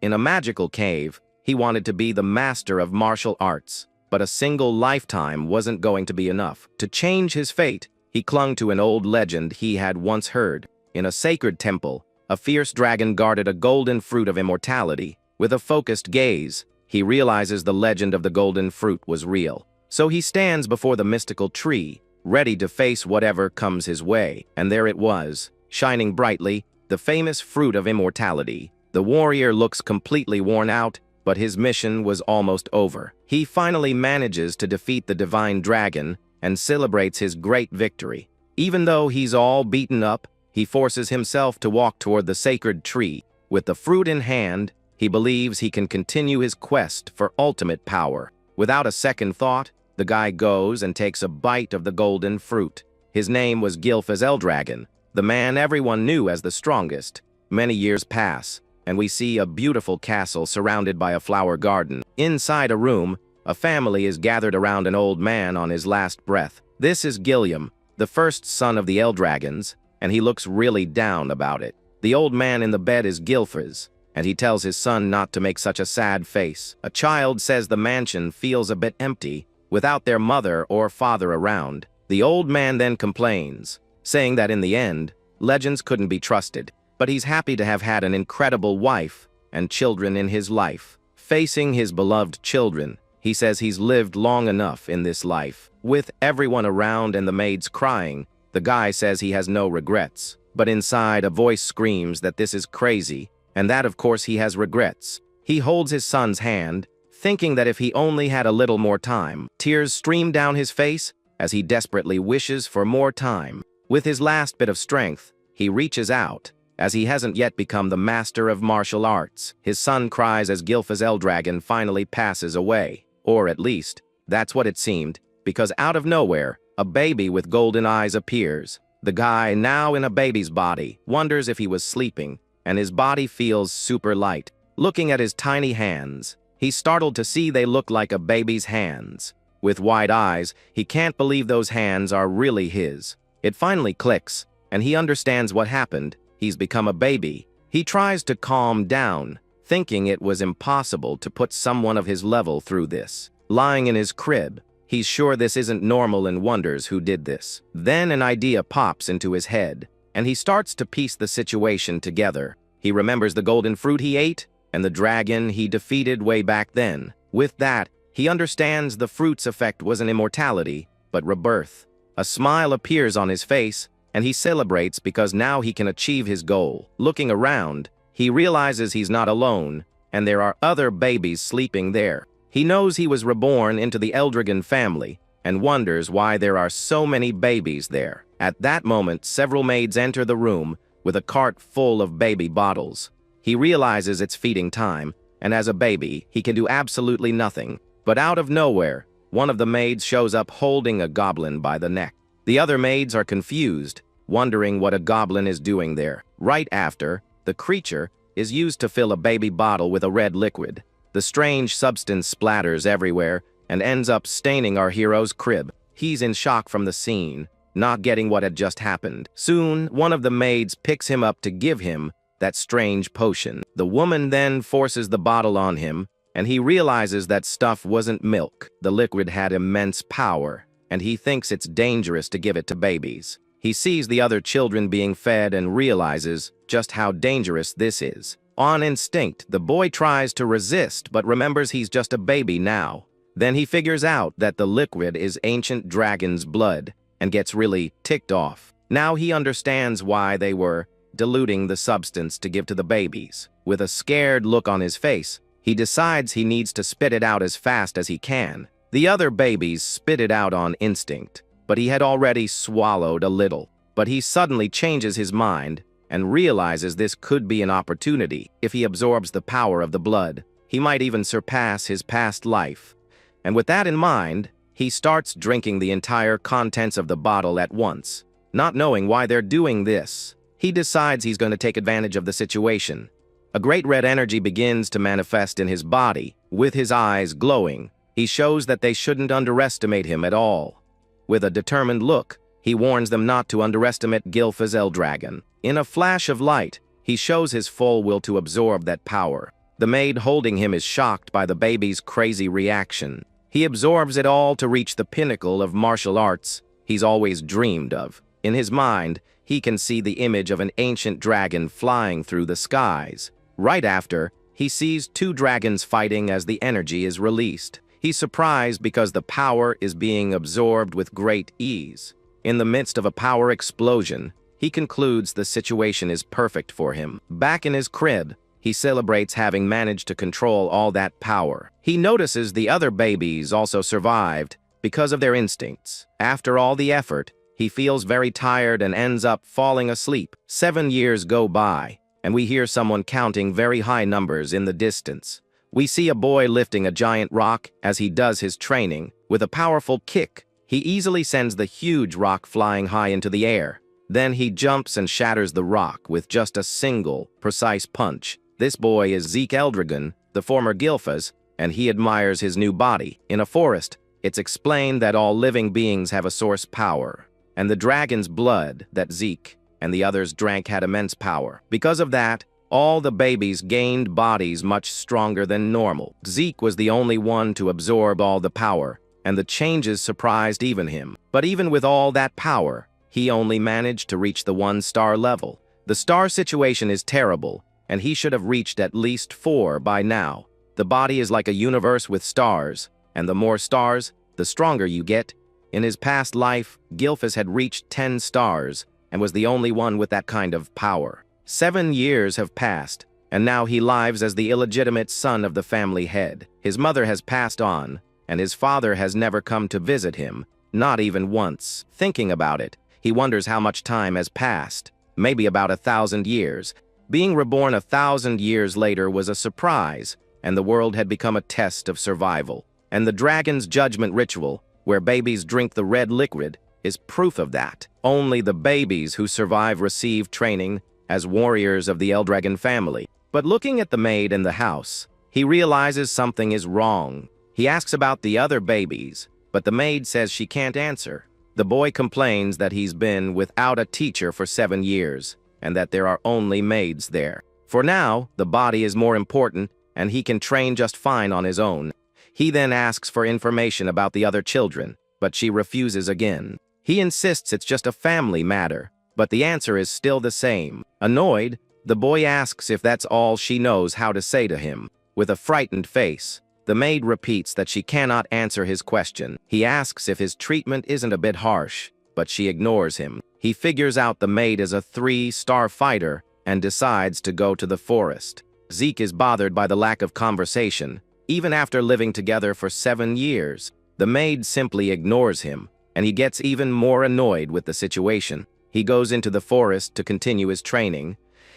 In a magical cave, he wanted to be the master of martial arts, but a single lifetime wasn't going to be enough. To change his fate, he clung to an old legend he had once heard. In a sacred temple, a fierce dragon guarded a golden fruit of immortality. With a focused gaze, he realizes the legend of the golden fruit was real. So he stands before the mystical tree, ready to face whatever comes his way. And there it was, shining brightly, the famous fruit of immortality. The warrior looks completely worn out, but his mission was almost over. He finally manages to defeat the divine dragon and celebrates his great victory. Even though he's all beaten up, he forces himself to walk toward the sacred tree. With the fruit in hand, he believes he can continue his quest for ultimate power. Without a second thought, the guy goes and takes a bite of the golden fruit. His name was Gylfazeldragon, the man everyone knew as the strongest. Many years pass, and we see a beautiful castle surrounded by a flower garden. Inside a room, a family is gathered around an old man on his last breath. This is Gilliam, the first son of the Eldragons, and he looks really down about it. The old man in the bed is Gylfaz, and he tells his son not to make such a sad face. A child says the mansion feels a bit empty, without their mother or father around. The old man then complains, saying that in the end, legends couldn't be trusted, but he's happy to have had an incredible wife and children in his life. Facing his beloved children, he says he's lived long enough in this life. With everyone around and the maids crying, the guy says he has no regrets. But inside, a voice screams that this is crazy, and that of course he has regrets. He holds his son's hand, thinking that if he only had a little more time. Tears stream down his face as he desperately wishes for more time. With his last bit of strength, he reaches out, as he hasn't yet become the master of martial arts. His son cries as Gylfazeldragon finally passes away. Or at least, that's what it seemed, because out of nowhere, a baby with golden eyes appears. The guy, now in a baby's body, wonders if he was sleeping, and his body feels super light. Looking at his tiny hands, he's startled to see they look like a baby's hands. With wide eyes, he can't believe those hands are really his. It finally clicks, and he understands what happened. He's become a baby. He tries to calm down, thinking it was impossible to put someone of his level through this. Lying in his crib, he's sure this isn't normal and wonders who did this. Then an idea pops into his head, and he starts to piece the situation together. He remembers the golden fruit he ate, and the dragon he defeated way back then. With that, he understands the fruit's effect wasn't immortality, but rebirth. A smile appears on his face, and he celebrates because now he can achieve his goal. Looking around, he realizes he's not alone, and there are other babies sleeping there. He knows he was reborn into the Eldragon family, and wonders why there are so many babies there. At that moment, several maids enter the room with a cart full of baby bottles. He realizes it's feeding time, and as a baby, he can do absolutely nothing. But out of nowhere, one of the maids shows up holding a goblin by the neck. The other maids are confused, wondering what a goblin is doing there. Right after, the creature is used to fill a baby bottle with a red liquid. The strange substance splatters everywhere and ends up staining our hero's crib. He's in shock from the scene, not getting what had just happened. Soon, one of the maids picks him up to give him that strange potion. The woman then forces the bottle on him, and he realizes that stuff wasn't milk. The liquid had immense power, and he thinks it's dangerous to give it to babies. He sees the other children being fed and realizes just how dangerous this is. On instinct, the boy tries to resist but remembers he's just a baby now. Then he figures out that the liquid is ancient dragon's blood and gets really ticked off. Now he understands why they were diluting the substance to give to the babies. With a scared look on his face, he decides he needs to spit it out as fast as he can. The other babies spit it out on instinct, but he had already swallowed a little. But he suddenly changes his mind and realizes this could be an opportunity. If he absorbs the power of the blood, he might even surpass his past life. And with that in mind, he starts drinking the entire contents of the bottle at once. Not knowing why they're doing this, he decides he's going to take advantage of the situation. A great red energy begins to manifest in his body. With his eyes glowing, he shows that they shouldn't underestimate him at all. With a determined look, he warns them not to underestimate Gylfazeldragon. In a flash of light, he shows his full will to absorb that power. The maid holding him is shocked by the baby's crazy reaction. He absorbs it all to reach the pinnacle of martial arts he's always dreamed of. In his mind, he can see the image of an ancient dragon flying through the skies. Right after, he sees two dragons fighting as the energy is released. He's surprised because the power is being absorbed with great ease. In the midst of a power explosion, he concludes the situation is perfect for him. Back in his crib, he celebrates having managed to control all that power. He notices the other babies also survived because of their instincts. After all the effort, he feels very tired and ends up falling asleep. 7 years go by, and we hear someone counting very high numbers in the distance. We see a boy lifting a giant rock as he does his training. With a powerful kick, he easily sends the huge rock flying high into the air. Then he jumps and shatters the rock with just a single, precise punch. This boy is Zeke Eldragon, the former Gilfas, and he admires his new body. In a forest, it's explained that all living beings have a source power, and the dragon's blood that Zeke and the others drank had immense power. Because of that, all the babies gained bodies much stronger than normal. Zeke was the only one to absorb all the power, and the changes surprised even him. But even with all that power, he only managed to reach the 1-star level. The star situation is terrible, and he should have reached at least 4 by now. The body is like a universe with stars, and the more stars, the stronger you get. In his past life, Gilfas had reached 10 stars, and was the only one with that kind of power. 7 years have passed, and now he lives as the illegitimate son of the family head. His mother has passed on, and his father has never come to visit him, not even once. Thinking about it, he wonders how much time has passed, maybe about 1,000 years. Being reborn 1,000 years later was a surprise, and the world had become a test of survival. And the dragon's judgment ritual, where babies drink the red liquid, is proof of that. Only the babies who survive receive training as warriors of the Eldragon family. But looking at the maid in the house, he realizes something is wrong. He asks about the other babies, but the maid says she can't answer. The boy complains that he's been without a teacher for 7 years, and that there are only maids there. For now, the body is more important, and he can train just fine on his own. He then asks for information about the other children, but she refuses again. He insists it's just a family matter, but the answer is still the same. Annoyed, the boy asks if that's all she knows how to say to him. With a frightened face, the maid repeats that she cannot answer his question. He asks if his treatment isn't a bit harsh, but she ignores him. He figures out the maid is a 3-star fighter and decides to go to the forest. Zeke is bothered by the lack of conversation. Even after living together for 7 years, the maid simply ignores him, and he gets even more annoyed with the situation. He goes into the forest to continue his training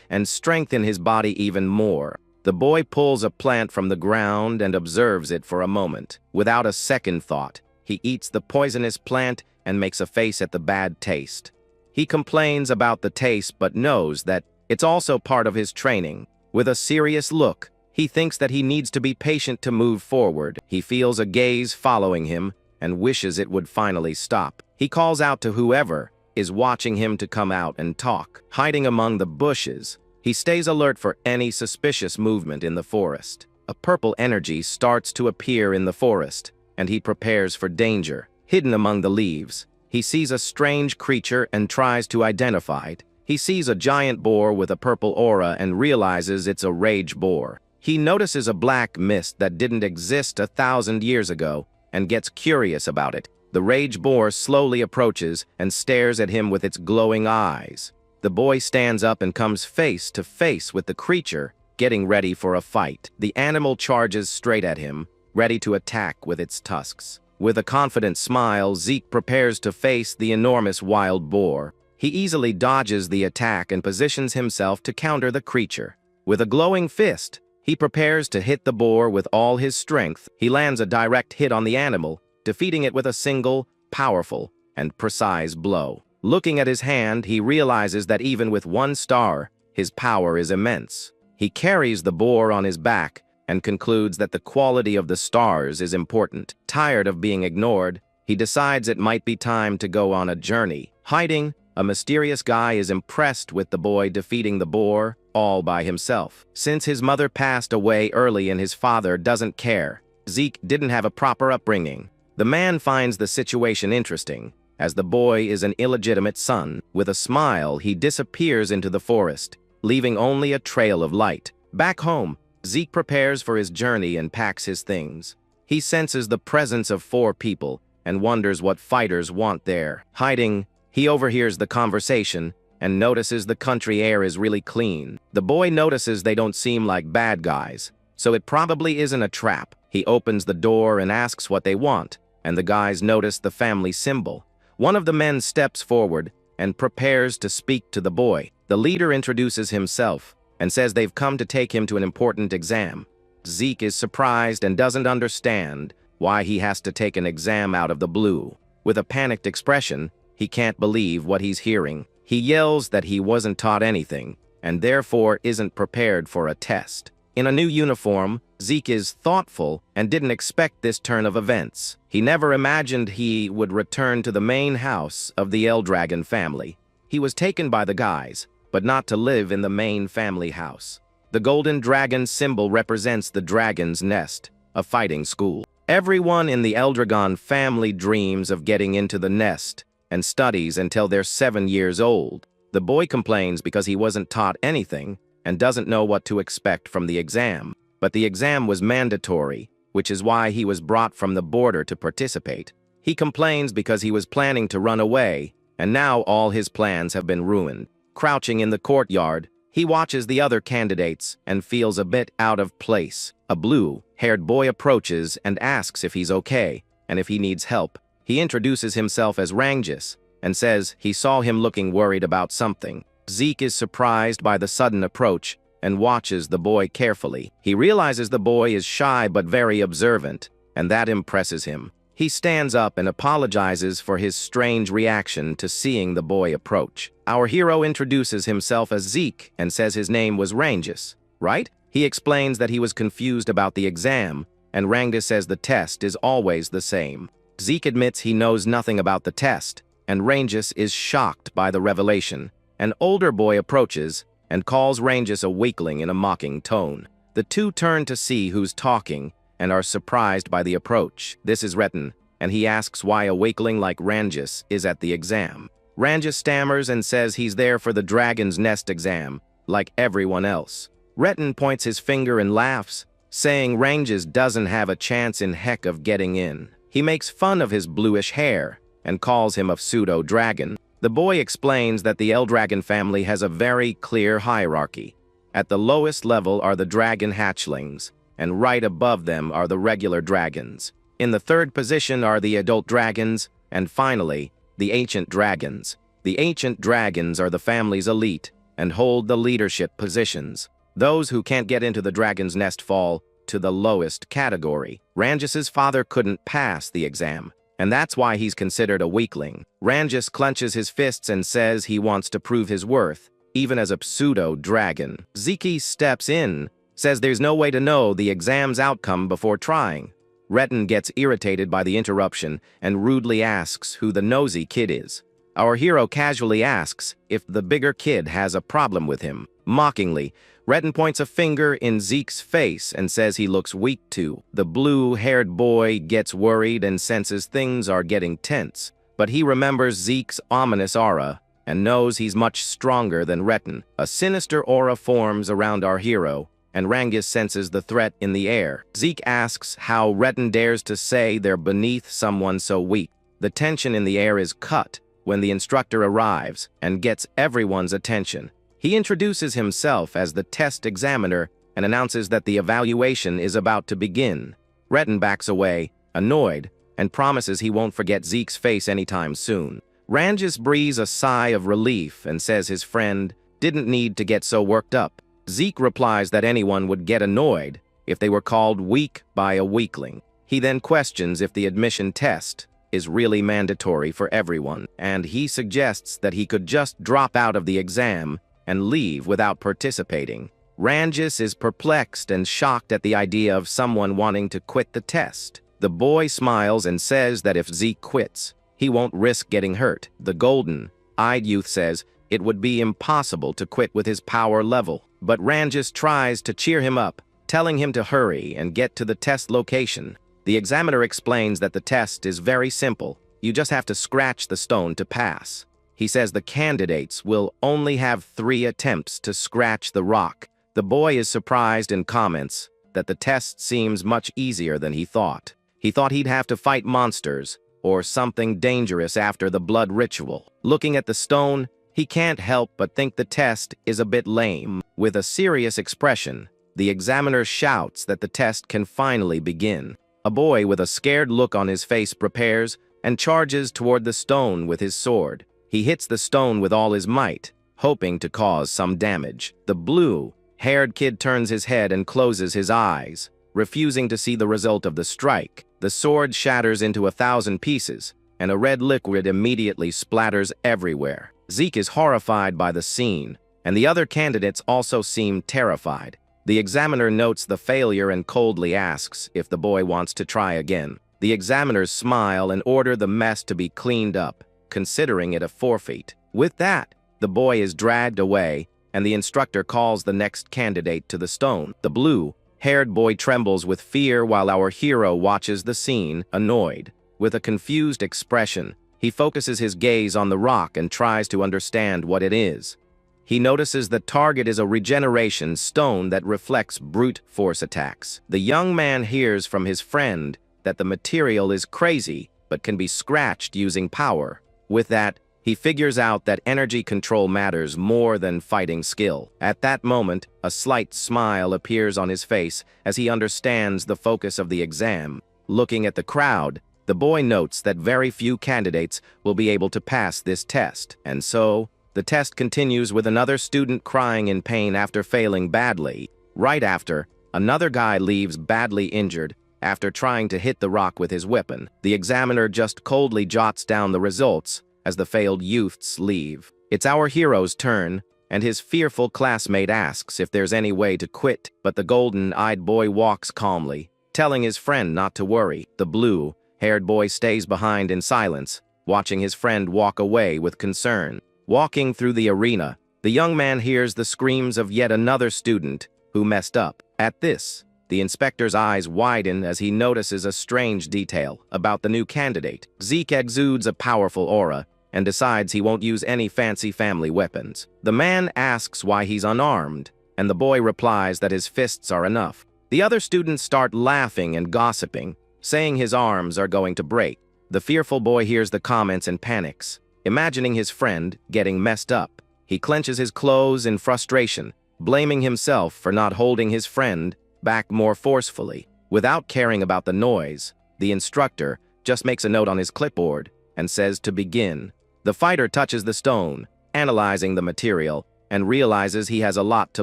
and strengthen his body even more. The boy pulls a plant from the ground and observes it for a moment. Without a second thought, he eats the poisonous plant and makes a face at the bad taste. He complains about the taste but knows that it's also part of his training. With a serious look, he thinks that he needs to be patient to move forward. He feels a gaze following him and wishes it would finally stop. He calls out to whoever is watching him to come out and talk. Hiding among the bushes, he stays alert for any suspicious movement in the forest. A purple energy starts to appear in the forest, and he prepares for danger. Hidden among the leaves, he sees a strange creature and tries to identify it. He sees a giant boar with a purple aura and realizes it's a rage boar. He notices a black mist that didn't exist 1,000 years ago and gets curious about it. The rage boar slowly approaches and stares at him with its glowing eyes. The boy stands up and comes face to face with the creature, getting ready for a fight. The animal charges straight at him, ready to attack with its tusks. With a confident smile, Zeke prepares to face the enormous wild boar. He easily dodges the attack and positions himself to counter the creature. With a glowing fist, he prepares to hit the boar with all his strength. He lands a direct hit on the animal, defeating it with a single, powerful, and precise blow. Looking at his hand, he realizes that even with 1 star, his power is immense. He carries the boar on his back and concludes that the quality of the stars is important. Tired of being ignored, he decides it might be time to go on a journey. Hiding, a mysterious guy is impressed with the boy defeating the boar all by himself. Since his mother passed away early and his father doesn't care, Zeke didn't have a proper upbringing. The man finds the situation interesting, as the boy is an illegitimate son. With a smile, he disappears into the forest, leaving only a trail of light. Back home, Zeke prepares for his journey and packs his things. He senses the presence of 4 people and wonders what fighters want there. Hiding, he overhears the conversation and notices the country air is really clean. The boy notices they don't seem like bad guys, so it probably isn't a trap. He opens the door and asks what they want, and the guys notice the family symbol. One of the men steps forward and prepares to speak to the boy. The leader introduces himself and says they've come to take him to an important exam. Zeke is surprised and doesn't understand why he has to take an exam out of the blue. With a panicked expression, he can't believe what he's hearing. He yells that he wasn't taught anything and therefore isn't prepared for a test. In a new uniform, Zeke is thoughtful and didn't expect this turn of events. He never imagined he would return to the main house of the Eldragon family. He was taken by the guys, but not to live in the main family house. The golden dragon symbol represents the dragon's nest, a fighting school. Everyone in the Eldragon family dreams of getting into the nest and studies until they're 7 years old. The boy complains because he wasn't taught anything and doesn't know what to expect from the exam. But the exam was mandatory, which is why he was brought from the border to participate. He complains because he was planning to run away, and now all his plans have been ruined. Crouching in the courtyard, he watches the other candidates and feels a bit out of place. A blue-haired boy approaches and asks if he's okay and if he needs help. He introduces himself as Rangus and says he saw him looking worried about something. Zeke is surprised by the sudden approach and watches the boy carefully. He realizes the boy is shy but very observant, and that impresses him. He stands up and apologizes for his strange reaction to seeing the boy approach. Our hero introduces himself as Zeke and says his name was Rangus, right? He explains that he was confused about the exam, and Rangus says the test is always the same. Zeke admits he knows nothing about the test, and Rangus is shocked by the revelation. An older boy approaches and calls Rangus a weakling in a mocking tone. The two turn to see who's talking and are surprised by the approach. This is Retin, and he asks why a weakling like Rangus is at the exam. Rangus stammers and says he's there for the Dragon's Nest exam, like everyone else. Retin points his finger and laughs, saying Rangus doesn't have a chance in heck of getting in. He makes fun of his bluish hair and calls him a pseudo-dragon. The boy explains that the Eldragon family has a very clear hierarchy. At the lowest level are the dragon hatchlings, and right above them are the regular dragons. In the third position are the adult dragons, and finally, the ancient dragons. The ancient dragons are the family's elite and hold the leadership positions. Those who can't get into the dragon's nest fall to the lowest category. Rangus's father couldn't pass the exam, and that's why he's considered a weakling. Rangus clenches his fists and says he wants to prove his worth, even as a pseudo-dragon. Zeke steps in, says there's no way to know the exam's outcome before trying. Retin gets irritated by the interruption and rudely asks who the nosy kid is. Our hero casually asks if the bigger kid has a problem with him. Mockingly, Retin points a finger in Zeke's face and says he looks weak too. The blue-haired boy gets worried and senses things are getting tense, but he remembers Zeke's ominous aura and knows he's much stronger than Retin. A sinister aura forms around our hero, and Rangus senses the threat in the air. Zeke asks how Retin dares to say they're beneath someone so weak. The tension in the air is cut when the instructor arrives and gets everyone's attention. He introduces himself as the test examiner and announces that the evaluation is about to begin. Retin backs away, annoyed, and promises he won't forget Zeke's face anytime soon. Rangus breathes a sigh of relief and says his friend didn't need to get so worked up. Zeke replies that anyone would get annoyed if they were called weak by a weakling. He then questions if the admission test is really mandatory for everyone, and he suggests that he could just drop out of the exam and leave without participating. Rangus is perplexed and shocked at the idea of someone wanting to quit the test. The boy smiles and says that if Zeke quits, he won't risk getting hurt. The golden-eyed youth says it would be impossible to quit with his power level. but Ranjis tries to cheer him up, telling him to hurry and get to the test location. The examiner explains that the test is very simple. You just have to scratch the stone to pass. He says the candidates will only have 3 attempts to scratch the rock. The boy is surprised and comments that the test seems much easier than he thought. He thought he'd have to fight monsters or something dangerous after the blood ritual. Looking at the stone, he can't help but think the test is a bit lame. With a serious expression, the examiner shouts that the test can finally begin. A boy with a scared look on his face prepares and charges toward the stone with his sword. He hits the stone with all his might, hoping to cause some damage. The blue-haired kid turns his head and closes his eyes, refusing to see the result of the strike. The sword shatters into 1,000 pieces, and a red liquid immediately splatters everywhere. Zeke is horrified by the scene, and the other candidates also seem terrified. The examiner notes the failure and coldly asks if the boy wants to try again. The examiners smile and order the mess to be cleaned up, considering it a forfeit. With that, the boy is dragged away, and the instructor calls the next candidate to the stone. The blue-haired boy trembles with fear while our hero watches the scene, annoyed. With a confused expression, he focuses his gaze on the rock and tries to understand what it is. He notices the target is a regeneration stone that reflects brute force attacks. The young man hears from his friend that the material is crazy but can be scratched using power. With that, he figures out that energy control matters more than fighting skill. At that moment, a slight smile appears on his face as he understands the focus of the exam. Looking at the crowd, the boy notes that very few candidates will be able to pass this test, and so the test continues with another student crying in pain after failing badly. Right after, another guy leaves badly injured after trying to hit the rock with his weapon. The examiner just coldly jots down the results as the failed youths leave. It's our hero's turn, and his fearful classmate asks if there's any way to quit, but the golden-eyed boy walks calmly, telling his friend not to worry. The blue-haired boy stays behind in silence, watching his friend walk away with concern. Walking through the arena, the young man hears the screams of yet another student who messed up. At this, the inspector's eyes widen as he notices a strange detail about the new candidate. Zeke exudes a powerful aura and decides he won't use any fancy family weapons. The man asks why he's unarmed, and the boy replies that his fists are enough. The other students start laughing and gossiping, saying his arms are going to break. The fearful boy hears the comments and panics, imagining his friend getting messed up. He clenches his clothes in frustration, blaming himself for not holding his friend back more forcefully. Without caring about the noise, the instructor just makes a note on his clipboard and says to begin. The fighter touches the stone, analyzing the material, and realizes he has a lot to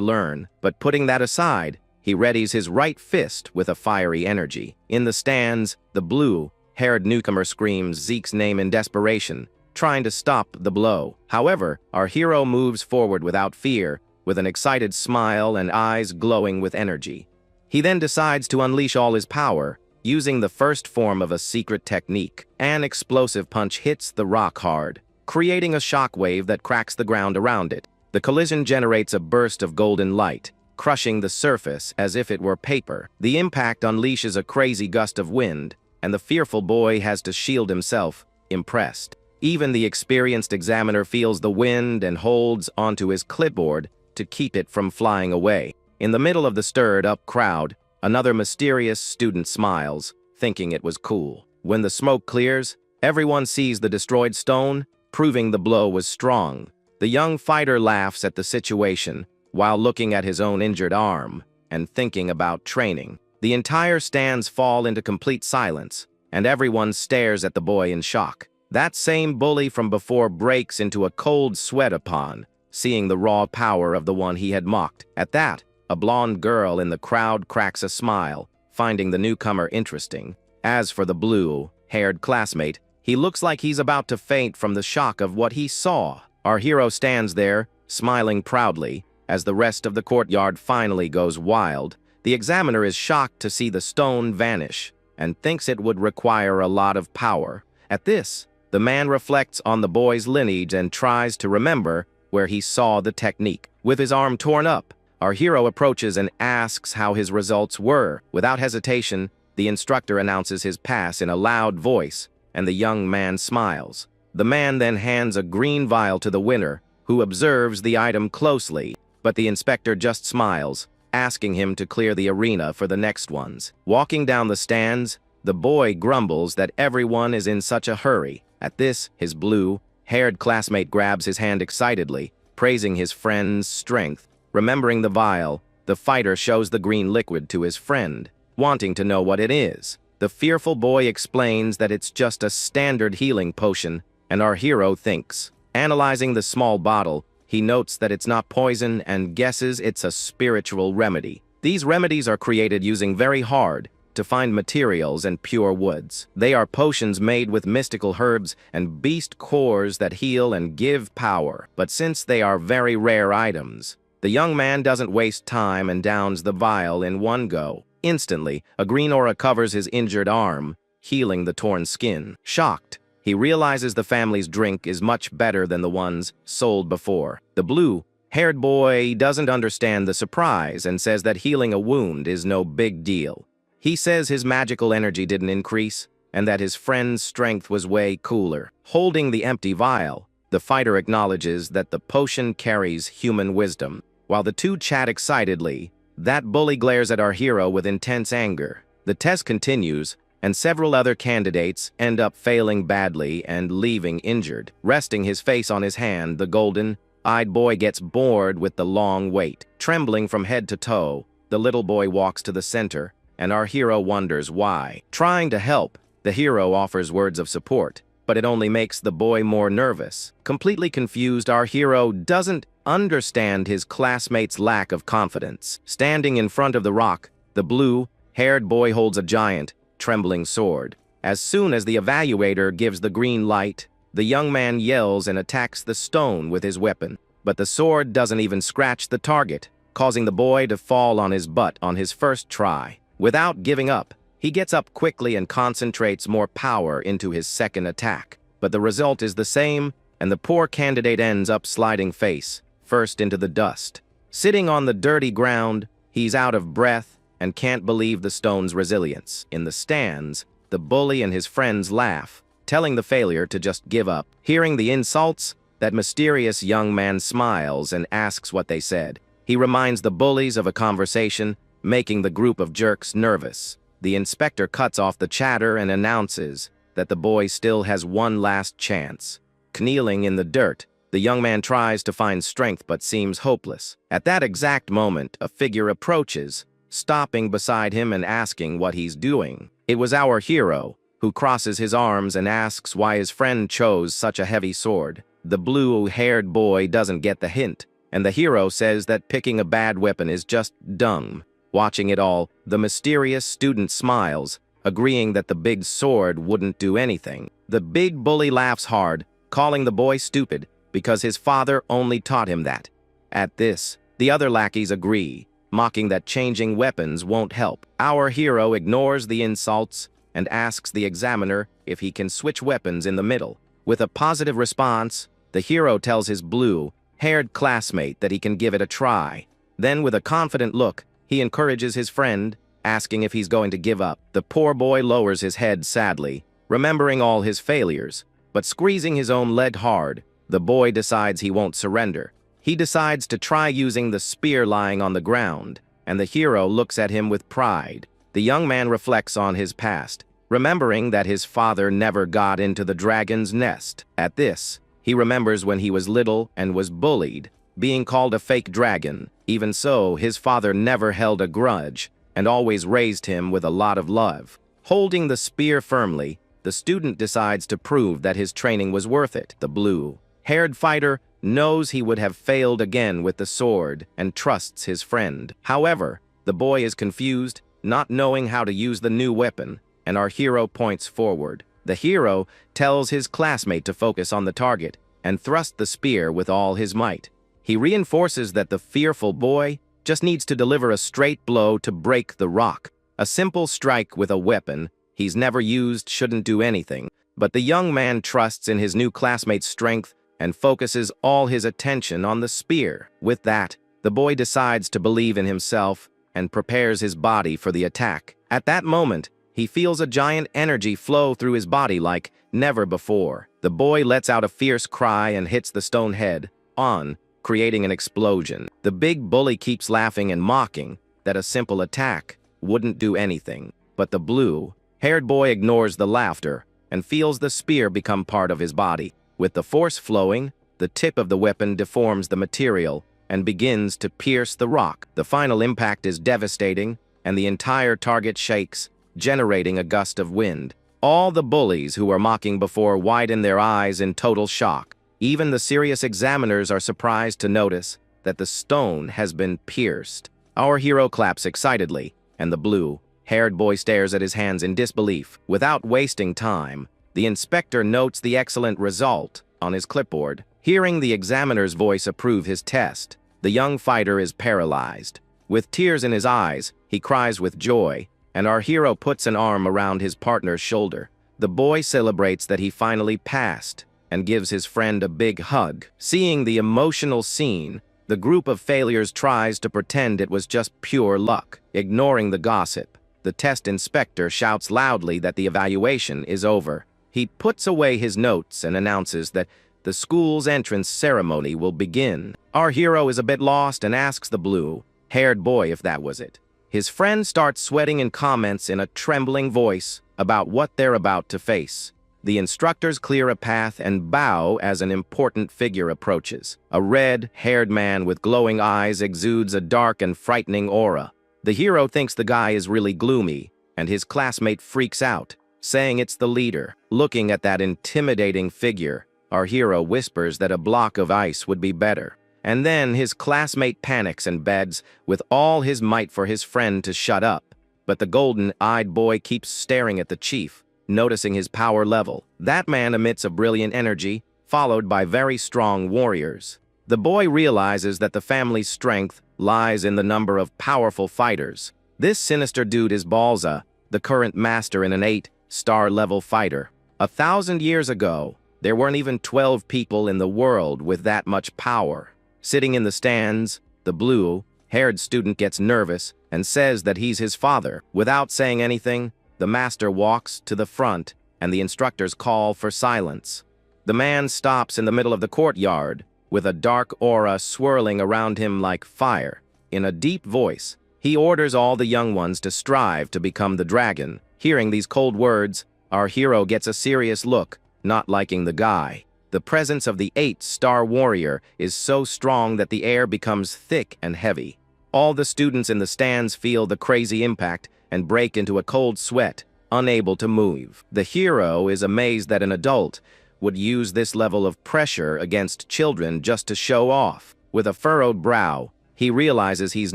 learn, but putting that aside, he readies his right fist with a fiery energy. In the stands, the blue-haired newcomer screams Zeke's name in desperation, trying to stop the blow. However, our hero moves forward without fear, with an excited smile and eyes glowing with energy. He then decides to unleash all his power, using the first form of a secret technique. An explosive punch hits the rock hard, creating a shockwave that cracks the ground around it. The collision generates a burst of golden light, crushing the surface as if it were paper. The impact unleashes a crazy gust of wind, and the fearful boy has to shield himself, impressed. Even the experienced examiner feels the wind and holds onto his clipboard to keep it from flying away. In the middle of the stirred-up crowd, another mysterious student smiles, thinking it was cool. When the smoke clears, everyone sees the destroyed stone, proving the blow was strong. The young fighter laughs at the situation while looking at his own injured arm and thinking about training. The entire stands fall into complete silence, and everyone stares at the boy in shock. That same bully from before breaks into a cold sweat upon seeing the raw power of the one he had mocked. At that, a blonde girl in the crowd cracks a smile, finding the newcomer interesting. As for the blue-haired classmate, he looks like he's about to faint from the shock of what he saw. Our hero stands there, smiling proudly, as the rest of the courtyard finally goes wild. The examiner is shocked to see the stone vanish, and thinks it would require a lot of power. At this, the man reflects on the boy's lineage and tries to remember where he saw the technique. With his arm torn up, Our hero approaches and asks how his results were. Without hesitation, the instructor announces his pass in a loud voice, and the young man smiles. The man then hands a green vial to the winner, who observes the item closely, but the inspector just smiles, asking him to clear the arena for the next ones. Walking down the stands, the boy grumbles that everyone is in such a hurry. At this, his blue-haired classmate grabs his hand excitedly, praising his friend's strength. Remembering the vial, the fighter shows the green liquid to his friend, wanting to know what it is. The fearful boy explains that it's just a standard healing potion, and our hero thinks. Analyzing the small bottle, he notes that it's not poison and guesses it's a spiritual remedy. These remedies are created using very hard to find materials and pure woods. They are potions made with mystical herbs and beast cores that heal and give power. But since they are very rare items, the young man doesn't waste time and downs the vial in one go. Instantly, a green aura covers his injured arm, healing the torn skin. Shocked, he realizes the family's drink is much better than the ones sold before. The blue-haired boy doesn't understand the surprise and says that healing a wound is no big deal. He says his magical energy didn't increase and that his friend's strength was way cooler. Holding the empty vial, the fighter acknowledges that the potion carries human wisdom. While the two chat excitedly, that bully glares at our hero with intense anger. The test continues, and several other candidates end up failing badly and leaving injured. Resting his face on his hand, the golden-eyed boy gets bored with the long wait. Trembling from head to toe, the little boy walks to the center, and our hero wonders why. Trying to help, the hero offers words of support, but it only makes the boy more nervous. Completely confused, our hero doesn't understand his classmate's lack of confidence. Standing in front of the rock, the blue-haired boy holds a giant, trembling sword. As soon as the evaluator gives the green light, the young man yells and attacks the stone with his weapon. But the sword doesn't even scratch the target, causing the boy to fall on his butt on his first try. Without giving up, he gets up quickly and concentrates more power into his second attack. But the result is the same, and the poor candidate ends up sliding face first into the dust. Sitting on the dirty ground, he's out of breath and can't believe the stone's resilience. In the stands, the bully and his friends laugh, telling the failure to just give up. Hearing the insults, that mysterious young man smiles and asks what they said. He reminds the bullies of a conversation, making the group of jerks nervous. The inspector cuts off the chatter and announces that the boy still has one last chance. Kneeling in the dirt, the young man tries to find strength but seems hopeless. At that exact moment, a figure approaches, stopping beside him and asking what he's doing. It was our hero, who crosses his arms and asks why his friend chose such a heavy sword. The blue-haired boy doesn't get the hint, and the hero says that picking a bad weapon is just dumb. Watching it all, the mysterious student smiles, agreeing that the big sword wouldn't do anything. The big bully laughs hard, calling the boy stupid because his father only taught him that. At this, the other lackeys agree, mocking that changing weapons won't help. Our hero ignores the insults and asks the examiner if he can switch weapons in the middle. With a positive response, the hero tells his blue-haired classmate that he can give it a try. Then, with a confident look, he encourages his friend, asking if he's going to give up. The poor boy lowers his head sadly, remembering all his failures, but squeezing his own leg hard, the boy decides he won't surrender. He decides to try using the spear lying on the ground, and the hero looks at him with pride. The young man reflects on his past, remembering that his father never got into the dragon's nest. At this, he remembers when he was little and was bullied, being called a fake dragon. Even so, his father never held a grudge and always raised him with a lot of love. Holding the spear firmly, the student decides to prove that his training was worth it. The blue-haired fighter knows he would have failed again with the sword and trusts his friend. However, the boy is confused, not knowing how to use the new weapon, and our hero points forward. The hero tells his classmate to focus on the target and thrust the spear with all his might. He reinforces that the fearful boy just needs to deliver a straight blow to break the rock. A simple strike with a weapon he's never used shouldn't do anything, but the young man trusts in his new classmate's strength and focuses all his attention on the spear. With that, The boy decides to believe in himself and prepares his body for the attack. At that moment, he feels a giant energy flow through his body like never before. The boy lets out a fierce cry and hits the stone head on, creating an explosion. The big bully keeps laughing and mocking that a simple attack wouldn't do anything. But the blue-haired boy ignores the laughter and feels the spear become part of his body. With the force flowing, the tip of the weapon deforms the material and begins to pierce the rock. The final impact is devastating, and the entire target shakes, generating a gust of wind. All the bullies who were mocking before widen their eyes in total shock. Even the serious examiners are surprised to notice that the stone has been pierced. Our hero claps excitedly, and the blue-haired boy stares at his hands in disbelief. Without wasting time, the inspector notes the excellent result on his clipboard. Hearing the examiner's voice approve his test, the young fighter is paralyzed. With tears in his eyes, he cries with joy, and our hero puts an arm around his partner's shoulder. The boy celebrates that he finally passed and gives his friend a big hug. Seeing the emotional scene, the group of failures tries to pretend it was just pure luck. Ignoring the gossip, the test inspector shouts loudly that the evaluation is over. He puts away his notes and announces that the school's entrance ceremony will begin. Our hero is a bit lost and asks the blue-haired boy if that was it. His friend starts sweating and comments in a trembling voice about what they're about to face. The instructors clear a path and bow as an important figure approaches. A red-haired man with glowing eyes exudes a dark and frightening aura. The hero thinks the guy is really gloomy, and his classmate freaks out, saying it's the leader. Looking at that intimidating figure, our hero whispers that a block of ice would be better. And then his classmate panics and begs with all his might for his friend to shut up. But the golden-eyed boy keeps staring at the chief, noticing his power level. That man emits a brilliant energy, followed by very strong warriors. The boy realizes that the family's strength lies in the number of powerful fighters. This sinister dude is Balza, the current master in an 8-star level fighter. 1,000 years ago, there weren't even 12 people in the world with that much power. Sitting in the stands, the blue-haired student gets nervous and says that he's his father. Without saying anything, the master walks to the front, and the instructors call for silence. The man stops in the middle of the courtyard, with a dark aura swirling around him like fire. In a deep voice, he orders all the young ones to strive to become the dragon. Hearing these cold words, our hero gets a serious look, not liking the guy. The presence of the 8-star warrior is so strong that the air becomes thick and heavy. All the students in the stands feel the crazy impact and break into a cold sweat, unable to move. The hero is amazed that an adult would use this level of pressure against children just to show off. With a furrowed brow, he realizes he's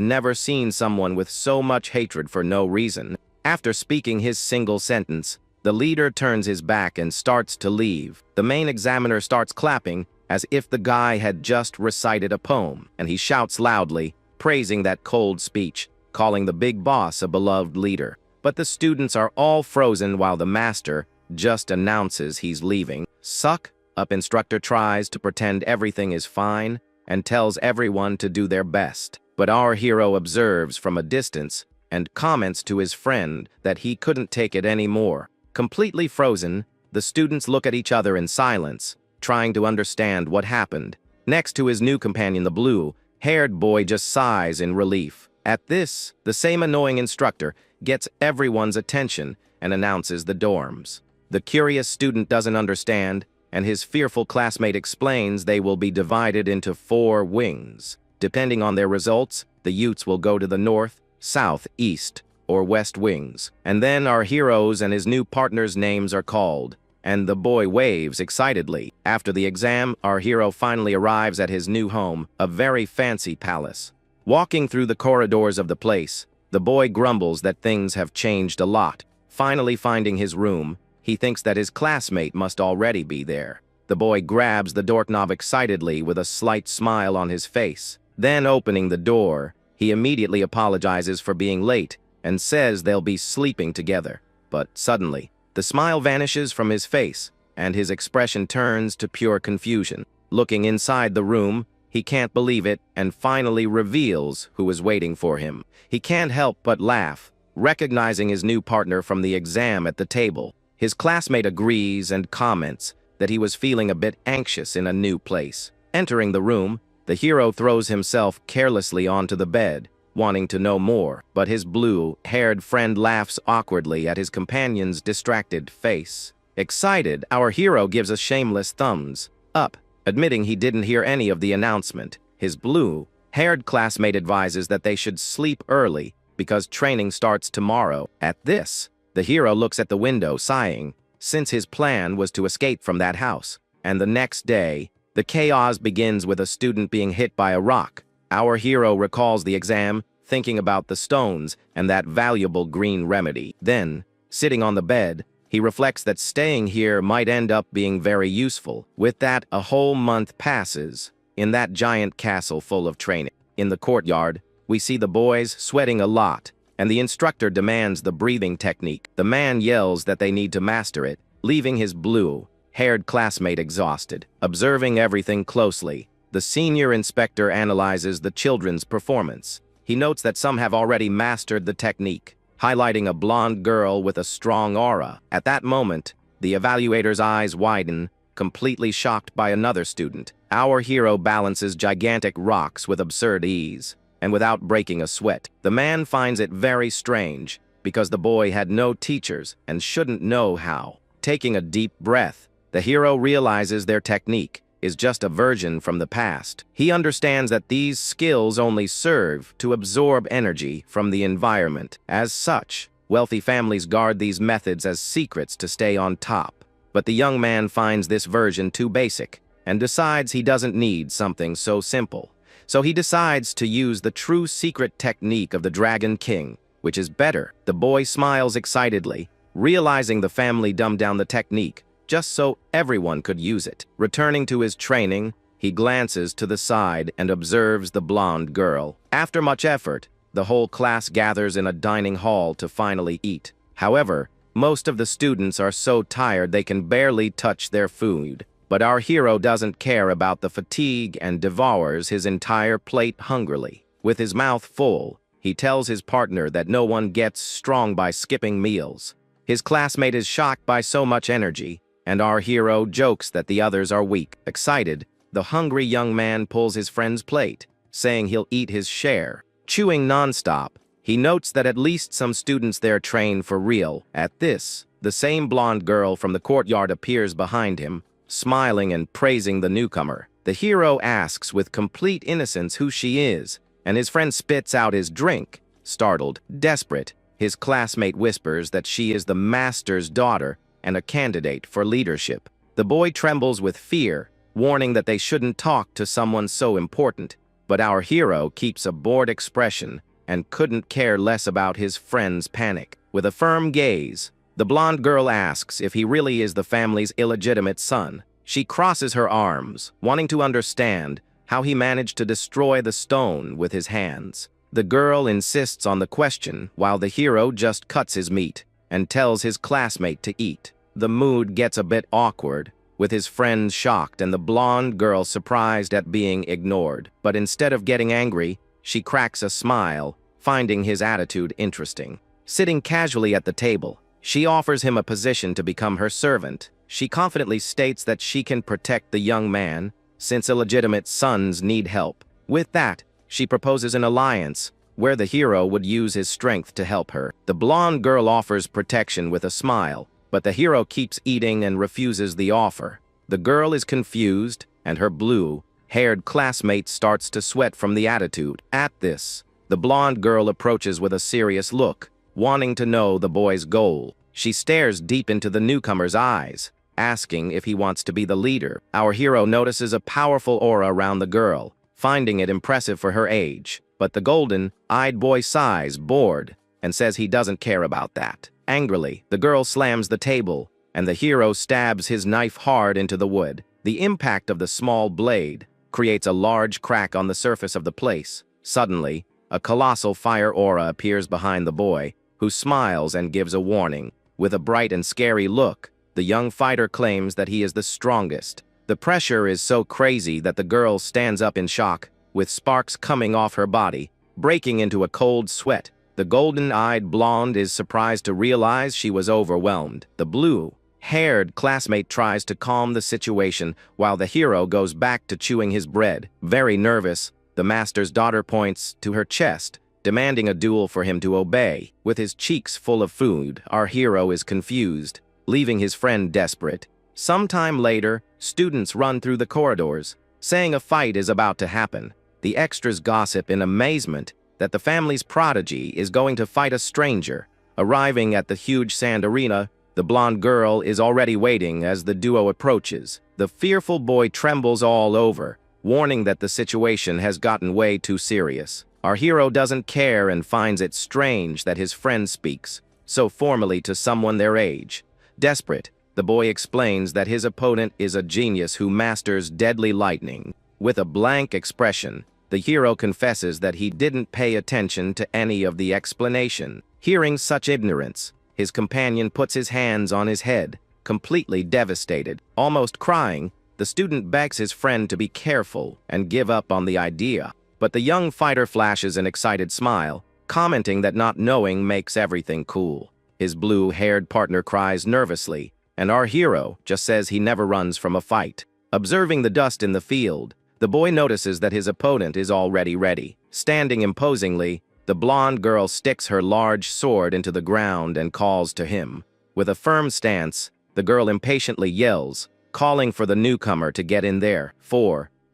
never seen someone with so much hatred for no reason. After speaking his single sentence, the leader turns his back and starts to leave. The main examiner starts clapping as if the guy had just recited a poem, and he shouts loudly, praising that cold speech, calling the big boss a beloved leader. But the students are all frozen while the master just announces he's leaving. Suck up instructor tries to pretend everything is fine and tells everyone to do their best. But our hero observes from a distance and comments to his friend that he couldn't take it anymore. Completely frozen, the students look at each other in silence, trying to understand what happened. Next to his new companion, the blue-haired boy just sighs in relief. At this, the same annoying instructor gets everyone's attention and announces the dorms. The curious student doesn't understand, and his fearful classmate explains they will be divided into 4 wings. Depending on their results, the Utes will go to the north, south, east, or west wings. And then our heroes and his new partner's names are called, and the boy waves excitedly. After the exam, our hero finally arrives at his new home, a very fancy palace. Walking through the corridors of the place, the boy grumbles that things have changed a lot. Finally finding his room, he thinks that his classmate must already be there. The boy grabs the doorknob excitedly with a slight smile on his face. Then opening the door, he immediately apologizes for being late and says they'll be sleeping together. But suddenly, the smile vanishes from his face, and his expression turns to pure confusion. Looking inside the room, He can't believe it and finally reveals who is waiting for him. He can't help but laugh, recognizing his new partner from the exam at the table. His classmate agrees and comments that he was feeling a bit anxious in a new place. Entering the room, the hero throws himself carelessly onto the bed, wanting to know more, but his blue-haired friend laughs awkwardly at his companion's distracted face. Excited, our hero gives a shameless thumbs up, admitting he didn't hear any of the announcement. His blue-haired classmate advises that they should sleep early because training starts tomorrow. At this, the hero looks at the window, sighing, since his plan was to escape from that house. And the next day, the chaos begins with a student being hit by a rock. Our hero recalls the exam, thinking about the stones and that valuable green remedy. Then, sitting on the bed, he reflects that staying here might end up being very useful. With that, a whole month passes in that giant castle full of training. In the courtyard, we see the boys sweating a lot, and the instructor demands the breathing technique. The man yells that they need to master it, leaving his blue-haired classmate exhausted. Observing everything closely, the senior inspector analyzes the children's performance. He notes that some have already mastered the technique, highlighting a blonde girl with a strong aura. At that moment, the evaluator's eyes widen, completely shocked by another student. Our hero balances gigantic rocks with absurd ease, and without breaking a sweat. The man finds it very strange, because the boy had no teachers and shouldn't know how. Taking a deep breath, the hero realizes their technique is just a version from the past. He understands that these skills only serve to absorb energy from the environment. As such, wealthy families guard these methods as secrets to stay on top. But the young man finds this version too basic and decides he doesn't need something so simple. So he decides to use the true secret technique of the Dragon King, which is better. The boy smiles excitedly, realizing the family dumbed down the technique just so everyone could use it. Returning to his training, he glances to the side and observes the blonde girl. After much effort, the whole class gathers in a dining hall to finally eat. However, most of the students are so tired they can barely touch their food. But our hero doesn't care about the fatigue and devours his entire plate hungrily. With his mouth full, he tells his partner that no one gets strong by skipping meals. His classmate is shocked by so much energy, and our hero jokes that the others are weak. Excited, the hungry young man pulls his friend's plate, saying he'll eat his share. Chewing nonstop, he notes that at least some students there train for real. At this, the same blonde girl from the courtyard appears behind him, smiling and praising the newcomer. The hero asks with complete innocence who she is, and his friend spits out his drink. Startled, desperate, his classmate whispers that she is the master's daughter and a candidate for leadership. The boy trembles with fear, warning that they shouldn't talk to someone so important, but our hero keeps a bored expression and couldn't care less about his friend's panic. With a firm gaze, the blonde girl asks if he really is the family's illegitimate son. She crosses her arms, wanting to understand how he managed to destroy the stone with his hands. The girl insists on the question, while the hero just cuts his meat and tells his classmate to eat. The mood gets a bit awkward, with his friends shocked and the blonde girl surprised at being ignored. But instead of getting angry, she cracks a smile, finding his attitude interesting. Sitting casually at the table, she offers him a position to become her servant. She confidently states that she can protect the young man, since illegitimate sons need help. With that, she proposes an alliance, where the hero would use his strength to help her. The blonde girl offers protection with a smile, but the hero keeps eating and refuses the offer. The girl is confused, and her blue-haired classmate starts to sweat from the attitude. At this, the blonde girl approaches with a serious look, wanting to know the boy's goal. She stares deep into the newcomer's eyes, asking if he wants to be the leader. Our hero notices a powerful aura around the girl, finding it impressive for her age. But the golden-eyed boy sighs, bored, and says he doesn't care about that. Angrily, the girl slams the table, and the hero stabs his knife hard into the wood. The impact of the small blade creates a large crack on the surface of the place. Suddenly, a colossal fire aura appears behind the boy, who smiles and gives a warning. With a bright and scary look, the young fighter claims that he is the strongest, The pressure is so crazy that the girl stands up in shock, with sparks coming off her body, breaking into a cold sweat. The golden-eyed blonde is surprised to realize she was overwhelmed. The blue-haired classmate tries to calm the situation while the hero goes back to chewing his bread. Very nervous, the master's daughter points to her chest, demanding a duel for him to obey. With his cheeks full of food, our hero is confused, leaving his friend desperate. Sometime later, students run through the corridors, saying a fight is about to happen. The extras gossip in amazement that the family's prodigy is going to fight a stranger. Arriving at the huge sand arena, the blonde girl is already waiting as the duo approaches. The fearful boy trembles all over, warning that the situation has gotten way too serious. Our hero doesn't care and finds it strange that his friend speaks so formally to someone their age. Desperate, the boy explains that his opponent is a genius who masters deadly lightning. With a blank expression, the hero confesses that he didn't pay attention to any of the explanation. Hearing such ignorance, his companion puts his hands on his head, completely devastated. Almost crying, the student begs his friend to be careful and give up on the idea. But the young fighter flashes an excited smile, commenting that not knowing makes everything cool. His blue-haired partner cries nervously, and our hero just says he never runs from a fight. Observing the dust in the field, the boy notices that his opponent is already ready. Standing imposingly, the blonde girl sticks her large sword into the ground and calls to him. With a firm stance, the girl impatiently yells, calling for the newcomer to get in there.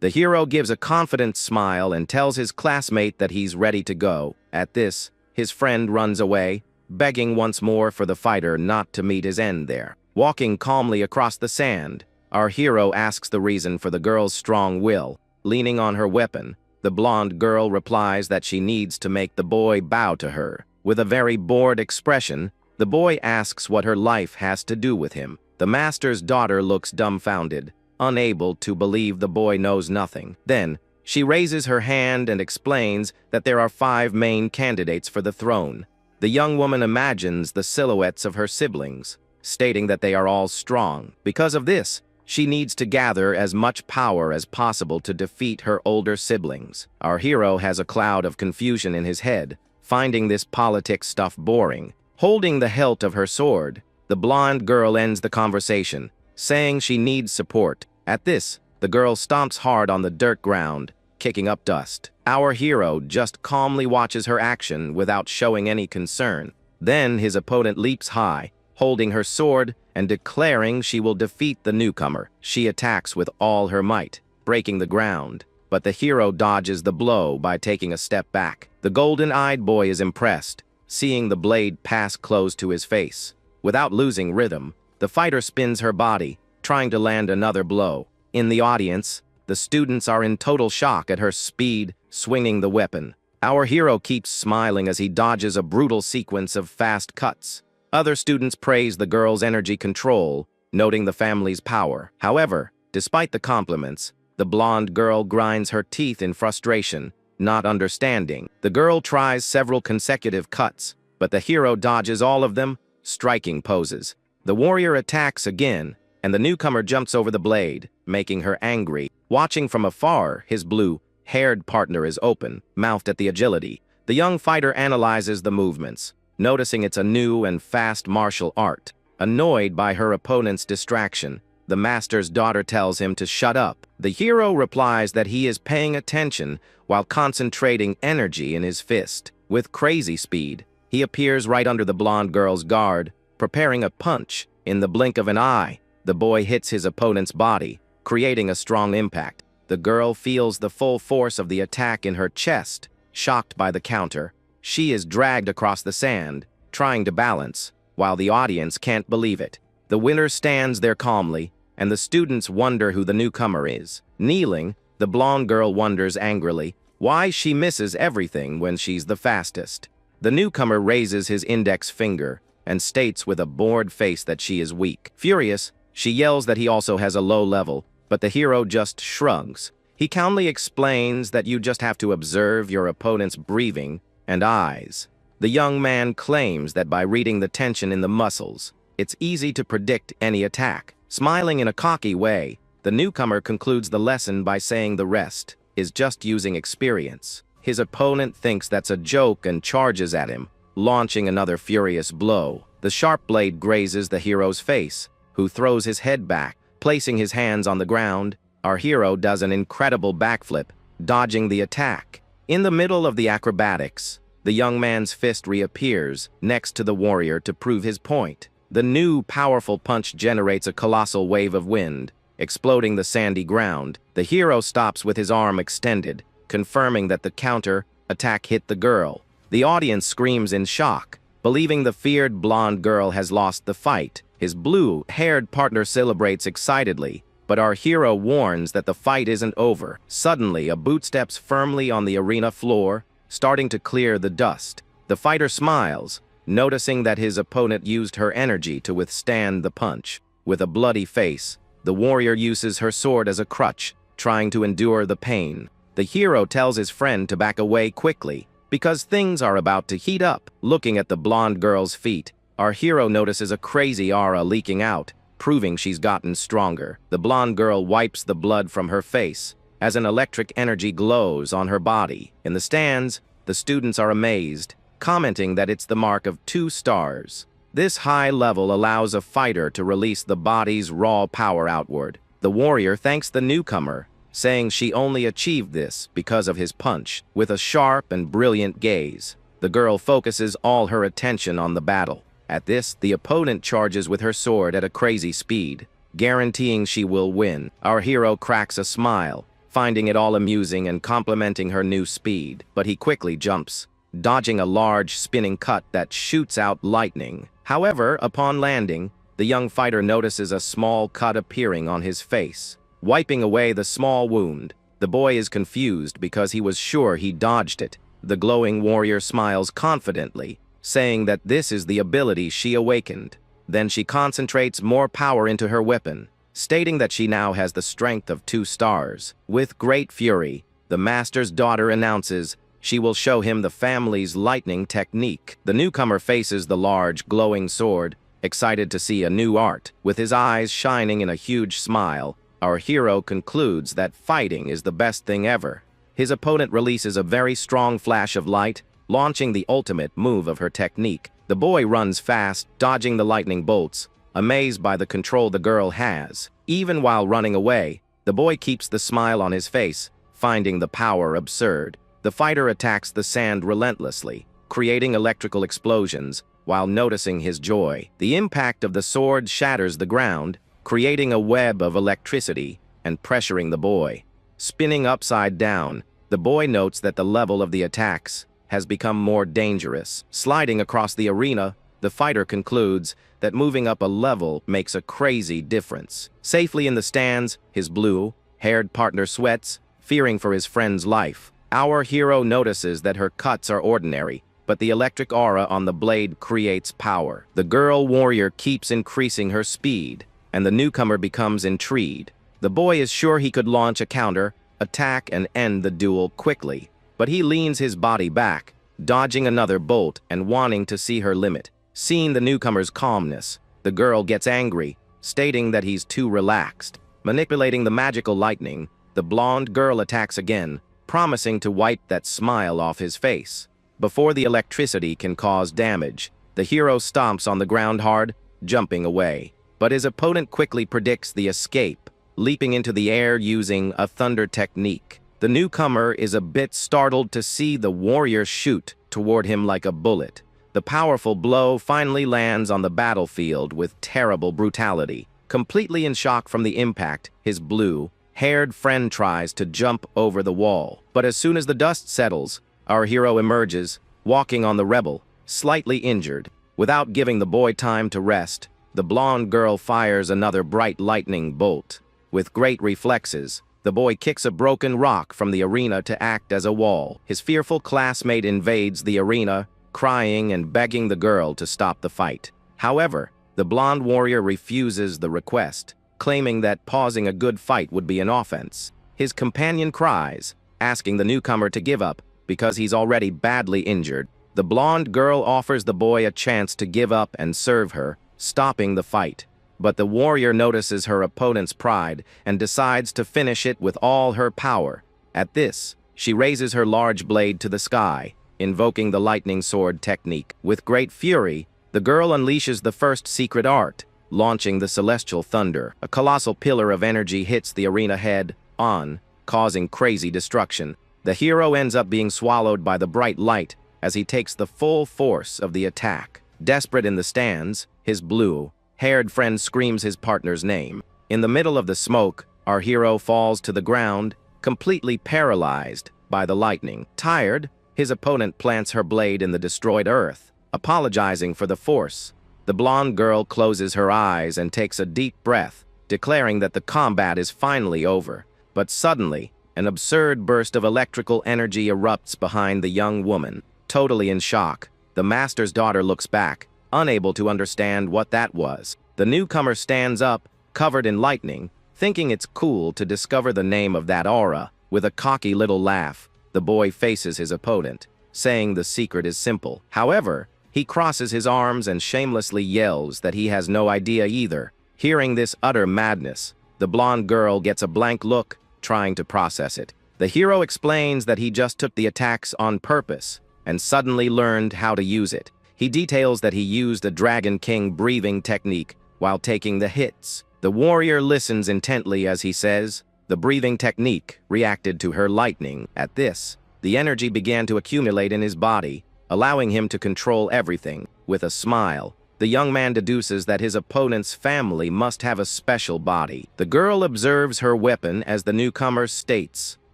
The hero gives a confident smile and tells his classmate that he's ready to go. At this, his friend runs away, begging once more for the fighter not to meet his end there. Walking calmly across the sand, our hero asks the reason for the girl's strong will. Leaning on her weapon, the blonde girl replies that she needs to make the boy bow to her. With a very bored expression, the boy asks what her life has to do with him. The master's daughter looks dumbfounded, unable to believe the boy knows nothing. Then, she raises her hand and explains that there are 5 main candidates for the throne. The young woman imagines the silhouettes of her siblings, stating that they are all strong. Because of this, she needs to gather as much power as possible to defeat her older siblings. Our hero has a cloud of confusion in his head, finding this politics stuff boring. Holding the hilt of her sword, the blonde girl ends the conversation, saying she needs support. At this, the girl stomps hard on the dirt ground, kicking up dust. Our hero just calmly watches her action without showing any concern. Then his opponent leaps high, holding her sword and declaring she will defeat the newcomer. She attacks with all her might, breaking the ground, but the hero dodges the blow by taking a step back. The golden-eyed boy is impressed, seeing the blade pass close to his face. Without losing rhythm, the fighter spins her body, trying to land another blow. In the audience, the students are in total shock at her speed, swinging the weapon. Our hero keeps smiling as he dodges a brutal sequence of fast cuts. Other students praise the girl's energy control, noting the family's power. However, despite the compliments, the blonde girl grinds her teeth in frustration, not understanding. The girl tries several consecutive cuts, but the hero dodges all of them, striking poses. The warrior attacks again, and the newcomer jumps over the blade, making her angry. Watching from afar, his blue-haired partner is open-mouthed at the agility. The young fighter analyzes the movements, noticing it's a new and fast martial art. Annoyed by her opponent's distraction, the master's daughter tells him to shut up. The hero replies that he is paying attention while concentrating energy in his fist. With crazy speed, he appears right under the blonde girl's guard, preparing a punch. In the blink of an eye, the boy hits his opponent's body, creating a strong impact. The girl feels the full force of the attack in her chest. Shocked by the counter, she is dragged across the sand, trying to balance, while the audience can't believe it. The winner stands there calmly, and the students wonder who the newcomer is. Kneeling, the blonde girl wonders angrily why she misses everything when she's the fastest. The newcomer raises his index finger and states with a bored face that she is weak. Furious, she yells that he also has a low level, but the hero just shrugs. He calmly explains that you just have to observe your opponent's breathing and eyes. The young man claims that by reading the tension in the muscles, it's easy to predict any attack. Smiling in a cocky way, The newcomer concludes the lesson by saying the rest is just using experience. His opponent thinks that's a joke and charges at him, launching another furious blow. The sharp blade grazes the hero's face, who throws his head back. Placing his hands on the ground, our hero does an incredible backflip, dodging the attack. In the middle of the acrobatics, the young man's fist reappears next to the warrior to prove his point. The new, powerful punch generates a colossal wave of wind, exploding the sandy ground. The hero stops with his arm extended, confirming that the counter-attack hit the girl. The audience screams in shock, believing the feared blonde girl has lost the fight. His blue-haired partner celebrates excitedly, but our hero warns that the fight isn't over. Suddenly, a boot steps firmly on the arena floor, starting to clear the dust. The fighter smiles, noticing that his opponent used her energy to withstand the punch. With a bloody face, the warrior uses her sword as a crutch, trying to endure the pain. The hero tells his friend to back away quickly, because things are about to heat up. Looking at the blonde girl's feet, our hero notices a crazy aura leaking out, proving she's gotten stronger. The blonde girl wipes the blood from her face, as an electric energy glows on her body. In the stands, the students are amazed, commenting that it's the mark of 2 stars. This high level allows a fighter to release the body's raw power outward. The warrior thanks the newcomer, saying she only achieved this because of his punch. With a sharp and brilliant gaze, the girl focuses all her attention on the battle. At this, the opponent charges with her sword at a crazy speed, guaranteeing she will win. Our hero cracks a smile, finding it all amusing and complimenting her new speed, but he quickly jumps, dodging a large spinning cut that shoots out lightning. However, upon landing, the young fighter notices a small cut appearing on his face. Wiping away the small wound, the boy is confused because he was sure he dodged it. The glowing warrior smiles confidently, saying that this is the ability she awakened. Then she concentrates more power into her weapon, stating that she now has the strength of 2 stars. With great fury, the master's daughter announces she will show him the family's lightning technique. The newcomer faces the large, glowing sword, excited to see a new art. With his eyes shining in a huge smile, our hero concludes that fighting is the best thing ever. His opponent releases a very strong flash of light, launching the ultimate move of her technique. The boy runs fast, dodging the lightning bolts, amazed by the control the girl has. Even while running away, the boy keeps the smile on his face, finding the power absurd. The fighter attacks the sand relentlessly, creating electrical explosions, while noticing his joy. The impact of the sword shatters the ground, creating a web of electricity and pressuring the boy. Spinning upside down, the boy notes that the level of the attacks has become more dangerous. Sliding across the arena, the fighter concludes that moving up a level makes a crazy difference. Safely in the stands, his blue-haired partner sweats, fearing for his friend's life. Our hero notices that her cuts are ordinary, but the electric aura on the blade creates power. The girl warrior keeps increasing her speed, and the newcomer becomes intrigued. The boy is sure he could launch a counter, attack, and end the duel quickly, but he leans his body back, dodging another bolt and wanting to see her limit. Seeing the newcomer's calmness, the girl gets angry, stating that he's too relaxed. Manipulating the magical lightning, the blonde girl attacks again, promising to wipe that smile off his face. Before the electricity can cause damage, the hero stomps on the ground hard, jumping away. But his opponent quickly predicts the escape, leaping into the air using a thunder technique. The newcomer is a bit startled to see the warrior shoot toward him like a bullet. The powerful blow finally lands on the battlefield with terrible brutality. Completely in shock from the impact, his blue-haired friend tries to jump over the wall. But as soon as the dust settles, our hero emerges, walking on the rebel, slightly injured. Without giving the boy time to rest, the blonde girl fires another bright lightning bolt. With great reflexes, the boy kicks a broken rock from the arena to act as a wall. His fearful classmate invades the arena, crying and begging the girl to stop the fight. However, the blonde warrior refuses the request, claiming that pausing a good fight would be an offense. His companion cries, asking the newcomer to give up because he's already badly injured. The blonde girl offers the boy a chance to give up and serve her, stopping the fight. But the warrior notices her opponent's pride and decides to finish it with all her power. At this, she raises her large blade to the sky, invoking the lightning sword technique. With great fury, the girl unleashes the first secret art, launching the celestial thunder. A colossal pillar of energy hits the arena head-on, causing crazy destruction. The hero ends up being swallowed by the bright light as he takes the full force of the attack. Desperate in the stands, his blue-haired friend screams his partner's name. In the middle of the smoke, our hero falls to the ground, completely paralyzed by the lightning. Tired, his opponent plants her blade in the destroyed earth, apologizing for the force. The blonde girl closes her eyes and takes a deep breath, declaring that the combat is finally over. But suddenly, an absurd burst of electrical energy erupts behind the young woman. Totally in shock, the master's daughter looks back, unable to understand what that was. The newcomer stands up, covered in lightning, thinking it's cool to discover the name of that aura. With a cocky little laugh, the boy faces his opponent, saying the secret is simple. However, he crosses his arms and shamelessly yells that he has no idea either. Hearing this utter madness, the blonde girl gets a blank look, trying to process it. The hero explains that he just took the attacks on purpose and suddenly learned how to use it. He details that he used a Dragon King breathing technique while taking the hits. The warrior listens intently as he says, the breathing technique reacted to her lightning. At this, the energy began to accumulate in his body, allowing him to control everything. With a smile, the young man deduces that his opponent's family must have a special body. The girl observes her weapon as the newcomer states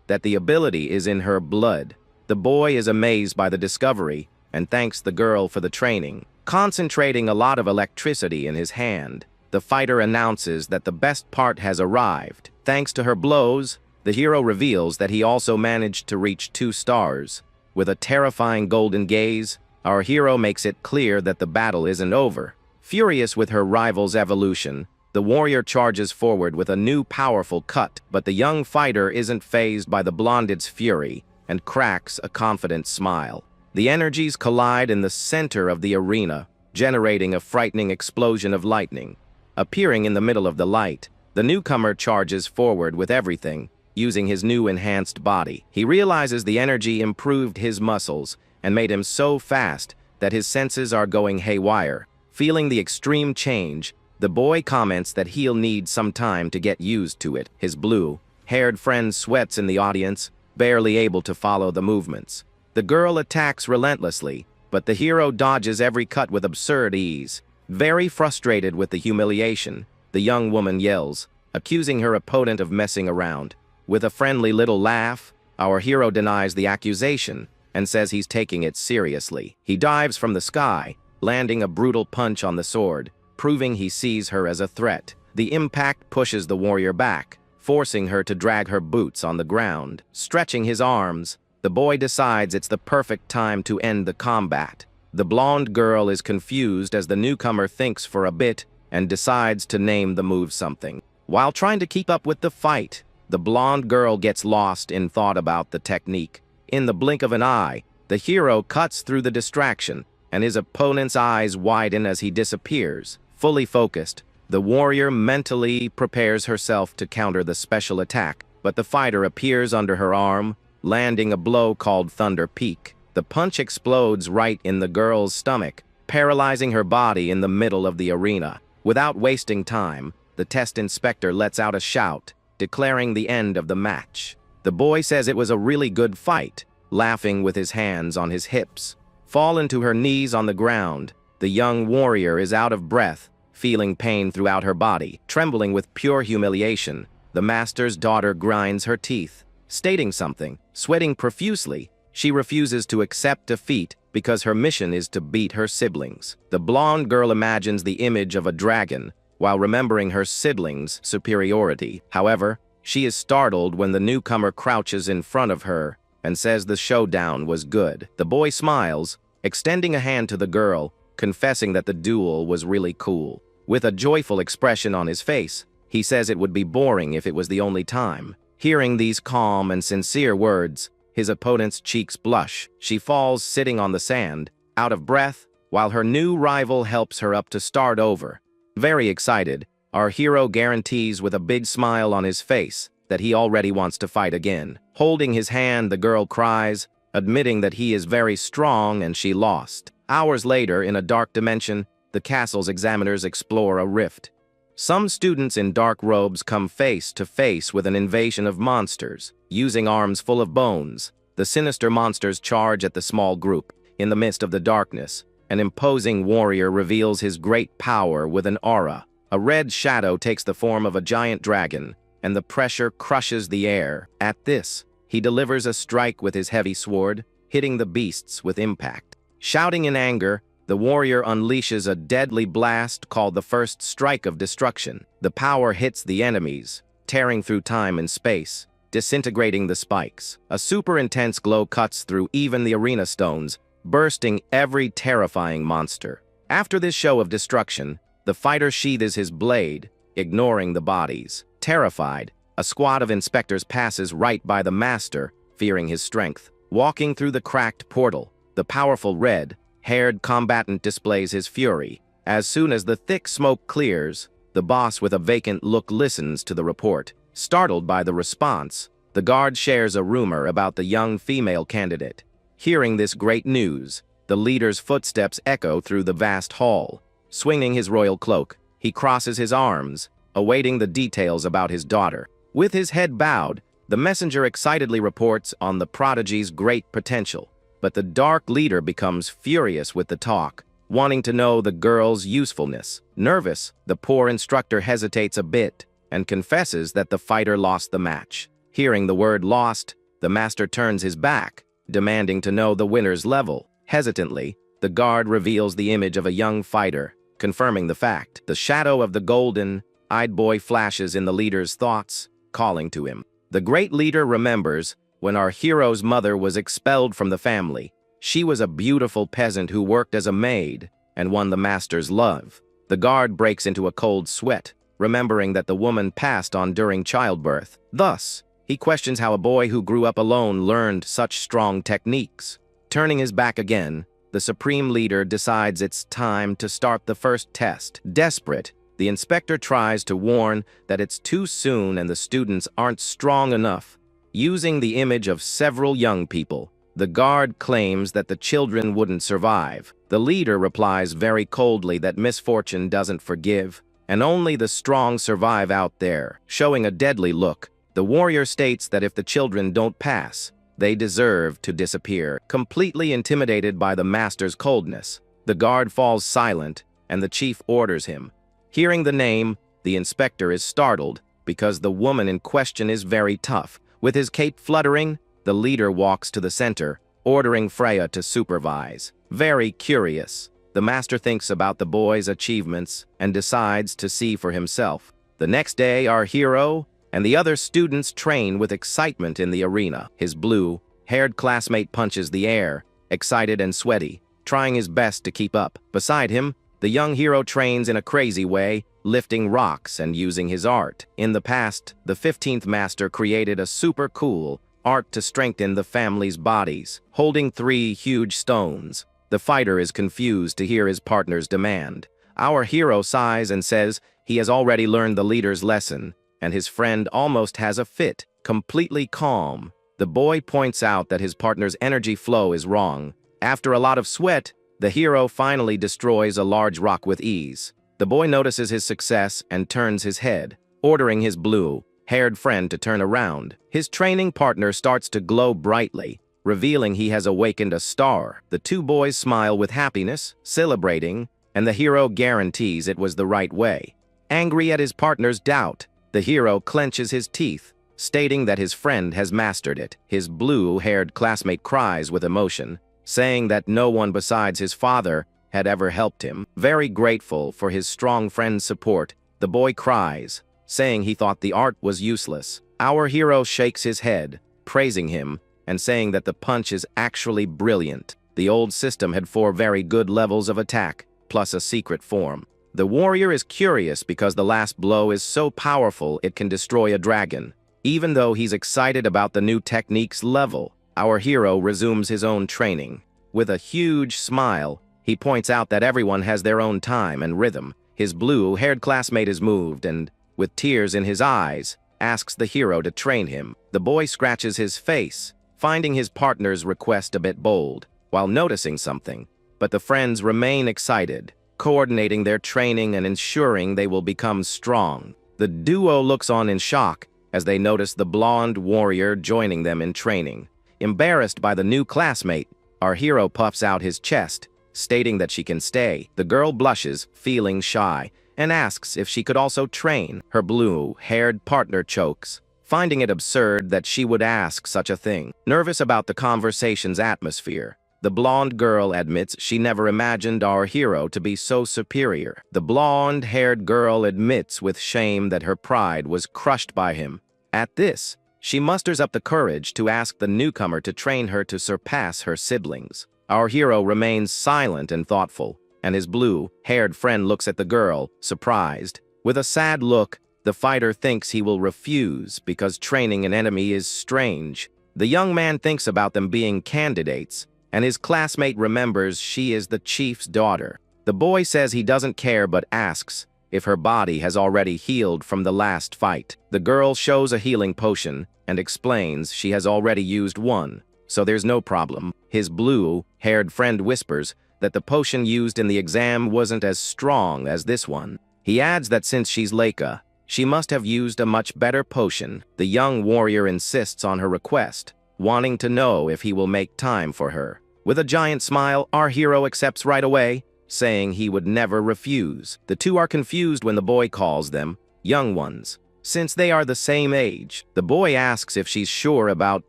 that the ability is in her blood. The boy is amazed by the discovery and thanks the girl for the training. Concentrating a lot of electricity in his hand, the fighter announces that the best part has arrived. Thanks to her blows, the hero reveals that he also managed to reach 2 stars. With a terrifying golden gaze, our hero makes it clear that the battle isn't over. Furious with her rival's evolution, the warrior charges forward with a new powerful cut, but the young fighter isn't fazed by the blonde's fury and cracks a confident smile. The energies collide in the center of the arena, generating a frightening explosion of lightning. Appearing in the middle of the light, the newcomer charges forward with everything, using his new enhanced body. He realizes the energy improved his muscles and made him so fast that his senses are going haywire. Feeling the extreme change, the boy comments that he'll need some time to get used to it. His blue-haired friend sweats in the audience, barely able to follow the movements. The girl attacks relentlessly, but the hero dodges every cut with absurd ease. Very frustrated with the humiliation, the young woman yells, accusing her opponent of messing around. With a friendly little laugh, our hero denies the accusation and says he's taking it seriously. He dives from the sky, landing a brutal punch on the sword, proving he sees her as a threat. The impact pushes the warrior back, forcing her to drag her boots on the ground. Stretching his arms, the boy decides it's the perfect time to end the combat. The blonde girl is confused as the newcomer thinks for a bit and decides to name the move something. While trying to keep up with the fight, the blonde girl gets lost in thought about the technique. In the blink of an eye, the hero cuts through the distraction, and his opponent's eyes widen as he disappears. Fully focused, the warrior mentally prepares herself to counter the special attack, but the fighter appears under her arm, landing a blow called Thunder Peak. The punch explodes right in the girl's stomach, paralyzing her body in the middle of the arena. Without wasting time, the test inspector lets out a shout, declaring the end of the match. The boy says it was a really good fight, laughing with his hands on his hips. Fallen to her knees on the ground, the young warrior is out of breath, feeling pain throughout her body. Trembling with pure humiliation, the master's daughter grinds her teeth, stating something. Sweating profusely, she refuses to accept defeat because her mission is to beat her siblings. The blonde girl imagines the image of a dragon while remembering her siblings' superiority. However, she is startled when the newcomer crouches in front of her and says the showdown was good. The boy smiles, extending a hand to the girl, confessing that the duel was really cool. With a joyful expression on his face, he says it would be boring if it was the only time. Hearing these calm and sincere words, his opponent's cheeks blush. She falls sitting on the sand, out of breath, while her new rival helps her up to start over. Very excited, Our hero guarantees with a big smile on his face that he already wants to fight again. Holding his hand, the girl cries, admitting that he is very strong and she lost. Hours later, in a dark dimension, the castle's examiners explore a rift. Some students in dark robes come face to face with an invasion of monsters. Using arms full of bones, the sinister monsters charge at the small group. In the midst of the darkness, an imposing warrior reveals his great power with an aura. A red shadow takes the form of a giant dragon, and the pressure crushes the air. At this, he delivers a strike with his heavy sword, hitting the beasts with impact. Shouting in anger, the warrior unleashes a deadly blast called the First Strike of Destruction. The power hits the enemies, tearing through time and space, disintegrating the spikes. A super intense glow cuts through even the arena stones, bursting every terrifying monster. After this show of destruction, the fighter sheathes his blade, ignoring the bodies. Terrified, a squad of inspectors passes right by the master, fearing his strength. Walking through the cracked portal, the powerful red-haired combatant displays his fury. As soon as the thick smoke clears, the boss with a vacant look listens to the report. Startled by the response, the guard shares a rumor about the young female candidate. Hearing this great news, the leader's footsteps echo through the vast hall. Swinging his royal cloak, he crosses his arms, awaiting the details about his daughter. With his head bowed, the messenger excitedly reports on the prodigy's great potential. But the dark leader becomes furious with the talk, wanting to know the girl's usefulness. Nervous, the poor instructor hesitates a bit and confesses that the fighter lost the match. Hearing the word lost, the master turns his back, demanding to know the winner's level. Hesitantly, the guard reveals the image of a young fighter, confirming the fact. The shadow of the golden-eyed boy flashes in the leader's thoughts, calling to him. The great leader remembers when our hero's mother was expelled from the family. She was a beautiful peasant who worked as a maid and won the master's love. The guard breaks into a cold sweat, remembering that the woman passed on during childbirth. Thus, he questions how a boy who grew up alone learned such strong techniques. Turning his back again, the supreme leader decides it's time to start the first test. Desperate, the inspector tries to warn that it's too soon and the students aren't strong enough. Using the image of several young people, the guard claims that the children wouldn't survive. The leader replies very coldly that misfortune doesn't forgive, and only the strong survive out there. Showing a deadly look, the warrior states that if the children don't pass, they deserve to disappear. Completely intimidated by the master's coldness, the guard falls silent, and the chief orders him. Hearing the name, the inspector is startled because the woman in question is very tough. With his cape fluttering, the leader walks to the center, ordering Freya to supervise. Very curious, the master thinks about the boy's achievements and decides to see for himself. The next day, our hero and the other students train with excitement in the arena. His blue-haired classmate punches the air, excited and sweaty, trying his best to keep up. Beside him, the young hero trains in a crazy way, lifting rocks and using his art. In the past, the 15th master created a super cool art to strengthen the family's bodies. Holding 3 huge stones, the fighter is confused to hear his partner's demand. Our hero sighs and says he has already learned the leader's lesson, and his friend almost has a fit. Completely calm, the boy points out that his partner's energy flow is wrong. After a lot of sweat, the hero finally destroys a large rock with ease. The boy notices his success and turns his head, ordering his blue-haired friend to turn around. His training partner starts to glow brightly, revealing he has awakened a star. The 2 boys smile with happiness, celebrating, and the hero guarantees it was the right way. Angry at his partner's doubt, the hero clenches his teeth, stating that his friend has mastered it. His blue-haired classmate cries with emotion, saying that no one besides his father had ever helped him. Very grateful for his strong friend's support, the boy cries, saying he thought the art was useless. Our hero shakes his head, praising him, and saying that the punch is actually brilliant. The old system had 4 very good levels of attack, plus a secret form. The warrior is curious because the last blow is so powerful it can destroy a dragon. Even though he's excited about the new technique's level, our hero resumes his own training. With a huge smile, he points out that everyone has their own time and rhythm. His blue-haired classmate is moved and, with tears in his eyes, asks the hero to train him. The boy scratches his face, finding his partner's request a bit bold, while noticing something. But the friends remain excited, coordinating their training and ensuring they will become strong. The duo looks on in shock as they notice the blonde warrior joining them in training. Embarrassed by the new classmate, our hero puffs out his chest, stating that she can stay. The girl blushes, feeling shy, and asks if she could also train. Her blue-haired partner chokes, finding it absurd that she would ask such a thing. Nervous about the conversation's atmosphere, the blonde girl admits she never imagined our hero to be so superior. The blonde-haired girl admits with shame that her pride was crushed by him. At this, she musters up the courage to ask the newcomer to train her to surpass her siblings. Our hero remains silent and thoughtful, and his blue-haired friend looks at the girl, surprised. With a sad look, the fighter thinks he will refuse because training an enemy is strange. The young man thinks about them being candidates, and his classmate remembers she is the chief's daughter. The boy says he doesn't care but asks if her body has already healed from the last fight. The girl shows a healing potion and explains she has already used one, so there's no problem. His blue-haired friend whispers that the potion used in the exam wasn't as strong as this one. He adds that since she's Leica, she must have used a much better potion. The young warrior insists on her request, wanting to know if he will make time for her. With a giant smile, our hero accepts right away, saying he would never refuse. The two are confused when the boy calls them young ones, since they are the same age. The boy asks if she's sure about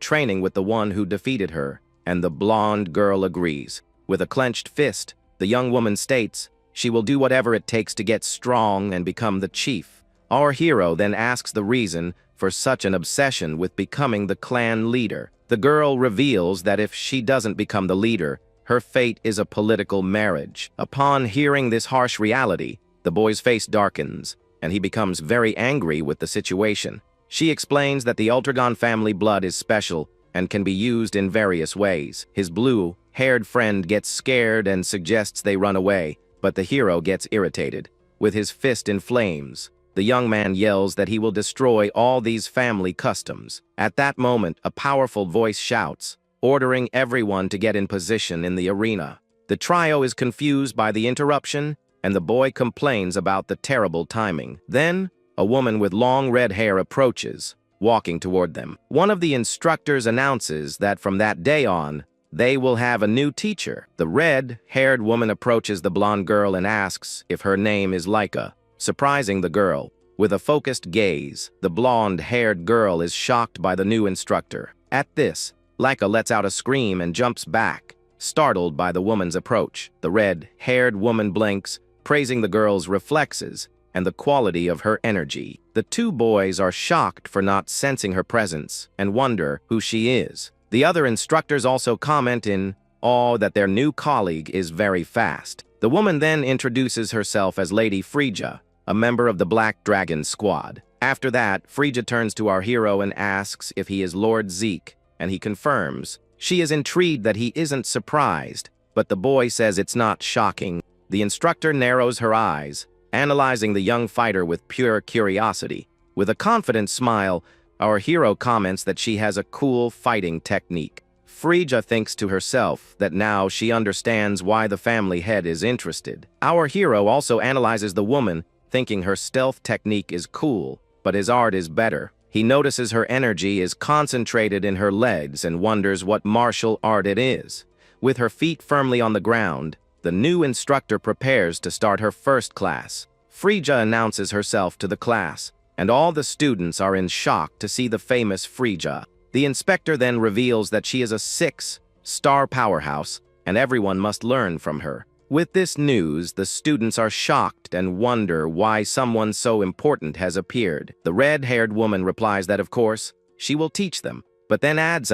training with the one who defeated her, and the blonde girl agrees. With a clenched fist, the young woman states she will do whatever it takes to get strong and become the chief. Our hero then asks the reason for such an obsession with becoming the clan leader. The girl reveals that if she doesn't become the leader, her fate is a political marriage. Upon hearing this harsh reality, the boy's face darkens, and he becomes very angry with the situation. She explains that the Ultragon family blood is special and can be used in various ways. His blue-haired friend gets scared and suggests they run away, but the hero gets irritated. With his fist in flames, the young man yells that he will destroy all these family customs. At that moment, a powerful voice shouts, ordering everyone to get in position in the arena. The trio is confused by the interruption, and the boy complains about the terrible timing. Then, a woman with long red hair approaches, walking toward them. One of the instructors announces that from that day on, they will have a new teacher. The red-haired woman approaches the blonde girl and asks if her name is Leica, surprising the girl. With a focused gaze, the blonde-haired girl is shocked by the new instructor. At this, Leica lets out a scream and jumps back, startled by the woman's approach. The red-haired woman blinks, praising the girl's reflexes and the quality of her energy. The two boys are shocked for not sensing her presence and wonder who she is. The other instructors also comment in awe that their new colleague is very fast. The woman then introduces herself as Lady Frigga, a member of the Black Dragon squad. After that, Frigga turns to our hero and asks if he is Lord Zeke, and he confirms. She is intrigued that he isn't surprised, but the boy says it's not shocking. The instructor narrows her eyes, analyzing the young fighter with pure curiosity. With a confident smile, our hero comments that she has a cool fighting technique. Frigga thinks to herself that now she understands why the family head is interested. Our hero also analyzes the woman, thinking her stealth technique is cool, but his art is better. He notices her energy is concentrated in her legs and wonders what martial art it is. With her feet firmly on the ground, the new instructor prepares to start her first class. Frigga announces herself to the class, and all the students are in shock to see the famous Frigga. The inspector then reveals that she is a 6-star powerhouse, and everyone must learn from her. With this news, the students are shocked and wonder why someone so important has appeared. The red-haired woman replies that, of course, she will teach them, but then adds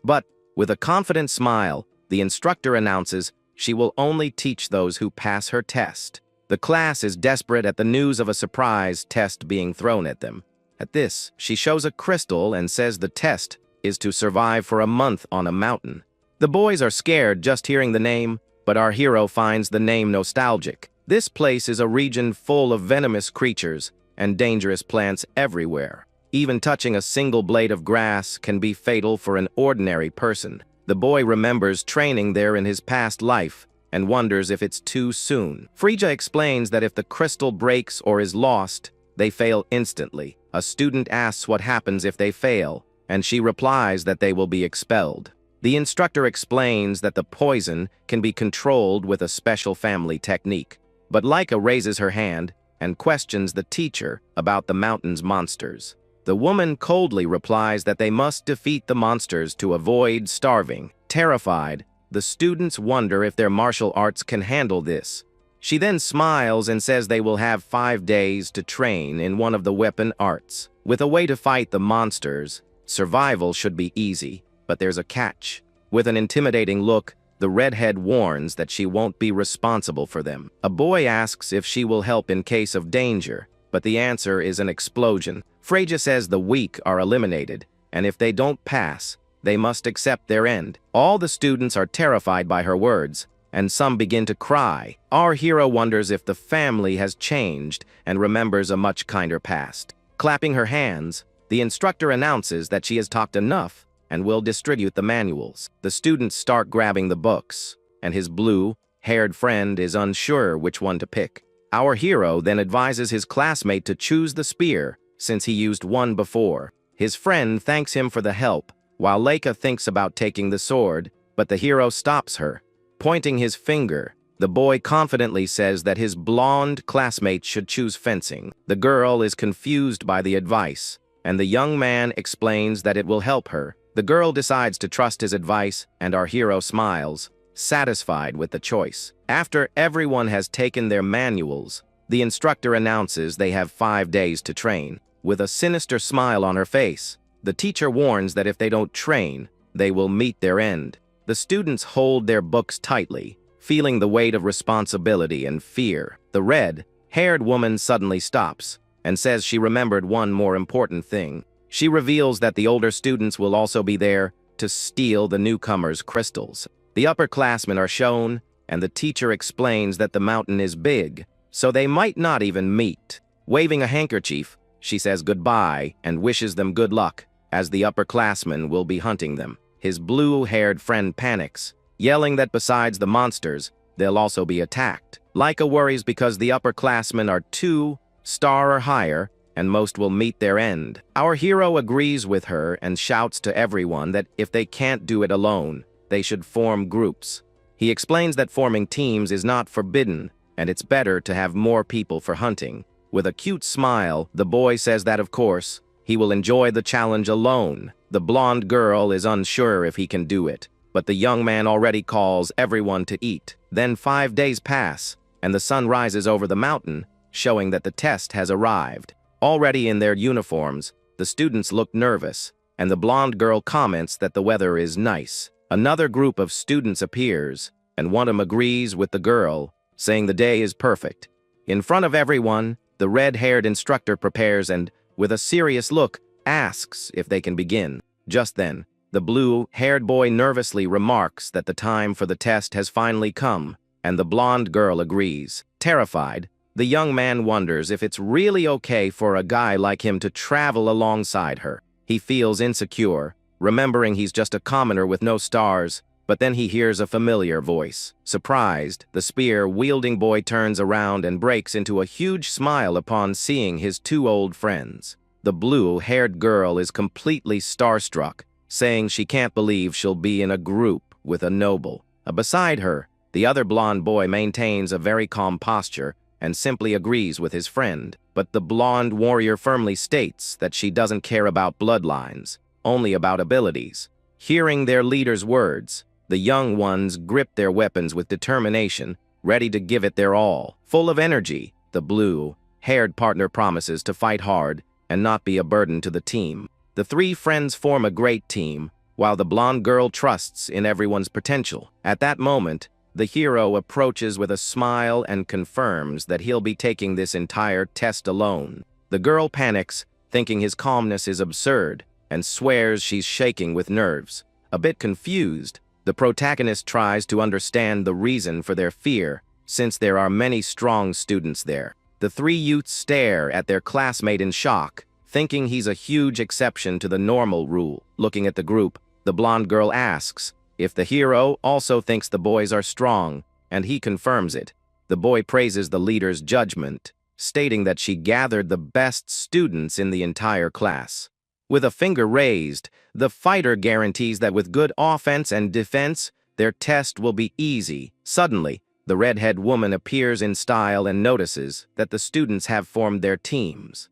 but with a confident smile, the instructor announces she will only teach those who pass her test. The class is desperate at the news of a surprise test being thrown at them. At this, she shows a crystal and says the test is to survive for a month on a mountain. The boys are scared just hearing the name, but our hero finds the name nostalgic. This place is a region full of venomous creatures and dangerous plants everywhere. Even touching a single blade of grass can be fatal for an ordinary person. The boy remembers training there in his past life and wonders if it's too soon. Frija explains that if the crystal breaks or is lost, they fail instantly. A student asks what happens if they fail, and she replies that they will be expelled. The instructor explains that the poison can be controlled with a special family technique. But Laika raises her hand and questions the teacher about the mountain's monsters. The woman coldly replies that they must defeat the monsters to avoid starving. Terrified, the students wonder if their martial arts can handle this. She then smiles and says they will have 5 days to train in one of the weapon arts. With a way to fight the monsters, survival should be easy, but there's a catch. With an intimidating look, the redhead warns that she won't be responsible for them. A boy asks if she will help in case of danger, but the answer is an explosion. Freyja says the weak are eliminated, and if they don't pass, they must accept their end. All the students are terrified by her words, and some begin to cry. Our hero wonders if the family has changed and remembers a much kinder past. Clapping her hands, the instructor announces that she has talked enough and will distribute the manuals. The students start grabbing the books, and his blue-haired friend is unsure which one to pick. Our hero then advises his classmate to choose the spear, since he used one before. His friend thanks him for the help, while Laika thinks about taking the sword, but the hero stops her. Pointing his finger, the boy confidently says that his blonde classmate should choose fencing. The girl is confused by the advice, and the young man explains that it will help her. The girl decides to trust his advice, and our hero smiles, satisfied with the choice. After everyone has taken their manuals, the instructor announces they have 5 days to train. With a sinister smile on her face, the teacher warns that if they don't train, they will meet their end. The students hold their books tightly, feeling the weight of responsibility and fear. The red-haired woman suddenly stops and says she remembered one more important thing. She reveals that the older students will also be there to steal the newcomers' crystals. The upperclassmen are shown, and the teacher explains that the mountain is big, so they might not even meet. Waving a handkerchief, she says goodbye and wishes them good luck, as the upperclassmen will be hunting them. His blue-haired friend panics, yelling that besides the monsters, they'll also be attacked. Laika worries because the upperclassmen are 2-star or higher, and most will meet their end. Our hero agrees with her and shouts to everyone that if they can't do it alone, they should form groups. He explains that forming teams is not forbidden, and it's better to have more people for hunting. With a cute smile, the boy says that, of course, he will enjoy the challenge alone. The blonde girl is unsure if he can do it, but the young man already calls everyone to eat. Then 5 days pass, and the sun rises over the mountain, showing that the test has arrived. Already in their uniforms, the students look nervous, and the blonde girl comments that the weather is nice. Another group of students appears, and one of them agrees with the girl, saying the day is perfect. In front of everyone, the red-haired instructor prepares and, with a serious look, asks if they can begin. Just then, the blue-haired boy nervously remarks that the time for the test has finally come, and the blonde girl agrees. Terrified, the young man wonders if it's really okay for a guy like him to travel alongside her. He feels insecure, remembering he's just a commoner with no stars, but then he hears a familiar voice. Surprised, the spear-wielding boy turns around and breaks into a huge smile upon seeing his 2 old friends. The blue-haired girl is completely starstruck, saying she can't believe she'll be in a group with a noble. Beside her, the other blonde boy maintains a very calm posture and simply agrees with his friend. But the blonde warrior firmly states that she doesn't care about bloodlines, only about abilities. Hearing their leader's words, the young ones grip their weapons with determination, ready to give it their all. Full of energy, the blue-haired partner promises to fight hard and not be a burden to the team. The 3 friends form a great team, while the blonde girl trusts in everyone's potential. At that moment, the hero approaches with a smile and confirms that he'll be taking this entire test alone. The girl panics, thinking his calmness is absurd, and swears she's shaking with nerves. A bit confused, the protagonist tries to understand the reason for their fear, since there are many strong students there. The three youths stare at their classmate in shock, thinking he's a huge exception to the normal rule. Looking at the group, the blonde girl asks if the hero also thinks the boys are strong, and he confirms it. The boy praises the leader's judgment, stating that she gathered the best students in the entire class. With a finger raised, the fighter guarantees that with good offense and defense, their test will be easy. Suddenly, the redhead woman appears in style and notices that the students have formed their teams.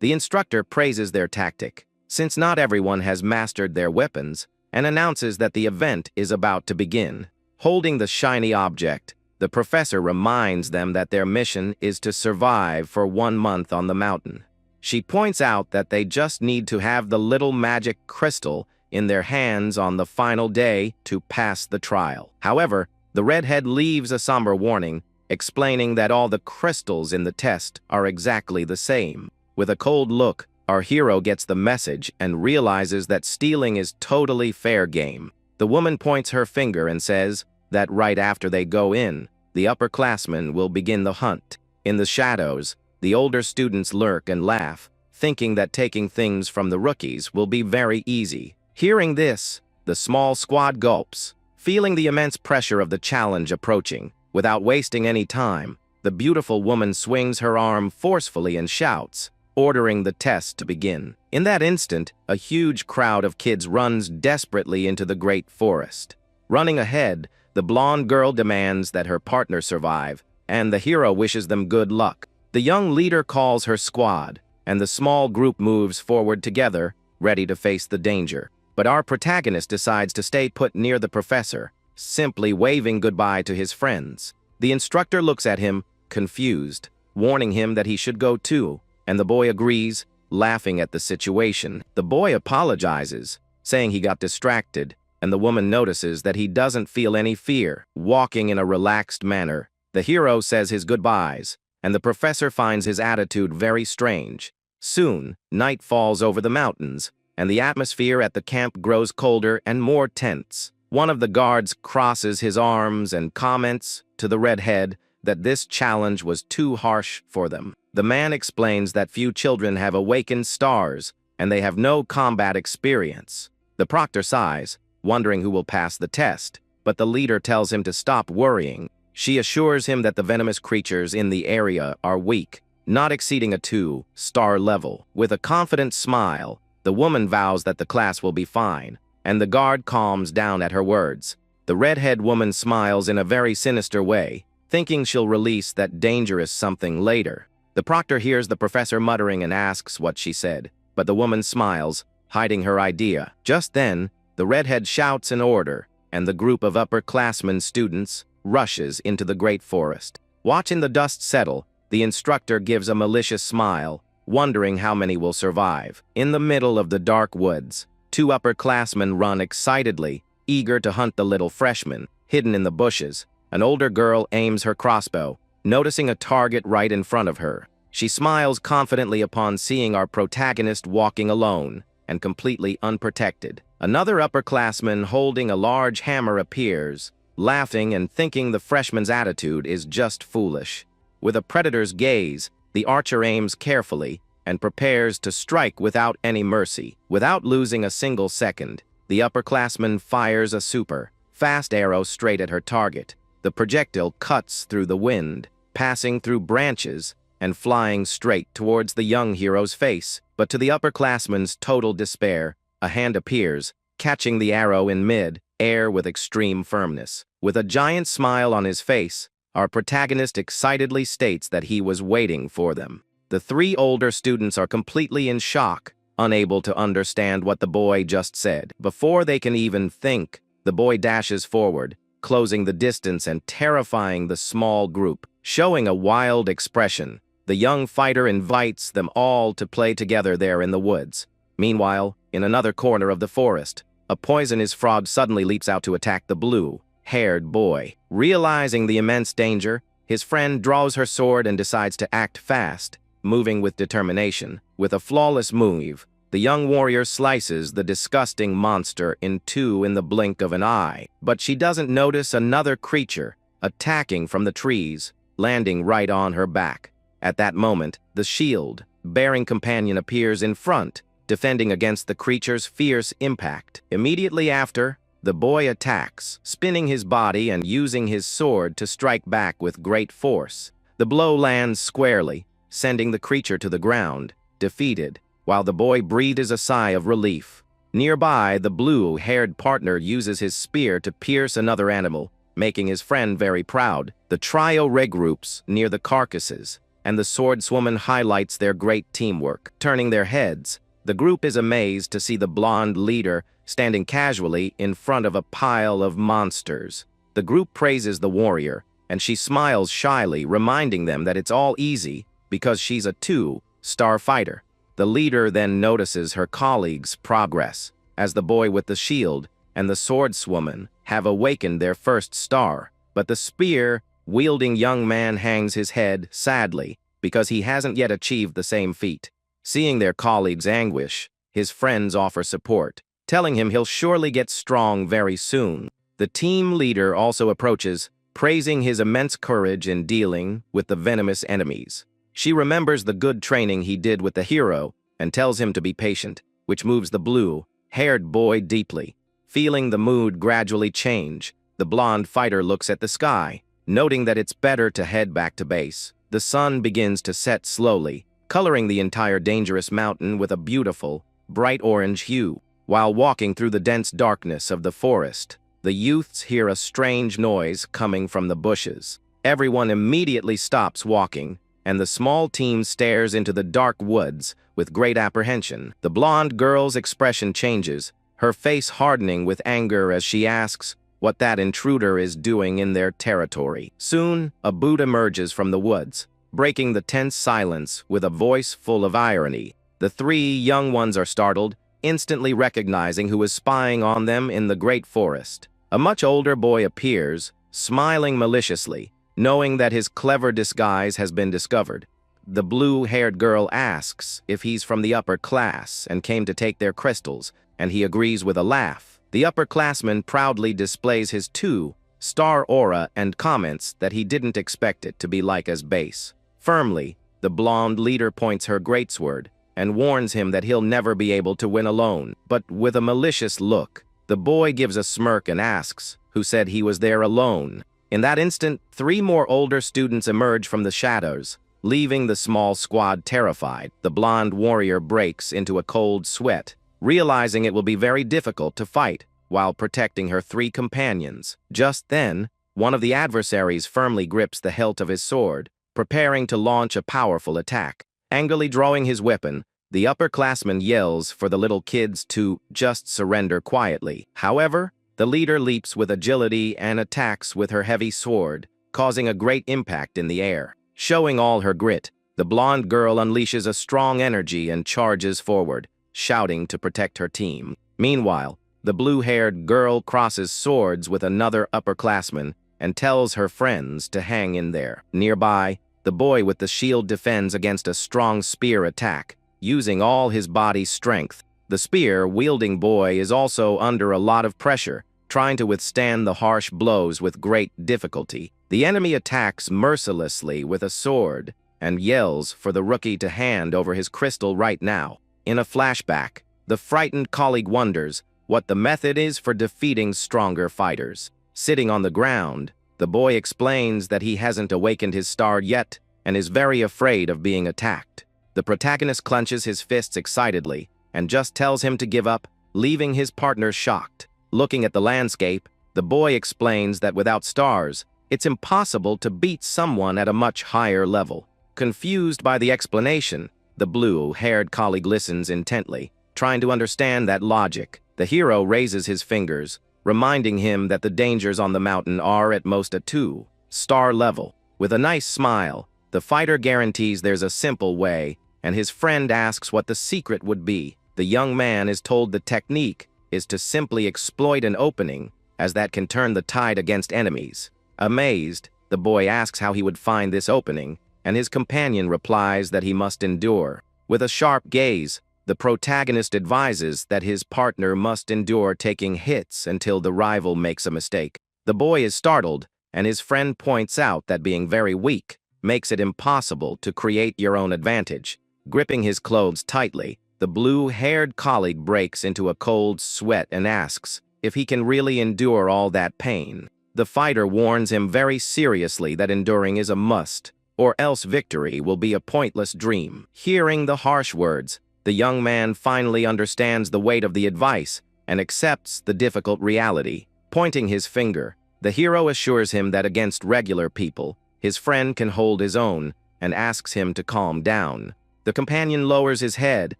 The instructor praises their tactic, since not everyone has mastered their weapons, and announces that the event is about to begin. Holding the shiny object, the professor reminds them that their mission is to survive for 1 month on the mountain. She points out that they just need to have the little magic crystal in their hands on the final day to pass the trial. However, the redhead leaves a somber warning, explaining that all the crystals in the test are exactly the same. With a cold look, our hero gets the message and realizes that stealing is totally fair game. The woman points her finger and says that right after they go in, the upperclassmen will begin the hunt. In the shadows, the older students lurk and laugh, thinking that taking things from the rookies will be very easy. Hearing this, the small squad gulps, feeling the immense pressure of the challenge approaching. Without wasting any time, the beautiful woman swings her arm forcefully and shouts, ordering the test to begin. In that instant, a huge crowd of kids runs desperately into the great forest. Running ahead, the blonde girl demands that her partner survive, and the hero wishes them good luck. The young leader calls her squad, and the small group moves forward together, ready to face the danger. But our protagonist decides to stay put near the professor, simply waving goodbye to his friends. The instructor looks at him, confused, warning him that he should go too, and the boy agrees, laughing at the situation. The boy apologizes, saying he got distracted, and the woman notices that he doesn't feel any fear. Walking in a relaxed manner, the hero says his goodbyes, and the professor finds his attitude very strange. Soon, night falls over the mountains, and the atmosphere at the camp grows colder and more tense. One of the guards crosses his arms and comments to the redhead that this challenge was too harsh for them. The man explains that few children have awakened stars, and they have no combat experience. The proctor sighs, wondering who will pass the test, but the leader tells him to stop worrying. She assures him that the venomous creatures in the area are weak, not exceeding a 2-star level. With a confident smile, the woman vows that the class will be fine, and the guard calms down at her words. The redhead woman smiles in a very sinister way, thinking she'll release that dangerous something later. The proctor hears the professor muttering and asks what she said, but the woman smiles, hiding her idea. Just then, the redhead shouts an order, and the group of upperclassmen students rushes into the great forest. Watching the dust settle, the instructor gives a malicious smile, wondering how many will survive. In the middle of the dark woods, 2 upperclassmen run excitedly, eager to hunt the little freshman. Hidden in the bushes, an older girl aims her crossbow, noticing a target right in front of her. She smiles confidently upon seeing our protagonist walking alone and completely unprotected. Another upperclassman holding a large hammer appears, laughing and thinking the freshman's attitude is just foolish. With a predator's gaze, the archer aims carefully and prepares to strike without any mercy. Without losing a single second, the upperclassman fires a super fast arrow straight at her target. The projectile cuts through the wind, passing through branches and flying straight towards the young hero's face. But to the upperclassman's total despair, a hand appears, catching the arrow in mid-air with extreme firmness. With a giant smile on his face, our protagonist excitedly states that he was waiting for them. The 3 older students are completely in shock, unable to understand what the boy just said. Before they can even think, the boy dashes forward, closing the distance and terrifying the small group. Showing a wild expression, the young fighter invites them all to play together there in the woods. Meanwhile, in another corner of the forest, a poisonous frog suddenly leaps out to attack the blue-haired boy. Realizing the immense danger, his friend draws her sword and decides to act fast, moving with determination. With a flawless move, the young warrior slices the disgusting monster in 2 in the blink of an eye. But she doesn't notice another creature, attacking from the trees, landing right on her back. At that moment, the shield-bearing companion appears in front, defending against the creature's fierce impact. Immediately after, the boy attacks, spinning his body and using his sword to strike back with great force. The blow lands squarely, sending the creature to the ground, defeated, while the boy breathes a sigh of relief. Nearby, the blue-haired partner uses his spear to pierce another animal, making his friend very proud. The trio regroups near the carcasses, and the swordswoman highlights their great teamwork. Turning their heads, the group is amazed to see the blonde leader standing casually in front of a pile of monsters. The group praises the warrior, and she smiles shyly, reminding them that it's all easy because she's a 2-star fighter. The leader then notices her colleagues' progress, as the boy with the shield and the swordswoman have awakened their first star, but the spear-wielding young man hangs his head sadly because he hasn't yet achieved the same feat. Seeing their colleagues' anguish, his friends offer support, telling him he'll surely get strong very soon. The team leader also approaches, praising his immense courage in dealing with the venomous enemies. She remembers the good training he did with the hero and tells him to be patient, which moves the blue-haired boy deeply. Feeling the mood gradually change, the blonde fighter looks at the sky, noting that it's better to head back to base. The sun begins to set slowly, coloring the entire dangerous mountain with a beautiful, bright orange hue. While walking through the dense darkness of the forest, the youths hear a strange noise coming from the bushes. Everyone immediately stops walking, and the small team stares into the dark woods with great apprehension. The blonde girl's expression changes, her face hardening with anger as she asks what that intruder is doing in their territory. Soon, a boot emerges from the woods, breaking the tense silence with a voice full of irony. The three young ones are startled, instantly recognizing who is spying on them in the great forest. A much older boy appears, smiling maliciously, knowing that his clever disguise has been discovered. The blue-haired girl asks if he's from the upper class and came to take their crystals, and he agrees with a laugh. The upperclassman proudly displays his 2-star aura and comments that he didn't expect it to be like as base. Firmly, the blonde leader points her greatsword and warns him that he'll never be able to win alone. But with a malicious look, the boy gives a smirk and asks who said he was there alone. In that instant, 3 more older students emerge from the shadows, leaving the small squad terrified. The blonde warrior breaks into a cold sweat, realizing it will be very difficult to fight while protecting her 3 companions. Just then, one of the adversaries firmly grips the hilt of his sword, preparing to launch a powerful attack. Angrily drawing his weapon, the upperclassman yells for the little kids to just surrender quietly. However, the leader leaps with agility and attacks with her heavy sword, causing a great impact in the air. Showing all her grit, the blonde girl unleashes a strong energy and charges forward, shouting to protect her team. Meanwhile, the blue-haired girl crosses swords with another upperclassman and tells her friends to hang in there. Nearby, the boy with the shield defends against a strong spear attack, using all his body's strength. The spear-wielding boy is also under a lot of pressure, trying to withstand the harsh blows with great difficulty. The enemy attacks mercilessly with a sword and yells for the rookie to hand over his crystal right now. In a flashback, the frightened colleague wonders what the method is for defeating stronger fighters. Sitting on the ground, the boy explains that he hasn't awakened his star yet and is very afraid of being attacked. The protagonist clenches his fists excitedly and just tells him to give up, leaving his partner shocked. Looking at the landscape, the boy explains that without stars, it's impossible to beat someone at a much higher level. Confused by the explanation, the blue-haired colleague listens intently, trying to understand that logic. The hero raises his fingers, reminding him that the dangers on the mountain are at most a 2-star level. With a nice smile, the fighter guarantees there's a simple way, and his friend asks what the secret would be. The young man is told the technique is to simply exploit an opening, as that can turn the tide against enemies. Amazed, the boy asks how he would find this opening, and his companion replies that he must endure. With a sharp gaze, the protagonist advises that his partner must endure taking hits until the rival makes a mistake. The boy is startled and his friend points out that being very weak makes it impossible to create your own advantage. Gripping his clothes tightly, the blue-haired colleague breaks into a cold sweat and asks if he can really endure all that pain. The fighter warns him very seriously that enduring is a must, or else victory will be a pointless dream. Hearing the harsh words, the young man finally understands the weight of the advice and accepts the difficult reality. Pointing his finger, the hero assures him that against regular people, his friend can hold his own and asks him to calm down. The companion lowers his head,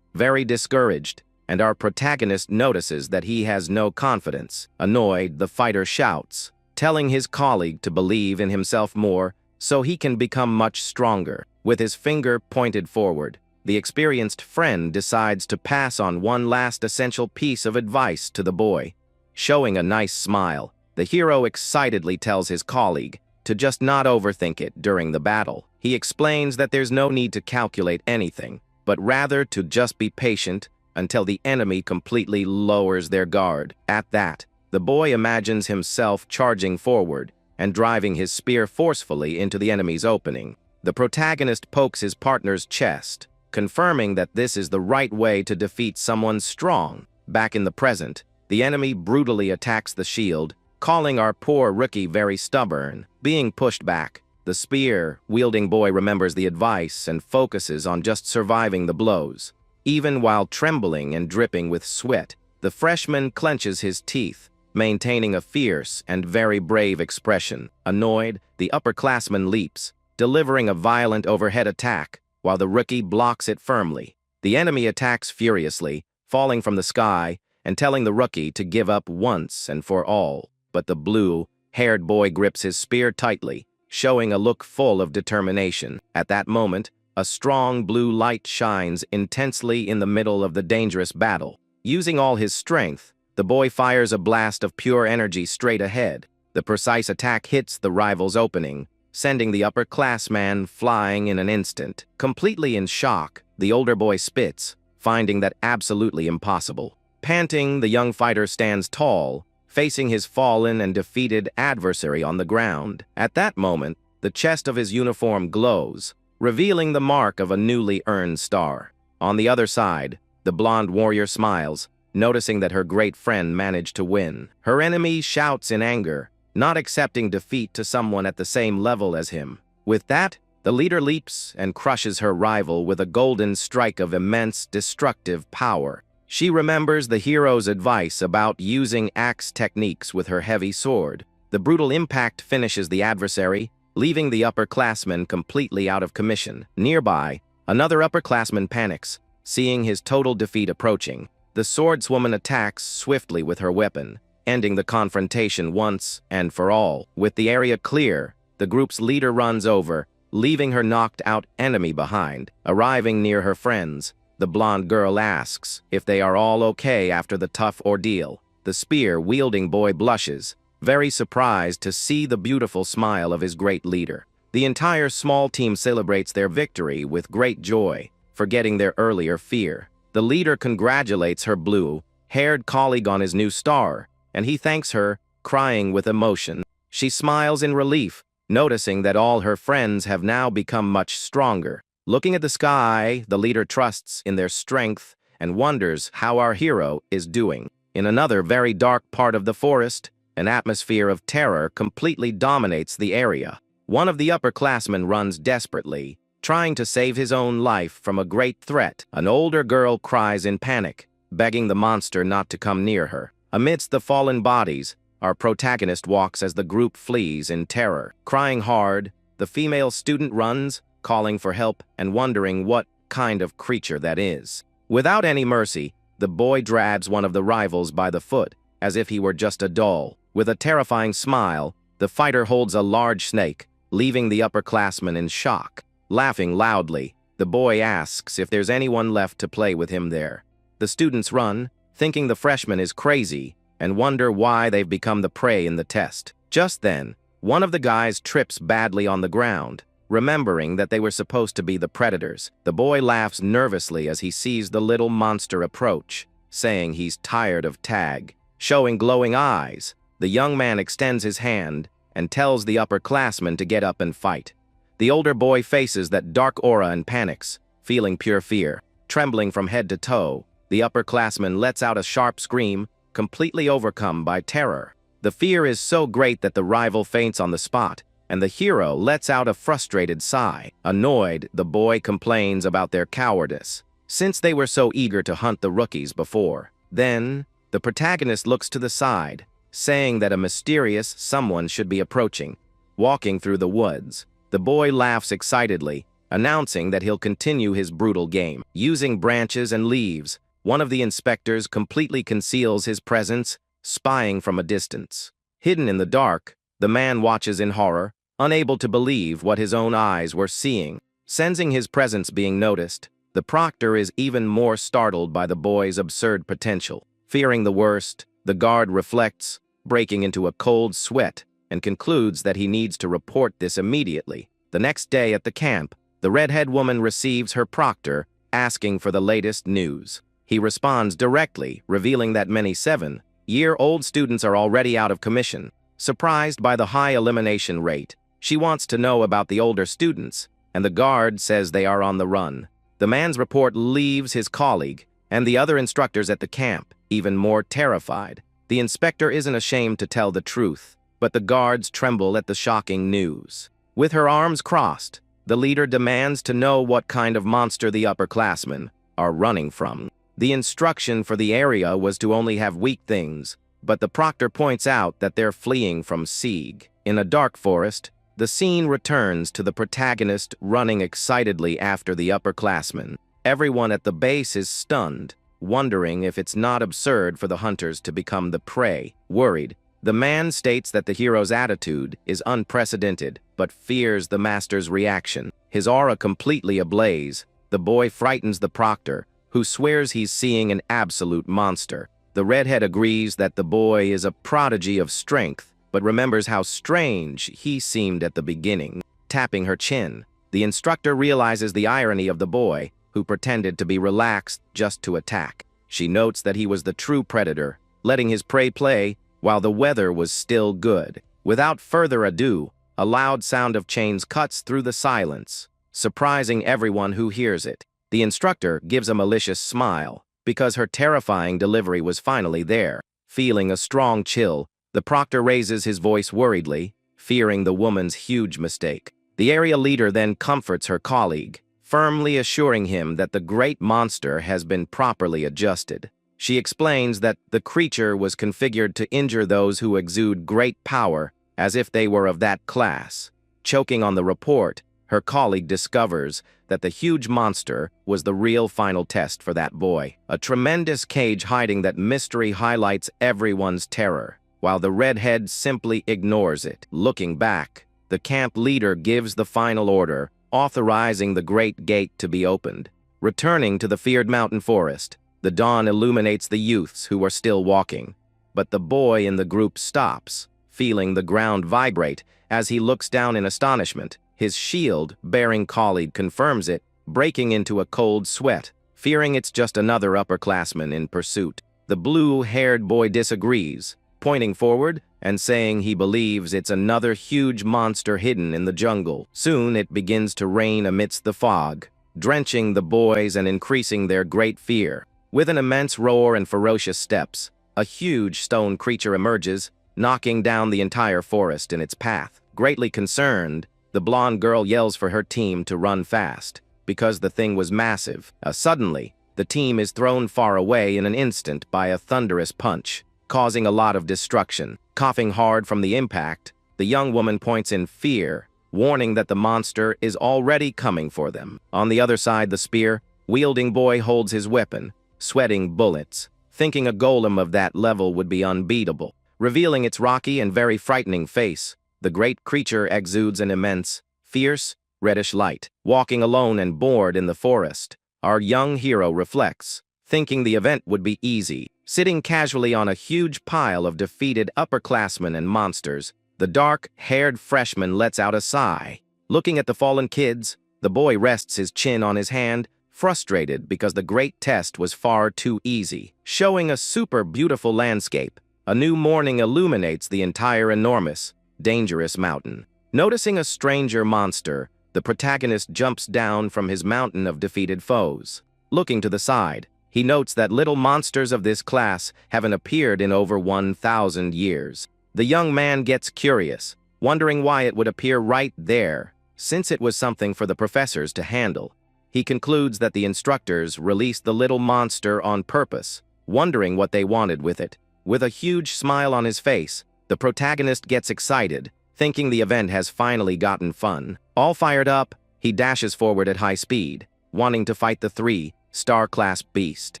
very discouraged, and our protagonist notices that he has no confidence. Annoyed, the fighter shouts, telling his colleague to believe in himself more so he can become much stronger. With his finger pointed forward, the experienced friend decides to pass on one last essential piece of advice to the boy. Showing a nice smile, the hero excitedly tells his colleague to just not overthink it during the battle. He explains that there's no need to calculate anything, but rather to just be patient until the enemy completely lowers their guard. At that, the boy imagines himself charging forward and driving his spear forcefully into the enemy's opening. The protagonist pokes his partner's chest, confirming that this is the right way to defeat someone strong. Back in the present, the enemy brutally attacks the shield, calling our poor rookie very stubborn. Being pushed back, the spear-wielding boy remembers the advice and focuses on just surviving the blows. Even while trembling and dripping with sweat, the freshman clenches his teeth, maintaining a fierce and very brave expression. Annoyed, the upperclassman leaps, delivering a violent overhead attack, while the rookie blocks it firmly. The enemy attacks furiously, falling from the sky and telling the rookie to give up once and for all. But the blue-haired boy grips his spear tightly, showing a look full of determination. At that moment, a strong blue light shines intensely in the middle of the dangerous battle. Using all his strength, the boy fires a blast of pure energy straight ahead. The precise attack hits the rival's opening, sending the upperclassman flying in an instant. Completely in shock, the older boy spits, finding that absolutely impossible. Panting, the young fighter stands tall, facing his fallen and defeated adversary on the ground. At that moment, the chest of his uniform glows, revealing the mark of a newly earned star. On the other side, the blonde warrior smiles, noticing that her great friend managed to win. Her enemy shouts in anger, not accepting defeat to someone at the same level as him. With that, the leader leaps and crushes her rival with a golden strike of immense destructive power. She remembers the hero's advice about using axe techniques with her heavy sword. The brutal impact finishes the adversary, leaving the upperclassman completely out of commission. Nearby, another upperclassman panics, seeing his total defeat approaching. The swordswoman attacks swiftly with her weapon, ending the confrontation once and for all. With the area clear, the group's leader runs over, leaving her knocked out enemy behind. Arriving near her friends, the blonde girl asks if they are all okay after the tough ordeal. The spear-wielding boy blushes, very surprised to see the beautiful smile of his great leader. The entire small team celebrates their victory with great joy, forgetting their earlier fear. The leader congratulates her blue-haired colleague on his new star, and he thanks her, crying with emotion. She smiles in relief, noticing that all her friends have now become much stronger. Looking at the sky, the leader trusts in their strength and wonders how our hero is doing. In another very dark part of the forest, an atmosphere of terror completely dominates the area. One of the upperclassmen runs desperately, trying to save his own life from a great threat. An older girl cries in panic, begging the monster not to come near her. Amidst the fallen bodies, our protagonist walks as the group flees in terror. Crying hard, the female student runs, calling for help and wondering what kind of creature that is. Without any mercy, the boy grabs one of the rivals by the foot, as if he were just a doll. With a terrifying smile, the fighter holds a large snake, leaving the upperclassman in shock. Laughing loudly, the boy asks if there's anyone left to play with him there. The students run, thinking the freshman is crazy, and wonder why they've become the prey in the test. Just then, one of the guys trips badly on the ground, remembering that they were supposed to be the predators. The boy laughs nervously as he sees the little monster approach, saying he's tired of tag. Showing glowing eyes, the young man extends his hand and tells the upperclassmen to get up and fight. The older boy faces that dark aura and panics, feeling pure fear. Trembling from head to toe, the upperclassman lets out a sharp scream, completely overcome by terror. The fear is so great that the rival faints on the spot, and the hero lets out a frustrated sigh. Annoyed, the boy complains about their cowardice, since they were so eager to hunt the rookies before. Then, the protagonist looks to the side, saying that a mysterious someone should be approaching. Walking through the woods, the boy laughs excitedly, announcing that he'll continue his brutal game. Using branches and leaves, one of the inspectors completely conceals his presence, spying from a distance. Hidden in the dark, the man watches in horror, unable to believe what his own eyes were seeing. Sensing his presence being noticed, the proctor is even more startled by the boy's absurd potential. Fearing the worst, the guard reflects, breaking into a cold sweat, and concludes that he needs to report this immediately. The next day at the camp, the redhead woman receives her proctor, asking for the latest news. He responds directly, revealing that many 7-year-old students are already out of commission. Surprised by the high elimination rate, she wants to know about the older students, and the guard says they are on the run. The man's report leaves his colleague and the other instructors at the camp even more terrified. The inspector isn't ashamed to tell the truth, but the guards tremble at the shocking news. With her arms crossed, the leader demands to know what kind of monster the upperclassmen are running from. The instruction for the area was to only have weak things, but the proctor points out that they're fleeing from siege. In a dark forest, the scene returns to the protagonist running excitedly after the upperclassmen. Everyone at the base is stunned, wondering if it's not absurd for the hunters to become the prey. Worried, the man states that the hero's attitude is unprecedented, but fears the master's reaction. His aura completely ablaze, the boy frightens the proctor, who swears he's seeing an absolute monster. The redhead agrees that the boy is a prodigy of strength, but remembers how strange he seemed at the beginning. Tapping her chin, the instructor realizes the irony of the boy, who pretended to be relaxed just to attack. She notes that he was the true predator, letting his prey play while the weather was still good. Without further ado, a loud sound of chains cuts through the silence, surprising everyone who hears it. The instructor gives a malicious smile, because her terrifying delivery was finally there. Feeling a strong chill, the proctor raises his voice worriedly, fearing the woman's huge mistake. The area leader then comforts her colleague, firmly assuring him that the great monster has been properly adjusted. She explains that the creature was configured to injure those who exude great power, as if they were of that class. Choking on the report, her colleague discovers that the huge monster was the real final test for that boy. A tremendous cage hiding that mystery highlights everyone's terror, while the redhead simply ignores it. Looking back, the camp leader gives the final order, authorizing the great gate to be opened. Returning to the feared mountain forest, the dawn illuminates the youths who are still walking, but the boy in the group stops, feeling the ground vibrate as he looks down in astonishment. His shield-bearing colleague confirms it, breaking into a cold sweat, fearing it's just another upperclassman in pursuit. The blue-haired boy disagrees, pointing forward and saying he believes it's another huge monster hidden in the jungle. Soon it begins to rain amidst the fog, drenching the boys and increasing their great fear. With an immense roar and ferocious steps, a huge stone creature emerges, knocking down the entire forest in its path. Greatly concerned, the blonde girl yells for her team to run fast, because the thing was massive. Suddenly, the team is thrown far away in an instant by a thunderous punch, causing a lot of destruction. Coughing hard from the impact, the young woman points in fear, warning that the monster is already coming for them. On the other side, the spear-wielding boy holds his weapon, sweating bullets, thinking a golem of that level would be unbeatable. Revealing its rocky and very frightening face, the great creature exudes an immense, fierce, reddish light. Walking alone and bored in the forest, our young hero reflects, thinking the event would be easy. Sitting casually on a huge pile of defeated upperclassmen and monsters, the dark-haired freshman lets out a sigh. Looking at the fallen kids, the boy rests his chin on his hand, frustrated because the great test was far too easy. Showing a super beautiful landscape, a new morning illuminates the entire enormous, dangerous mountain. Noticing a stranger monster, the protagonist jumps down from his mountain of defeated foes. Looking to the side, he notes that little monsters of this class haven't appeared in over 1,000 years. The young man gets curious, wondering why it would appear right there, since it was something for the professors to handle. He concludes that the instructors released the little monster on purpose, wondering what they wanted with it. With a huge smile on his face, the protagonist gets excited, thinking the event has finally gotten fun. All fired up, he dashes forward at high speed, wanting to fight the three-star-class beast.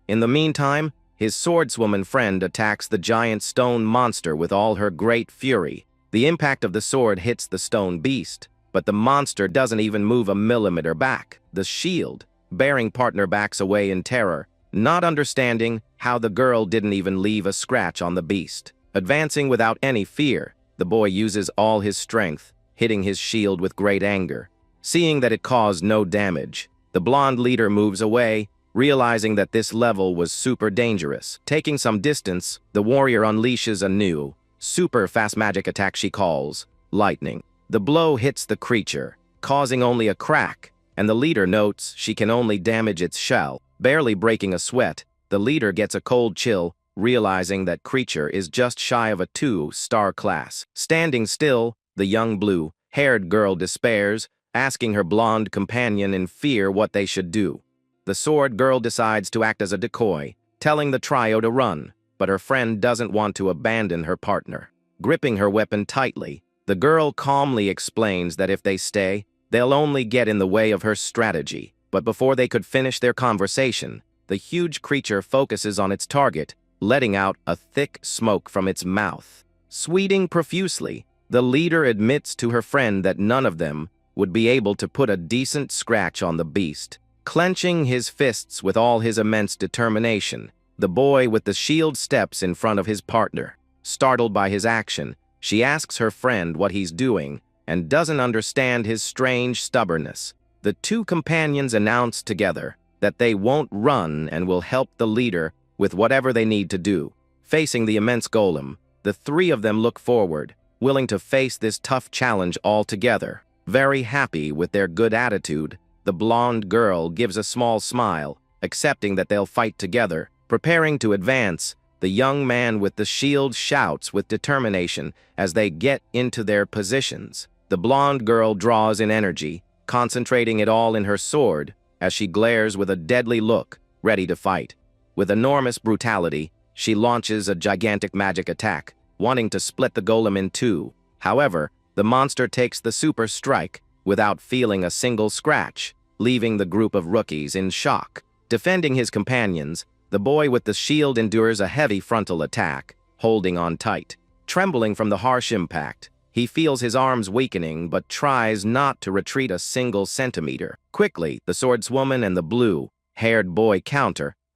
In the meantime, his swordswoman friend attacks the giant stone monster with all her great fury. The impact of the sword hits the stone beast, but the monster doesn't even move a millimeter back. The shield-bearing partner backs away in terror, not understanding how the girl didn't even leave a scratch on the beast. Advancing without any fear, the boy uses all his strength, hitting his shield with great anger. Seeing that it caused no damage, the blonde leader moves away, realizing that this level was super dangerous. Taking some distance, the warrior unleashes a new, super fast magic attack she calls lightning. The blow hits the creature, causing only a crack, and the leader notes she can only damage its shell. Barely breaking a sweat, the leader gets a cold chill, realizing that creature is just shy of a 2-star class. Standing still, the young blue-haired girl despairs, asking her blonde companion in fear what they should do. The sword girl decides to act as a decoy, telling the trio to run, but her friend doesn't want to abandon her partner. Gripping her weapon tightly, the girl calmly explains that if they stay, they'll only get in the way of her strategy. But before they could finish their conversation, the huge creature focuses on its target, letting out a thick smoke from its mouth. Sweating profusely, the leader admits to her friend that none of them would be able to put a decent scratch on the beast. Clenching his fists with all his immense determination, the boy with the shield steps in front of his partner. Startled by his action, she asks her friend what he's doing and doesn't understand his strange stubbornness. The two companions announce together that they won't run and will help the leader with whatever they need to do. Facing the immense golem, the three of them look forward, willing to face this tough challenge all together. Very happy with their good attitude, the blonde girl gives a small smile, accepting that they'll fight together. Preparing to advance, the young man with the shield shouts with determination as they get into their positions. The blonde girl draws in energy, concentrating it all in her sword as she glares with a deadly look, ready to fight. With enormous brutality, she launches a gigantic magic attack, wanting to split the golem in two. However, the monster takes the super strike without feeling a single scratch, leaving the group of rookies in shock. Defending his companions, the boy with the shield endures a heavy frontal attack, holding on tight. Trembling from the harsh impact, he feels his arms weakening but tries not to retreat a single centimeter. Quickly, the swordswoman and the blue-haired boy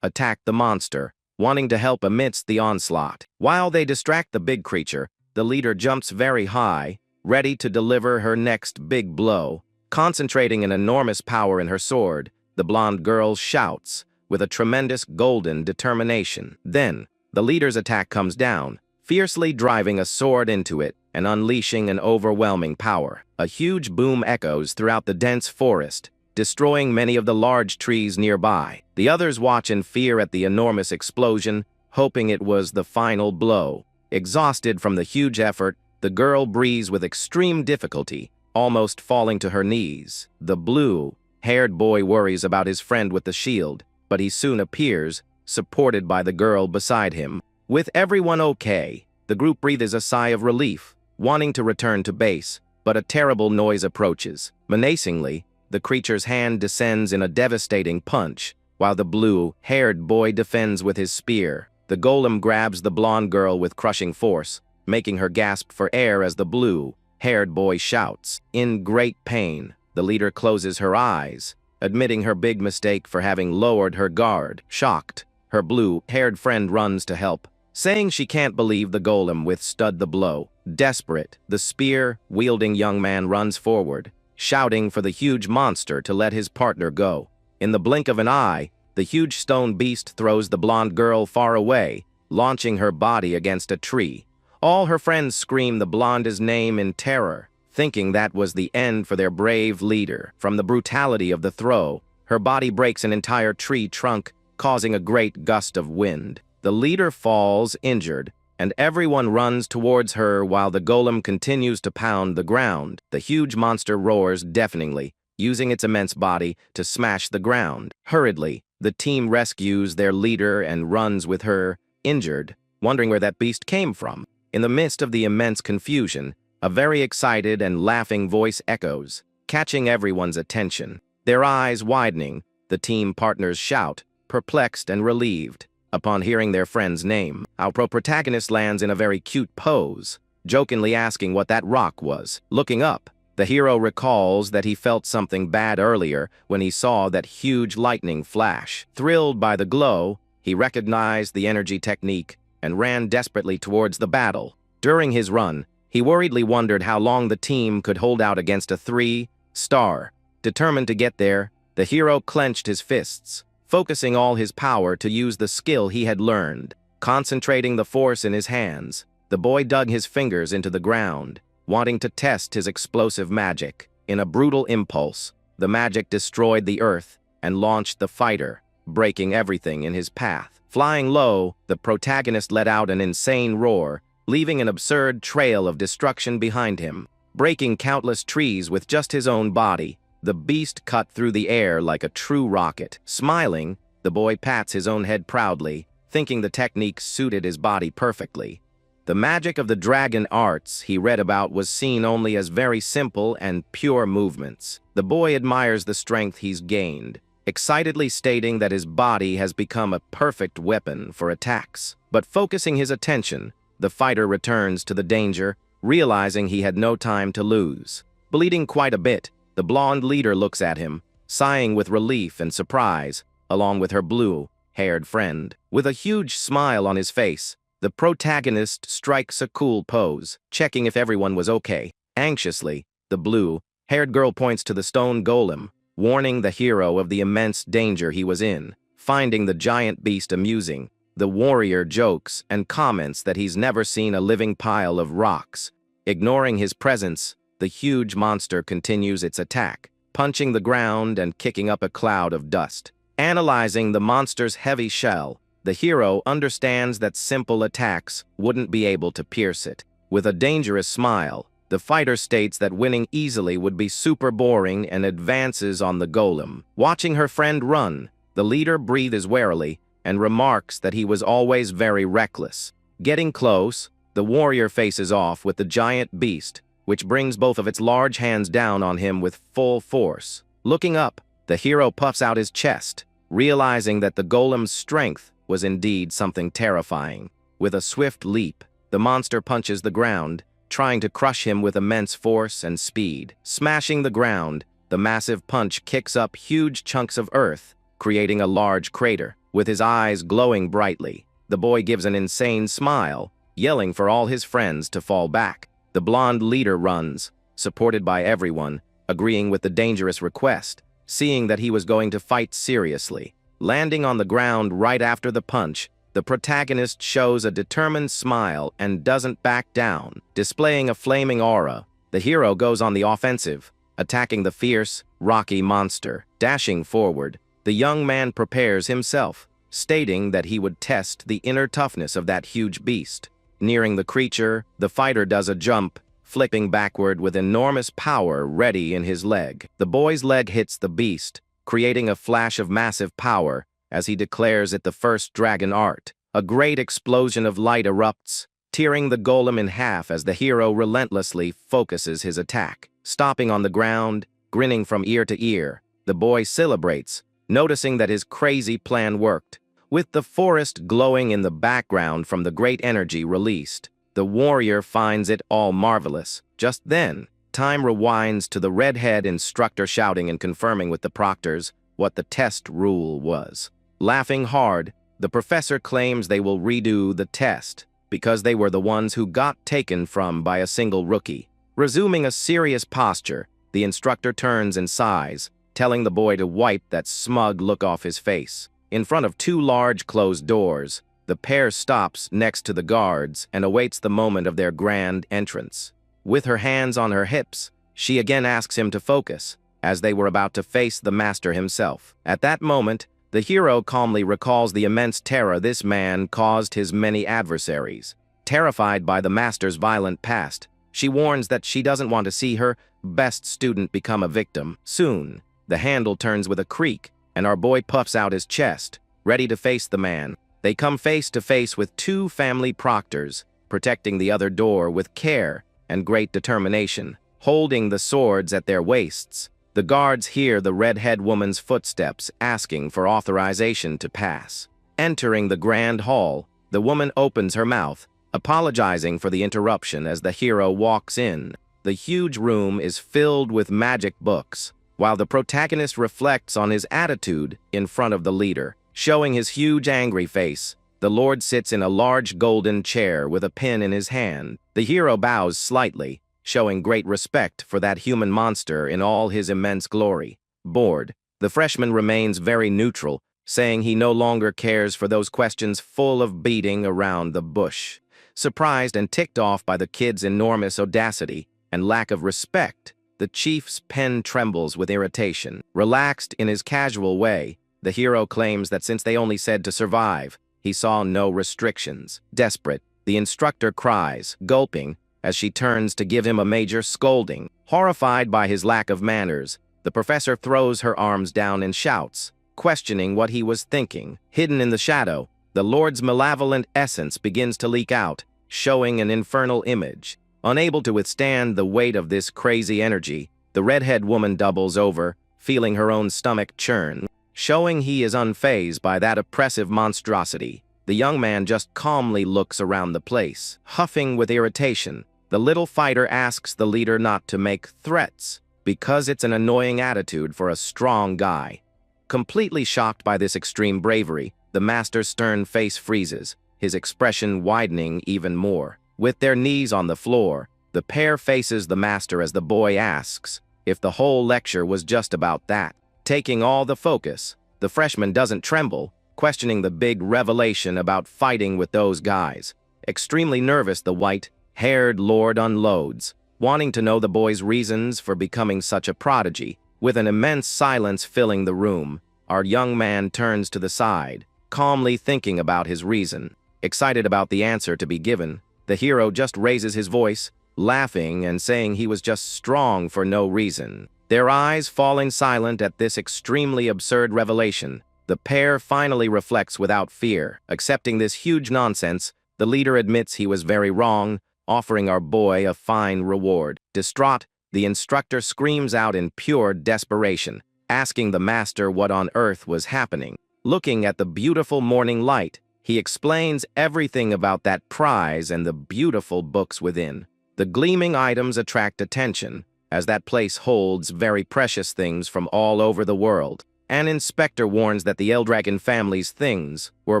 attack the monster, wanting to help amidst the onslaught. While they distract the big creature, the leader jumps very high, ready to deliver her next big blow. Concentrating an enormous power in her sword, the blonde girl shouts with a tremendous golden determination. Then, the leader's attack comes down, fiercely driving a sword into it and unleashing an overwhelming power. A huge boom echoes throughout the dense forest, destroying many of the large trees nearby. The others watch in fear at the enormous explosion, hoping it was the final blow. Exhausted from the huge effort, the girl breathes with extreme difficulty, almost falling to her knees. The blue-haired boy worries about his friend with the shield, but he soon appears, supported by the girl beside him. With everyone okay, the group breathes a sigh of relief, wanting to return to base, but a terrible noise approaches. Menacingly, the creature's hand descends in a devastating punch, while the blue-haired boy defends with his spear. The golem grabs the blonde girl with crushing force, making her gasp for air as the blue-haired boy shouts. In great pain, the leader closes her eyes, admitting her big mistake for having lowered her guard. Shocked, her blue-haired friend runs to help, saying she can't believe the golem withstood the blow. Desperate, the spear-wielding young man runs forward, shouting for the huge monster to let his partner go. In the blink of an eye, the huge stone beast throws the blonde girl far away, launching her body against a tree. All her friends scream the blonde's name in terror, thinking that was the end for their brave leader. From the brutality of the throw, her body breaks an entire tree trunk, causing a great gust of wind. The leader falls, injured, and everyone runs towards her while the golem continues to pound the ground. The huge monster roars deafeningly, using its immense body to smash the ground. Hurriedly, the team rescues their leader and runs with her, injured, wondering where that beast came from. In the midst of the immense confusion, a very excited and laughing voice echoes, catching everyone's attention. Their eyes widening, the team partners shout, perplexed and relieved, upon hearing their friend's name. Our protagonist lands in a very cute pose, jokingly asking what that rock was. Looking up, the hero recalls that he felt something bad earlier when he saw that huge lightning flash. Thrilled by the glow, he recognized the energy technique and ran desperately towards the battle. During his run, he worriedly wondered how long the team could hold out against a 3-star. Determined to get there, the hero clenched his fists, focusing all his power to use the skill he had learned. Concentrating the force in his hands, the boy dug his fingers into the ground, wanting to test his explosive magic. In a brutal impulse, the magic destroyed the earth and launched the fighter, breaking everything in his path. Flying low, the protagonist let out an insane roar, leaving an absurd trail of destruction behind him. Breaking countless trees with just his own body, the beast cut through the air like a true rocket. Smiling, the boy pats his own head proudly, thinking the technique suited his body perfectly. The magic of the dragon arts he read about was seen only as very simple and pure movements. The boy admires the strength he's gained, excitedly stating that his body has become a perfect weapon for attacks. But focusing his attention, the fighter returns to the danger, realizing he had no time to lose. Bleeding quite a bit, the blonde leader looks at him, sighing with relief and surprise, along with her blue-haired friend. With a huge smile on his face, the protagonist strikes a cool pose, checking if everyone was okay. Anxiously, the blue-haired girl points to the stone golem, warning the hero of the immense danger he was in. Finding the giant beast amusing, the warrior jokes and comments that he's never seen a living pile of rocks. Ignoring his presence, the huge monster continues its attack, punching the ground and kicking up a cloud of dust. Analyzing the monster's heavy shell, the hero understands that simple attacks wouldn't be able to pierce it. With a dangerous smile, the fighter states that winning easily would be super boring and advances on the golem. Watching her friend run, the leader breathes warily and remarks that he was always very reckless. Getting close, the warrior faces off with the giant beast, which brings both of its large hands down on him with full force. Looking up, the hero puffs out his chest, realizing that the golem's strength was indeed something terrifying. With a swift leap, the monster punches the ground, trying to crush him with immense force and speed. Smashing the ground, the massive punch kicks up huge chunks of earth, creating a large crater. With his eyes glowing brightly, the boy gives an insane smile, yelling for all his friends to fall back. The blonde leader runs, supported by everyone, agreeing with the dangerous request, seeing that he was going to fight seriously. Landing on the ground right after the punch, the protagonist shows a determined smile and doesn't back down. Displaying a flaming aura, the hero goes on the offensive, attacking the fierce, rocky monster. Dashing forward, the young man prepares himself, stating that he would test the inner toughness of that huge beast. Nearing the creature, the fighter does a jump, flipping backward with enormous power ready in his leg. The boy's leg hits the beast, creating a flash of massive power as he declares it the first dragon art. A great explosion of light erupts, tearing the golem in half as the hero relentlessly focuses his attack. Stopping on the ground, grinning from ear to ear, the boy celebrates, noticing that his crazy plan worked. With the forest glowing in the background from the great energy released, the warrior finds it all marvelous. Just then, time rewinds to the redhead instructor shouting and confirming with the proctors what the test rule was. Laughing hard, the professor claims they will redo the test because they were the ones who got taken from by a single rookie. Resuming a serious posture, the instructor turns and sighs, telling the boy to wipe that smug look off his face. In front of two large closed doors, The pair stops next to the guards and awaits the moment of their grand entrance. With her hands on her hips, she again asks him to focus, as they were about to face the master himself. At that moment, the hero calmly recalls the immense terror this man caused his many adversaries. Terrified by the master's violent past, she warns that she doesn't want to see her best student become a victim. Soon, the handle turns with a creak, and our boy puffs out his chest, ready to face the man. They come face to face with two family proctors, protecting the other door with care and great determination, holding the swords at their waists. The guards hear the redhead woman's footsteps asking for authorization to pass. Entering the grand hall, the woman opens her mouth, apologizing for the interruption as the hero walks in. The huge room is filled with magic books, while the protagonist reflects on his attitude in front of the leader. Showing his huge angry face, the Lord sits in a large golden chair with a pen in his hand. The hero bows slightly, showing great respect for that human monster in all his immense glory. Bored, the freshman remains very neutral, saying he no longer cares for those questions full of beating around the bush. Surprised and ticked off by the kid's enormous audacity and lack of respect, the chief's pen trembles with irritation. Relaxed in his casual way, the hero claims that since they only said to survive, he saw no restrictions. Desperate, the instructor cries, gulping, as she turns to give him a major scolding. Horrified by his lack of manners, the professor throws her arms down and shouts, questioning what he was thinking. Hidden in the shadow, the Lord's malevolent essence begins to leak out, showing an infernal image. Unable to withstand the weight of this crazy energy, the redhead woman doubles over, feeling her own stomach churn. Showing he is unfazed by that oppressive monstrosity, the young man just calmly looks around the place. Huffing with irritation, the little fighter asks the leader not to make threats, because it's an annoying attitude for a strong guy. Completely shocked by this extreme bravery, the master's stern face freezes, his expression widening even more. With their knees on the floor, the pair faces the master as the boy asks if the whole lecture was just about that. Taking all the focus, the freshman doesn't tremble, questioning the big revelation about fighting with those guys. Extremely nervous, the white-haired lord unloads, wanting to know the boy's reasons for becoming such a prodigy. With an immense silence filling the room, our young man turns to the side, calmly thinking about his reason. Excited about the answer to be given, the hero just raises his voice, laughing and saying he was just strong for no reason. Their eyes falling silent at this extremely absurd revelation, the pair finally reflects without fear. Accepting this huge nonsense, the leader admits he was very wrong, offering our boy a fine reward. Distraught, the instructor screams out in pure desperation, asking the master what on earth was happening. Looking at the beautiful morning light, he explains everything about that prize and the beautiful books within. The gleaming items attract attention, as that place holds very precious things from all over the world. An inspector warns that the Eldragon family's things were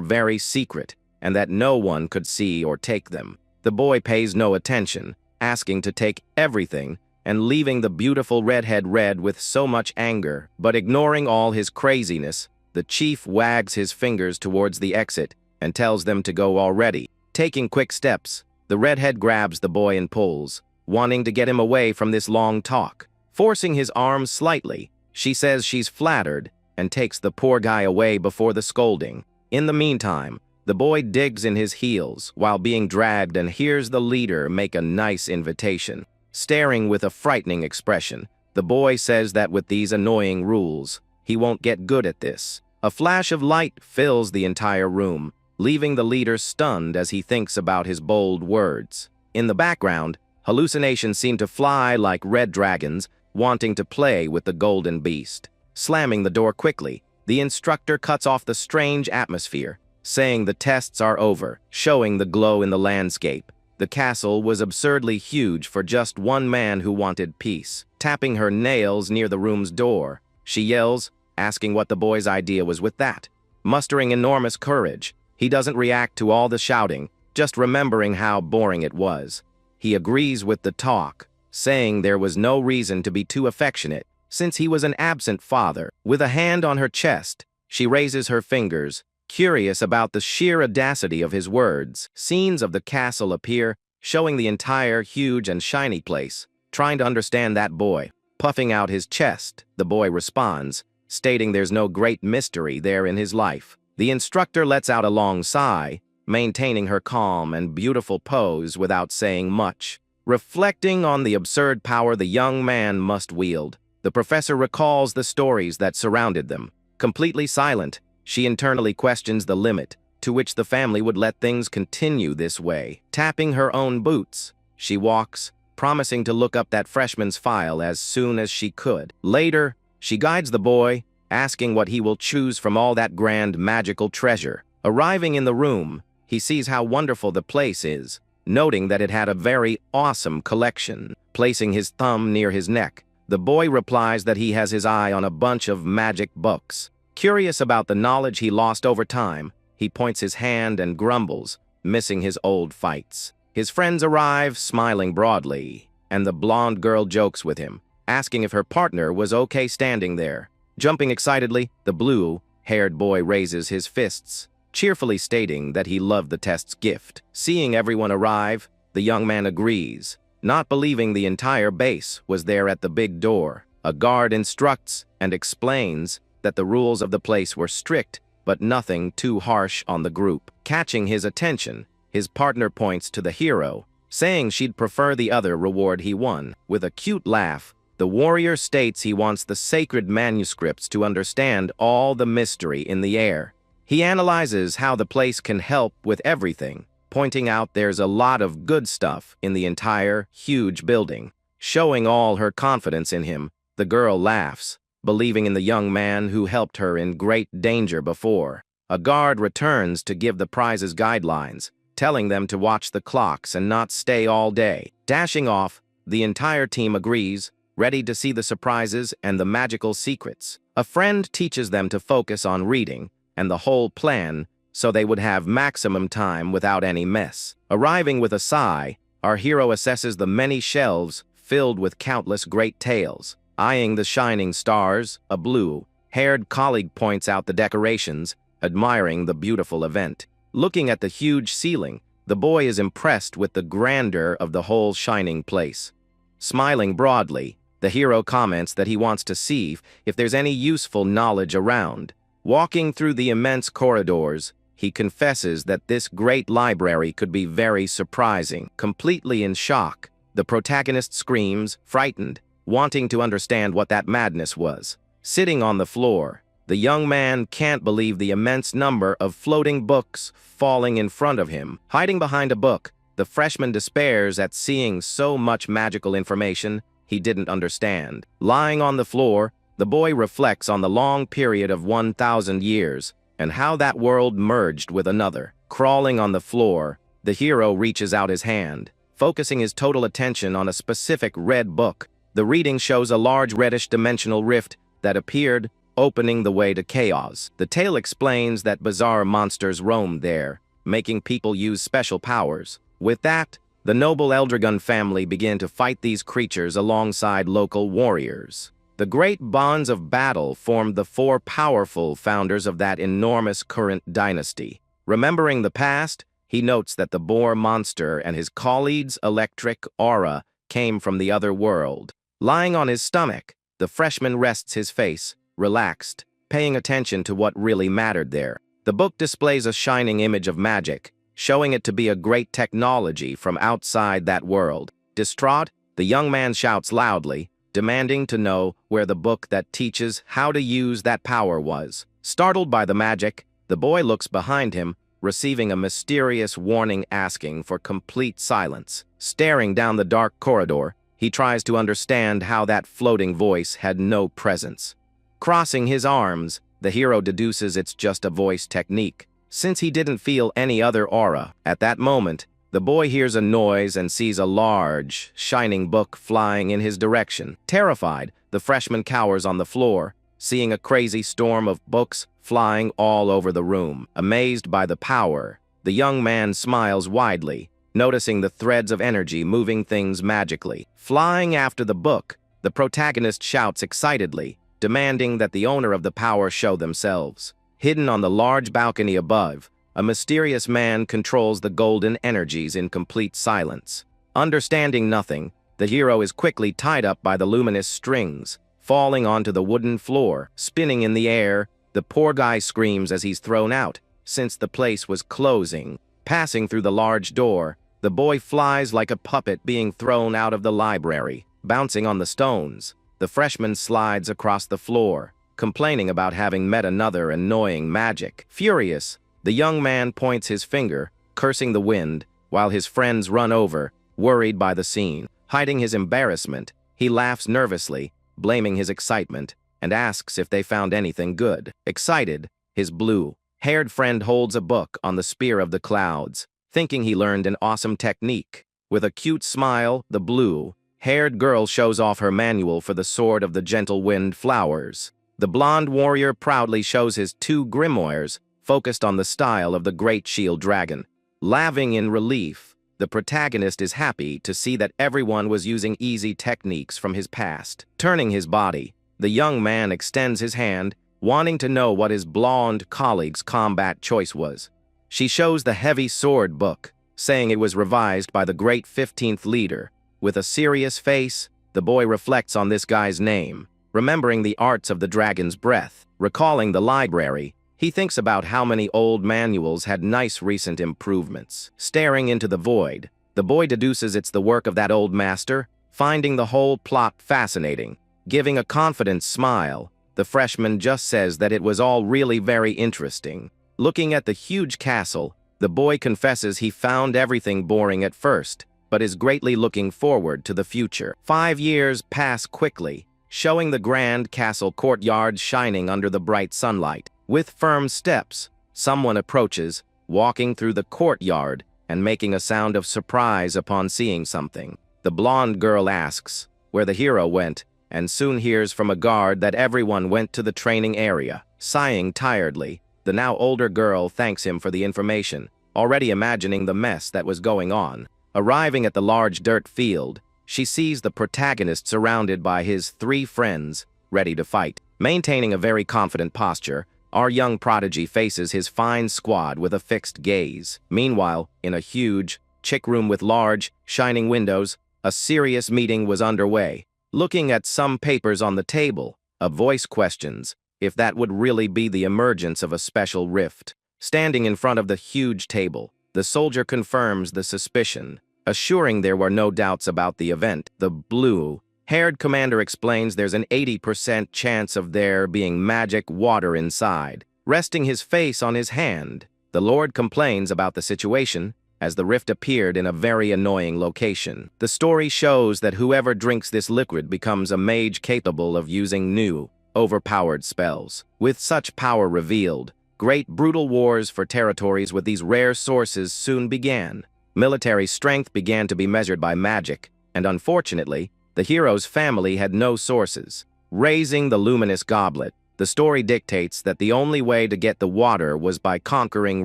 very secret, and that no one could see or take them. The boy pays no attention, asking to take everything, and leaving the beautiful redhead red with so much anger. But ignoring all his craziness, the chief wags his fingers towards the exit and tells them to go already. Taking quick steps, the redhead grabs the boy and pulls, wanting to get him away from this long talk. Forcing his arms slightly, she says she's flattered and takes the poor guy away before the scolding. In the meantime, the boy digs in his heels while being dragged and hears the leader make a nice invitation. Staring with a frightening expression, the boy says that with these annoying rules, he won't get good at this. A flash of light fills the entire room, leaving the leader stunned as he thinks about his bold words. In the background, hallucinations seem to fly like red dragons, wanting to play with the golden beast. Slamming the door quickly, the instructor cuts off the strange atmosphere, saying the tests are over, showing the glow in the landscape. The castle was absurdly huge for just one man who wanted peace. Tapping her nails near the room's door, she yells, asking what the boy's idea was with that. Mustering enormous courage, he doesn't react to all the shouting, just remembering how boring it was. He agrees with the talk, saying there was no reason to be too affectionate, since he was an absent father. With a hand on her chest, she raises her fingers, curious about the sheer audacity of his words. Scenes of the castle appear, showing the entire huge and shiny place. Trying to understand that boy. Puffing out his chest, the boy responds, stating there's no great mystery there in his life. The instructor lets out a long sigh, maintaining her calm and beautiful pose without saying much. Reflecting on the absurd power the young man must wield, the professor recalls the stories that surrounded them. Completely silent, she internally questions the limit to which the family would let things continue this way. Tapping her own boots, she walks, promising to look up that freshman's file as soon as she could. Later, she guides the boy, asking what he will choose from all that grand magical treasure. Arriving in the room, he sees how wonderful the place is, noting that it had a very awesome collection. Placing his thumb near his neck, the boy replies that he has his eye on a bunch of magic books. Curious about the knowledge he lost over time, he points his hand and grumbles, missing his old fights. His friends arrive, smiling broadly, and the blonde girl jokes with him, asking if her partner was okay standing there. Jumping excitedly, the blue-haired boy raises his fists, cheerfully stating that he loved the test's gift. Seeing everyone arrive, the young man agrees, not believing the entire base was there at the big door. A guard instructs and explains that the rules of the place were strict, but nothing too harsh on the group. Catching his attention, his partner points to the hero, saying she'd prefer the other reward he won. With a cute laugh, the warrior states he wants the sacred manuscripts to understand all the mystery in the air. He analyzes how the place can help with everything, pointing out there's a lot of good stuff in the entire, huge building. Showing all her confidence in him, the girl laughs, believing in the young man who helped her in great danger before. A guard returns to give the prizes guidelines, telling them to watch the clocks and not stay all day. Dashing off, the entire team agrees, ready to see the surprises and the magical secrets. A friend teaches them to focus on reading and the whole plan so they would have maximum time without any mess. Arriving with a sigh, our hero assesses the many shelves filled with countless great tales. Eyeing the shining stars, a blue-haired colleague points out the decorations, admiring the beautiful event. Looking at the huge ceiling, the boy is impressed with the grandeur of the whole shining place. Smiling broadly, the hero comments that he wants to see if there's any useful knowledge around. Walking through the immense corridors, he confesses that this great library could be very surprising. Completely in shock, the protagonist screams, frightened, wanting to understand what that madness was. Sitting on the floor, the young man can't believe the immense number of floating books falling in front of him. Hiding behind a book, the freshman despairs at seeing so much magical information he didn't understand. Lying on the floor, the boy reflects on the long period of 1,000 years and how that world merged with another. Crawling on the floor, the hero reaches out his hand, focusing his total attention on a specific red book. The reading shows a large reddish dimensional rift that appeared, opening the way to chaos. The tale explains that bizarre monsters roamed there, making people use special powers. With that, the noble Eldragon family began to fight these creatures alongside local warriors. The great bonds of battle formed the four powerful founders of that enormous current dynasty. Remembering the past, he notes that the boar monster and his colleague's electric aura came from the other world. Lying on his stomach, the freshman rests his face, relaxed, paying attention to what really mattered there. The book displays a shining image of magic, showing it to be a great technology from outside that world. Distraught, the young man shouts loudly, demanding to know where the book that teaches how to use that power was. Startled by the magic, the boy looks behind him, receiving a mysterious warning asking for complete silence. Staring down the dark corridor, he tries to understand how that floating voice had no presence. Crossing his arms, the hero deduces it's just a voice technique, since he didn't feel any other aura. At that moment, the boy hears a noise and sees a large, shining book flying in his direction. Terrified, the freshman cowers on the floor, seeing a crazy storm of books flying all over the room. Amazed by the power, the young man smiles widely, noticing the threads of energy moving things magically. Flying after the book, the protagonist shouts excitedly, demanding that the owner of the power show themselves. Hidden on the large balcony above, a mysterious man controls the golden energies in complete silence. Understanding nothing, the hero is quickly tied up by the luminous strings, falling onto the wooden floor, spinning in the air. The poor guy screams as he's thrown out, since the place was closing. Passing through the large door, the boy flies like a puppet being thrown out of the library, bouncing on the stones. The freshman slides across the floor, complaining about having met another annoying magic. Furious, the young man points his finger, cursing the wind, while his friends run over, worried by the scene. Hiding his embarrassment, he laughs nervously, blaming his excitement, and asks if they found anything good. Excited, his blue-haired friend holds a book on the spear of the clouds, thinking he learned an awesome technique. With a cute smile, the blue-haired girl shows off her manual for the sword of the gentle wind flowers. The blonde warrior proudly shows his 2 grimoires, focused on the style of the great shield dragon. Laughing in relief, the protagonist is happy to see that everyone was using easy techniques from his past. Turning his body, the young man extends his hand, wanting to know what his blonde colleague's combat choice was. She shows the heavy sword book, saying it was revised by the great 15th leader. With a serious face, the boy reflects on this guy's name, remembering the arts of the dragon's breath. Recalling the library, he thinks about how many old manuals had nice recent improvements. Staring into the void, the boy deduces it's the work of that old master, finding the whole plot fascinating. Giving a confident smile, the freshman just says that it was all really very interesting. Looking at the huge castle, the boy confesses he found everything boring at first, but is greatly looking forward to the future. 5 years pass quickly, showing the grand castle courtyard shining under the bright sunlight. With firm steps, someone approaches, walking through the courtyard and making a sound of surprise upon seeing something. The blonde girl asks where the hero went, and soon hears from a guard that everyone went to the training area. Sighing tiredly, the now older girl thanks him for the information, already imagining the mess that was going on. Arriving at the large dirt field, she sees the protagonist surrounded by his 3 friends, ready to fight. Maintaining a very confident posture, our young prodigy faces his fine squad with a fixed gaze. Meanwhile, in a huge, chic room with large, shining windows, a serious meeting was underway. Looking at some papers on the table, a voice questions if that would really be the emergence of a special rift. Standing in front of the huge table, the soldier confirms the suspicion, assuring there were no doubts about the event. The blue-haired commander explains there's an 80% chance of there being magic water inside. Resting his face on his hand, the Lord complains about the situation, as the rift appeared in a very annoying location. The story shows that whoever drinks this liquid becomes a mage capable of using new, overpowered spells. With such power revealed, great brutal wars for territories with these rare sources soon began. Military strength began to be measured by magic, and unfortunately, the hero's family had no sources. Raising the luminous goblet, the story dictates that the only way to get the water was by conquering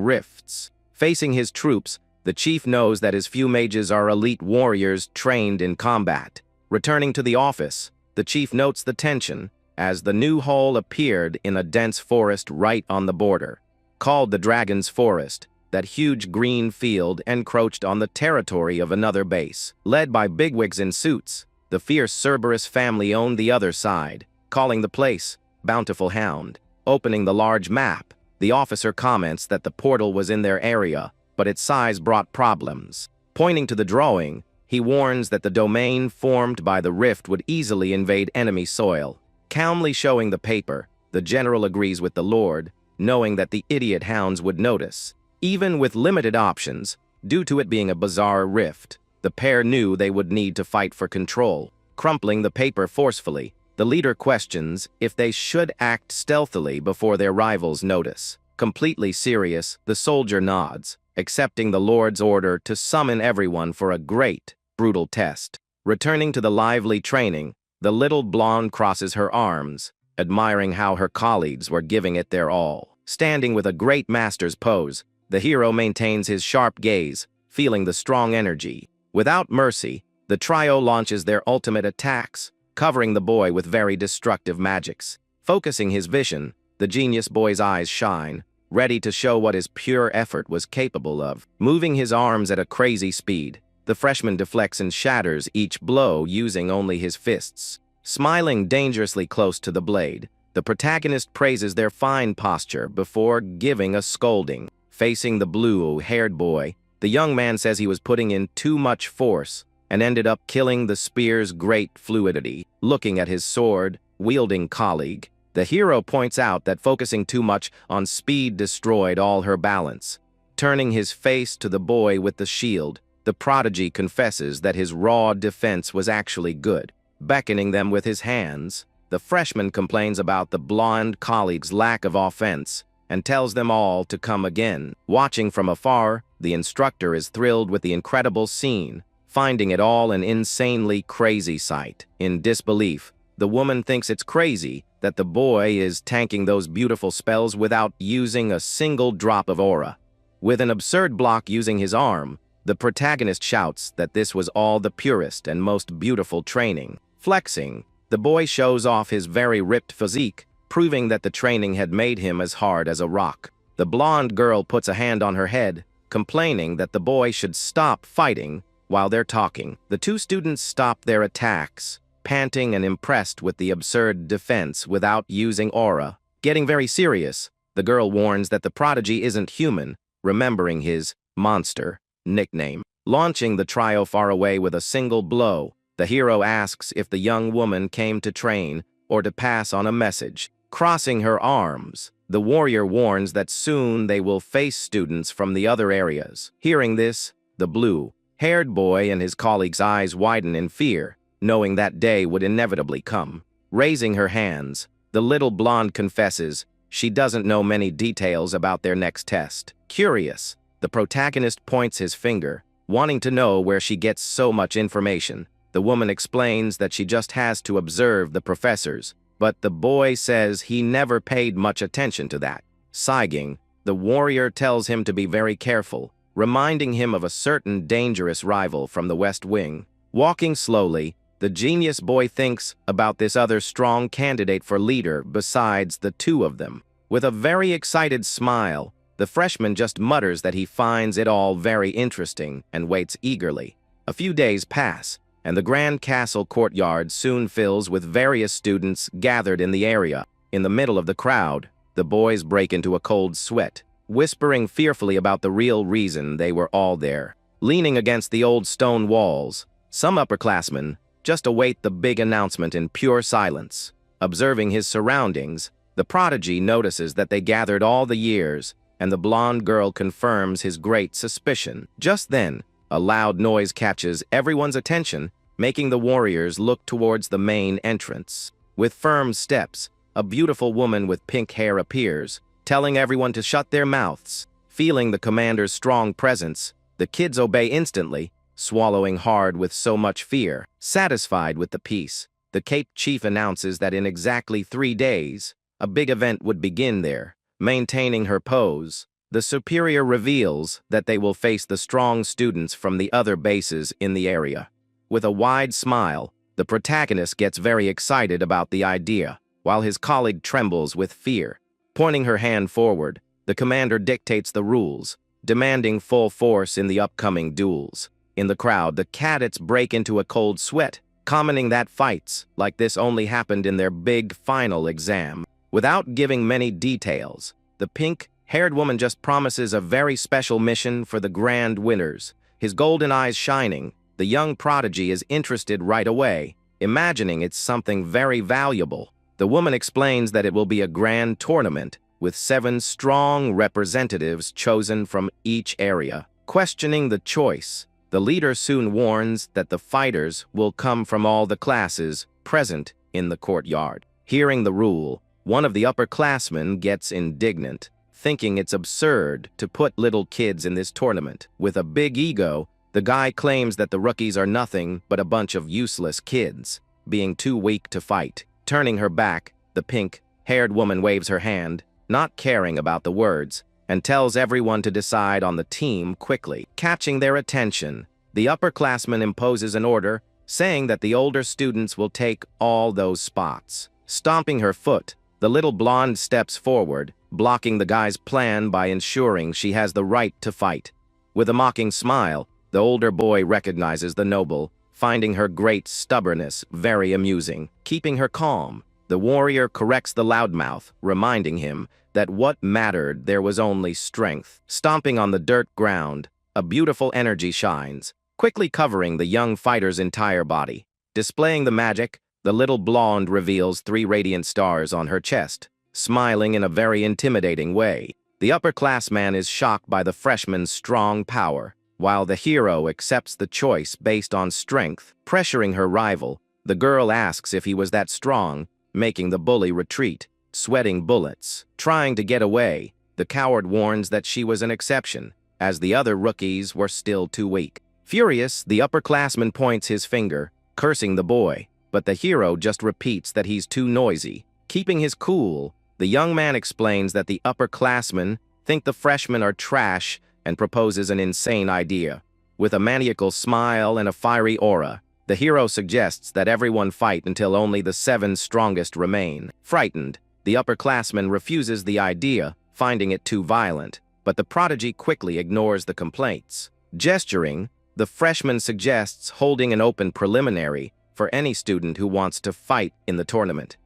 rifts. Facing his troops, the chief knows that his few mages are elite warriors trained in combat. Returning to the office, the chief notes the tension, as the new hall appeared in a dense forest right on the border. Called the Dragon's Forest, that huge green field encroached on the territory of another base. Led by bigwigs in suits, the fierce Cerberus family owned the other side, calling the place Bountiful Hound. Opening the large map, the officer comments that the portal was in their area, but its size brought problems. Pointing to the drawing, he warns that the domain formed by the rift would easily invade enemy soil. Calmly showing the paper, the general agrees with the Lord, knowing that the idiot hounds would notice. Even with limited options, due to it being a bizarre rift, the pair knew they would need to fight for control. Crumpling the paper forcefully, the leader questions if they should act stealthily before their rivals notice. Completely serious, the soldier nods, accepting the Lord's order to summon everyone for a great, brutal test. Returning to the lively training, the little blonde crosses her arms, admiring how her colleagues were giving it their all. Standing with a great master's pose, the hero maintains his sharp gaze, feeling the strong energy. Without mercy, the trio launches their ultimate attacks, covering the boy with very destructive magics. Focusing his vision, The genius boy's eyes shine, ready to show what his pure effort was capable of. Moving his arms at a crazy speed, the freshman deflects and shatters each blow using only his fists. Smiling dangerously close to the blade, the protagonist praises their fine posture before giving a scolding. Facing the blue-haired boy, the young man says he was putting in too much force and ended up killing the spear's great fluidity. Looking at his sword-wielding colleague, the hero points out that focusing too much on speed destroyed all her balance. Turning his face to the boy with the shield, the prodigy confesses that his raw defense was actually good. Beckoning them with his hands, the freshman complains about the blonde colleague's lack of offense and tells them all to come again. Watching from afar, the instructor is thrilled with the incredible scene, finding it all an insanely crazy sight. In disbelief, the woman thinks it's crazy that the boy is tanking those beautiful spells without using a single drop of aura. With an absurd block using his arm, the protagonist shouts that this was all the purest and most beautiful training. Flexing, the boy shows off his very ripped physique, proving that the training had made him as hard as a rock. The blonde girl puts a hand on her head, complaining that the boy should stop fighting while they're talking. The two students stop their attacks, panting and impressed with the absurd defense without using aura. Getting very serious, the girl warns that the prodigy isn't human, remembering his monster nickname. Launching the trio far away with a single blow, the hero asks if the young woman came to train or to pass on a message. Crossing her arms, the warrior warns that soon they will face students from the other areas. Hearing this, the blue-haired boy and his colleague's eyes widen in fear, knowing that day would inevitably come. Raising her hands, the little blonde confesses she doesn't know many details about their next test. Curious, the protagonist points his finger, wanting to know where she gets so much information. The woman explains that she just has to observe the professors, but the boy says he never paid much attention to that. Sighing, the warrior tells him to be very careful, reminding him of a certain dangerous rival from the West Wing. Walking slowly, the genius boy thinks about this other strong candidate for leader besides the two of them. With a very excited smile, the freshman just mutters that he finds it all very interesting and waits eagerly. A few days pass, and the grand castle courtyard soon fills with various students gathered in the area. In the middle of the crowd, the boys break into a cold sweat, whispering fearfully about the real reason they were all there. Leaning against the old stone walls, some upperclassmen just await the big announcement in pure silence. Observing his surroundings, the prodigy notices that they gathered all the years, and the blonde girl confirms his great suspicion. Just then, a loud noise catches everyone's attention, making the warriors look towards the main entrance. With firm steps, a beautiful woman with pink hair appears, telling everyone to shut their mouths. Feeling the commander's strong presence, the kids obey instantly, swallowing hard with so much fear. Satisfied with the peace, the Cape Chief announces that in exactly 3 days, a big event would begin there. Maintaining her pose, the superior reveals that they will face the strong students from the other bases in the area. With a wide smile, the protagonist gets very excited about the idea, while his colleague trembles with fear. Pointing her hand forward, the commander dictates the rules, demanding full force in the upcoming duels. In the crowd, the cadets break into a cold sweat, commenting that fights like this only happened in their big final exam. Without giving many details, the pink-haired woman just promises a very special mission for the grand winners. His golden eyes shining, the young prodigy is interested right away, imagining it's something very valuable. The woman explains that it will be a grand tournament with 7 strong representatives chosen from each area. Questioning the choice, the leader soon warns that the fighters will come from all the classes present in the courtyard. Hearing the rule, one of the upperclassmen gets indignant, thinking it's absurd to put little kids in this tournament. With a big ego, the guy claims that the rookies are nothing but a bunch of useless kids, being too weak to fight. Turning her back, the pink-haired woman waves her hand, not caring about the words, and tells everyone to decide on the team quickly. Catching their attention, the upperclassman imposes an order, saying that the older students will take all those spots. Stomping her foot, The little blonde steps forward, blocking the guy's plan by ensuring she has the right to fight. With a mocking smile, the older boy recognizes the noble, finding her great stubbornness very amusing. Keeping her calm, the warrior corrects the loudmouth, reminding him that what mattered there was only strength. Stomping on the dirt ground, a beautiful energy shines, quickly covering the young fighter's entire body. Displaying the magic, the little blonde reveals 3 radiant stars on her chest, smiling in a very intimidating way. The upperclassman is shocked by the freshman's strong power, while the hero accepts the choice based on strength. Pressuring her rival, the girl asks if he was that strong, making the bully retreat, sweating bullets. Trying to get away, the coward warns that she was an exception, as the other rookies were still too weak. Furious, the upperclassman points his finger, cursing the boy, but the hero just repeats that he's too noisy. Keeping his cool, the young man explains that the upperclassmen think the freshmen are trash and proposes an insane idea. With a maniacal smile and a fiery aura, the hero suggests that everyone fight until only the 7 strongest remain. Frightened, the upperclassman refuses the idea, finding it too violent, but the prodigy quickly ignores the complaints. Gesturing, the freshman suggests holding an open preliminary for any student who wants to fight in the tournament.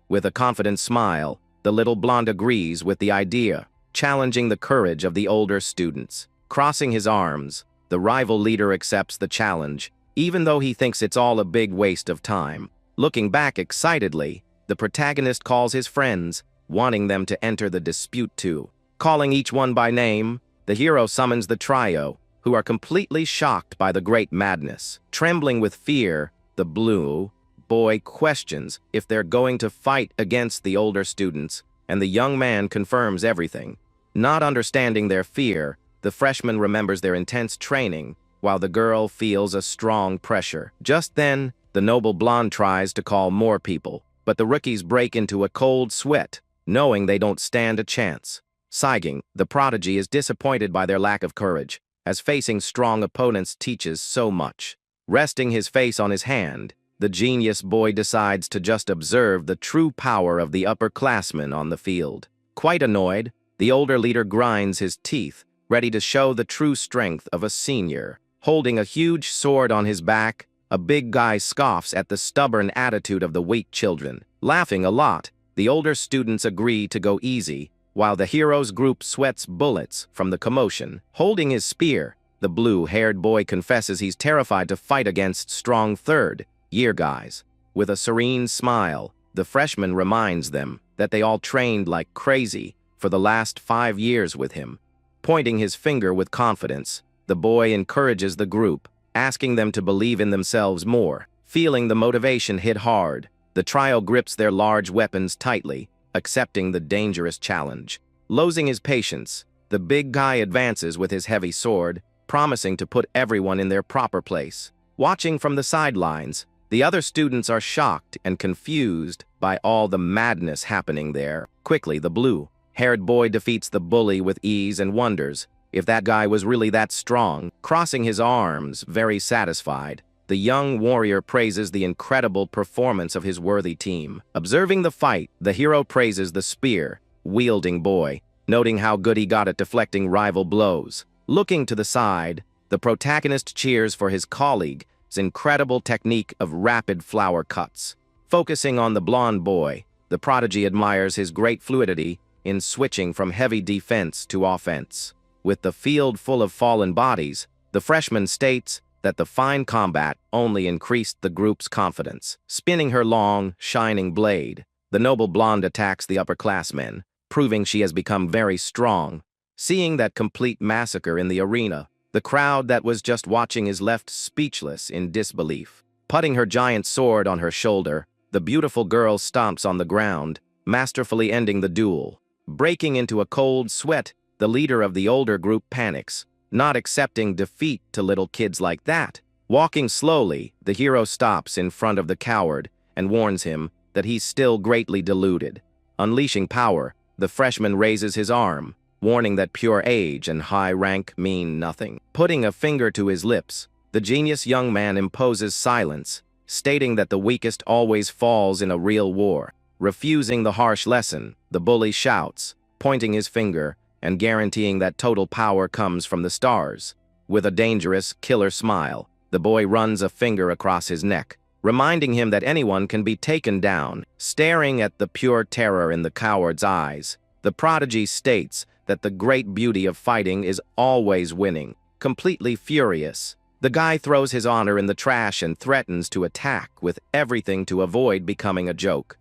With a confident smile, the little blonde agrees with the idea, challenging the courage of the older students. Crossing his arms, the rival leader accepts the challenge, even though he thinks it's all a big waste of time. Looking back excitedly, the protagonist calls his friends, wanting them to enter the dispute too. Calling each one by name, the hero summons the trio, who are completely shocked by the great madness. Trembling with fear, the blue boy questions if they're going to fight against the older students, and the young man confirms everything. Not understanding their fear, the freshman remembers their intense training, while the girl feels a strong pressure. Just then, the noble blonde tries to call more people, but the rookies break into a cold sweat, knowing they don't stand a chance. Sighing, the prodigy is disappointed by their lack of courage, as facing strong opponents teaches so much. Resting his face on his hand, the genius boy decides to just observe the true power of the upperclassmen on the field. Quite annoyed, the older leader grinds his teeth, ready to show the true strength of a senior. Holding a huge sword on his back, a big guy scoffs at the stubborn attitude of the weak children. Laughing a lot, the older students agree to go easy, while the hero's group sweats bullets from the commotion. Holding his spear, the blue-haired boy confesses he's terrified to fight against strong third-year guys. With a serene smile, the freshman reminds them that they all trained like crazy for the last 5 years with him. Pointing his finger with confidence, the boy encourages the group, asking them to believe in themselves more. Feeling the motivation hit hard, the trio grips their large weapons tightly, accepting the dangerous challenge. Losing his patience, the big guy advances with his heavy sword, promising to put everyone in their proper place. Watching from the sidelines, the other students are shocked and confused by all the madness happening there. Quickly, the blue-haired boy defeats the bully with ease and wonders if that guy was really that strong. Crossing his arms, very satisfied, the young warrior praises the incredible performance of his worthy team. Observing the fight, the hero praises the spear-wielding boy, noting how good he got at deflecting rival blows. Looking to the side, the protagonist cheers for his colleague's incredible technique of rapid flower cuts. Focusing on the blonde boy, the prodigy admires his great fluidity in switching from heavy defense to offense. With the field full of fallen bodies, the freshman states that the fine combat only increased the group's confidence. Spinning her long, shining blade, the noble blonde attacks the upperclassmen, proving she has become very strong. Seeing that complete massacre in the arena, the crowd that was just watching is left speechless in disbelief. Putting her giant sword on her shoulder, the beautiful girl stomps on the ground, masterfully ending the duel. Breaking into a cold sweat, the leader of the older group panics, not accepting defeat to little kids like that. Walking slowly, the hero stops in front of the coward and warns him that he's still greatly deluded. Unleashing power, the freshman raises his arm, warning that pure age and high rank mean nothing. Putting a finger to his lips, the genius young man imposes silence, stating that the weakest always falls in a real war. Refusing the harsh lesson, the bully shouts, pointing his finger and guaranteeing that total power comes from the stars. With a dangerous, killer smile, the boy runs a finger across his neck, reminding him that anyone can be taken down. Staring at the pure terror in the coward's eyes, the prodigy states that the great beauty of fighting is always winning. Completely furious, the guy throws his honor in the trash and threatens to attack with everything to avoid becoming a joke.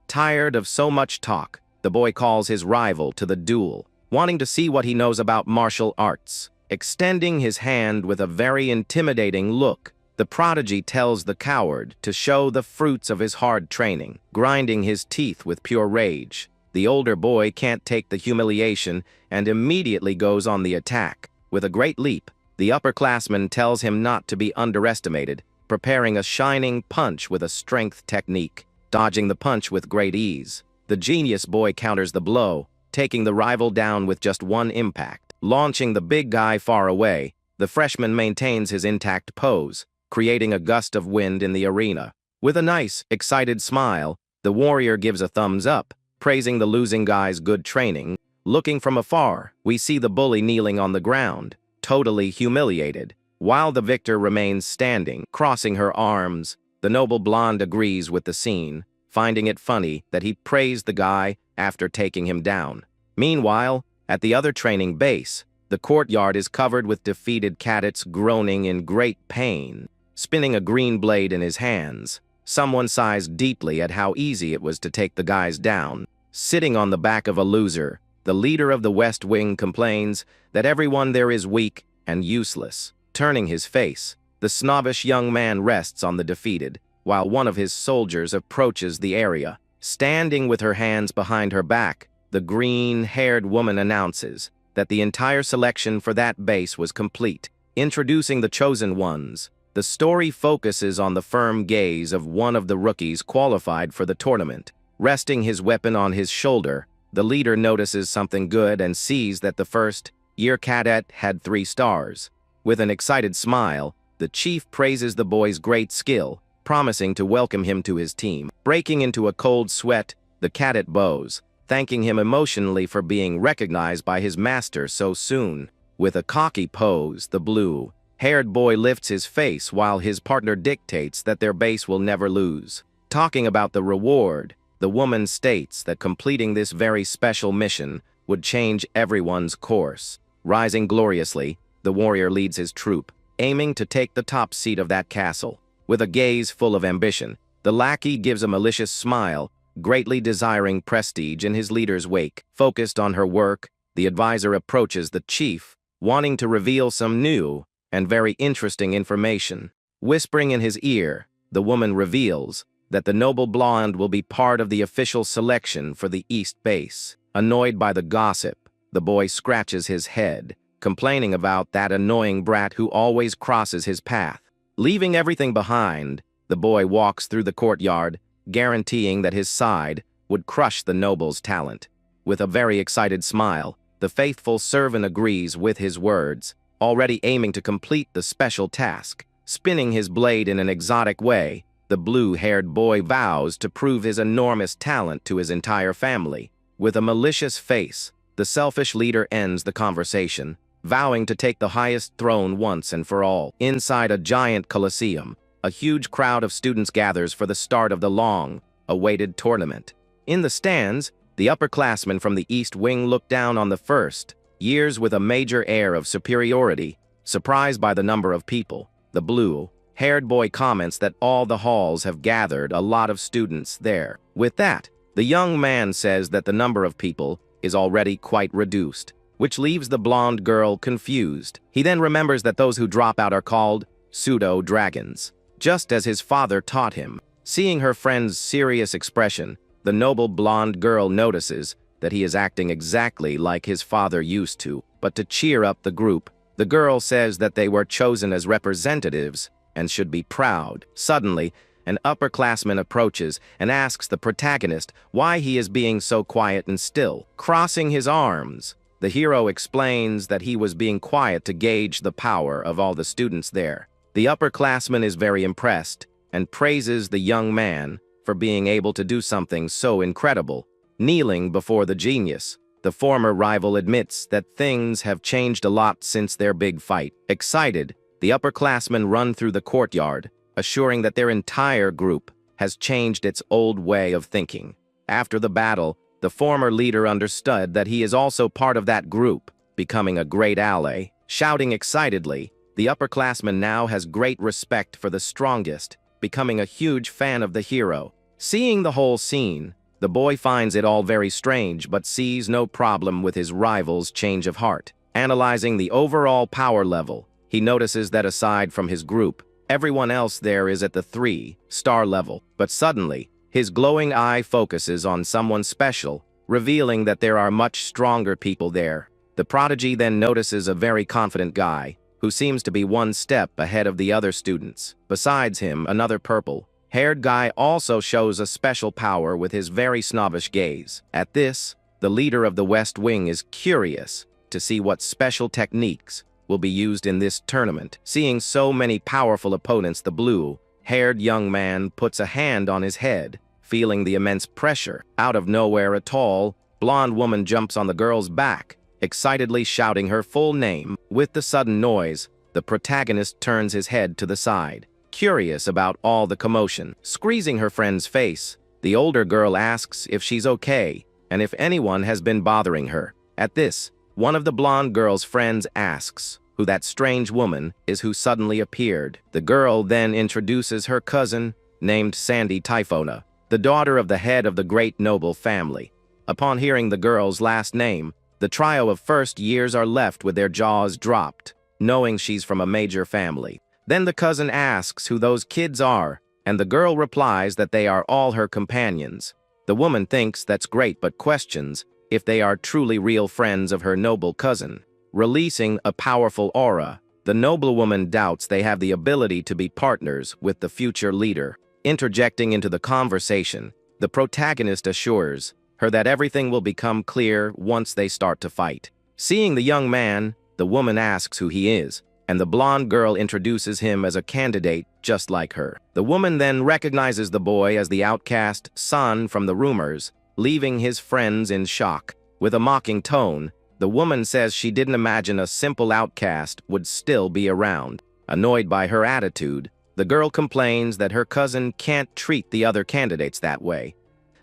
Tired of so much talk, the boy calls his rival to the duel, wanting to see what he knows about martial arts. Extending his hand with a very intimidating look, the prodigy tells the coward to show the fruits of his hard training, grinding his teeth with pure rage. The older boy can't take the humiliation and immediately goes on the attack. With a great leap, the upperclassman tells him not to be underestimated, preparing a shining punch with a strength technique, dodging the punch with great ease. The genius boy counters the blow, taking the rival down with just one impact. Launching the big guy far away, the freshman maintains his intact pose, creating a gust of wind in the arena. With a nice, excited smile, the warrior gives a thumbs up, praising the losing guy's good training. Looking from afar, we see the bully kneeling on the ground, totally humiliated, while the victor remains standing, crossing her arms. The noble blonde agrees with the scene, finding it funny that he praised the guy after taking him down. Meanwhile, at the other training base, the courtyard is covered with defeated cadets groaning in great pain. Spinning a green blade in his hands, someone sighs deeply at how easy it was to take the guys down. Sitting on the back of a loser, the leader of the West Wing complains that everyone there is weak and useless. Turning his face, the snobbish young man rests on the defeated, while one of his soldiers approaches the area. Standing with her hands behind her back, the green-haired woman announces that the entire selection for that base was complete. Introducing the chosen ones, the story focuses on the firm gaze of one of the rookies qualified for the tournament. Resting his weapon on his shoulder, the leader notices something good and sees that the first-year cadet had 3 stars. With an excited smile, the chief praises the boy's great skill, promising to welcome him to his team. Breaking into a cold sweat, the cadet bows, thanking him emotionally for being recognized by his master so soon. With a cocky pose, the blue-haired boy lifts his face while his partner dictates that their base will never lose. Talking about the reward, the woman states that completing this very special mission would change everyone's course. Rising gloriously, the warrior leads his troop, aiming to take the top seat of that castle. With a gaze full of ambition, the lackey gives a malicious smile, greatly desiring prestige in his leader's wake. Focused on her work, the advisor approaches the chief, wanting to reveal some new and very interesting information. Whispering in his ear, the woman reveals that the noble blonde will be part of the official selection for the East Base. Annoyed by the gossip, the boy scratches his head, complaining about that annoying brat who always crosses his path. Leaving everything behind, the boy walks through the courtyard, guaranteeing that his side would crush the noble's talent. With a very excited smile, the faithful servant agrees with his words, already aiming to complete the special task. Spinning his blade in an exotic way, the blue-haired boy vows to prove his enormous talent to his entire family. With a malicious face, the selfish leader ends the conversation, vowing to take the highest throne once and for all. Inside a giant coliseum, a huge crowd of students gathers for the start of the long-awaited tournament. In the stands, the upperclassmen from the East Wing look down on the first years with a major air of superiority. Surprised by the number of people, the blue-haired boy comments that all the halls have gathered a lot of students there. With that, the young man says that the number of people is already quite reduced, which leaves the blonde girl confused. He then remembers that those who drop out are called pseudo-dragons, just as his father taught him. Seeing her friend's serious expression, the noble blonde girl notices that he is acting exactly like his father used to. But to cheer up the group, the girl says that they were chosen as representatives and should be proud. Suddenly, an upperclassman approaches and asks the protagonist why he is being so quiet and still. Crossing his arms, the hero explains that he was being quiet to gauge the power of all the students there. The upperclassman is very impressed and praises the young man for being able to do something so incredible. Kneeling before the genius, the former rival admits that things have changed a lot since their big fight. Excited, the upperclassmen run through the courtyard, assuring that their entire group has changed its old way of thinking. After the battle, the former leader understood that he is also part of that group, becoming a great ally. Shouting excitedly, the upperclassman now has great respect for the strongest, becoming a huge fan of the hero. Seeing the whole scene, the boy finds it all very strange but sees no problem with his rival's change of heart. Analyzing the overall power level, he notices that aside from his group, everyone else there is at the 3-star level. But suddenly, his glowing eye focuses on someone special, revealing that there are much stronger people there. The prodigy then notices a very confident guy, who seems to be one step ahead of the other students. Besides him, another purple-haired guy also shows a special power with his very snobbish gaze. At this, the leader of the West Wing is curious to see what special techniques will be used in this tournament. Seeing so many powerful opponents, the blue-haired young man puts a hand on his head, feeling the immense pressure. Out of nowhere, a tall, blonde woman jumps on the girl's back, excitedly shouting her full name. With the sudden noise, the protagonist turns his head to the side, curious about all the commotion. Squeezing her friend's face, the older girl asks if she's okay and if anyone has been bothering her. At this, one of the blonde girl's friends asks who that strange woman is who suddenly appeared. The girl then introduces her cousin, named Sandy Typhona, the daughter of the head of the great noble family. Upon hearing the girl's last name, the trio of first years are left with their jaws dropped, knowing she's from a major family. Then the cousin asks who those kids are, and the girl replies that they are all her companions. The woman thinks that's great but questions if they are truly real friends of her noble cousin. Releasing a powerful aura, the noblewoman doubts they have the ability to be partners with the future leader. Interjecting into the conversation, the protagonist assures her that everything will become clear once they start to fight. Seeing the young man, the woman asks who he is, and the blonde girl introduces him as a candidate just like her. The woman then recognizes the boy as the outcast son from the rumors, leaving his friends in shock. With a mocking tone, the woman says she didn't imagine a simple outcast would still be around. Annoyed by her attitude, the girl complains that her cousin can't treat the other candidates that way.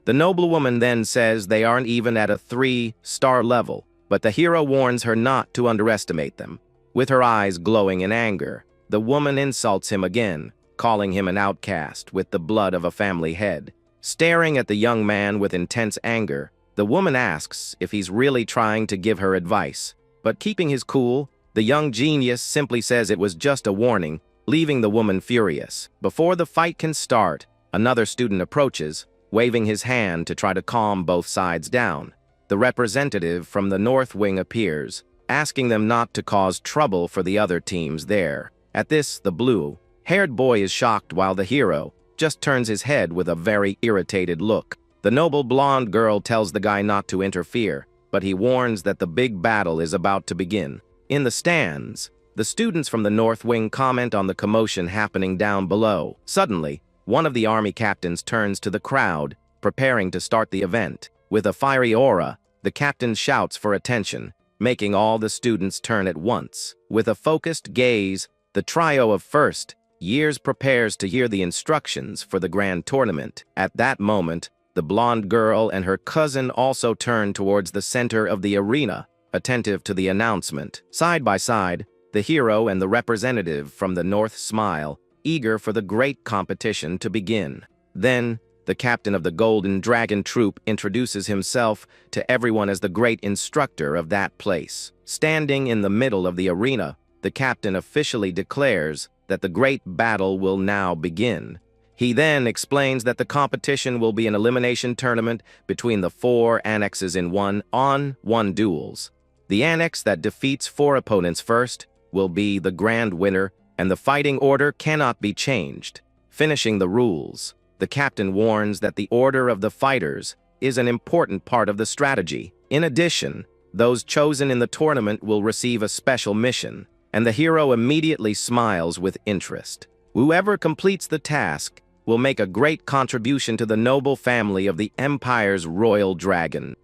The noblewoman then says they aren't even at a 3-star level, but the hero warns her not to underestimate them. With her eyes glowing in anger, the woman insults him again, calling him an outcast with the blood of a family head. Staring at the young man with intense anger, the woman asks if he's really trying to give her advice. But keeping his cool, the young genius simply says it was just a warning, leaving the woman furious. Before the fight can start, another student approaches, waving his hand to try to calm both sides down. The representative from the North Wing appears, asking them not to cause trouble for the other teams there. At this, the blue-haired boy is shocked while the hero just turns his head with a very irritated look. The noble blonde girl tells the guy not to interfere, but he warns that the big battle is about to begin. In the stands, the students from the North Wing comment on the commotion happening down below. Suddenly, one of the army captains turns to the crowd, preparing to start the event. With a fiery aura, the captain shouts for attention, making all the students turn at once. With a focused gaze, the trio of first years prepares to hear the instructions for the grand tournament. At that moment, the blonde girl and her cousin also turn towards the center of the arena, attentive to the announcement. Side by side, the hero and the representative from the North smile, eager for the great competition to begin. Then, the captain of the Golden Dragon Troop introduces himself to everyone as the great instructor of that place. Standing in the middle of the arena, the captain officially declares that the great battle will now begin. He then explains that the competition will be an elimination tournament between the 4 annexes in 1-on-1 duels. The annex that defeats 4 opponents first will be the grand winner, and the fighting order cannot be changed. Finishing the rules, the captain warns that the order of the fighters is an important part of the strategy. In addition, those chosen in the tournament will receive a special mission, and the hero immediately smiles with interest. Whoever completes the task will make a great contribution to the noble family of the Empire's royal dragon.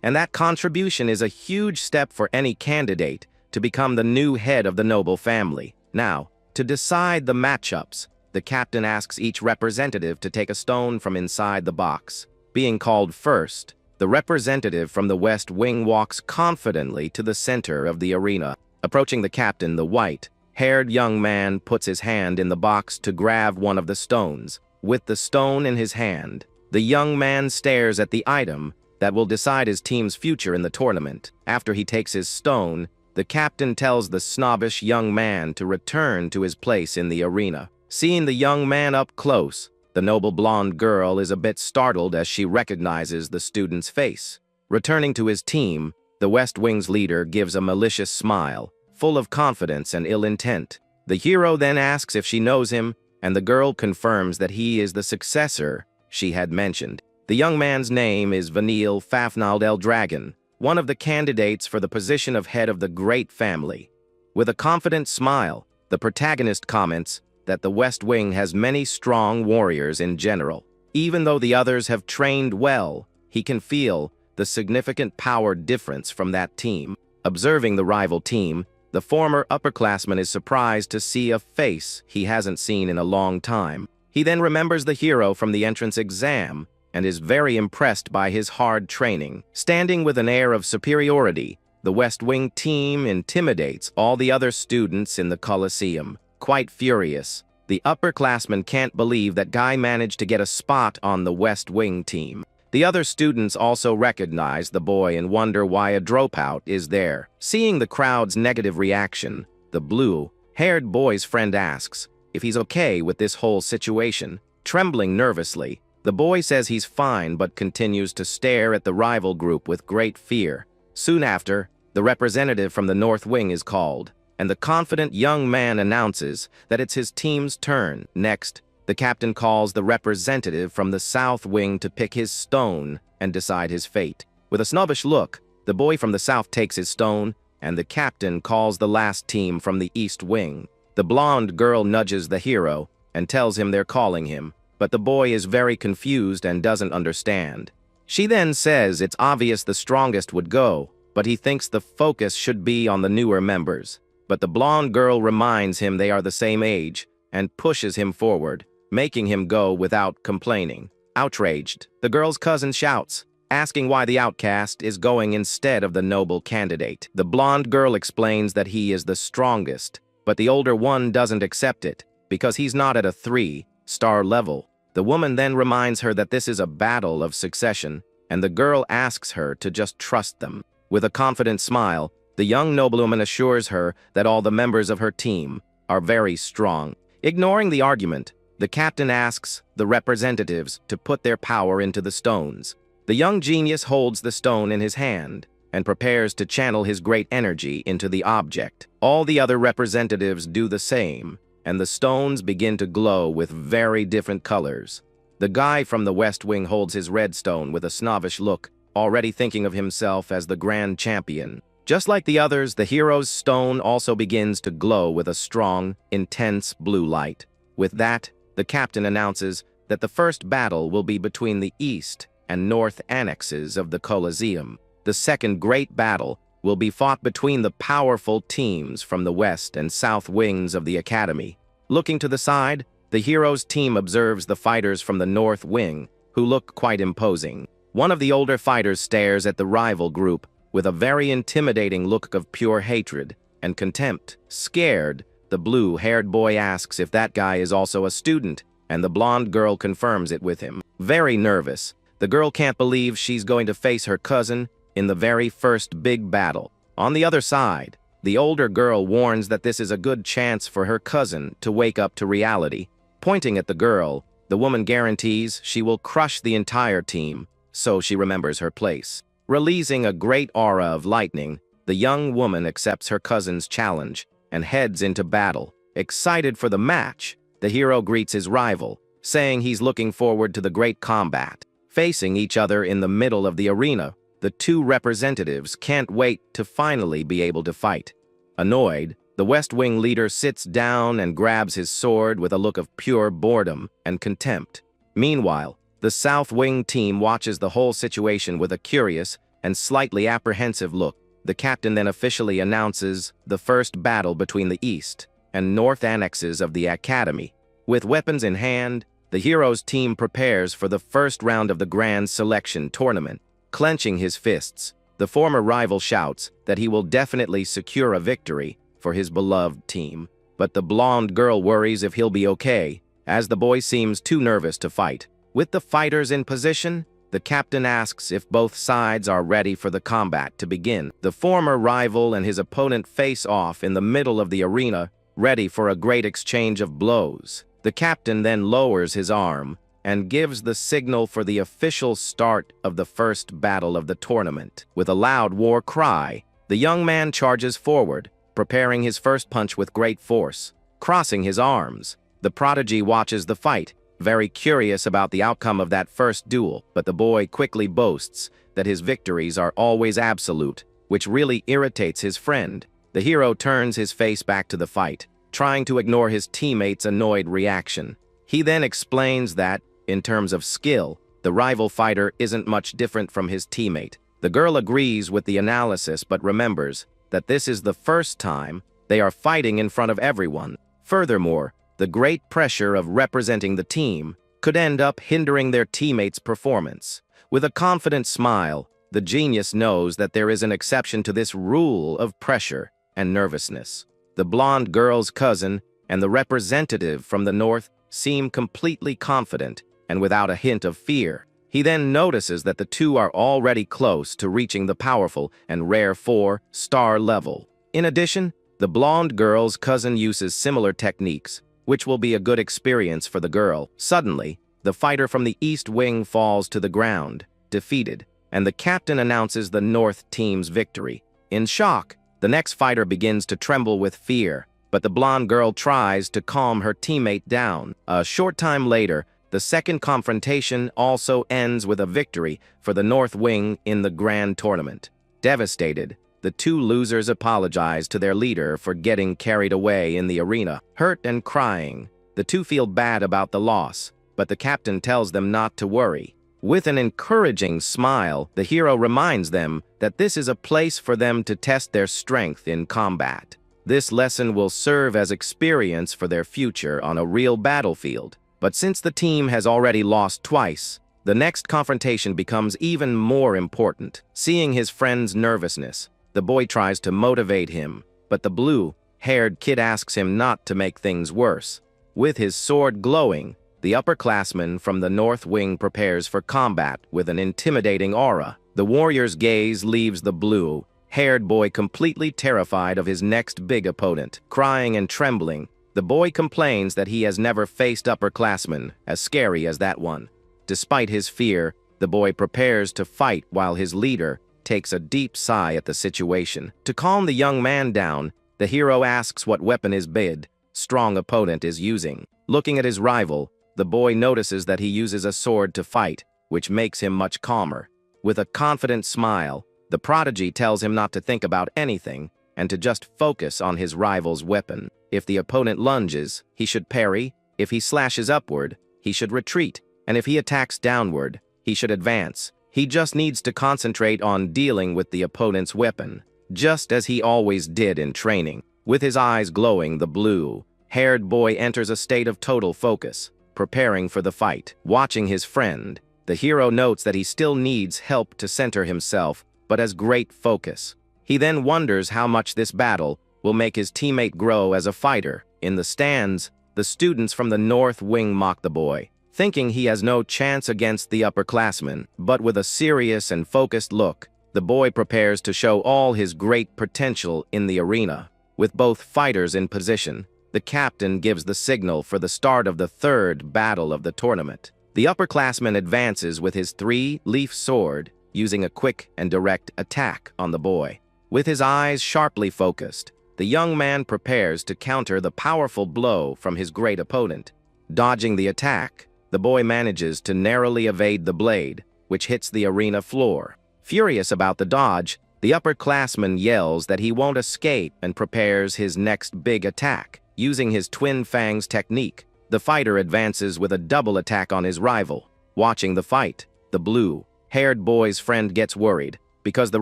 And that contribution is a huge step for any candidate to become the new head of the noble family. Now, to decide the matchups, the captain asks each representative to take a stone from inside the box. Being called first, the representative from the West Wing walks confidently to the center of the arena. Approaching the captain, the white-haired young man puts his hand in the box to grab one of the stones. With the stone in his hand, the young man stares at the item that will decide his team's future in the tournament. After he takes his stone, the captain tells the snobbish young man to return to his place in the arena. Seeing the young man up close, the noble blonde girl is a bit startled as she recognizes the student's face. Returning to his team, the West Wing's leader gives a malicious smile, full of confidence and ill intent. The hero then asks if she knows him, and the girl confirms that he is the successor she had mentioned. The young man's name is Vanille Fafnald El Dragon, one of the candidates for the position of head of the great family. With a confident smile, the protagonist comments that the West Wing has many strong warriors in general. Even though the others have trained well, he can feel the significant power difference from that team. Observing the rival team, the former upperclassman is surprised to see a face he hasn't seen in a long time. He then remembers the hero from the entrance exam and is very impressed by his hard training. Standing with an air of superiority, the West Wing team intimidates all the other students in the Coliseum. Quite furious, the upperclassmen can't believe that Guy managed to get a spot on the West Wing team. The other students also recognize the boy and wonder why a dropout is there. Seeing the crowd's negative reaction, the blue-haired boy's friend asks if he's okay with this whole situation. Trembling nervously, the boy says he's fine but continues to stare at the rival group with great fear. Soon after, the representative from the North Wing is called, and the confident young man announces that it's his team's turn. Next, the captain calls the representative from the South Wing to pick his stone and decide his fate. With a snobbish look, the boy from the South takes his stone, and the captain calls the last team from the East Wing. The blonde girl nudges the hero and tells him they're calling him, but the boy is very confused and doesn't understand. She then says it's obvious the strongest would go, but he thinks the focus should be on the newer members. But the blonde girl reminds him they are the same age and pushes him forward, making him go without complaining. Outraged, the girl's cousin shouts, asking why the outcast is going instead of the noble candidate. The blonde girl explains that he is the strongest, but the older one doesn't accept it because he's not at a 3-star level. The woman then reminds her that this is a battle of succession, and the girl asks her to just trust them. With a confident smile, the young noblewoman assures her that all the members of her team are very strong. Ignoring the argument, the captain asks the representatives to put their power into the stones. The young genius holds the stone in his hand and prepares to channel his great energy into the object. All the other representatives do the same, and the stones begin to glow with very different colors. The guy from the West Wing holds his red stone with a snobbish look, already thinking of himself as the grand champion. Just like the others, the hero's stone also begins to glow with a strong, intense blue light. With that, the captain announces that the first battle will be between the East and North annexes of the Coliseum. The second great battle will be fought between the powerful teams from the West and South Wings of the Academy. Looking to the side, the hero's team observes the fighters from the North Wing, who look quite imposing. One of the older fighters stares at the rival group with a very intimidating look of pure hatred and contempt. Scared, the blue-haired boy asks if that guy is also a student, and the blonde girl confirms it with him. Very nervous, the girl can't believe she's going to face her cousin in the very first big battle. On the other side, the older girl warns that this is a good chance for her cousin to wake up to reality. Pointing at the girl, the woman guarantees she will crush the entire team, so she remembers her place. Releasing a great aura of lightning, the young woman accepts her cousin's challenge and heads into battle. Excited for the match, the hero greets his rival, saying he's looking forward to the great combat. Facing each other in the middle of the arena, the two representatives can't wait to finally be able to fight. Annoyed, The West Wing leader sits down and grabs his sword with a look of pure boredom and contempt. Meanwhile, the South Wing team watches the whole situation with a curious and slightly apprehensive look. The captain then officially announces the first battle between the East and North annexes of the Academy. With weapons in hand, the heroes' team prepares for the first round of the Grand Selection Tournament. Clenching his fists, the former rival shouts that he will definitely secure a victory for his beloved team. But the blonde girl worries if he'll be okay, as the boy seems too nervous to fight. With the fighters in position, the captain asks if both sides are ready for the combat to begin. The former rival and his opponent face off in the middle of the arena, ready for a great exchange of blows. The captain then lowers his arm and gives the signal for the official start of the first battle of the tournament. With a loud war cry, the young man charges forward, preparing his first punch with great force. Crossing his arms, the prodigy watches the fight, very curious about the outcome of that first duel, but the boy quickly boasts that his victories are always absolute, which really irritates his friend. The hero turns his face back to the fight, trying to ignore his teammates' annoyed reaction. He then explains that, in terms of skill, the rival fighter isn't much different from his teammate. The girl agrees with the analysis but remembers that this is the first time they are fighting in front of everyone. Furthermore, the great pressure of representing the team could end up hindering their teammates' performance. With a confident smile, the genius knows that there is an exception to this rule of pressure and nervousness. The blonde girl's cousin and the representative from the north seem completely confident and without a hint of fear. He then notices that the two are already close to reaching the powerful and rare 4-star level. In addition, the blonde girl's cousin uses similar techniques, which will be a good experience for the girl. Suddenly, the fighter from the East Wing falls to the ground, defeated, and the captain announces the North team's victory. In shock, the next fighter begins to tremble with fear, but the blonde girl tries to calm her teammate down. A short time later, the second confrontation also ends with a victory for the North Wing in the Grand Tournament. Devastated, the two losers apologize to their leader for getting carried away in the arena. Hurt and crying, the two feel bad about the loss, but the captain tells them not to worry. With an encouraging smile, the hero reminds them that this is a place for them to test their strength in combat. This lesson will serve as experience for their future on a real battlefield. But since the team has already lost twice, the next confrontation becomes even more important. Seeing his friend's nervousness, the boy tries to motivate him, but the blue-haired kid asks him not to make things worse. With his sword glowing, the upperclassman from the North Wing prepares for combat with an intimidating aura. The warrior's gaze leaves the blue-haired boy completely terrified of his next big opponent. Crying and trembling, the boy complains that he has never faced upperclassmen as scary as that one. Despite his fear, the boy prepares to fight while his leader takes a deep sigh at the situation. To calm the young man down, the hero asks what weapon his big, strong opponent is using. Looking at his rival, the boy notices that he uses a sword to fight, which makes him much calmer. With a confident smile, the prodigy tells him not to think about anything and to just focus on his rival's weapon. If the opponent lunges, he should parry. If he slashes upward, he should retreat. And if he attacks downward, he should advance. He just needs to concentrate on dealing with the opponent's weapon, just as he always did in training. With his eyes glowing, the blue-haired boy enters a state of total focus, preparing for the fight. Watching his friend, the hero notes that he still needs help to center himself, but has great focus. He then wonders how much this battle will make his teammate grow as a fighter. In the stands, the students from the North Wing mock the boy, thinking he has no chance against the upperclassmen. But with a serious and focused look, the boy prepares to show all his great potential in the arena. With both fighters in position, the captain gives the signal for the start of the third battle of the tournament. The upperclassman advances with his 3-leaf sword, using a quick and direct attack on the boy. With his eyes sharply focused, the young man prepares to counter the powerful blow from his great opponent. Dodging the attack, the boy manages to narrowly evade the blade, which hits the arena floor. Furious about the dodge, The upperclassman yells that he won't escape and prepares his next big attack. Using his twin fangs technique, the fighter advances with a double attack on his rival. Watching the fight, the blue-haired boy's friend gets worried because the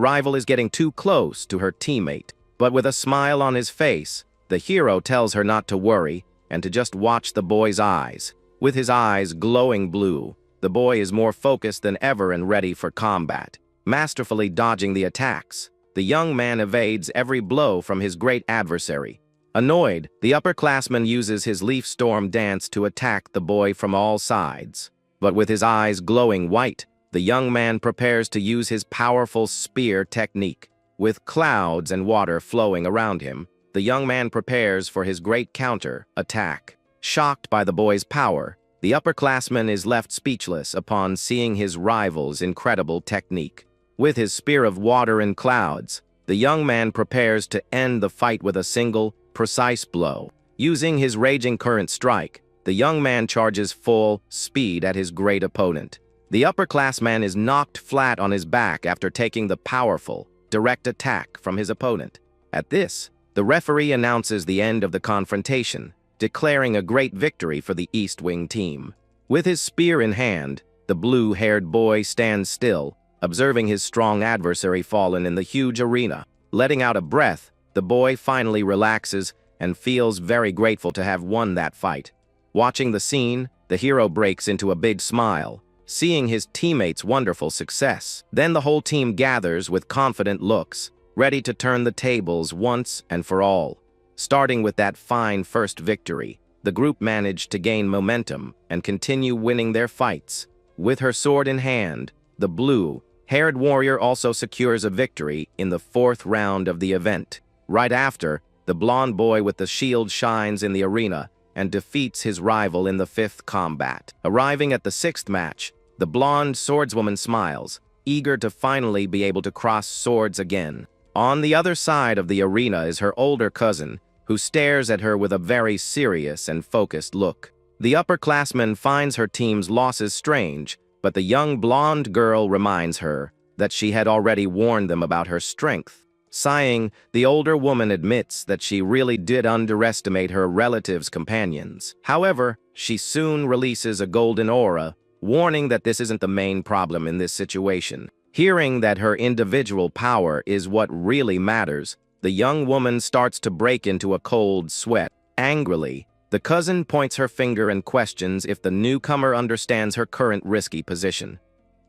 rival is getting too close to her teammate. But with a smile on his face, the hero tells her not to worry and to just watch the boy's eyes. With his eyes glowing blue, the boy is more focused than ever and ready for combat. Masterfully dodging the attacks, the young man evades every blow from his great adversary. Annoyed, the upperclassman uses his leaf storm dance to attack the boy from all sides. But with his eyes glowing white, the young man prepares to use his powerful spear technique. With clouds and water flowing around him, the young man prepares for his great counter-attack. Shocked by the boy's power, the upperclassman is left speechless upon seeing his rival's incredible technique. With his spear of water and clouds, the young man prepares to end the fight with a single, precise blow. Using his raging current strike, the young man charges full speed at his great opponent. The upperclassman is knocked flat on his back after taking the powerful, direct attack from his opponent. At this, the referee announces the end of the confrontation, declaring a great victory for the East Wing team. With his spear in hand, the blue-haired boy stands still, observing his strong adversary fallen in the huge arena. Letting out a breath, the boy finally relaxes and feels very grateful to have won that fight. Watching the scene, the hero breaks into a big smile, seeing his teammates' wonderful success. Then the whole team gathers with confident looks, ready to turn the tables once and for all. Starting with that fine first victory, the group managed to gain momentum and continue winning their fights. With her sword in hand, the blue-haired warrior also secures a victory in the 4th round of the event. Right after, the blonde boy with the shield shines in the arena and defeats his rival in the 5th combat. Arriving at the 6th match, the blonde swordswoman smiles, eager to finally be able to cross swords again. On the other side of the arena is her older cousin, who stares at her with a very serious and focused look. The upperclassman finds her team's losses strange, but the young blonde girl reminds her that she had already warned them about her strength. Sighing, the older woman admits that she really did underestimate her relative's companions. However, she soon releases a golden aura, warning that this isn't the main problem in this situation. Hearing that her individual power is what really matters, the young woman starts to break into a cold sweat. Angrily, the cousin points her finger and questions if the newcomer understands her current risky position.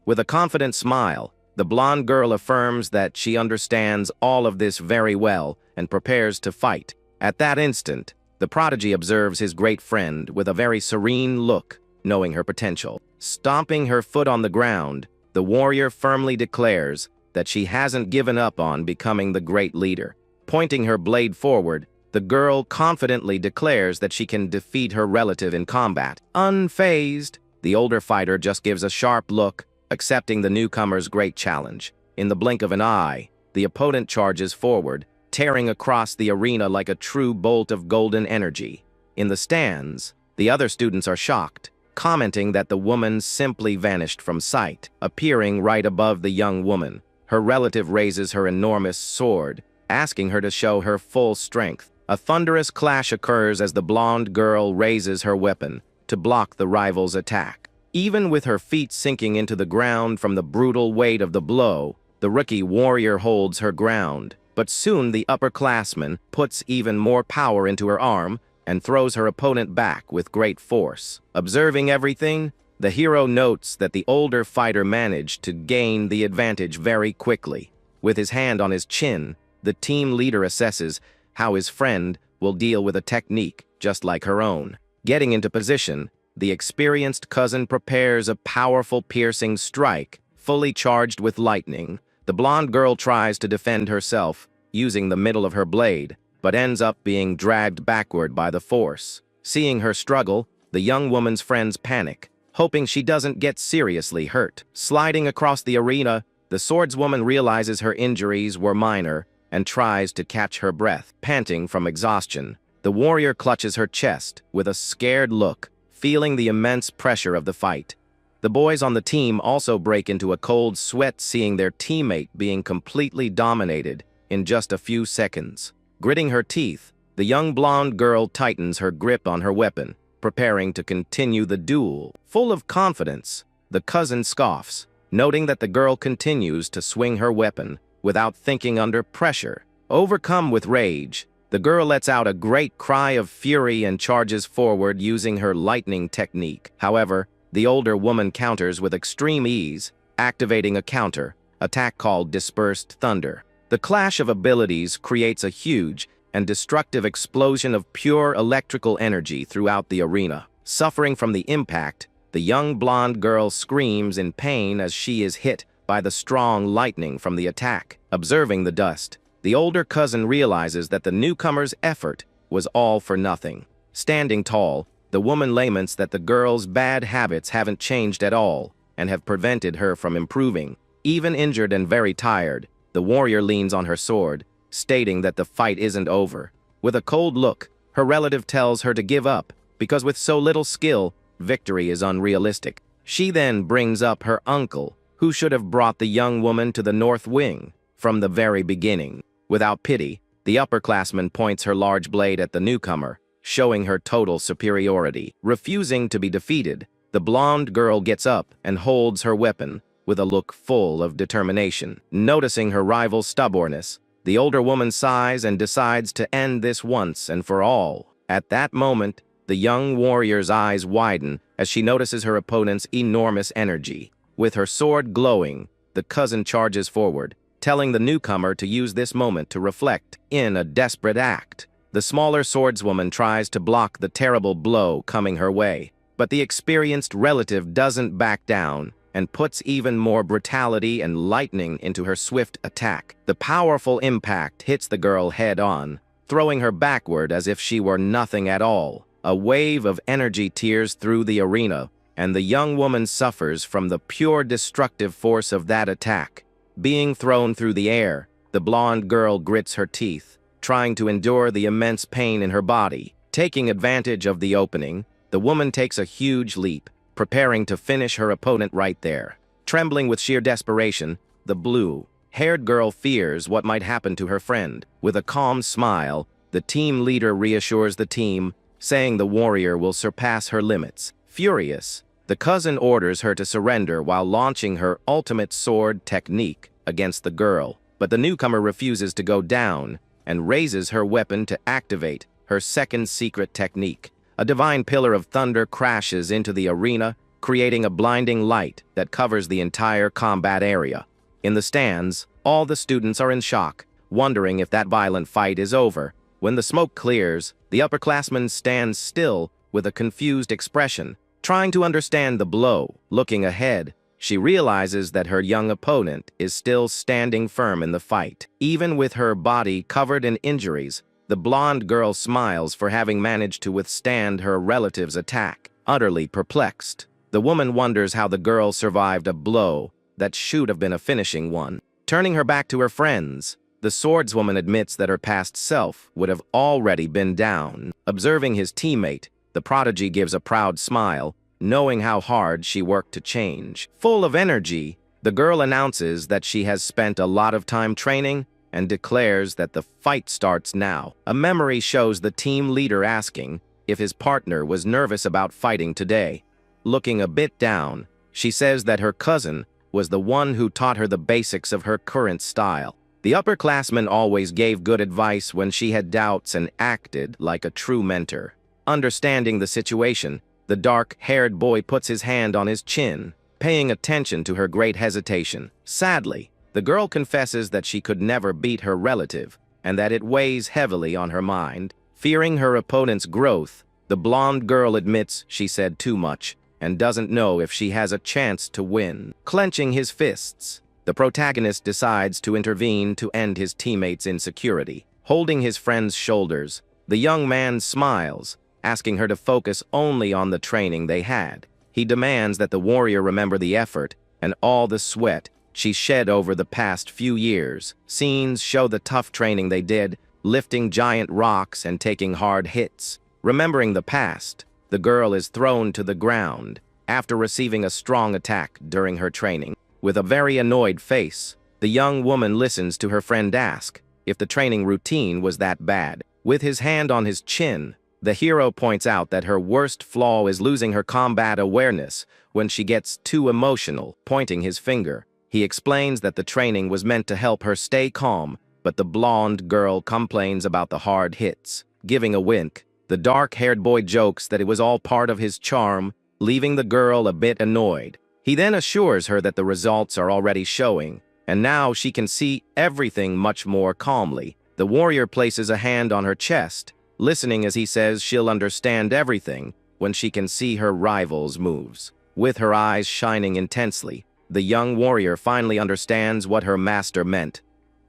With a confident smile, the blonde girl affirms that she understands all of this very well and prepares to fight. At that instant, the prodigy observes his great friend with a very serene look, knowing her potential. Stomping her foot on the ground, the warrior firmly declares that she hasn't given up on becoming the great leader. Pointing her blade forward, the girl confidently declares that she can defeat her relative in combat. Unfazed, the older fighter just gives a sharp look, accepting the newcomer's great challenge. In the blink of an eye, the opponent charges forward, tearing across the arena like a true bolt of golden energy. In the stands, the other students are shocked, commenting that the woman simply vanished from sight, appearing right above the young woman. Her relative raises her enormous sword, asking her to show her full strength. A thunderous clash occurs as the blonde girl raises her weapon to block the rival's attack. Even with her feet sinking into the ground from the brutal weight of the blow, the rookie warrior holds her ground. But soon the upperclassman puts even more power into her arm and throws her opponent back with great force. Observing everything, the hero notes that the older fighter managed to gain the advantage very quickly. With his hand on his chin, the team leader assesses how his friend will deal with a technique just like her own. Getting into position, the experienced cousin prepares a powerful piercing strike, fully charged with lightning. The blonde girl tries to defend herself, using the middle of her blade, but ends up being dragged backward by the force. Seeing her struggle, the young woman's friends panic, hoping she doesn't get seriously hurt. Sliding across the arena, the swordswoman realizes her injuries were minor and tries to catch her breath. Panting from exhaustion, the warrior clutches her chest with a scared look, feeling the immense pressure of the fight. The The boys on the team also break into a cold sweat seeing their teammate being completely dominated in just a few seconds. Gritting her teeth, the young blonde girl tightens her grip on her weapon, preparing to continue the duel. Full of confidence, the cousin scoffs, noting that the girl continues to swing her weapon without thinking under pressure. Overcome with rage, the girl lets out a great cry of fury and charges forward using her lightning technique. However, the older woman counters with extreme ease, activating a counter attack called Dispersed Thunder. The clash of abilities creates a huge and destructive explosion of pure electrical energy throughout the arena. Suffering from the impact, the young blonde girl screams in pain as she is hit by the strong lightning from the attack. Observing the dust, the older cousin realizes that the newcomer's effort was all for nothing. Standing tall, the woman laments that the girl's bad habits haven't changed at all and have prevented her from improving. Even injured and very tired, the warrior leans on her sword, stating that the fight isn't over. With a cold look, her relative tells her to give up because with so little skill, victory is unrealistic. She then brings up her uncle, who should have brought the young woman to the North Wing from the very beginning. Without pity, the upperclassman points her large blade at the newcomer, showing her total superiority. Refusing to be defeated, the blonde girl gets up and holds her weapon with a look full of determination. Noticing her rival's stubbornness, the older woman sighs and decides to end this once and for all. At that moment, the young warrior's eyes widen as she notices her opponent's enormous energy. With her sword glowing, the cousin charges forward, telling the newcomer to use this moment to reflect. In a desperate act, the smaller swordswoman tries to block the terrible blow coming her way, but the experienced relative doesn't back down and puts even more brutality and lightning into her swift attack. The powerful impact hits the girl head-on, throwing her backward as if she were nothing at all. A wave of energy tears through the arena, and the young woman suffers from the pure destructive force of that attack. Being thrown through the air, the blonde girl grits her teeth, trying to endure the immense pain in her body. Taking advantage of the opening, the woman takes a huge leap, preparing to finish her opponent right there. Trembling with sheer desperation, the blue-haired girl fears what might happen to her friend. With a calm smile, the team leader reassures the team, saying the warrior will surpass her limits. Furious, the cousin orders her to surrender while launching her ultimate sword technique against the girl. But the newcomer refuses to go down and raises her weapon to activate her second secret technique. A divine pillar of thunder crashes into the arena, creating a blinding light that covers the entire combat area. In the stands, all the students are in shock, wondering if that violent fight is over. When the smoke clears, the upperclassman stands still with a confused expression, trying to understand the blow. Looking ahead, she realizes that her young opponent is still standing firm in the fight. Even with her body covered in injuries, the blonde girl smiles for having managed to withstand her relative's attack. Utterly perplexed, the woman wonders how the girl survived a blow that should have been a finishing one. Turning her back to her friends, the swordswoman admits that her past self would have already been down. Observing his teammate, the prodigy gives a proud smile, knowing how hard she worked to change. Full of energy, the girl announces that she has spent a lot of time training and declares that the fight starts now. A memory shows the team leader asking if his partner was nervous about fighting today. Looking a bit down, she says that her cousin was the one who taught her the basics of her current style. The upperclassman always gave good advice when she had doubts and acted like a true mentor. Understanding the situation, the dark-haired boy puts his hand on his chin, paying attention to her great hesitation. Sadly, the girl confesses that she could never beat her relative and that it weighs heavily on her mind. Fearing her opponent's growth, the blonde girl admits she said too much and doesn't know if she has a chance to win. Clenching his fists, the protagonist decides to intervene to end his teammate's insecurity. Holding his friend's shoulders, the young man smiles, asking her to focus only on the training they had. He demands that the warrior remember the effort and all the sweat she shed over the past few years. Scenes show the tough training they did, lifting giant rocks and taking hard hits. Remembering the past, the girl is thrown to the ground, after receiving a strong attack during her training. With a very annoyed face, the young woman listens to her friend ask if the training routine was that bad. With his hand on his chin, the hero points out that her worst flaw is losing her combat awareness when she gets too emotional, pointing his finger. He explains that the training was meant to help her stay calm, but the blonde girl complains about the hard hits. Giving a wink, the dark-haired boy jokes that it was all part of his charm, leaving the girl a bit annoyed. He then assures her that the results are already showing, and now she can see everything much more calmly. The warrior places a hand on her chest, listening as he says she'll understand everything when she can see her rival's moves. With her eyes shining intensely, the young warrior finally understands what her master meant.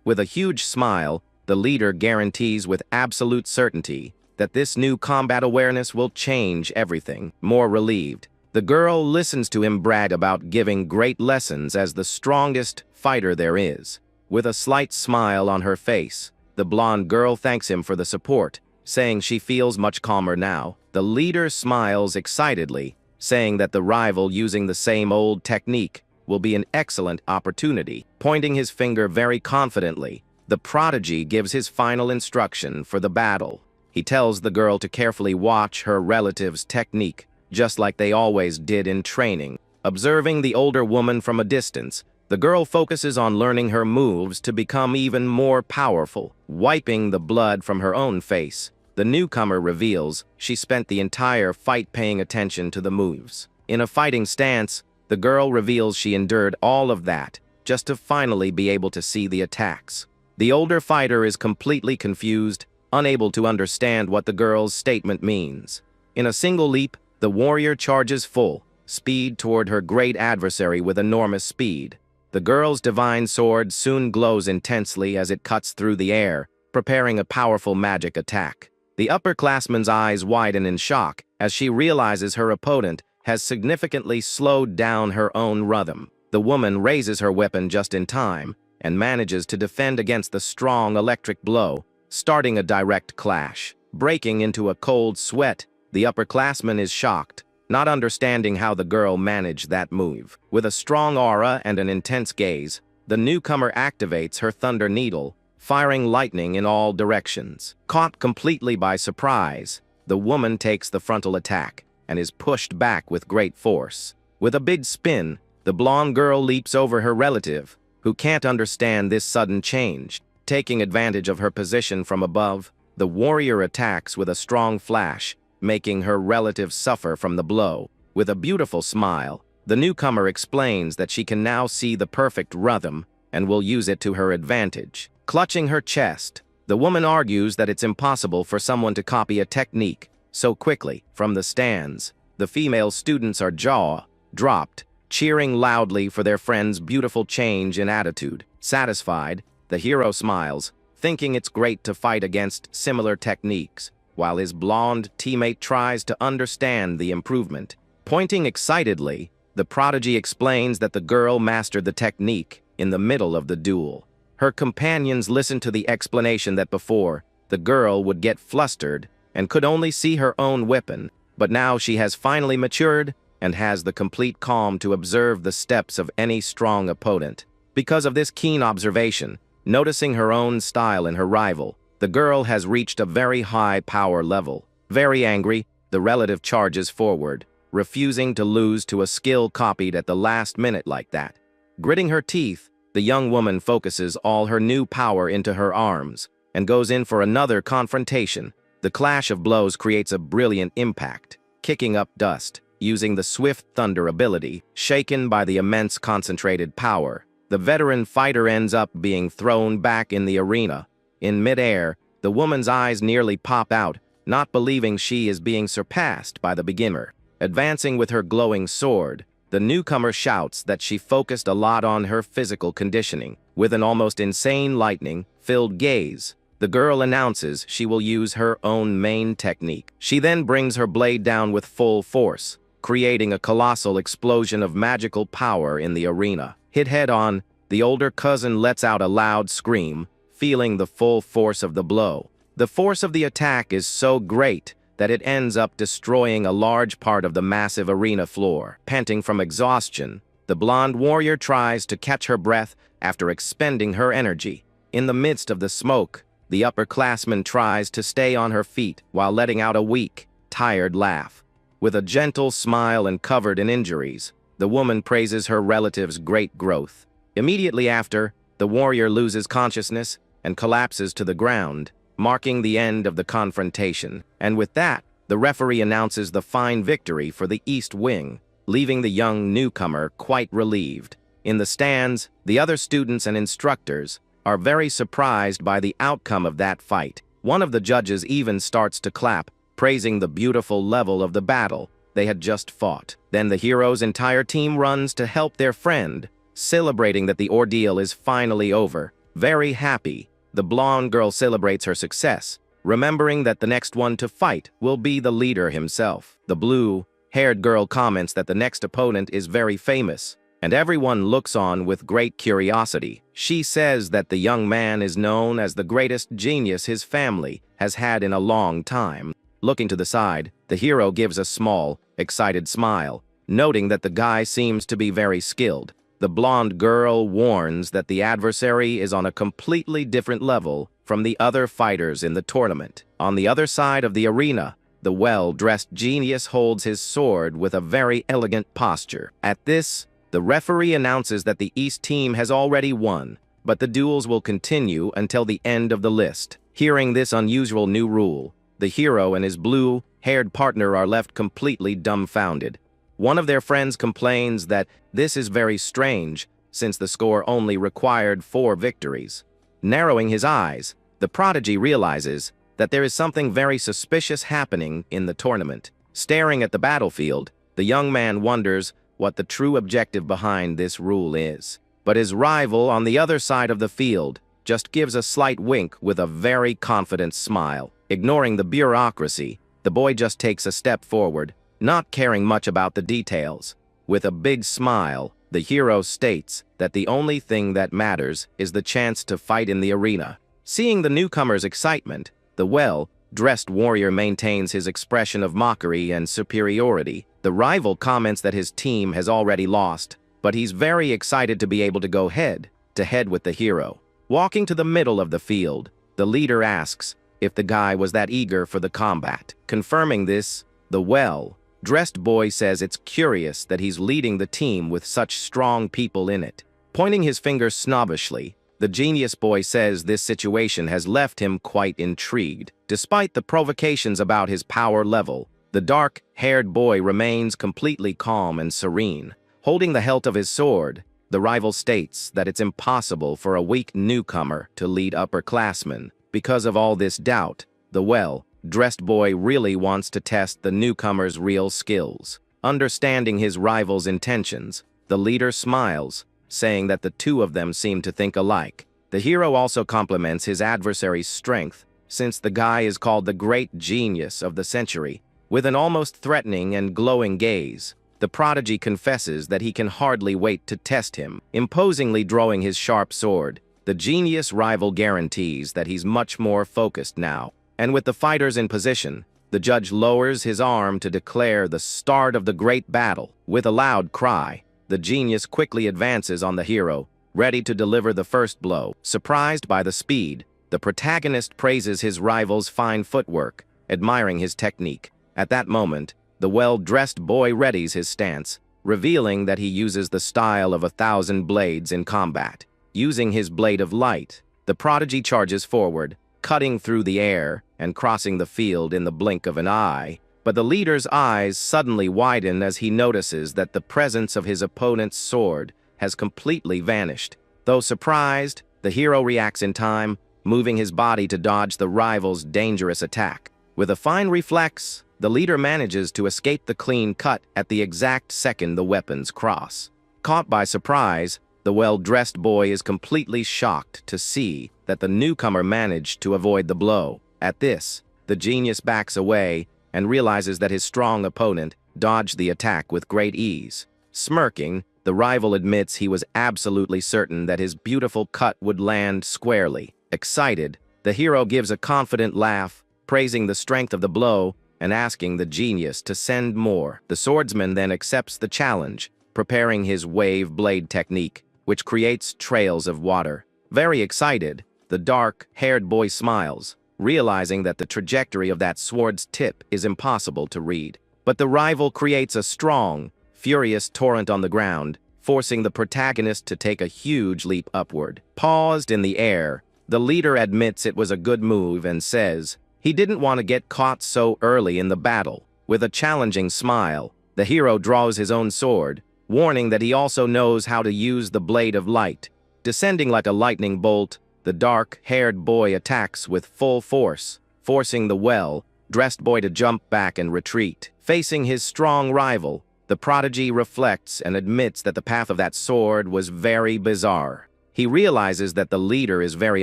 With a huge smile, the leader guarantees with absolute certainty that this new combat awareness will change everything. More relieved, the girl listens to him brag about giving great lessons as the strongest fighter there is. With a slight smile on her face, the blonde girl thanks him for the support, saying she feels much calmer now. The leader smiles excitedly, saying that the rival using the same old technique will be an excellent opportunity. Pointing his finger very confidently, the prodigy gives his final instruction for the battle. He tells the girl to carefully watch her relative's technique, just like they always did in training. Observing the older woman from a distance, the girl focuses on learning her moves to become even more powerful. Wiping the blood from her own face, the newcomer reveals she spent the entire fight paying attention to the moves. In a fighting stance, the girl reveals she endured all of that just to finally be able to see the attacks. The older fighter is completely confused, unable to understand what the girl's statement means. In a single leap, the warrior charges full speed toward her great adversary with enormous speed. The girl's divine sword soon glows intensely as it cuts through the air, preparing a powerful magic attack. The upperclassman's eyes widen in shock as she realizes her opponent has significantly slowed down her own rhythm. The woman raises her weapon just in time and manages to defend against the strong electric blow, starting a direct clash. Breaking into a cold sweat, the upperclassman is shocked, not understanding how the girl managed that move. With a strong aura and an intense gaze, the newcomer activates her thunder needle, firing lightning in all directions. Caught completely by surprise, the woman takes the frontal attack and is pushed back with great force. With a big spin, the blonde girl leaps over her relative, who can't understand this sudden change. Taking advantage of her position from above, the warrior attacks with a strong flash, making her relative suffer from the blow. With a beautiful smile, the newcomer explains that she can now see the perfect rhythm and will use it to her advantage. Clutching her chest, the woman argues that it's impossible for someone to copy a technique so quickly. From the stands, the female students are jaw-dropped, cheering loudly for their friend's beautiful change in attitude. Satisfied, the hero smiles, thinking it's great to fight against similar techniques, while his blonde teammate tries to understand the improvement. Pointing excitedly, the prodigy explains that the girl mastered the technique in the middle of the duel. Her companions listen to the explanation that before, the girl would get flustered and could only see her own weapon, but now she has finally matured and has the complete calm to observe the steps of any strong opponent. Because of this keen observation, noticing her own style in her rival, the girl has reached a very high power level. Very angry, the relative charges forward, refusing to lose to a skill copied at the last minute like that. Gritting her teeth, the young woman focuses all her new power into her arms and goes in for another confrontation. The clash of blows creates a brilliant impact, kicking up dust. Using the swift thunder ability, shaken by the immense concentrated power, the veteran fighter ends up being thrown back in the arena. In mid-air, the woman's eyes nearly pop out, not believing she is being surpassed by the beginner. Advancing with her glowing sword, the newcomer shouts that she focused a lot on her physical conditioning. With an almost insane lightning-filled gaze, the girl announces she will use her own main technique. She then brings her blade down with full force, creating a colossal explosion of magical power in the arena. Hit head-on, the older cousin lets out a loud scream, feeling the full force of the blow. The force of the attack is so great that it ends up destroying a large part of the massive arena floor. Panting from exhaustion, the blonde warrior tries to catch her breath after expending her energy. In the midst of the smoke, the upperclassman tries to stay on her feet while letting out a weak, tired laugh. With a gentle smile and covered in injuries, the woman praises her relative's great growth. Immediately after, the warrior loses consciousness and collapses to the ground, marking the end of the confrontation. And with that, the referee announces the fine victory for the East Wing, leaving the young newcomer quite relieved. In the stands, the other students and instructors are very surprised by the outcome of that fight. One of the judges even starts to clap, praising the beautiful level of the battle they had just fought. Then the hero's entire team runs to help their friend, celebrating that the ordeal is finally over. Very happy, the blonde girl celebrates her success, remembering that the next one to fight will be the leader himself. The blue-haired girl comments that the next opponent is very famous, and everyone looks on with great curiosity. She says that the young man is known as the greatest genius his family has had in a long time. Looking to the side, the hero gives a small, excited smile, noting that the guy seems to be very skilled. The blonde girl warns that the adversary is on a completely different level from the other fighters in the tournament. On the other side of the arena, the well-dressed genius holds his sword with a very elegant posture. At this, the referee announces that the East team has already won, but the duels will continue until the end of the list. Hearing this unusual new rule, the hero and his blue-haired partner are left completely dumbfounded. One of their friends complains that this is very strange, since the score only required 4 victories. Narrowing his eyes, the prodigy realizes that there is something very suspicious happening in the tournament. Staring at the battlefield, the young man wonders what the true objective behind this rule is. But his rival on the other side of the field just gives a slight wink with a very confident smile. Ignoring the bureaucracy, the boy just takes a step forward, not caring much about the details. With a big smile, the hero states that the only thing that matters is the chance to fight in the arena. Seeing the newcomer's excitement, the well-dressed warrior maintains his expression of mockery and superiority. The rival comments that his team has already lost, but he's very excited to be able to go head-to-head with the hero. Walking to the middle of the field, the leader asks if the guy was that eager for the combat. Confirming this, the well-dressed boy says it's curious that he's leading the team with such strong people in it. Pointing his finger snobbishly, the genius boy says this situation has left him quite intrigued. Despite the provocations about his power level, the dark-haired boy remains completely calm and serene. Holding the hilt of his sword, the rival states that it's impossible for a weak newcomer to lead upperclassmen. Because of all this doubt, the well-dressed boy really wants to test the newcomer's real skills. Understanding his rival's intentions, the leader smiles, saying that the two of them seem to think alike. The hero also compliments his adversary's strength, since the guy is called the great genius of the century. With an almost threatening and glowing gaze, the prodigy confesses that he can hardly wait to test him. Imposingly drawing his sharp sword, the genius rival guarantees that he's much more focused now. And with the fighters in position, the judge lowers his arm to declare the start of the great battle. With a loud cry, the genius quickly advances on the hero, ready to deliver the first blow. Surprised by the speed, the protagonist praises his rival's fine footwork, admiring his technique. At that moment, the well-dressed boy readies his stance, revealing that he uses the style of 1,000 blades in combat. Using his blade of light, the prodigy charges forward, cutting through the air and crossing the field in the blink of an eye. But the leader's eyes suddenly widen as he notices that the presence of his opponent's sword has completely vanished. Though surprised, the hero reacts in time, moving his body to dodge the rival's dangerous attack. With a fine reflex, the leader manages to escape the clean cut at the exact second the weapons cross. Caught by surprise, the well-dressed boy is completely shocked to see that the newcomer managed to avoid the blow. At this, the genius backs away and realizes that his strong opponent dodged the attack with great ease. Smirking, the rival admits he was absolutely certain that his beautiful cut would land squarely. Excited, the hero gives a confident laugh, praising the strength of the blow and asking the genius to send more. The swordsman then accepts the challenge, preparing his wave blade technique, which creates trails of water. Very excited, the dark-haired boy smiles, realizing that the trajectory of that sword's tip is impossible to read. But the rival creates a strong, furious torrent on the ground, forcing the protagonist to take a huge leap upward. Paused in the air, the leader admits it was a good move and says he didn't want to get caught so early in the battle. With a challenging smile, the hero draws his own sword, warning that he also knows how to use the blade of light. Descending like a lightning bolt, the dark-haired boy attacks with full force, forcing the well-dressed boy to jump back and retreat. Facing his strong rival, the prodigy reflects and admits that the path of that sword was very bizarre. He realizes that the leader is very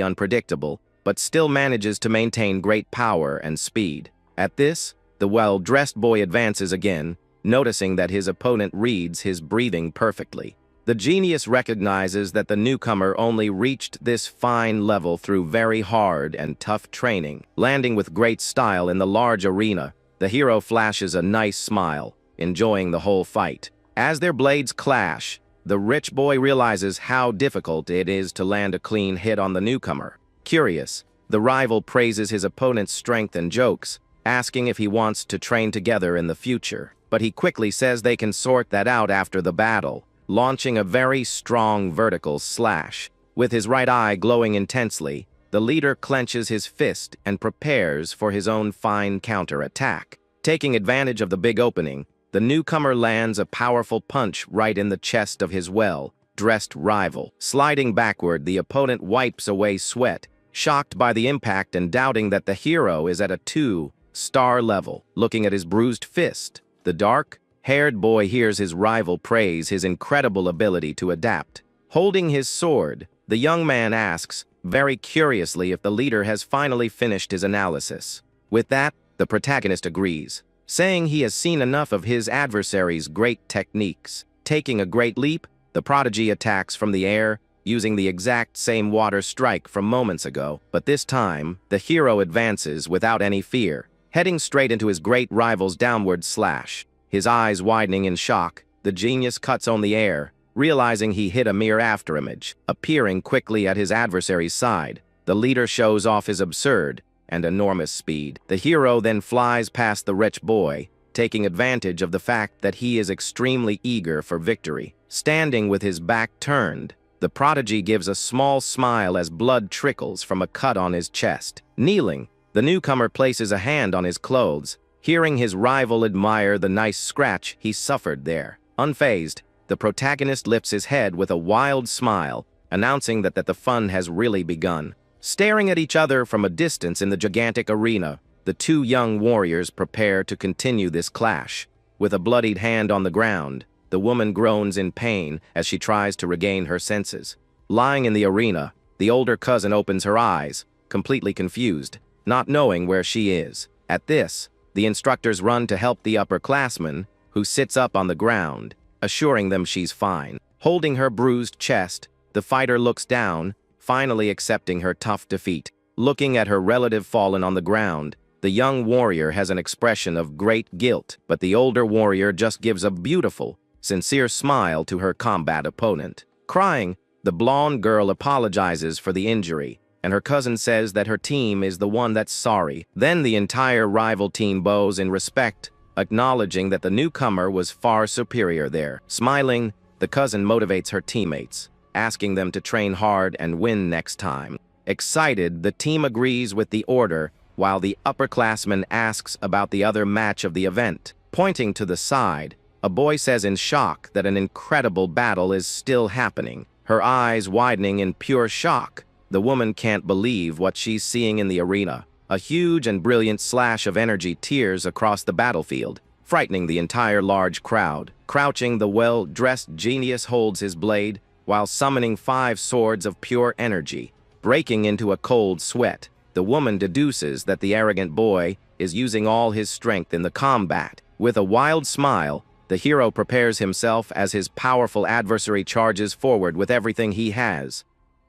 unpredictable, but still manages to maintain great power and speed. At this, the well-dressed boy advances again, noticing that his opponent reads his breathing perfectly. The genius recognizes that the newcomer only reached this fine level through very hard and tough training. Landing with great style in the large arena, the hero flashes a nice smile, enjoying the whole fight. As their blades clash, the rich boy realizes how difficult it is to land a clean hit on the newcomer. Curious, the rival praises his opponent's strength and jokes, asking if he wants to train together in the future. But he quickly says they can sort that out after the battle, launching a very strong vertical slash. With his right eye glowing intensely, the leader clenches his fist and prepares for his own fine counter-attack. Taking advantage of the big opening, the newcomer lands a powerful punch right in the chest of his well-dressed rival. Sliding backward, the opponent wipes away sweat, shocked by the impact and doubting that the hero is at a 2-star level. Looking at his bruised fist, the dark-haired boy hears his rival praise his incredible ability to adapt. Holding his sword, the young man asks, very curiously, if the leader has finally finished his analysis. With that, the protagonist agrees, saying he has seen enough of his adversary's great techniques. Taking a great leap, the prodigy attacks from the air, using the exact same water strike from moments ago. But this time, the hero advances without any fear, heading straight into his great rival's downward slash. His eyes widening in shock, the genius cuts on the air, realizing he hit a mere afterimage. Appearing quickly at his adversary's side, the leader shows off his absurd and enormous speed. The hero then flies past the rich boy, taking advantage of the fact that he is extremely eager for victory. Standing with his back turned, the prodigy gives a small smile as blood trickles from a cut on his chest. Kneeling, the newcomer places a hand on his clothes, hearing his rival admire the nice scratch he suffered there. Unfazed, the protagonist lifts his head with a wild smile, announcing that the fun has really begun. Staring at each other from a distance in the gigantic arena, the two young warriors prepare to continue this clash. With a bloodied hand on the ground, the woman groans in pain as she tries to regain her senses. Lying in the arena, the older cousin opens her eyes, completely confused, not knowing where she is. At this, the instructors run to help the upperclassman, who sits up on the ground, assuring them she's fine. Holding her bruised chest, the fighter looks down, finally accepting her tough defeat. Looking at her relative fallen on the ground, the young warrior has an expression of great guilt, but the older warrior just gives a beautiful, sincere smile to her combat opponent. Crying, the blonde girl apologizes for the injury, and her cousin says that her team is the one that's sorry. Then the entire rival team bows in respect, acknowledging that the newcomer was far superior there. Smiling, the cousin motivates her teammates, asking them to train hard and win next time. Excited, the team agrees with the order, while the upperclassman asks about the other match of the event. Pointing to the side, a boy says in shock that an incredible battle is still happening. Her eyes widening in pure shock, the woman can't believe what she's seeing in the arena. A huge and brilliant slash of energy tears across the battlefield, frightening the entire large crowd. Crouching, the well-dressed genius holds his blade, while summoning 5 swords of pure energy. Breaking into a cold sweat, the woman deduces that the arrogant boy is using all his strength in the combat. With a wild smile, the hero prepares himself as his powerful adversary charges forward with everything he has.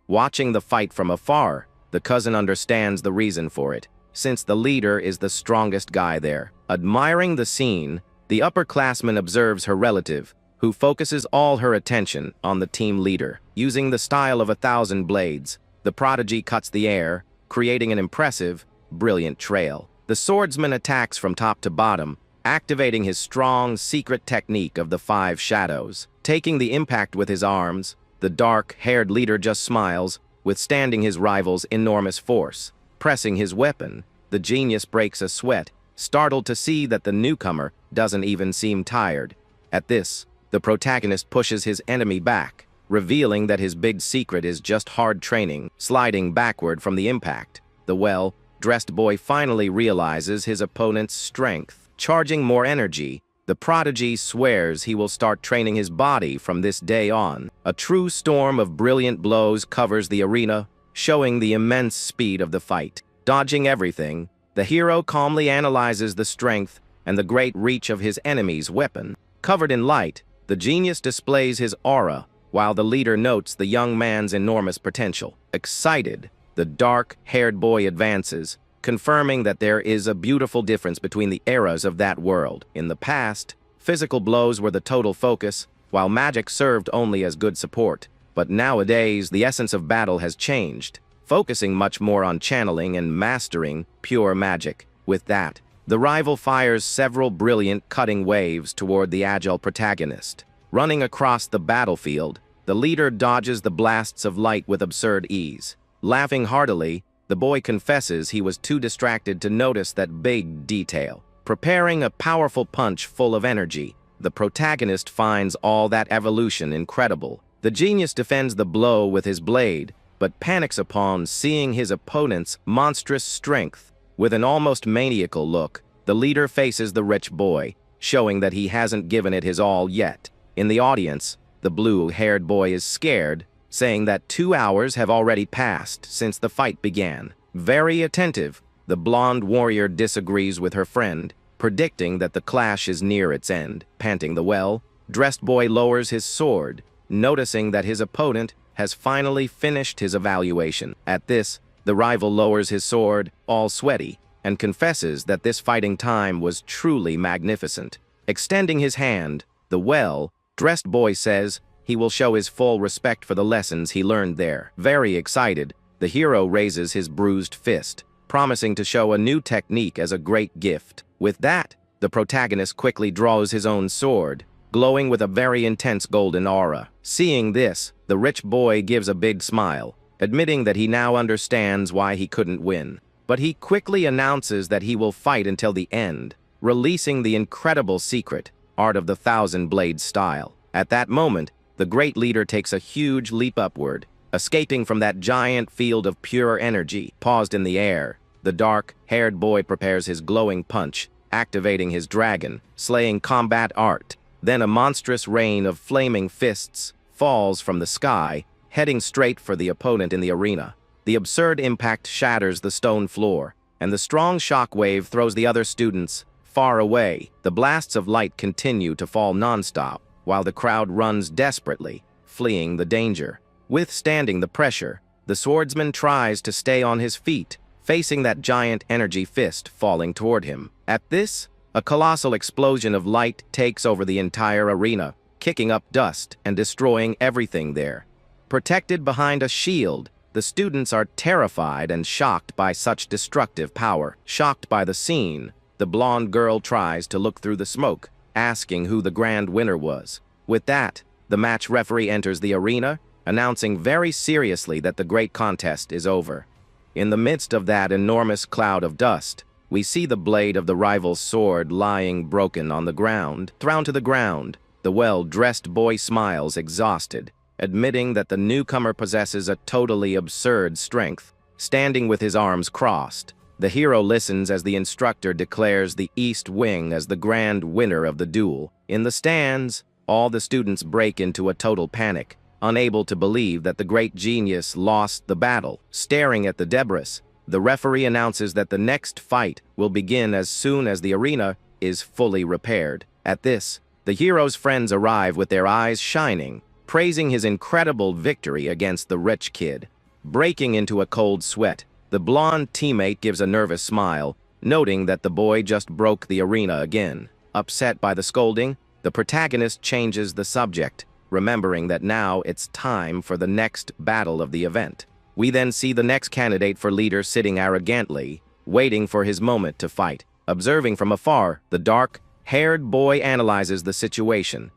Watching the fight from afar, the cousin understands the reason for it, since the leader is the strongest guy there. Admiring the scene, the upperclassman observes her relative, who focuses all her attention on the team leader. Using the style of 1,000 blades, the prodigy cuts the air, creating an impressive, brilliant trail. The swordsman attacks from top to bottom, activating his strong, secret technique of the 5 shadows. Taking the impact with his arms, the dark-haired leader just smiles, withstanding his rival's enormous force. Pressing his weapon, the genius breaks a sweat, startled to see that the newcomer doesn't even seem tired. At this, the protagonist pushes his enemy back, revealing that his big secret is just hard training. Sliding backward from the impact, the well-dressed boy finally realizes his opponent's strength. Charging more energy, the prodigy swears he will start training his body from this day on. A true storm of brilliant blows covers the arena, showing the immense speed of the fight. Dodging everything, the hero calmly analyzes the strength and the great reach of his enemy's weapon. Covered in light, the genius displays his aura, while the leader notes the young man's enormous potential. Excited, the dark-haired boy advances, confirming that there is a beautiful difference between the eras of that world. In the past, physical blows were the total focus, while magic served only as good support. But nowadays, the essence of battle has changed, focusing much more on channeling and mastering pure magic. With that, the rival fires several brilliant cutting waves toward the agile protagonist. Running across the battlefield, the leader dodges the blasts of light with absurd ease. Laughing heartily, the boy confesses he was too distracted to notice that big detail. Preparing a powerful punch full of energy, the protagonist finds all that evolution incredible. The genius defends the blow with his blade, but panics upon seeing his opponent's monstrous strength. With an almost maniacal look, the leader faces the rich boy, showing that he hasn't given it his all yet. In the audience, the blue-haired boy is scared, saying that 2 hours have already passed since the fight began. Very attentive, the blonde warrior disagrees with her friend, predicting that the clash is near its end. Panting the well-dressed boy lowers his sword, noticing that his opponent has finally finished his evaluation. At this, the rival lowers his sword, all sweaty, and confesses that this fighting time was truly magnificent. Extending his hand, the well-dressed boy says he will show his full respect for the lessons he learned there. Very excited, the hero raises his bruised fist, promising to show a new technique as a great gift. With that, the protagonist quickly draws his own sword, glowing with a very intense golden aura. Seeing this, the rich boy gives a big smile, admitting that he now understands why he couldn't win. But he quickly announces that he will fight until the end, releasing the incredible secret, art of the 1,000 blades style. At that moment, the great leader takes a huge leap upward, escaping from that giant field of pure energy. Paused in the air, the dark-haired boy prepares his glowing punch, activating his dragon, slaying combat art. Then a monstrous rain of flaming fists falls from the sky, heading straight for the opponent in the arena. The absurd impact shatters the stone floor, and the strong shockwave throws the other students far away. The blasts of light continue to fall non-stop, while the crowd runs desperately, fleeing the danger. Withstanding the pressure, the swordsman tries to stay on his feet, facing that giant energy fist falling toward him. At this, a colossal explosion of light takes over the entire arena, kicking up dust and destroying everything there. Protected behind a shield, the students are terrified and shocked by such destructive power. Shocked by the scene, the blonde girl tries to look through the smoke, asking who the grand winner was. With that, the match referee enters the arena, announcing very seriously that the great contest is over. In the midst of that enormous cloud of dust, we see the blade of the rival's sword lying broken on the ground. Thrown to the ground, the well-dressed boy smiles, exhausted, admitting that the newcomer possesses a totally absurd strength. Standing with his arms crossed, the hero listens as the instructor declares the East Wing as the grand winner of the duel. In the stands, all the students break into a total panic, unable to believe that the great genius lost the battle. Staring at the debris, the referee announces that the next fight will begin as soon as the arena is fully repaired. At this, the hero's friends arrive with their eyes shining, praising his incredible victory against the rich kid. Breaking into a cold sweat, the blonde teammate gives a nervous smile, noting that the boy just broke the arena again. Upset by the scolding, the protagonist changes the subject, remembering that now it's time for the next battle of the event. We then see the next candidate for leader sitting arrogantly, waiting for his moment to fight. Observing from afar, the dark-haired boy analyzes the situation,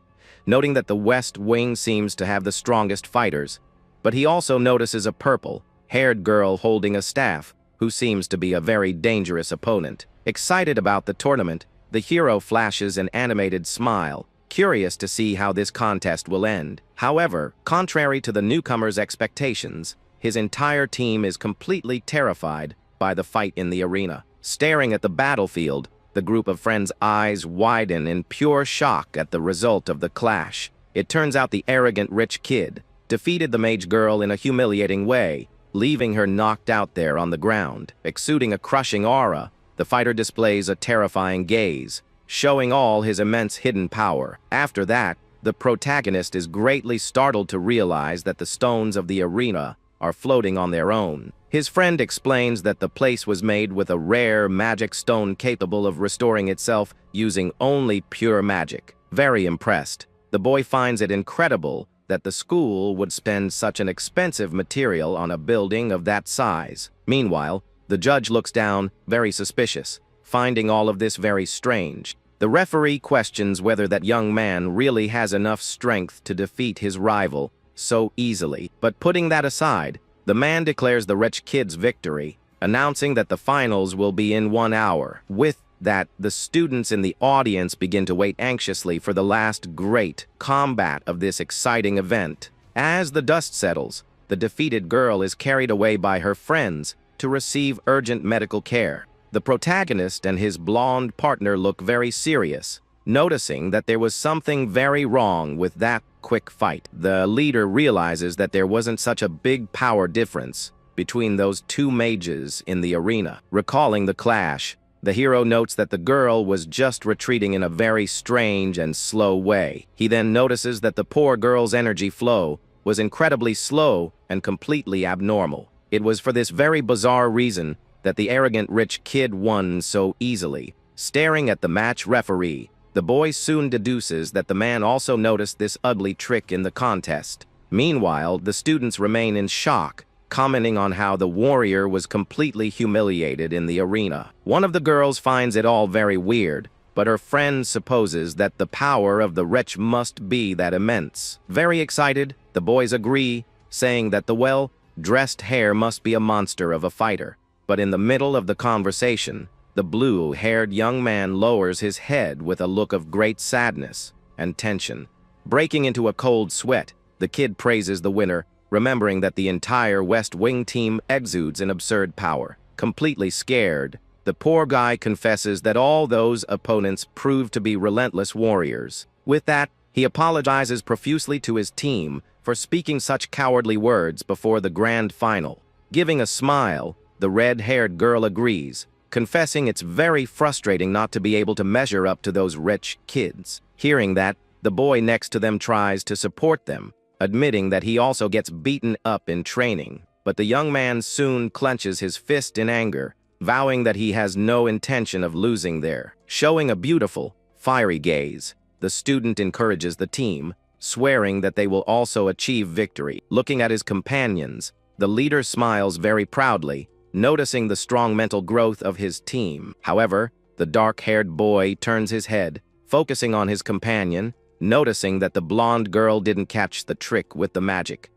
noting that the West Wing seems to have the strongest fighters, but he also notices a purple-haired girl holding a staff, who seems to be a very dangerous opponent. Excited about the tournament, the hero flashes an animated smile, curious to see how this contest will end. However, contrary to the newcomer's expectations, his entire team is completely terrified by the fight in the arena. Staring at the battlefield, the group of friends' eyes widen in pure shock at the result of the clash. It turns out the arrogant rich kid defeated the mage girl in a humiliating way, leaving her knocked out there on the ground. Exuding a crushing aura, the fighter displays a terrifying gaze, showing all his immense hidden power. After that, the protagonist is greatly startled to realize that the stones of the arena are floating on their own. His friend explains that the place was made with a rare magic stone capable of restoring itself using only pure magic. Very impressed, the boy finds it incredible that the school would spend such an expensive material on a building of that size. Meanwhile, the judge looks down, very suspicious, finding all of this very strange. The referee questions whether that young man really has enough strength to defeat his rival so easily. But putting that aside, the man declares the rich kid's victory, announcing that the finals will be in 1 hour. With that, the students in the audience begin to wait anxiously for the last great combat of this exciting event. As the dust settles, the defeated girl is carried away by her friends to receive urgent medical care. The protagonist and his blonde partner look very serious, noticing that there was something very wrong with that quick fight. The leader realizes that there wasn't such a big power difference between those two mages in the arena. Recalling the clash, the hero notes that the girl was just retreating in a very strange and slow way. He then notices that the poor girl's energy flow was incredibly slow and completely abnormal. It was for this very bizarre reason that the arrogant rich kid won so easily. Staring at the match referee, the boy soon deduces that the man also noticed this ugly trick in the contest. Meanwhile, the students remain in shock, commenting on how the warrior was completely humiliated in the arena. One of the girls finds it all very weird, but her friend supposes that the power of the wretch must be that immense. Very excited, the boys agree, saying that the well-dressed hare must be a monster of a fighter. But in the middle of the conversation, the blue-haired young man lowers his head with a look of great sadness and tension. Breaking into a cold sweat, the kid praises the winner, remembering that the entire West Wing team exudes an absurd power. Completely scared, the poor guy confesses that all those opponents proved to be relentless warriors. With that, he apologizes profusely to his team for speaking such cowardly words before the grand final. Giving a smile, the red-haired girl agrees, confessing it's very frustrating not to be able to measure up to those rich kids. Hearing that, the boy next to them tries to support them, admitting that he also gets beaten up in training. But the young man soon clenches his fist in anger, vowing that he has no intention of losing there. Showing a beautiful, fiery gaze, the student encourages the team, swearing that they will also achieve victory. Looking at his companions, the leader smiles very proudly, noticing the strong mental growth of his team. However, the dark-haired boy turns his head, focusing on his companion, noticing that the blonde girl didn't catch the trick with the magic.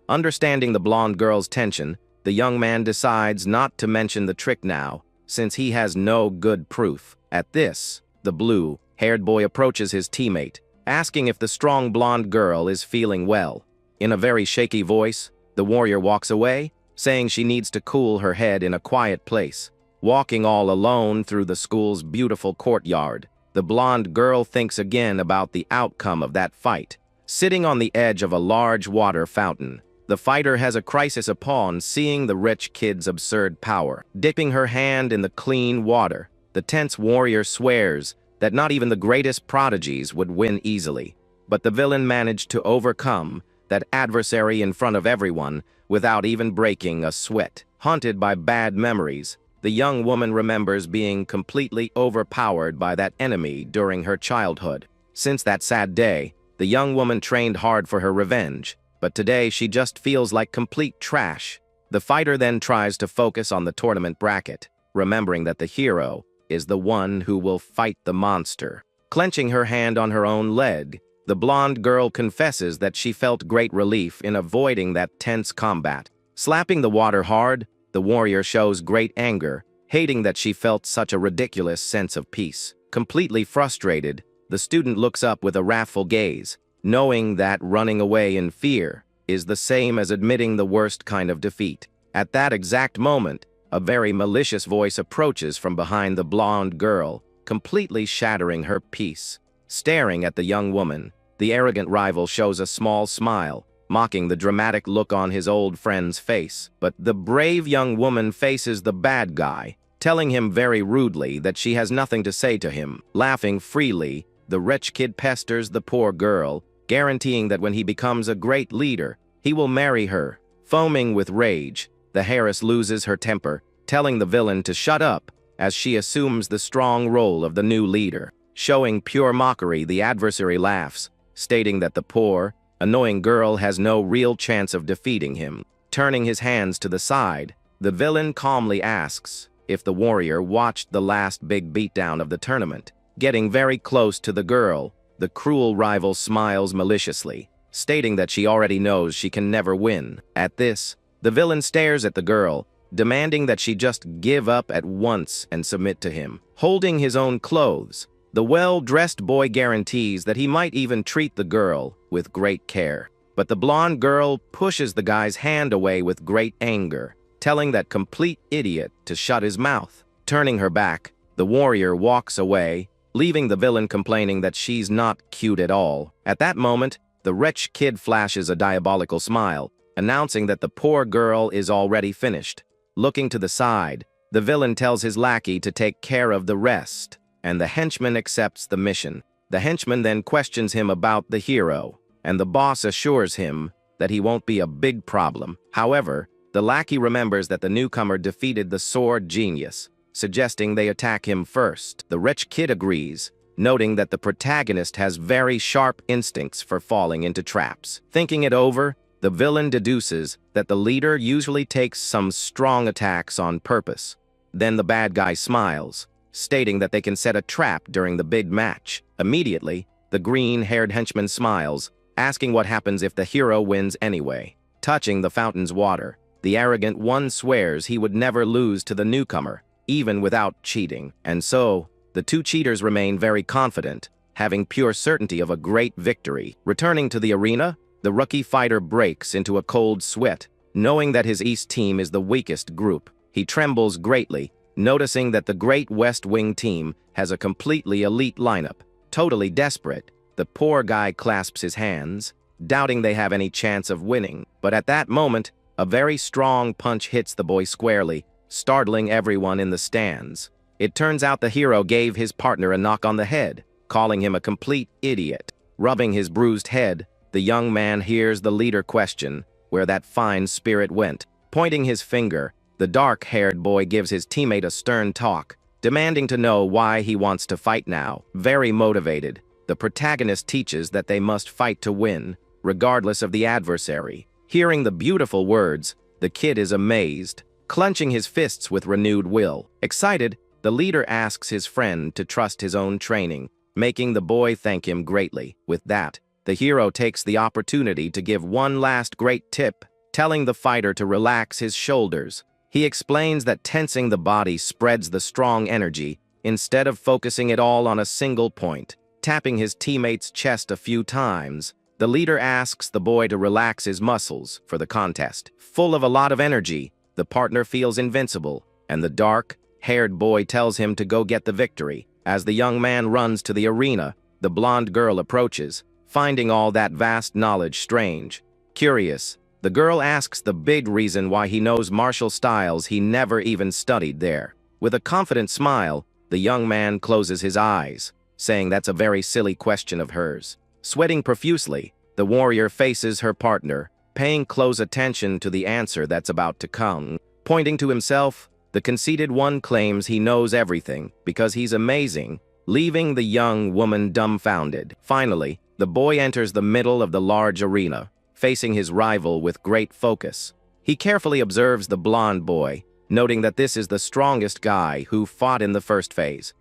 Understanding the blonde girl's tension, the young man decides not to mention the trick now, since he has no good proof. At this, the blue-haired boy approaches his teammate, asking if the strong blonde girl is feeling well. In a very shaky voice, the warrior walks away, saying she needs to cool her head in a quiet place. Walking all alone through the school's beautiful courtyard, the blonde girl thinks again about the outcome of that fight. Sitting on the edge of a large water fountain, the fighter has a crisis upon seeing the rich kid's absurd power. Dipping her hand in the clean water, the tense warrior swears that not even the greatest prodigies would win easily. But the villain managed to overcome that adversary in front of everyone without even breaking a sweat. Haunted by bad memories, the young woman remembers being completely overpowered by that enemy during her childhood. Since that sad day, the young woman trained hard for her revenge, but today she just feels like complete trash. The fighter then tries to focus on the tournament bracket, remembering that the hero is the one who will fight the monster. Clenching her hand on her own leg, the blonde girl confesses that she felt great relief in avoiding that tense combat. Slapping the water hard, the warrior shows great anger, hating that she felt such a ridiculous sense of peace. Completely frustrated, the student looks up with a wrathful gaze, knowing that running away in fear is the same as admitting the worst kind of defeat. At that exact moment, a very malicious voice approaches from behind the blonde girl, completely shattering her peace. Staring at the young woman, the arrogant rival shows a small smile, mocking the dramatic look on his old friend's face. But the brave young woman faces the bad guy, telling him very rudely that she has nothing to say to him. Laughing freely, the rich kid pesters the poor girl, guaranteeing that when he becomes a great leader, he will marry her. Foaming with rage, the heiress loses her temper, telling the villain to shut up as she assumes the strong role of the new leader. Showing pure mockery, the adversary laughs, stating that the poor, annoying girl has no real chance of defeating him. Turning his hands to the side, the villain calmly asks if the warrior watched the last big beatdown of the tournament. Getting very close to the girl, the cruel rival smiles maliciously, stating that she already knows she can never win. At this, the villain stares at the girl, demanding that she just give up at once and submit to him. Holding his own clothes, the well-dressed boy guarantees that he might even treat the girl with great care. But the blonde girl pushes the guy's hand away with great anger, telling that complete idiot to shut his mouth. Turning her back, the warrior walks away, leaving the villain complaining that she's not cute at all. At that moment, the rich kid flashes a diabolical smile, announcing that the poor girl is already finished. Looking to the side, the villain tells his lackey to take care of the rest, and the henchman accepts the mission. The henchman then questions him about the hero, and the boss assures him that he won't be a big problem. However, the lackey remembers that the newcomer defeated the sword genius, suggesting they attack him first. The rich kid agrees, noting that the protagonist has very sharp instincts for falling into traps. Thinking it over, the villain deduces that the leader usually takes some strong attacks on purpose. Then the bad guy smiles, stating that they can set a trap during the big match. Immediately, the green-haired henchman smiles, asking what happens if the hero wins anyway. Touching the fountain's water, the arrogant one swears he would never lose to the newcomer, even without cheating. And so, the two cheaters remain very confident, having pure certainty of a great victory. Returning to the arena, the rookie fighter breaks into a cold sweat, knowing that his East team is the weakest group. He trembles greatly, noticing that the Great West Wing team has a completely elite lineup. Totally desperate, the poor guy clasps his hands, doubting they have any chance of winning. But at that moment, a very strong punch hits the boy squarely, startling everyone in the stands. It turns out the hero gave his partner a knock on the head, calling him a complete idiot. Rubbing his bruised head, the young man hears the leader question where that fine spirit went. Pointing his finger, the dark-haired boy gives his teammate a stern talk, demanding to know why he wants to fight now. Very motivated, the protagonist teaches that they must fight to win, regardless of the adversary. Hearing the beautiful words, the kid is amazed, clenching his fists with renewed will. Excited, the leader asks his friend to trust his own training, making the boy thank him greatly. With that, the hero takes the opportunity to give one last great tip, telling the fighter to relax his shoulders. He explains that tensing the body spreads the strong energy, instead of focusing it all on a single point. Tapping his teammate's chest a few times, the leader asks the boy to relax his muscles for the contest. Full of a lot of energy, the partner feels invincible, and the dark-haired boy tells him to go get the victory. As the young man runs to the arena, the blonde girl approaches, finding all that vast knowledge strange. Curious, the girl asks the big reason why he knows martial styles he never even studied there. With a confident smile, the young man closes his eyes, saying that's a very silly question of hers. Sweating profusely, the warrior faces her partner, paying close attention to the answer that's about to come. Pointing to himself, The conceited one claims he knows everything because he's amazing, leaving the young woman dumbfounded. Finally, the boy enters the middle of the large arena, facing his rival with great focus. He carefully observes the blonde boy, noting that this is the strongest guy who fought in the first phase.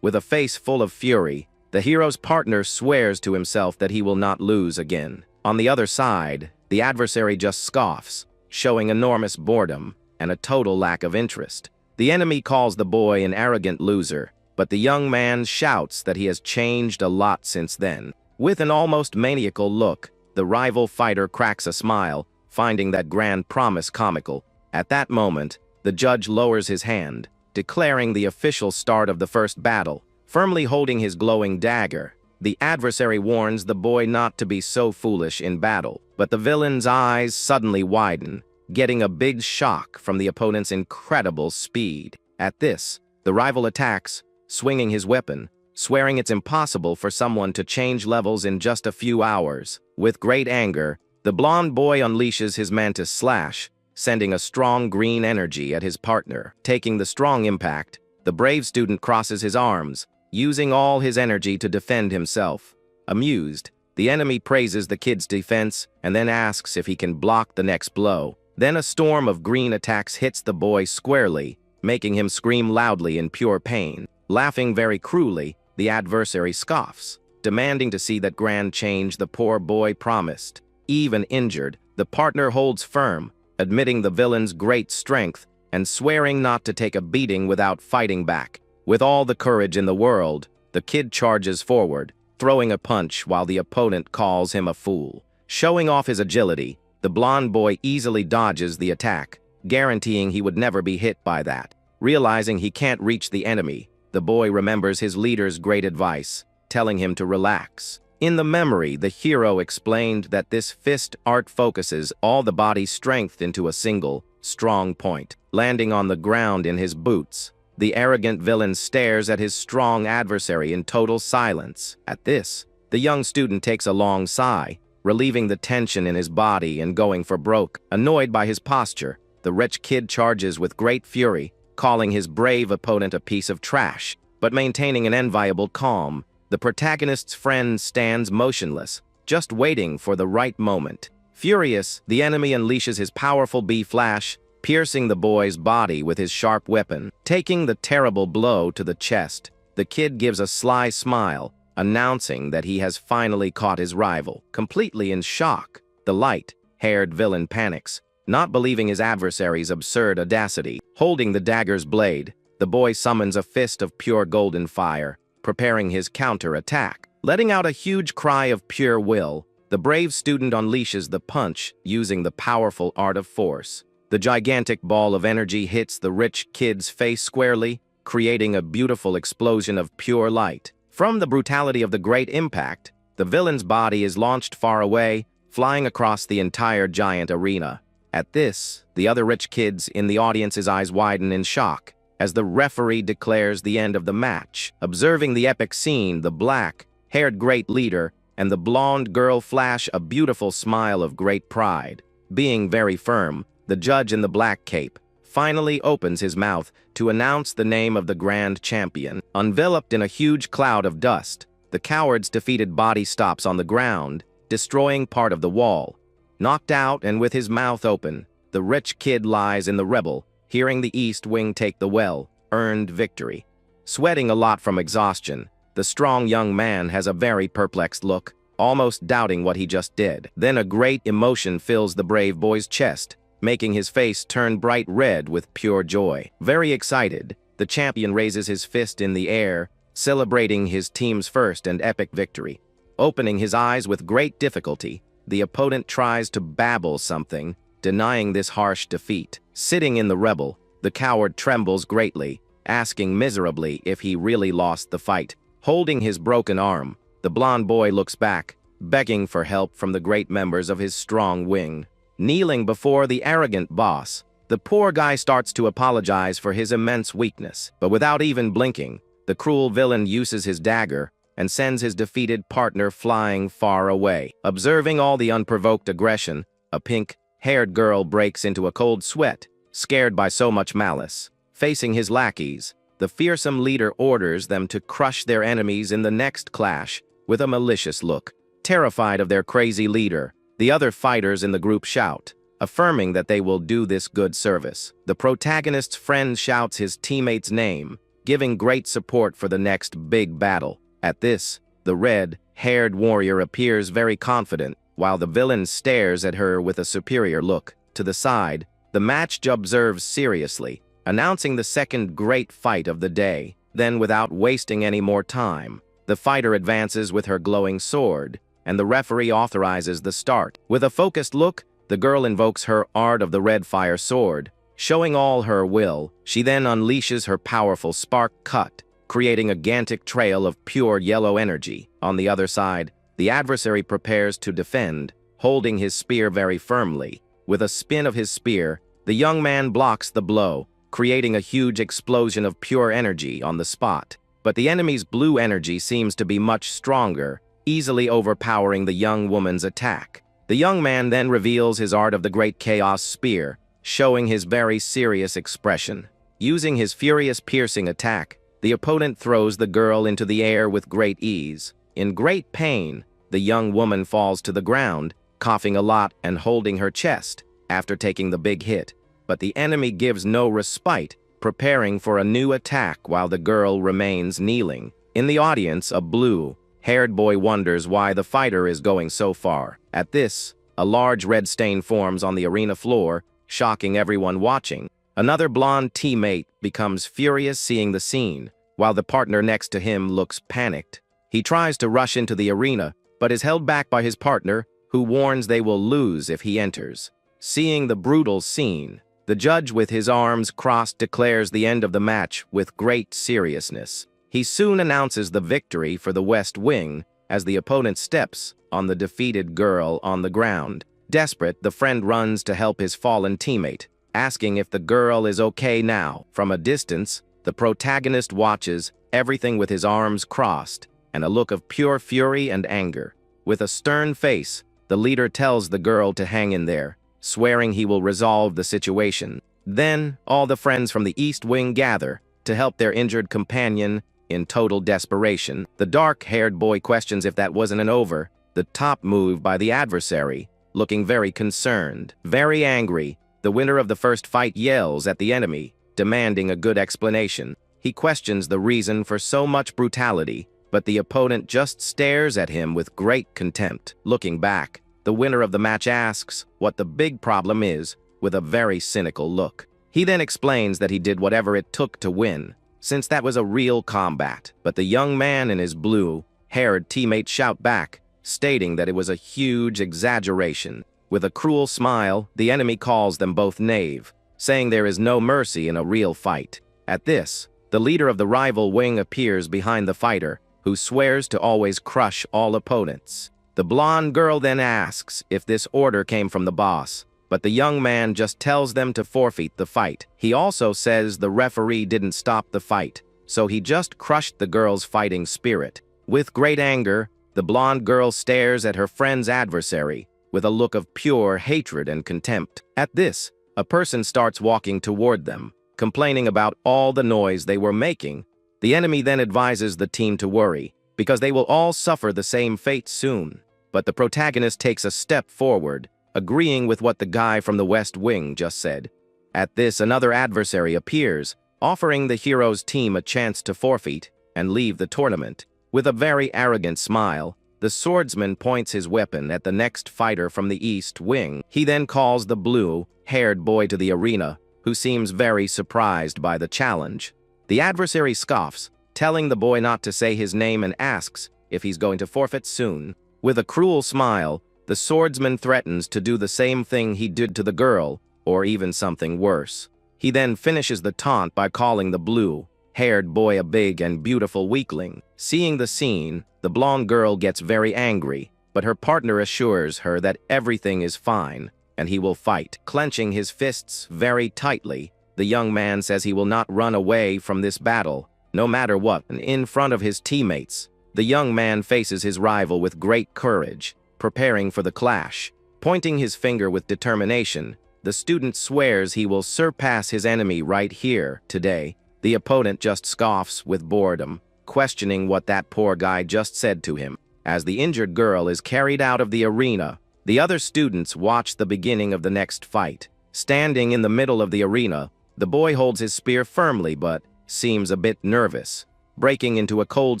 With a face full of fury, the hero's partner swears to himself that he will not lose again. On the other side, the adversary just scoffs, showing enormous boredom and a total lack of interest. The enemy calls the boy an arrogant loser, but the young man shouts that he has changed a lot since then. With an almost maniacal look, the rival fighter cracks a smile, finding that grand promise comical. At that moment, the judge lowers his hand, declaring the official start of the first battle. Firmly holding his glowing dagger, the adversary warns the boy not to be so foolish in battle, but the villain's eyes suddenly widen, getting a big shock from the opponent's incredible speed. At this, the rival attacks, swinging his weapon, swearing it's impossible for someone to change levels in just a few hours. With great anger, the blonde boy unleashes his mantis slash, sending a strong green energy at his partner. Taking the strong impact, the brave student crosses his arms, using all his energy to defend himself. Amused, the enemy praises the kid's defense and then asks if he can block the next blow. Then a storm of green attacks hits the boy squarely, making him scream loudly in pure pain. Laughing very cruelly, the adversary scoffs, demanding to see that grand change the poor boy promised. Even injured, the partner holds firm, admitting the villain's great strength and swearing not to take a beating without fighting back. With all the courage in the world, the kid charges forward, throwing a punch while the opponent calls him a fool. Showing off his agility, the blonde boy easily dodges the attack, guaranteeing he would never be hit by that. Realizing he can't reach the enemy, the boy remembers his leader's great advice, telling him to relax. In the memory, the hero explained that this fist art focuses all the body's strength into a single, strong point. Landing on the ground in his boots, the arrogant villain stares at his strong adversary in total silence. At this, the young student takes a long sigh, relieving the tension in his body and going for broke. Annoyed by his posture, the rich kid charges with great fury, calling his brave opponent a piece of trash. But maintaining an enviable calm, the protagonist's friend stands motionless, just waiting for the right moment. Furious, the enemy unleashes his powerful B-flash, piercing the boy's body with his sharp weapon. Taking the terrible blow to the chest, the kid gives a sly smile, announcing that he has finally caught his rival. Completely in shock, the light-haired villain panics, not believing his adversary's absurd audacity. Holding the dagger's blade, the boy summons a fist of pure golden fire, preparing his counter-attack. Letting out a huge cry of pure will, the brave student unleashes the punch using the powerful art of force. The gigantic ball of energy hits the rich kid's face squarely, creating a beautiful explosion of pure light. From the brutality of the great impact, the villain's body is launched far away, flying across the entire giant arena. At this, the other rich kids in the audience's eyes widen in shock, as the referee declares the end of the match. Observing the epic scene, the black-haired great leader and the blonde girl flash a beautiful smile of great pride. Being very firm, the judge in the black cape finally opens his mouth to announce the name of the grand champion. Enveloped in a huge cloud of dust, the coward's defeated body stops on the ground, destroying part of the wall. Knocked out and with his mouth open, the rich kid lies in the rubble, hearing the East Wing take the well-earned victory. Sweating a lot from exhaustion, the strong young man has a very perplexed look, almost doubting what he just did. Then a great emotion fills the brave boy's chest, making his face turn bright red with pure joy. Very excited, the champion raises his fist in the air, celebrating his team's first and epic victory. Opening his eyes with great difficulty, the opponent tries to babble something, denying this harsh defeat. Sitting in the rebel, the coward trembles greatly, asking miserably if he really lost the fight. Holding his broken arm, the blonde boy looks back, begging for help from the great members of his strong wing. Kneeling before the arrogant boss, the poor guy starts to apologize for his immense weakness. But without even blinking, the cruel villain uses his dagger and sends his defeated partner flying far away. Observing all the unprovoked aggression, a pink-haired girl breaks into a cold sweat, scared by so much malice. Facing his lackeys, the fearsome leader orders them to crush their enemies in the next clash with a malicious look. Terrified of their crazy leader, the other fighters in the group shout, affirming that they will do this good service. The protagonist's friend shouts his teammate's name, giving great support for the next big battle. At this, the red-haired warrior appears very confident, while the villain stares at her with a superior look. To the side, the match observes seriously, announcing the second great fight of the day. Then, without wasting any more time, the fighter advances with her glowing sword, and the referee authorizes the start. With a focused look, the girl invokes her art of the red fire sword, showing all her will. She then unleashes her powerful spark cut, creating a gigantic trail of pure yellow energy. On the other side, the adversary prepares to defend, holding his spear very firmly. With a spin of his spear, the young man blocks the blow, creating a huge explosion of pure energy on the spot. But the enemy's blue energy seems to be much stronger, easily overpowering the young woman's attack. The young man then reveals his art of the Great Chaos Spear, showing his very serious expression. Using his furious piercing attack, the opponent throws the girl into the air with great ease. In great pain, the young woman falls to the ground, coughing a lot and holding her chest after taking the big hit. But the enemy gives no respite, preparing for a new attack while the girl remains kneeling. In the audience, a blue-haired boy wonders why the fighter is going so far. At this, a large red stain forms on the arena floor, shocking everyone watching. Another blonde teammate becomes furious seeing the scene, while the partner next to him looks panicked. He tries to rush into the arena, but is held back by his partner, who warns they will lose if he enters. Seeing the brutal scene, the judge with his arms crossed declares the end of the match with great seriousness. He soon announces the victory for the West Wing as the opponent steps on the defeated girl on the ground. Desperate, the friend runs to help his fallen teammate, asking if the girl is okay now. From a distance, the protagonist watches everything with his arms crossed and a look of pure fury and anger. With a stern face, the leader tells the girl to hang in there, swearing he will resolve the situation. Then, all the friends from the East Wing gather to help their injured companion in total desperation. The dark-haired boy questions if that wasn't an over, the top move by the adversary, looking very concerned. Very angry, the winner of the first fight yells at the enemy, demanding a good explanation. He questions the reason for so much brutality, but the opponent just stares at him with great contempt. Looking back, the winner of the match asks what the big problem is, with a very cynical look. He then explains that he did whatever it took to win, since that was a real combat. But the young man and his blue-haired teammate shout back, stating that it was a huge exaggeration. With a cruel smile, the enemy calls them both knave, saying there is no mercy in a real fight. At this, the leader of the rival wing appears behind the fighter, who swears to always crush all opponents. The blonde girl then asks if this order came from the boss, but the young man just tells them to forfeit the fight. He also says the referee didn't stop the fight, so he just crushed the girl's fighting spirit. With great anger, the blonde girl stares at her friend's adversary with a look of pure hatred and contempt. At this, a person starts walking toward them, complaining about all the noise they were making. The enemy then advises the team to worry, because they will all suffer the same fate soon. But the protagonist takes a step forward, agreeing with what the guy from the West Wing just said. At this, another adversary appears, offering the hero's team a chance to forfeit and leave the tournament. With a very arrogant smile, the swordsman points his weapon at the next fighter from the East Wing. He then calls the blue-haired boy to the arena, who seems very surprised by the challenge. The adversary scoffs, telling the boy not to say his name and asks if he's going to forfeit soon. With a cruel smile, the swordsman threatens to do the same thing he did to the girl, or even something worse. He then finishes the taunt by calling the blue-haired boy a big and beautiful weakling. Seeing the scene, the blonde girl gets very angry, but her partner assures her that everything is fine, and he will fight. Clenching his fists very tightly, the young man says he will not run away from this battle, no matter what. And in front of his teammates, the young man faces his rival with great courage, preparing for the clash. Pointing his finger with determination, The student swears he will surpass his enemy right here, today. The opponent just scoffs with boredom, questioning what that poor guy just said to him. As the injured girl is carried out of the arena, the other students watch the beginning of the next fight. Standing in the middle of the arena, the boy holds his spear firmly but seems a bit nervous. Breaking into a cold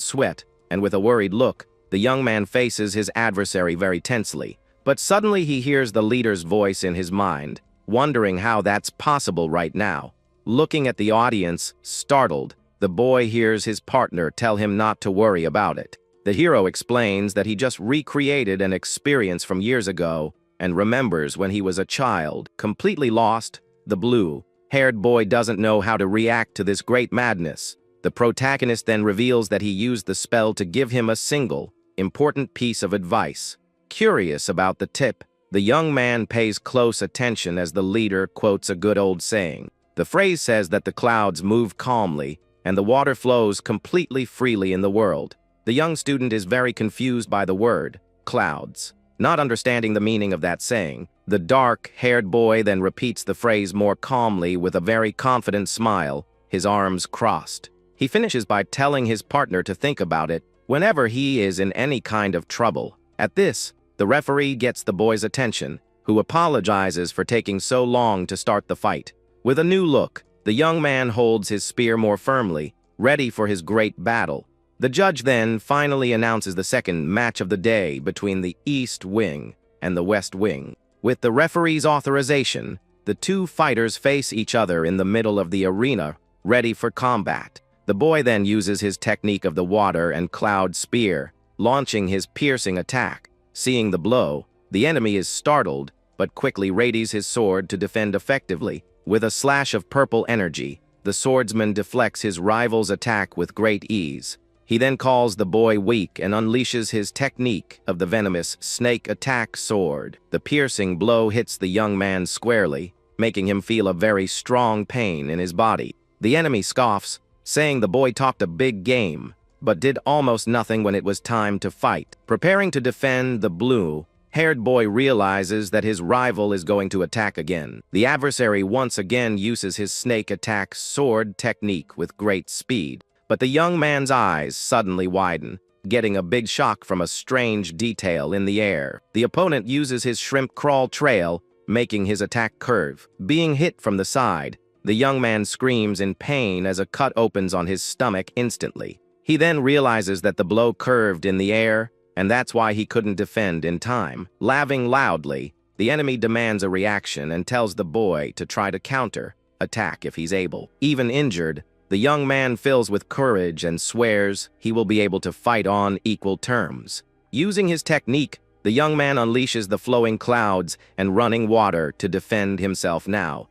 sweat, and with a worried look, the young man faces his adversary very tensely. But suddenly he hears the leader's voice in his mind, wondering how that's possible right now. Looking at the audience, startled, the boy hears his partner tell him not to worry about it. The hero explains that he just recreated an experience from years ago and remembers when he was a child, completely lost. The blue-haired boy doesn't know how to react to this great madness. The protagonist then reveals that he used the spell to give him a single, important piece of advice. Curious about the tip, the young man pays close attention as the leader quotes a good old saying. The phrase says that the clouds move calmly and the water flows completely freely in the world. The young student is very confused by the word, clouds. Not understanding the meaning of that saying, the dark-haired boy then repeats the phrase more calmly with a very confident smile, his arms crossed. He finishes by telling his partner to think about it whenever he is in any kind of trouble. At this, the referee gets the boy's attention, who apologizes for taking so long to start the fight. With a new look, the young man holds his spear more firmly, ready for his great battle. The judge then finally announces the second match of the day between the East Wing and the West Wing. With the referee's authorization, the two fighters face each other in the middle of the arena, ready for combat. The boy then uses his technique of the water and cloud spear, launching his piercing attack. Seeing the blow, the enemy is startled, but quickly readies his sword to defend effectively. With a slash of purple energy, the swordsman deflects his rival's attack with great ease. He then calls the boy weak and unleashes his technique of the venomous snake attack sword. The piercing blow hits the young man squarely, making him feel a very strong pain in his body. The enemy scoffs, saying the boy talked a big game, but did almost nothing when it was time to fight. Preparing to defend, the blue-haired boy realizes that his rival is going to attack again. The adversary once again uses his snake attack sword technique with great speed. But the young man's eyes suddenly widen, getting a big shock from a strange detail in the air. The opponent uses his shrimp crawl trail, making his attack curve. Being hit from the side, the young man screams in pain as a cut opens on his stomach instantly. He then realizes that the blow curved in the air, and that's why he couldn't defend in time. Laughing loudly, the enemy demands a reaction and tells the boy to try to counter-attack if he's able. Even injured, the young man fills with courage and swears he will be able to fight on equal terms. Using his technique, the young man unleashes the flowing clouds and running water to defend himself now.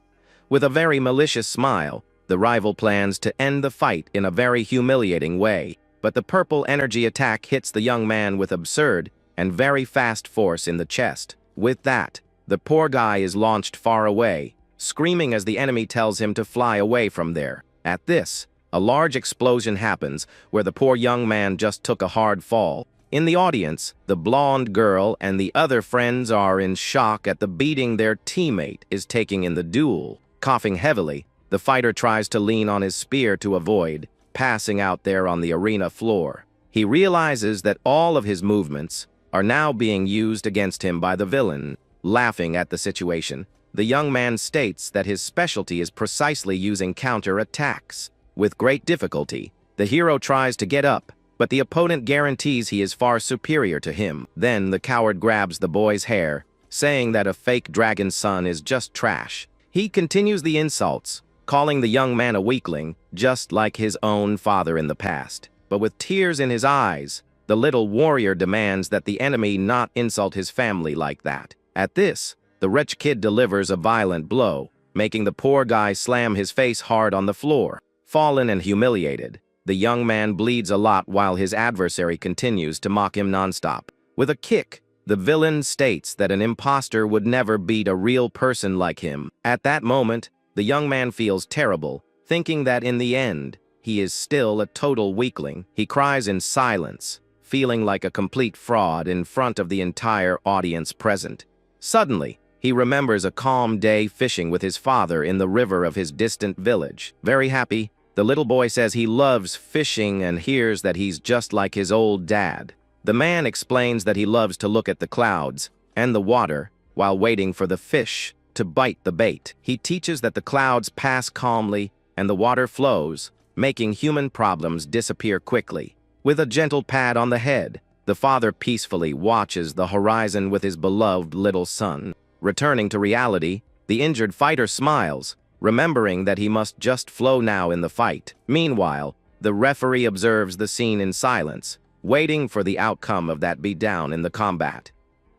With a very malicious smile, the rival plans to end the fight in a very humiliating way, but the purple energy attack hits the young man with absurd and very fast force in the chest. With that, the poor guy is launched far away, screaming as the enemy tells him to fly away from there. At this, a large explosion happens where the poor young man just took a hard fall. In the audience, the blonde girl and the other friends are in shock at the beating their teammate is taking in the duel. Coughing heavily, the fighter tries to lean on his spear to avoid passing out there on the arena floor. He realizes that all of his movements are now being used against him by the villain. Laughing at the situation, the young man states that his specialty is precisely using counter-attacks. With great difficulty, the hero tries to get up, but the opponent guarantees he is far superior to him. Then the coward grabs the boy's hair, saying that a fake dragon's son is just trash. He continues the insults, calling the young man a weakling, just like his own father in the past. But with tears in his eyes, the little warrior demands that the enemy not insult his family like that. At this, the rich kid delivers a violent blow, making the poor guy slam his face hard on the floor. Fallen and humiliated, the young man bleeds a lot while his adversary continues to mock him nonstop. With a kick, the villain states that an imposter would never beat a real person like him. At that moment, the young man feels terrible, thinking that in the end, he is still a total weakling. He cries in silence, feeling like a complete fraud in front of the entire audience present. Suddenly, He remembers a calm day fishing with his father in the river of his distant village. Very happy, the little boy says he loves fishing and hears that he's just like his old dad. The man explains that he loves to look at the clouds and the water while waiting for the fish to bite the bait. He teaches that the clouds pass calmly and the water flows, making human problems disappear quickly. With a gentle pat on the head, the father peacefully watches the horizon with his beloved little son. Returning to reality, the injured fighter smiles, remembering that he must just flow now in the fight. Meanwhile, the referee observes the scene in silence, waiting for the outcome of that beatdown in the combat.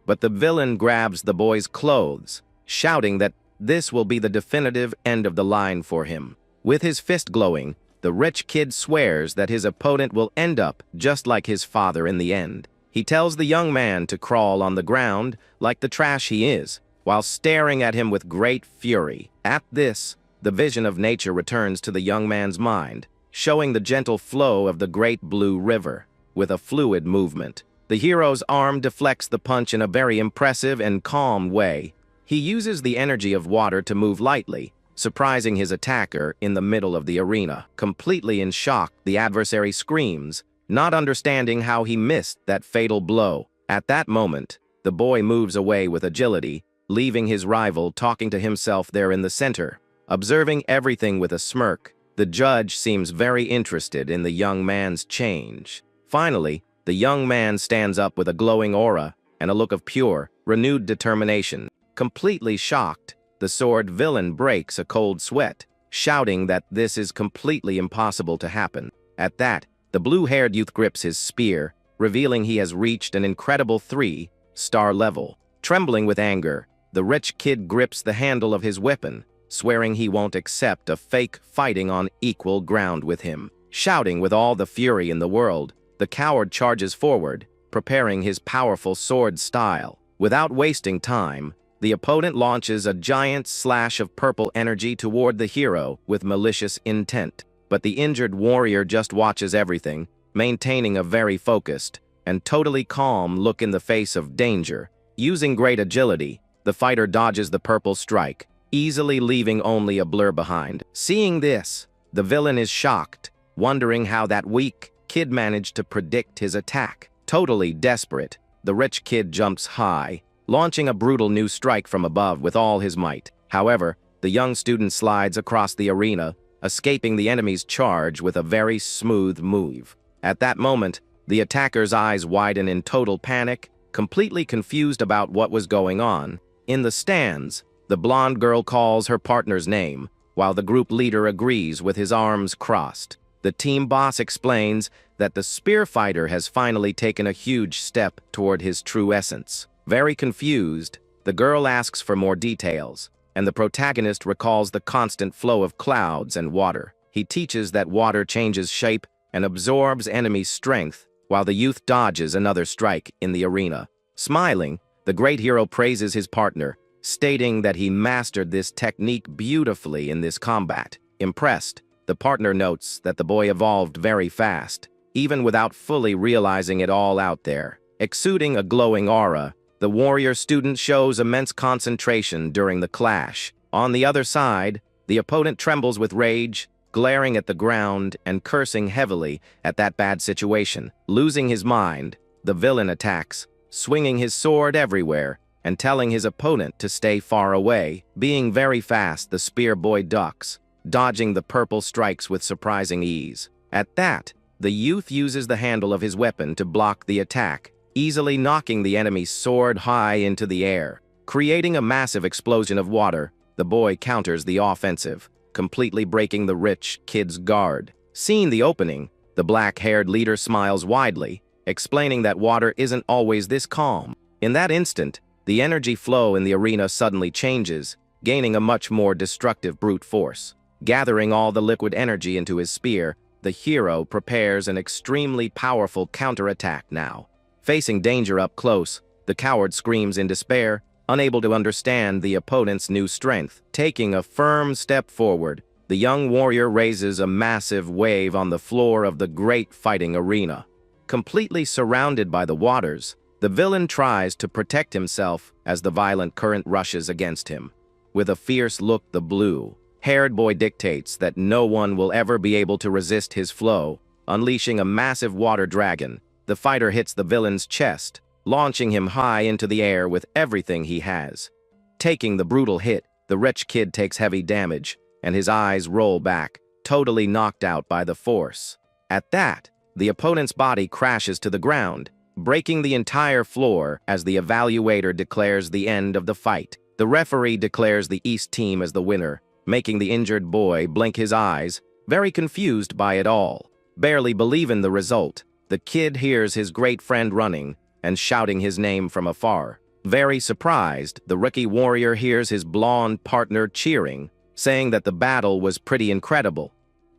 But the villain grabs the boy's clothes, shouting that this will be the definitive end of the line for him. With his fist glowing, the rich kid swears that his opponent will end up just like his father in the end. He tells the young man to crawl on the ground like the trash he is, while staring at him with great fury. At this, the vision of nature returns to the young man's mind, showing the gentle flow of the great blue river. With a fluid movement, the hero's arm deflects the punch in a very impressive and calm way. He uses the energy of water to move lightly, surprising his attacker in the middle of the arena. Completely in shock, the adversary screams, not understanding how he missed that fatal blow. At that moment, the boy moves away with agility, leaving his rival talking to himself there in the center. Observing everything with a smirk, the judge seems very interested in the young man's change. Finally, the young man stands up with a glowing aura and a look of pure, renewed determination. Completely shocked, the sword villain breaks a cold sweat, shouting that this is completely impossible to happen. At that, the blue-haired youth grips his spear, revealing he has reached an incredible 3-star level. Trembling with anger, the rich kid grips the handle of his weapon, swearing he won't accept a fake fighting on equal ground with him. Shouting with all the fury in the world, the coward charges forward, preparing his powerful sword style. Without wasting time, the opponent launches a giant slash of purple energy toward the hero with malicious intent. But the injured warrior just watches everything, maintaining a very focused and totally calm look in the face of danger. Using great agility, the fighter dodges the purple strike, easily leaving only a blur behind. Seeing this, the villain is shocked, wondering how that weak kid managed to predict his attack. Totally desperate, the rich kid jumps high, launching a brutal new strike from above with all his might. However, the young student slides across the arena, escaping the enemy's charge with a very smooth move. At that moment, the attacker's eyes widen in total panic, completely confused about what was going on. In the stands, the blonde girl calls her partner's name, while the group leader agrees with his arms crossed. The team boss explains that the spear fighter has finally taken a huge step toward his true essence. Very confused, the girl asks for more details, and the protagonist recalls the constant flow of clouds and water. He teaches that water changes shape and absorbs enemy strength, while the youth dodges another strike in the arena. Smiling, the great hero praises his partner, stating that he mastered this technique beautifully in this combat. Impressed, the partner notes that the boy evolved very fast, even without fully realizing it all out there. Exuding a glowing aura, the warrior student shows immense concentration during the clash. On the other side, the opponent trembles with rage, glaring at the ground and cursing heavily at that bad situation. Losing his mind, the villain attacks, swinging his sword everywhere and telling his opponent to stay far away. Being very fast, the spear boy ducks, dodging the purple strikes with surprising ease. At that, the youth uses the handle of his weapon to block the attack, easily knocking the enemy's sword high into the air. Creating a massive explosion of water, the boy counters the offensive, completely breaking the rich kid's guard. Seeing the opening, the black-haired leader smiles widely, explaining that water isn't always this calm. In that instant, the energy flow in the arena suddenly changes, gaining a much more destructive brute force. Gathering all the liquid energy into his spear, the hero prepares an extremely powerful counterattack now. Facing danger up close, the coward screams in despair, unable to understand the opponent's new strength. Taking a firm step forward, the young warrior raises a massive wave on the floor of the great fighting arena. Completely surrounded by the waters, The villain tries to protect himself as the violent current rushes against him. With a fierce look, the blue-haired boy dictates that no one will ever be able to resist his flow. Unleashing a massive water dragon, the fighter hits the villain's chest, launching him high into the air with everything he has. Taking the brutal hit, the rich kid takes heavy damage, and his eyes roll back, totally knocked out by the force. At that, the opponent's body crashes to the ground, breaking the entire floor as the evaluator declares the end of the fight. The referee declares the East team as the winner, making the injured boy blink his eyes, very confused by it all. Barely believing the result, the kid hears his great friend running and shouting his name from afar. Very surprised, the rookie warrior hears his blonde partner cheering, saying that the battle was pretty incredible.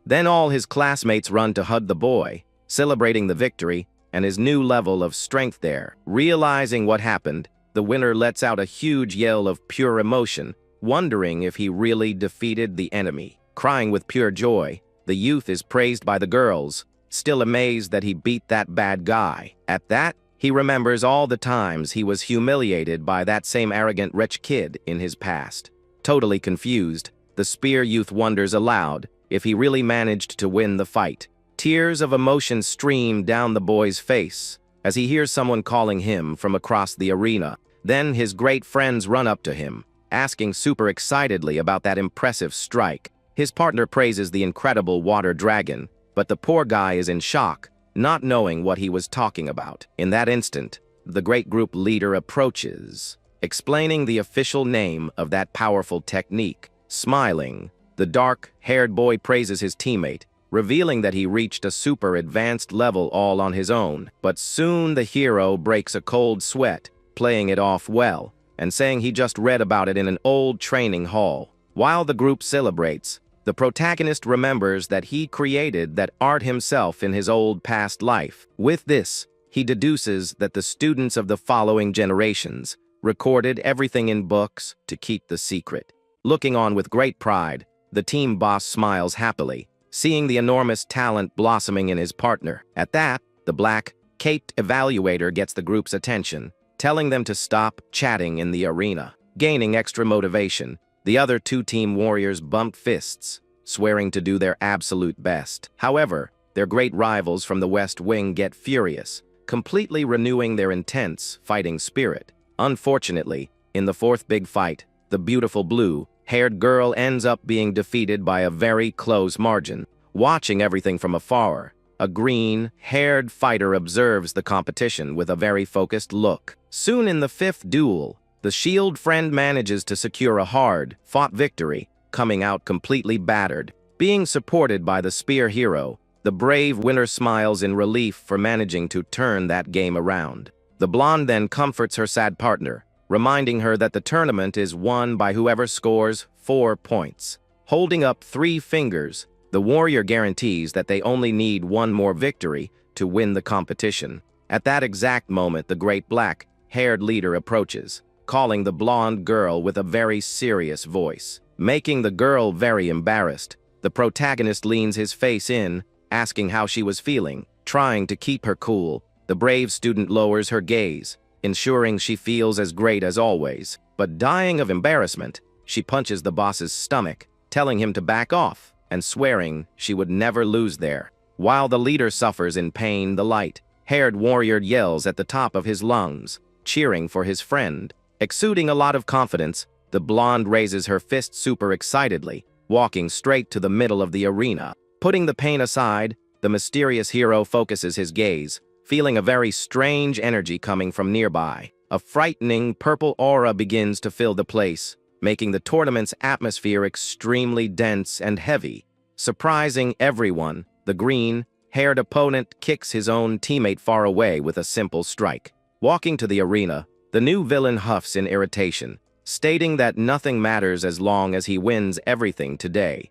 Then all his classmates run to hug the boy, celebrating the victory and his new level of strength there. Realizing what happened, the winner lets out a huge yell of pure emotion, wondering if he really defeated the enemy. Crying with pure joy, the youth is praised by the girls, still amazed that he beat that bad guy. At that, he remembers all the times he was humiliated by that same arrogant rich kid in his past. Totally confused, the spear youth wonders aloud if he really managed to win the fight. Tears of emotion stream down the boy's face as he hears someone calling him from across the arena. Then his great friends run up to him, asking super excitedly about that impressive strike. His partner praises the incredible water dragon, but the poor guy is in shock, not knowing what he was talking about. In that instant, the great group leader approaches, explaining the official name of that powerful technique. Smiling, the dark-haired boy praises his teammate, revealing that he reached a super advanced level all on his own. But soon the hero breaks a cold sweat, playing it off well, and saying he just read about it in an old training hall. While the group celebrates, the protagonist remembers that he created that art himself in his old past life. With this, he deduces that the students of the following generations recorded everything in books to keep the secret. Looking on with great pride, the team boss smiles happily, seeing the enormous talent blossoming in his partner. At that, the black-caped evaluator gets the group's attention, telling them to stop chatting in the arena. Gaining extra motivation, the other two team warriors bump fists, swearing to do their absolute best. However, their great rivals from the West Wing get furious, completely renewing their intense fighting spirit. Unfortunately, in the fourth big fight, the beautiful blue-haired girl ends up being defeated by a very close margin. Watching everything from afar, a green-haired fighter observes the competition with a very focused look. Soon in the fifth duel, the shield friend manages to secure a hard-fought victory, coming out completely battered. Being supported by the spear hero, the brave winner smiles in relief for managing to turn that game around. The blonde then comforts her sad partner, reminding her that the tournament is won by whoever scores 4 points. Holding up 3 fingers, the warrior guarantees that they only need 1 more victory to win the competition. At that exact moment, the great black-haired leader approaches, calling the blonde girl with a very serious voice. Making the girl very embarrassed, the protagonist leans his face in, asking how she was feeling. Trying to keep her cool, the brave student lowers her gaze, ensuring she feels as great as always. But dying of embarrassment, she punches the boss's stomach, telling him to back off, and swearing she would never lose there. While the leader suffers in pain, the light-haired warrior yells at the top of his lungs, cheering for his friend. Exuding a lot of confidence, the blonde raises her fist super excitedly, walking straight to the middle of the arena. Putting the pain aside, the mysterious hero focuses his gaze, feeling a very strange energy coming from nearby. A frightening purple aura begins to fill the place, making the tournament's atmosphere extremely dense and heavy. Surprising everyone, the green-haired opponent kicks his own teammate far away with a simple strike. Walking to the arena, the new villain huffs in irritation, stating that nothing matters as long as he wins everything today.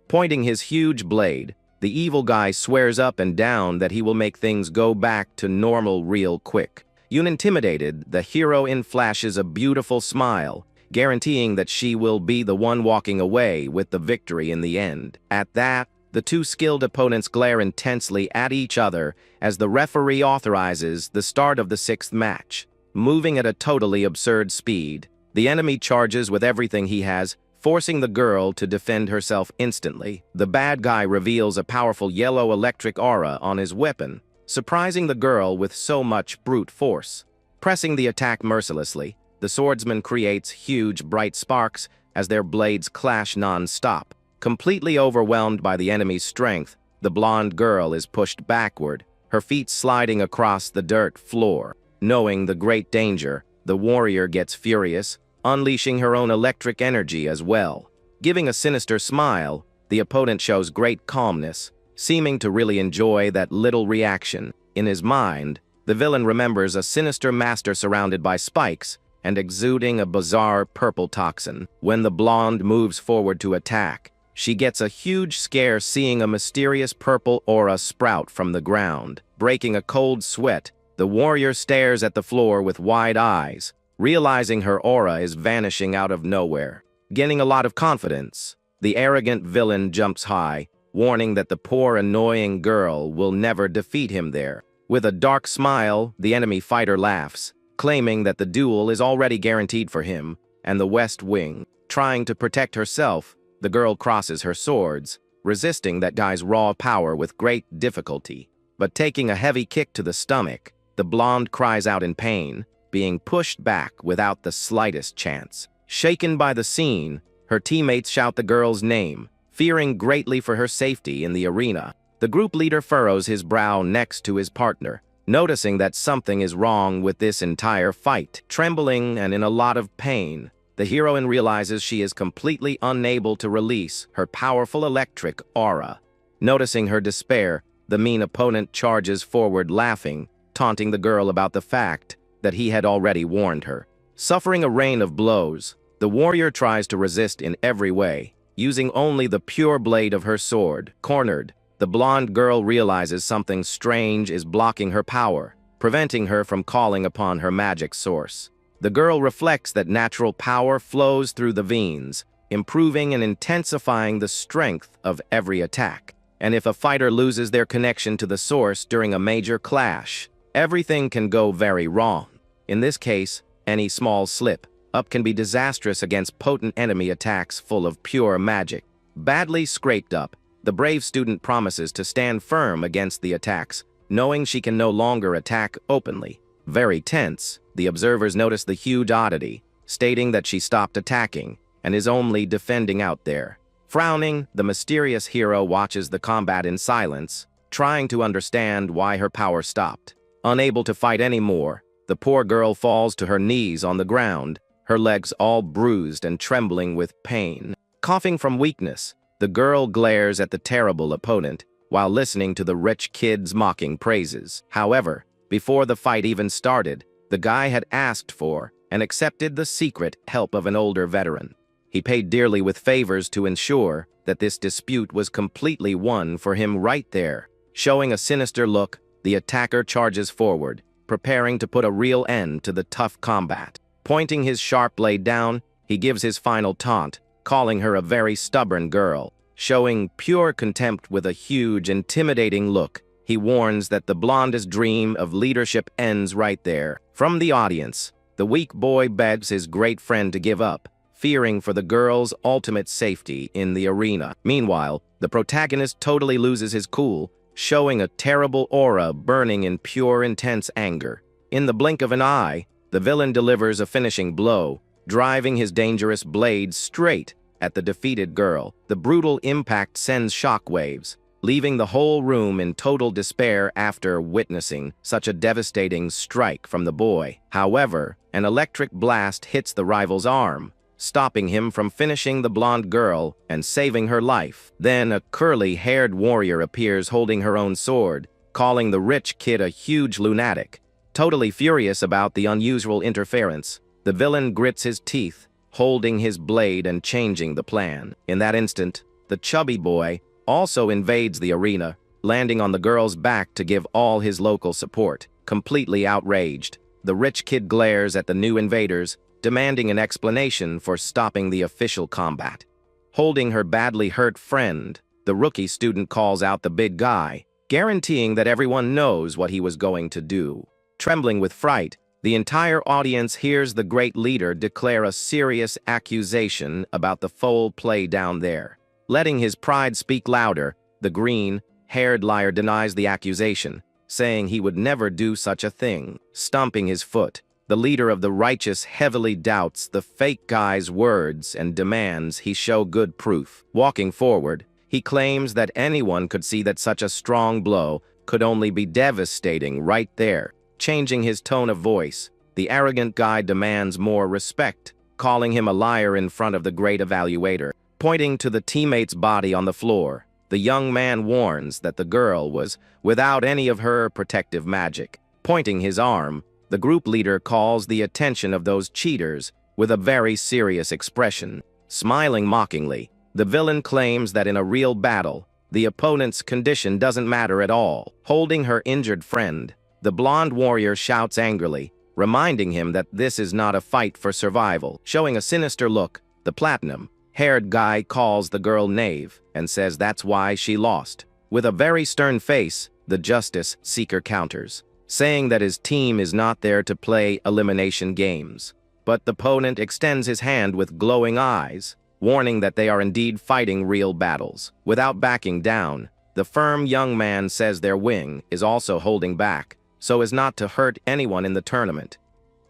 Pointing his huge blade, the evil guy swears up and down that he will make things go back to normal real quick. Unintimidated, the heroine flashes a beautiful smile, guaranteeing that she will be the one walking away with the victory in the end. At that, The two skilled opponents glare intensely at each other as the referee authorizes the start of the sixth match. Moving at a totally absurd speed, the enemy charges with everything he has, forcing the girl to defend herself instantly. The bad guy reveals a powerful yellow electric aura on his weapon, surprising the girl with so much brute force. Pressing the attack mercilessly, the swordsman creates huge bright sparks as their blades clash non-stop. Completely overwhelmed by the enemy's strength, the blonde girl is pushed backward, her feet sliding across the dirt floor. Knowing the great danger, the warrior gets furious, unleashing her own electric energy as well. Giving a sinister smile, the opponent shows great calmness, seeming to really enjoy that little reaction. In his mind, the villain remembers a sinister master surrounded by spikes and exuding a bizarre purple toxin. When the blonde moves forward to attack, she gets a huge scare seeing a mysterious purple aura sprout from the ground. Breaking a cold sweat, the warrior stares at the floor with wide eyes, realizing her aura is vanishing out of nowhere. Gaining a lot of confidence, the arrogant villain jumps high, warning that the poor annoying girl will never defeat him there. With a dark smile, the enemy fighter laughs, claiming that the duel is already guaranteed for him and the West Wing. Trying to protect herself, the girl crosses her swords, resisting that guy's raw power with great difficulty. But taking a heavy kick to the stomach, the blonde cries out in pain, being pushed back without the slightest chance. Shaken by the scene, her teammates shout the girl's name, fearing greatly for her safety in the arena. The group leader furrows his brow next to his partner, noticing that something is wrong with this entire fight. Trembling and in a lot of pain, the heroine realizes she is completely unable to release her powerful electric aura. Noticing her despair, the mean opponent charges forward laughing, taunting the girl about the fact that he had already warned her. Suffering a rain of blows, the warrior tries to resist in every way, using only the pure blade of her sword. Cornered, the blonde girl realizes something strange is blocking her power, preventing her from calling upon her magic source. The girl reflects that natural power flows through the veins, improving and intensifying the strength of every attack. And if a fighter loses their connection to the source during a major clash, everything can go very wrong. In this case, any small slip-up can be disastrous against potent enemy attacks full of pure magic. Badly scraped up, the brave student promises to stand firm against the attacks, knowing she can no longer attack openly. Very tense, the observers notice the huge oddity, stating that she stopped attacking and is only defending out there. Frowning, the mysterious hero watches the combat in silence, trying to understand why her power stopped. Unable to fight anymore, the poor girl falls to her knees on the ground, her legs all bruised and trembling with pain. Coughing from weakness, the girl glares at the terrible opponent while listening to the rich kid's mocking praises. However, before the fight even started, the guy had asked for and accepted the secret help of an older veteran. He paid dearly with favors to ensure that this dispute was completely won for him right there. Showing a sinister look, the attacker charges forward, preparing to put a real end to the tough combat. Pointing his sharp blade down, he gives his final taunt, calling her a very stubborn girl. Showing pure contempt with a huge, intimidating look, he warns that the blonde's dream of leadership ends right there. From the audience, the weak boy begs his great friend to give up, fearing for the girl's ultimate safety in the arena. Meanwhile, the protagonist totally loses his cool, showing a terrible aura burning in pure, intense anger. In the blink of an eye, the villain delivers a finishing blow, driving his dangerous blade straight at the defeated girl. The brutal impact sends shockwaves, leaving the whole room in total despair after witnessing such a devastating strike from the boy. However, an electric blast hits the rival's arm, stopping him from finishing the blonde girl and saving her life. Then a curly-haired warrior appears holding her own sword, calling the rich kid a huge lunatic. Totally furious about the unusual interference, the villain grits his teeth, holding his blade and changing the plan. In that instant, the chubby boy also invades the arena, landing on the girl's back to give all his local support. Completely outraged, the rich kid glares at the new invaders, demanding an explanation for stopping the official combat. Holding her badly hurt friend, the rookie student calls out the big guy, guaranteeing that everyone knows what he was going to do. Trembling with fright, the entire audience hears the great leader declare a serious accusation about the foul play down there. Letting his pride speak louder, the green-haired liar denies the accusation, saying he would never do such a thing. Stomping his foot, the leader of the righteous heavily doubts the fake guy's words and demands he show good proof. Walking forward, he claims that anyone could see that such a strong blow could only be devastating right there. Changing his tone of voice, the arrogant guy demands more respect, calling him a liar in front of the great evaluator. Pointing to the teammate's body on the floor, the young man warns that the girl was without any of her protective magic. Pointing his arm, the group leader calls the attention of those cheaters with a very serious expression. Smiling mockingly, the villain claims that in a real battle, the opponent's condition doesn't matter at all. Holding her injured friend, the blonde warrior shouts angrily, reminding him that this is not a fight for survival. Showing a sinister look, the platinum-haired guy calls the girl knave and says that's why she lost. With a very stern face, the justice seeker counters, saying that his team is not there to play elimination games. But the opponent extends his hand with glowing eyes, warning that they are indeed fighting real battles. Without backing down, the firm young man says their wing is also holding back, so as not to hurt anyone in the tournament.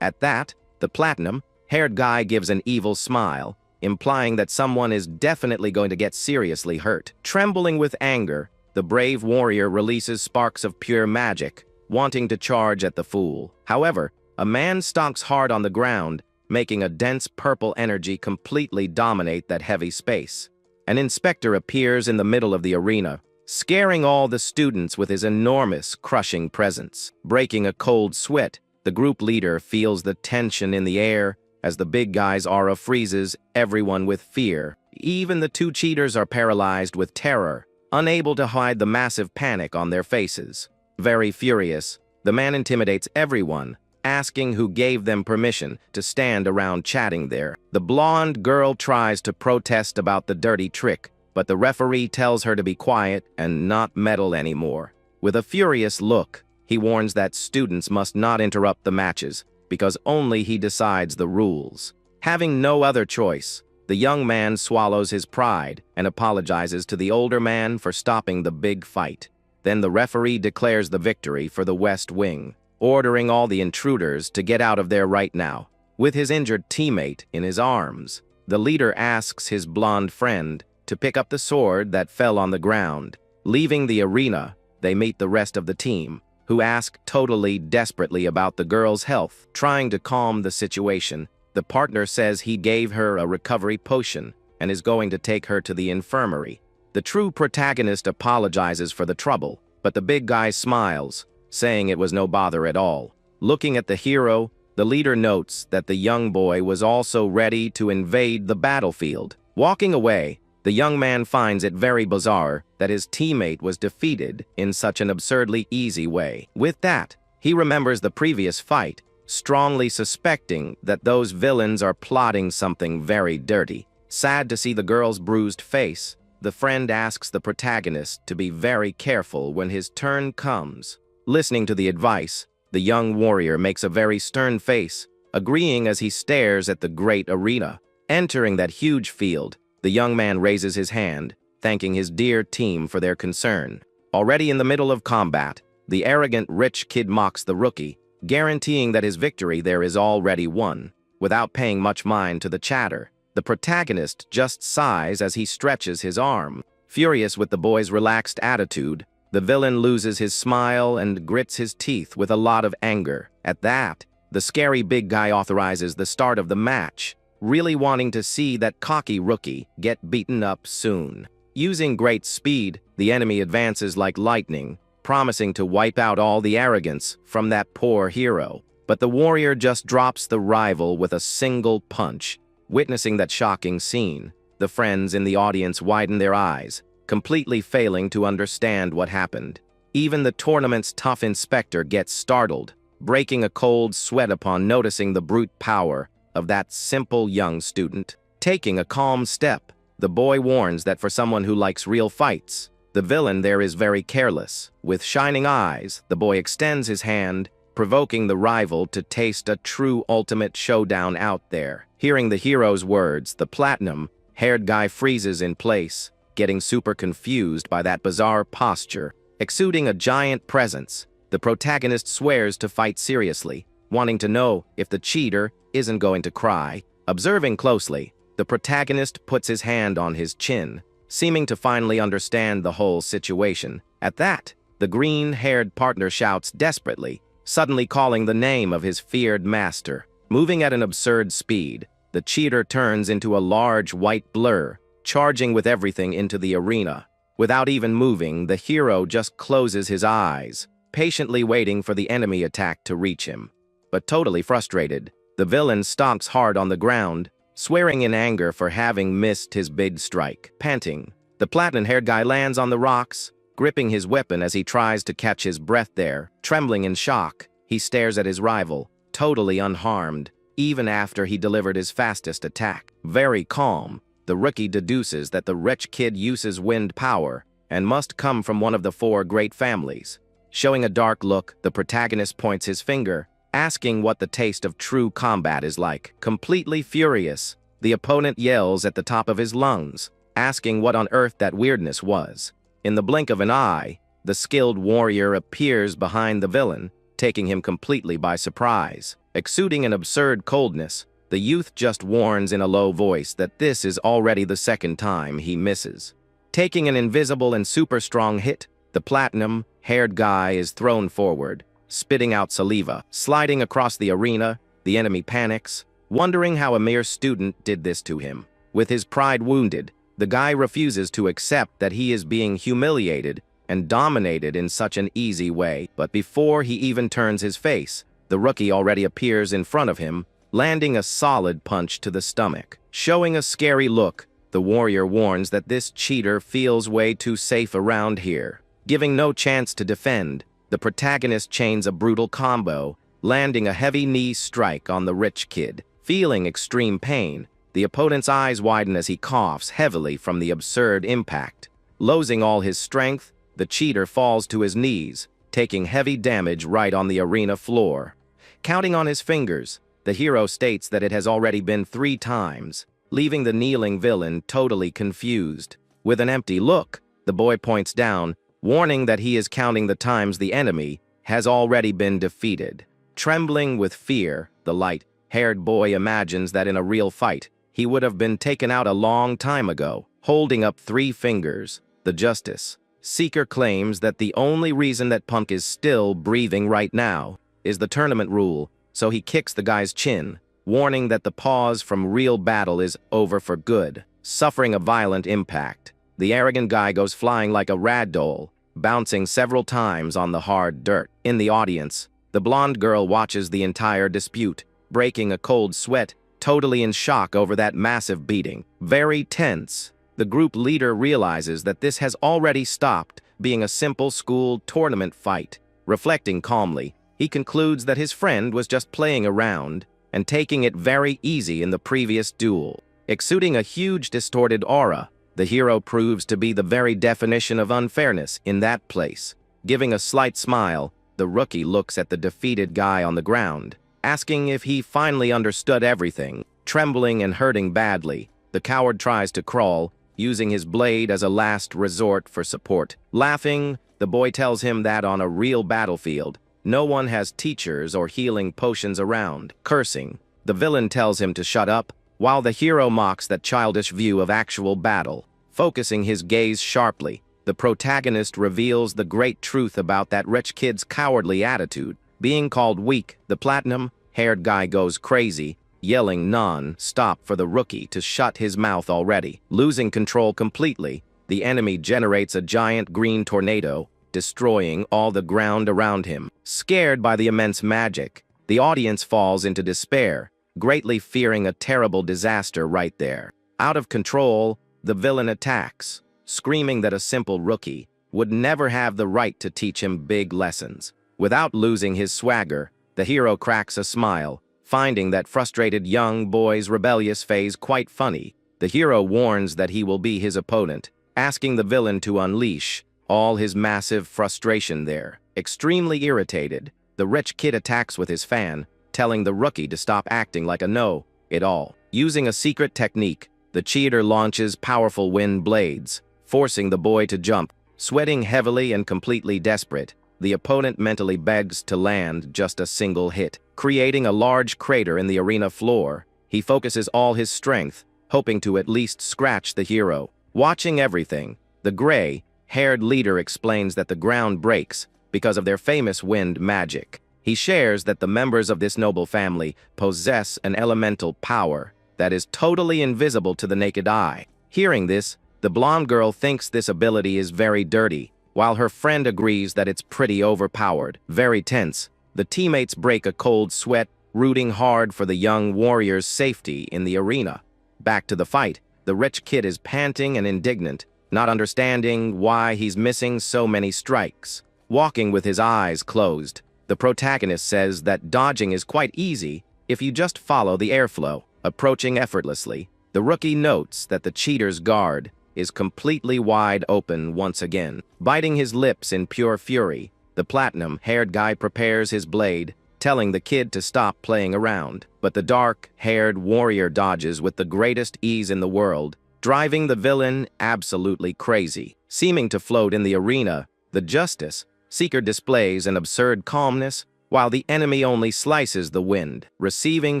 At that, the platinum-haired guy gives an evil smile, implying that someone is definitely going to get seriously hurt. Trembling with anger, the brave warrior releases sparks of pure magic, wanting to charge at the fool. However, a man stomps hard on the ground, making a dense purple energy completely dominate that heavy space. An inspector appears in the middle of the arena, scaring all the students with his enormous, crushing presence. Breaking a cold sweat, the group leader feels the tension in the air as the big guy's aura freezes everyone with fear. Even the two cheaters are paralyzed with terror, unable to hide the massive panic on their faces. Very furious, the man intimidates everyone, asking who gave them permission to stand around chatting there. The blonde girl tries to protest about the dirty trick, but the referee tells her to be quiet and not meddle anymore. With a furious look, he warns that students must not interrupt the matches, because only he decides the rules. Having no other choice, the young man swallows his pride and apologizes to the older man for stopping the big fight. Then the referee declares the victory for the West Wing, ordering all the intruders to get out of there right now. With his injured teammate in his arms, the leader asks his blonde friend to pick up the sword that fell on the ground. Leaving the arena, they meet the rest of the team, who ask totally desperately about the girl's health. Trying to calm the situation, the partner says he gave her a recovery potion and is going to take her to the infirmary. The true protagonist apologizes for the trouble, but the big guy smiles, saying it was no bother at all. Looking at the hero, the leader notes that the young boy was also ready to invade the battlefield. Walking away, the young man finds it very bizarre that his teammate was defeated in such an absurdly easy way. With that, he remembers the previous fight, strongly suspecting that those villains are plotting something very dirty. Sad to see the girl's bruised face, the friend asks the protagonist to be very careful when his turn comes. Listening to the advice, the young warrior makes a very stern face, agreeing as he stares at the great arena. Entering that huge field, the young man raises his hand, thanking his dear team for their concern. Already in the middle of combat, the arrogant rich kid mocks the rookie, guaranteeing that his victory there is already won. Without paying much mind to the chatter, the protagonist just sighs as he stretches his arm. Furious with the boy's relaxed attitude, the villain loses his smile and grits his teeth with a lot of anger. At that, the scary big guy authorizes the start of the match, really wanting to see that cocky rookie get beaten up soon. Using great speed, the enemy advances like lightning, promising to wipe out all the arrogance from that poor hero. But the warrior just drops the rival with a single punch. Witnessing that shocking scene, the friends in the audience widen their eyes, completely failing to understand what happened. Even the tournament's tough inspector gets startled, breaking a cold sweat upon noticing the brute power of that simple young student. Taking a calm step, The boy warns that for someone who likes real fights, the villain there is very careless. With shining eyes, the boy extends his hand, provoking the rival to taste a true ultimate showdown out there. Hearing the hero's words, the platinum-haired guy freezes in place, getting super confused by that bizarre posture. Exuding a giant presence, the protagonist swears to fight seriously, wanting to know if the cheater isn't going to cry. Observing closely, the protagonist puts his hand on his chin, seeming to finally understand the whole situation. At that, the green-haired partner shouts desperately, suddenly calling the name of his feared master. Moving at an absurd speed, the cheater turns into a large white blur, charging with everything into the arena. Without even moving, the hero just closes his eyes, patiently waiting for the enemy attack to reach him. But totally frustrated, the villain stomps hard on the ground, swearing in anger for having missed his big strike. Panting, the platinum-haired guy lands on the rocks, gripping his weapon as he tries to catch his breath there. Trembling in shock, he stares at his rival, totally unharmed, even after he delivered his fastest attack. Very calm, the rookie deduces that the rich kid uses wind power and must come from one of the 4 great families. Showing a dark look, the protagonist points his finger, asking what the taste of true combat is like. Completely furious, the opponent yells at the top of his lungs, asking what on earth that weirdness was. In the blink of an eye, the skilled warrior appears behind the villain, taking him completely by surprise. Exuding an absurd coldness, the youth just warns in a low voice that this is already the 2nd time he misses. Taking an invisible and super strong hit, the platinum-haired guy is thrown forward, spitting out saliva. Sliding across the arena, the enemy panics, wondering how a mere student did this to him. With his pride wounded, the guy refuses to accept that he is being humiliated and dominated in such an easy way. But before he even turns his face, the rookie already appears in front of him, landing a solid punch to the stomach. Showing a scary look, the warrior warns that this cheater feels way too safe around here. Giving no chance to defend, the protagonist chains a brutal combo, landing a heavy knee strike on the rich kid. Feeling extreme pain, the opponent's eyes widen as he coughs heavily from the absurd impact. Losing all his strength, the cheater falls to his knees, taking heavy damage right on the arena floor. Counting on his fingers, the hero states that it has already been 3 times, leaving the kneeling villain totally confused. With an empty look, the boy points down, warning that he is counting the times the enemy has already been defeated. Trembling with fear, the light-haired boy imagines that in a real fight, he would have been taken out a long time ago. Holding up 3 fingers, the justice seeker claims that the only reason that Punk is still breathing right now is the tournament rule, so he kicks the guy's chin, warning that the pause from real battle is over for good. Suffering a violent impact, the arrogant guy goes flying like a ragdoll, bouncing several times on the hard dirt. In the audience, the blonde girl watches the entire dispute, breaking a cold sweat, totally in shock over that massive beating. Very tense, the group leader realizes that this has already stopped being a simple school tournament fight. Reflecting calmly, he concludes that his friend was just playing around and taking it very easy in the previous duel. Exuding a huge distorted aura, the hero proves to be the very definition of unfairness in that place. Giving a slight smile, the rookie looks at the defeated guy on the ground, asking if he finally understood everything. Trembling and hurting badly, the coward tries to crawl, using his blade as a last resort for support. Laughing, the boy tells him that on a real battlefield, no one has teachers or healing potions around. Cursing, the villain tells him to shut up, while the hero mocks that childish view of actual battle. Focusing his gaze sharply, the protagonist reveals the great truth about that rich kid's cowardly attitude. Being called weak, the platinum-haired guy goes crazy, yelling non-stop for the rookie to shut his mouth already. Losing control completely, the enemy generates a giant green tornado, destroying all the ground around him. Scared by the immense magic, the audience falls into despair, greatly fearing a terrible disaster right there. Out of control, the villain attacks, screaming that a simple rookie would never have the right to teach him big lessons. Without losing his swagger, the hero cracks a smile, finding that frustrated young boy's rebellious phase quite funny. The hero warns that he will be his opponent, asking the villain to unleash all his massive frustration there. Extremely irritated, the rich kid attacks with his fan, telling the rookie to stop acting like a know-it-all. Using a secret technique, the cheater launches powerful wind blades, forcing the boy to jump. Sweating heavily and completely desperate, the opponent mentally begs to land just a single hit. Creating a large crater in the arena floor, he focuses all his strength, hoping to at least scratch the hero. Watching everything, the gray-haired leader explains that the ground breaks because of their famous wind magic. He shares that the members of this noble family possess an elemental power that is totally invisible to the naked eye. Hearing this, the blonde girl thinks this ability is very dirty, while her friend agrees that it's pretty overpowered. Very tense, the teammates break a cold sweat, rooting hard for the young warrior's safety in the arena. Back to the fight, the rich kid is panting and indignant, not understanding why he's missing so many strikes. Walking with his eyes closed, the protagonist says that dodging is quite easy if you just follow the airflow. Approaching effortlessly, the rookie notes that the cheater's guard is completely wide open once again. Biting his lips in pure fury, the platinum-haired guy prepares his blade, telling the kid to stop playing around. But the dark-haired warrior dodges with the greatest ease in the world, driving the villain absolutely crazy. Seeming to float in the arena, the justice seeker displays an absurd calmness, while the enemy only slices the wind. Receiving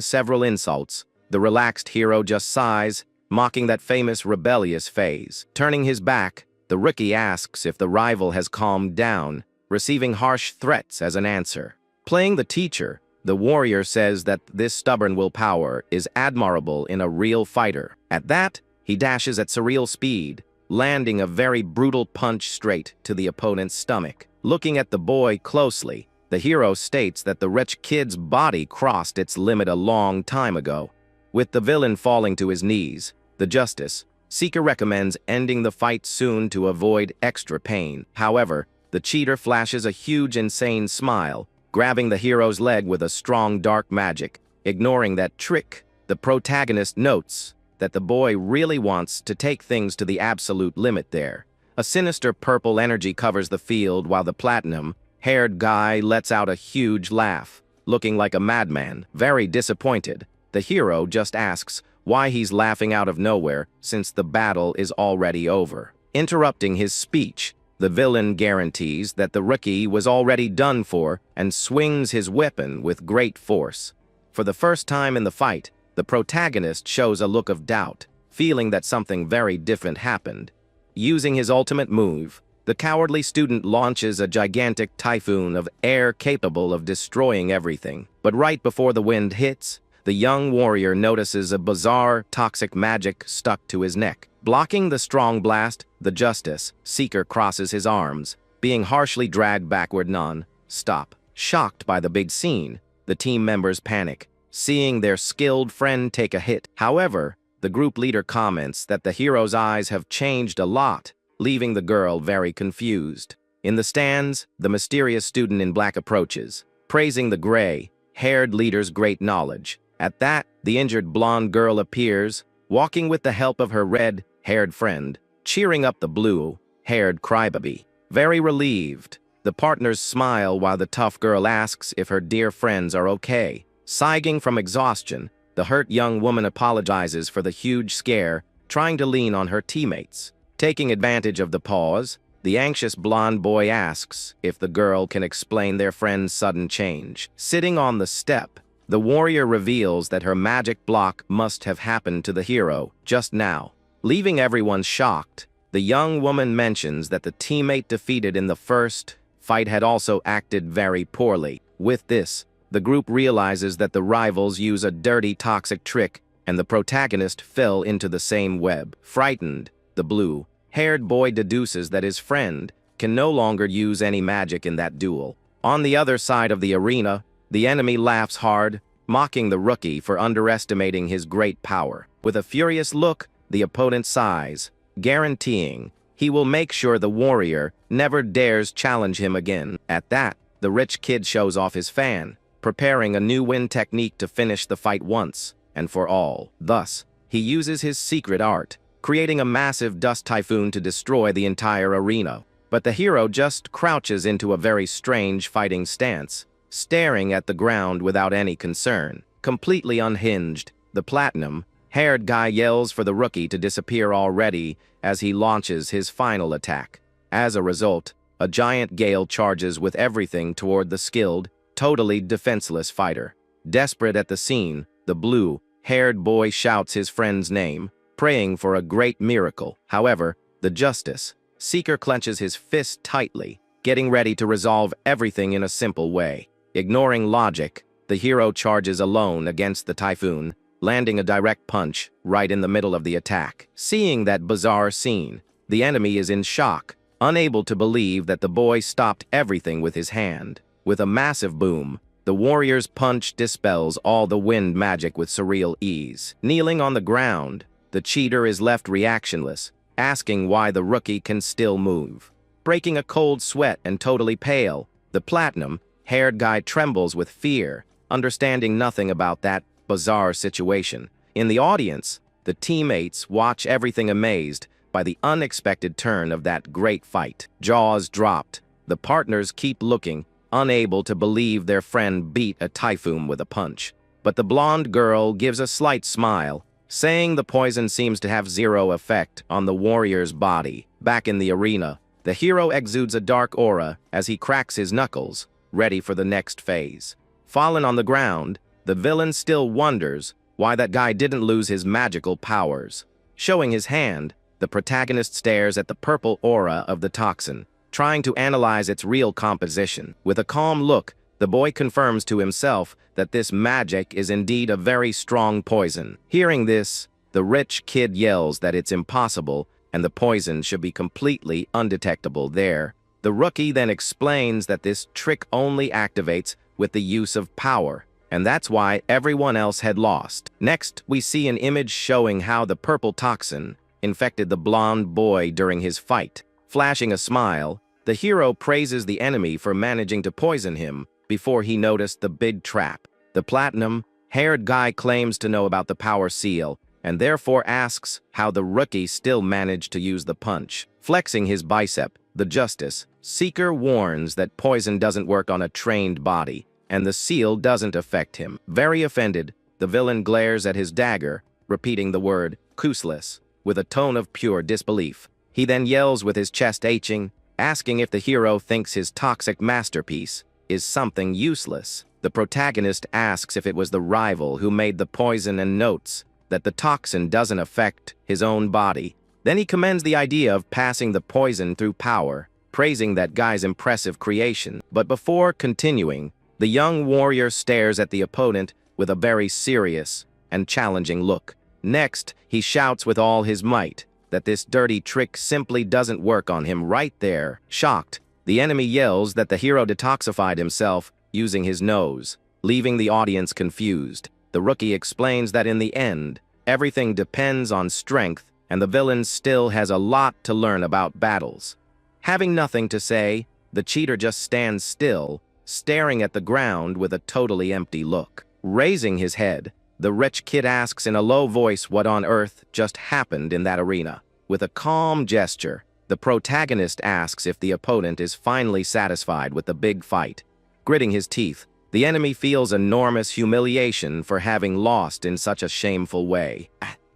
several insults, the relaxed hero just sighs, mocking that famous rebellious phase. Turning his back, the rookie asks if the rival has calmed down, receiving harsh threats as an answer. Playing the teacher, the warrior says that this stubborn willpower is admirable in a real fighter. At that, he dashes at surreal speed, landing a very brutal punch straight to the opponent's stomach. Looking at the boy closely, the hero states that the rich kid's body crossed its limit a long time ago. With the villain falling to his knees, the justice seeker recommends ending the fight soon to avoid extra pain. However, the cheater flashes a huge insane smile, grabbing the hero's leg with a strong dark magic. Ignoring that trick, the protagonist notes that the boy really wants to take things to the absolute limit there. A sinister purple energy covers the field while the platinum-haired guy lets out a huge laugh, looking like a madman. Very disappointed, the hero just asks why he's laughing out of nowhere since the battle is already over. Interrupting his speech, the villain guarantees that the rookie was already done for and swings his weapon with great force. For the first time in the fight, the protagonist shows a look of doubt, feeling that something very different happened. Using his ultimate move, the cowardly student launches a gigantic typhoon of air capable of destroying everything. But right before the wind hits, the young warrior notices a bizarre, toxic magic stuck to his neck. Blocking the strong blast, the justice seeker crosses his arms, being harshly dragged backward non-stop. Shocked by the big scene, the team members panic, seeing their skilled friend take a hit. However, the group leader comments that the hero's eyes have changed a lot, leaving the girl very confused. In the stands, the mysterious student in black approaches, praising the gray-haired leader's great knowledge. At that, the injured blonde girl appears, walking with the help of her red-haired friend, cheering up the blue-haired crybaby. Very relieved, the partners smile while the tough girl asks if her dear friends are okay. Sighing from exhaustion, the hurt young woman apologizes for the huge scare, trying to lean on her teammates. Taking advantage of the pause, the anxious blonde boy asks if the girl can explain their friend's sudden change. Sitting on the step, the warrior reveals that her magic block must have happened to the hero just now. Leaving everyone shocked, the young woman mentions that the teammate defeated in the first fight had also acted very poorly. With this, the group realizes that the rivals use a dirty, toxic trick, and the protagonist fell into the same web. Frightened, the blue-haired boy deduces that his friend can no longer use any magic in that duel. On the other side of the arena, the enemy laughs hard, mocking the rookie for underestimating his great power. With a furious look, the opponent sighs, guaranteeing he will make sure the warrior never dares challenge him again. At that, the rich kid shows off his fan, preparing a new wind technique to finish the fight once and for all. Thus, he uses his secret art, creating a massive dust typhoon to destroy the entire arena. But the hero just crouches into a very strange fighting stance, staring at the ground without any concern. Completely unhinged, the platinum-haired guy yells for the rookie to disappear already as he launches his final attack. As a result, a giant gale charges with everything toward the skilled, totally defenseless fighter. Desperate at the scene, the blue-haired boy shouts his friend's name, praying for a great miracle. However, the justice seeker clenches his fist tightly, getting ready to resolve everything in a simple way. Ignoring logic, the hero charges alone against the typhoon, landing a direct punch right in the middle of the attack. Seeing that bizarre scene, the enemy is in shock, unable to believe that the boy stopped everything with his hand. With a massive boom, the warrior's punch dispels all the wind magic with surreal ease. Kneeling on the ground, the cheater is left reactionless, asking why the rookie can still move. Breaking a cold sweat and totally pale, the platinum-haired guy trembles with fear, understanding nothing about that bizarre situation. In the audience, the teammates watch everything amazed by the unexpected turn of that great fight. Jaws dropped, the partners keep looking, unable to believe their friend beat a typhoon with a punch. But the blonde girl gives a slight smile, saying the poison seems to have zero effect on the warrior's body. Back in the arena, the hero exudes a dark aura as he cracks his knuckles, ready for the next phase. Fallen on the ground, the villain still wonders why that guy didn't lose his magical powers. Showing his hand, the protagonist stares at the purple aura of the toxin, trying to analyze its real composition. With a calm look, the boy confirms to himself that this magic is indeed a very strong poison. Hearing this, the rich kid yells that it's impossible and the poison should be completely undetectable there. The rookie then explains that this trick only activates with the use of power, and that's why everyone else had lost. Next, we see an image showing how the purple toxin infected the blonde boy during his fight. Flashing a smile, the hero praises the enemy for managing to poison him before he noticed the big trap. The platinum-haired guy claims to know about the power seal and therefore asks how the rookie still managed to use the punch. Flexing his bicep, the justice seeker warns that poison doesn't work on a trained body and the seal doesn't affect him. Very offended, the villain glares at his dagger, repeating the word useless with a tone of pure disbelief. He then yells with his chest aching, asking if the hero thinks his toxic masterpiece is something useless. The protagonist asks if it was the rival who made the poison and notes that the toxin doesn't affect his own body. Then he commends the idea of passing the poison through power, praising that guy's impressive creation. But before continuing, the young warrior stares at the opponent with a very serious and challenging look. Next, he shouts with all his might that this dirty trick simply doesn't work on him right there. Shocked, the enemy yells that the hero detoxified himself using his nose, leaving the audience confused. The rookie explains that in the end, everything depends on strength and the villain still has a lot to learn about battles. Having nothing to say, the cheater just stands still, staring at the ground with a totally empty look. Raising his head, the rich kid asks in a low voice what on earth just happened in that arena. With a calm gesture, the protagonist asks if the opponent is finally satisfied with the big fight. Gritting his teeth, the enemy feels enormous humiliation for having lost in such a shameful way.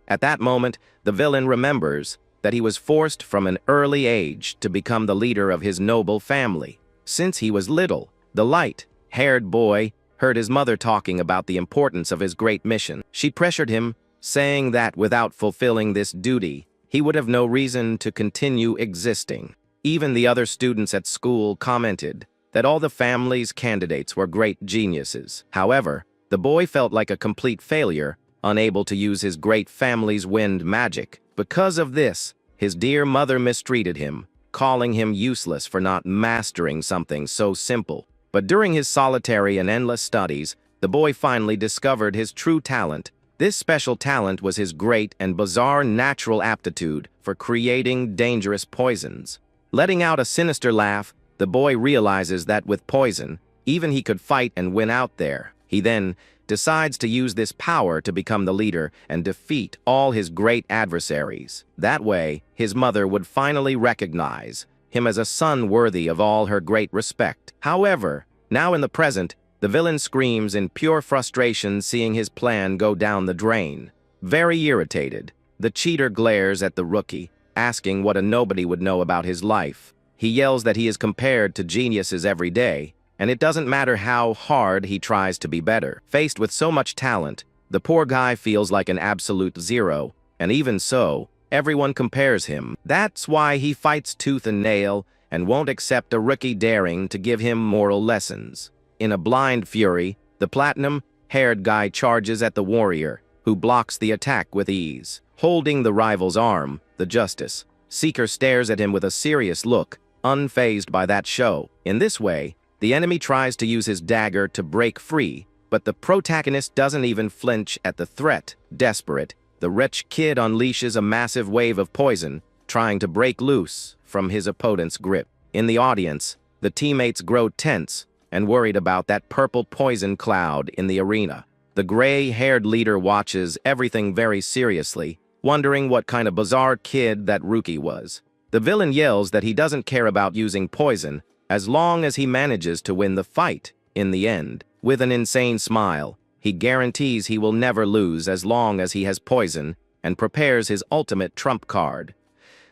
At that moment, the villain remembers that he was forced from an early age to become the leader of his noble family. Since he was little, the light-haired boy heard his mother talking about the importance of his great mission. She pressured him, saying that without fulfilling this duty, he would have no reason to continue existing. Even the other students at school commented that all the family's candidates were great geniuses. However, the boy felt like a complete failure, unable to use his great family's wind magic. Because of this, his dear mother mistreated him, calling him useless for not mastering something so simple. But during his solitary and endless studies, the boy finally discovered his true talent. This special talent was his great and bizarre natural aptitude for creating dangerous poisons. Letting out a sinister laugh, the boy realizes that with poison, even he could fight and win out there. He then decides to use this power to become the leader and defeat all his great adversaries. That way, his mother would finally recognize him as a son worthy of all her great respect. However, now in the present, the villain screams in pure frustration seeing his plan go down the drain. Very irritated, the cheater glares at the rookie, asking what a nobody would know about his life. He yells that he is compared to geniuses every day, and it doesn't matter how hard he tries to be better. Faced with so much talent, the poor guy feels like an absolute zero, and even so, everyone compares him. That's why he fights tooth and nail and won't accept a rookie daring to give him moral lessons. In a blind fury, the platinum-haired guy charges at the warrior, who blocks the attack with ease. Holding the rival's arm, the justice seeker stares at him with a serious look, unfazed by that show. In this way, the enemy tries to use his dagger to break free, but the protagonist doesn't even flinch at the threat. Desperate, the rich kid unleashes a massive wave of poison, trying to break loose from his opponent's grip. In the audience, the teammates grow tense and worried about that purple poison cloud in the arena. The gray-haired leader watches everything very seriously, wondering what kind of bizarre kid that rookie was. The villain yells that he doesn't care about using poison as long as he manages to win the fight in the end. With an insane smile, he guarantees he will never lose as long as he has poison and prepares his ultimate trump card.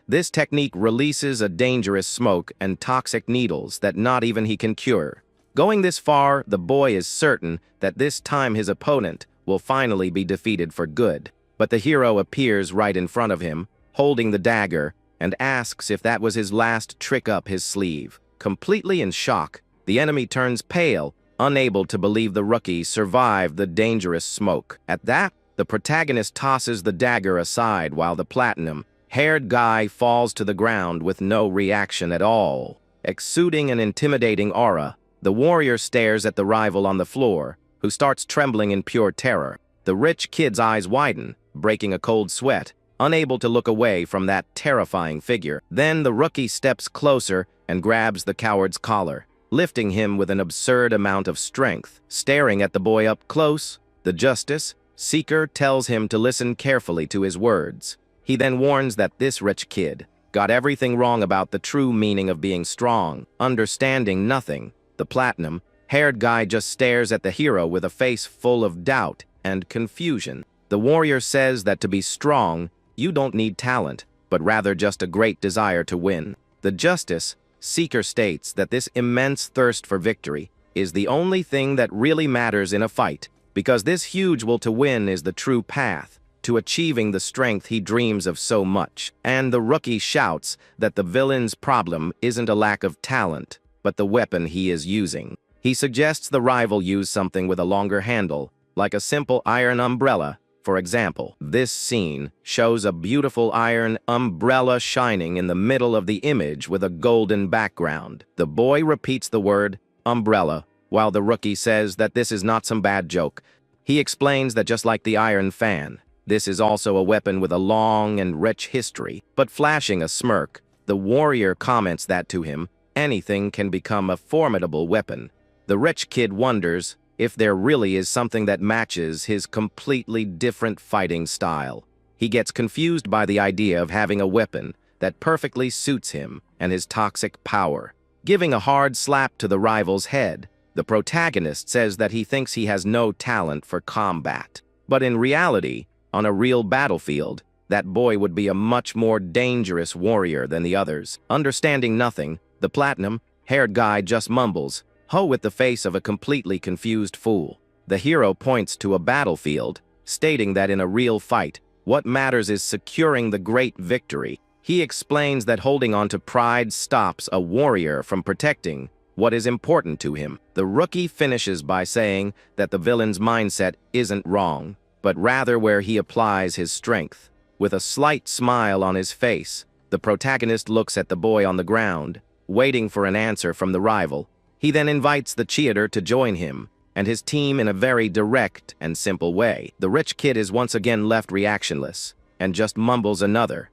This technique releases a dangerous smoke and toxic needles that not even he can cure. Going this far, the boy is certain that this time his opponent will finally be defeated for good. But the hero appears right in front of him, holding the dagger, and asks if that was his last trick up his sleeve. Completely in shock, the enemy turns pale, unable to believe the rookie survived the dangerous smoke. At that, the protagonist tosses the dagger aside while the platinum-haired guy falls to the ground with no reaction at all. Exuding an intimidating aura, the warrior stares at the rival on the floor, who starts trembling in pure terror. The rich kid's eyes widen, breaking a cold sweat, unable to look away from that terrifying figure. Then the rookie steps closer and grabs the coward's collar, lifting him with an absurd amount of strength. Staring at the boy up close, the justice seeker tells him to listen carefully to his words. He then warns that this rich kid got everything wrong about the true meaning of being strong. Understanding nothing, the platinum-haired guy just stares at the hero with a face full of doubt and confusion. The warrior says that to be strong, you don't need talent, but rather just a great desire to win. The justice seeker states that this immense thirst for victory is the only thing that really matters in a fight, because this huge will to win is the true path to achieving the strength he dreams of so much. And the rookie shouts that the villain's problem isn't a lack of talent, but the weapon he is using. He suggests the rival use something with a longer handle, like a simple iron umbrella, for example. This scene shows a beautiful iron umbrella shining in the middle of the image with a golden background. The boy repeats the word umbrella, while the rookie says that this is not some bad joke. He explains that just like the iron fan, this is also a weapon with a long and rich history. But flashing a smirk, the warrior comments that to him, anything can become a formidable weapon. The rich kid wonders if there really is something that matches his completely different fighting style. He gets confused by the idea of having a weapon that perfectly suits him and his toxic power. Giving a hard slap to the rival's head, the protagonist says that he thinks he has no talent for combat. But in reality, on a real battlefield, that boy would be a much more dangerous warrior than the others. Understanding nothing, the platinum-haired guy just mumbles, "Ho," with the face of a completely confused fool. The hero points to a battlefield, stating that in a real fight, what matters is securing the great victory. He explains that holding on to pride stops a warrior from protecting what is important to him. The rookie finishes by saying that the villain's mindset isn't wrong, but rather where he applies his strength. With a slight smile on his face, the protagonist looks at the boy on the ground, waiting for an answer from the rival. He then invites the cheater to join him and his team in a very direct and simple way. The rich kid is once again left reactionless and just mumbles another,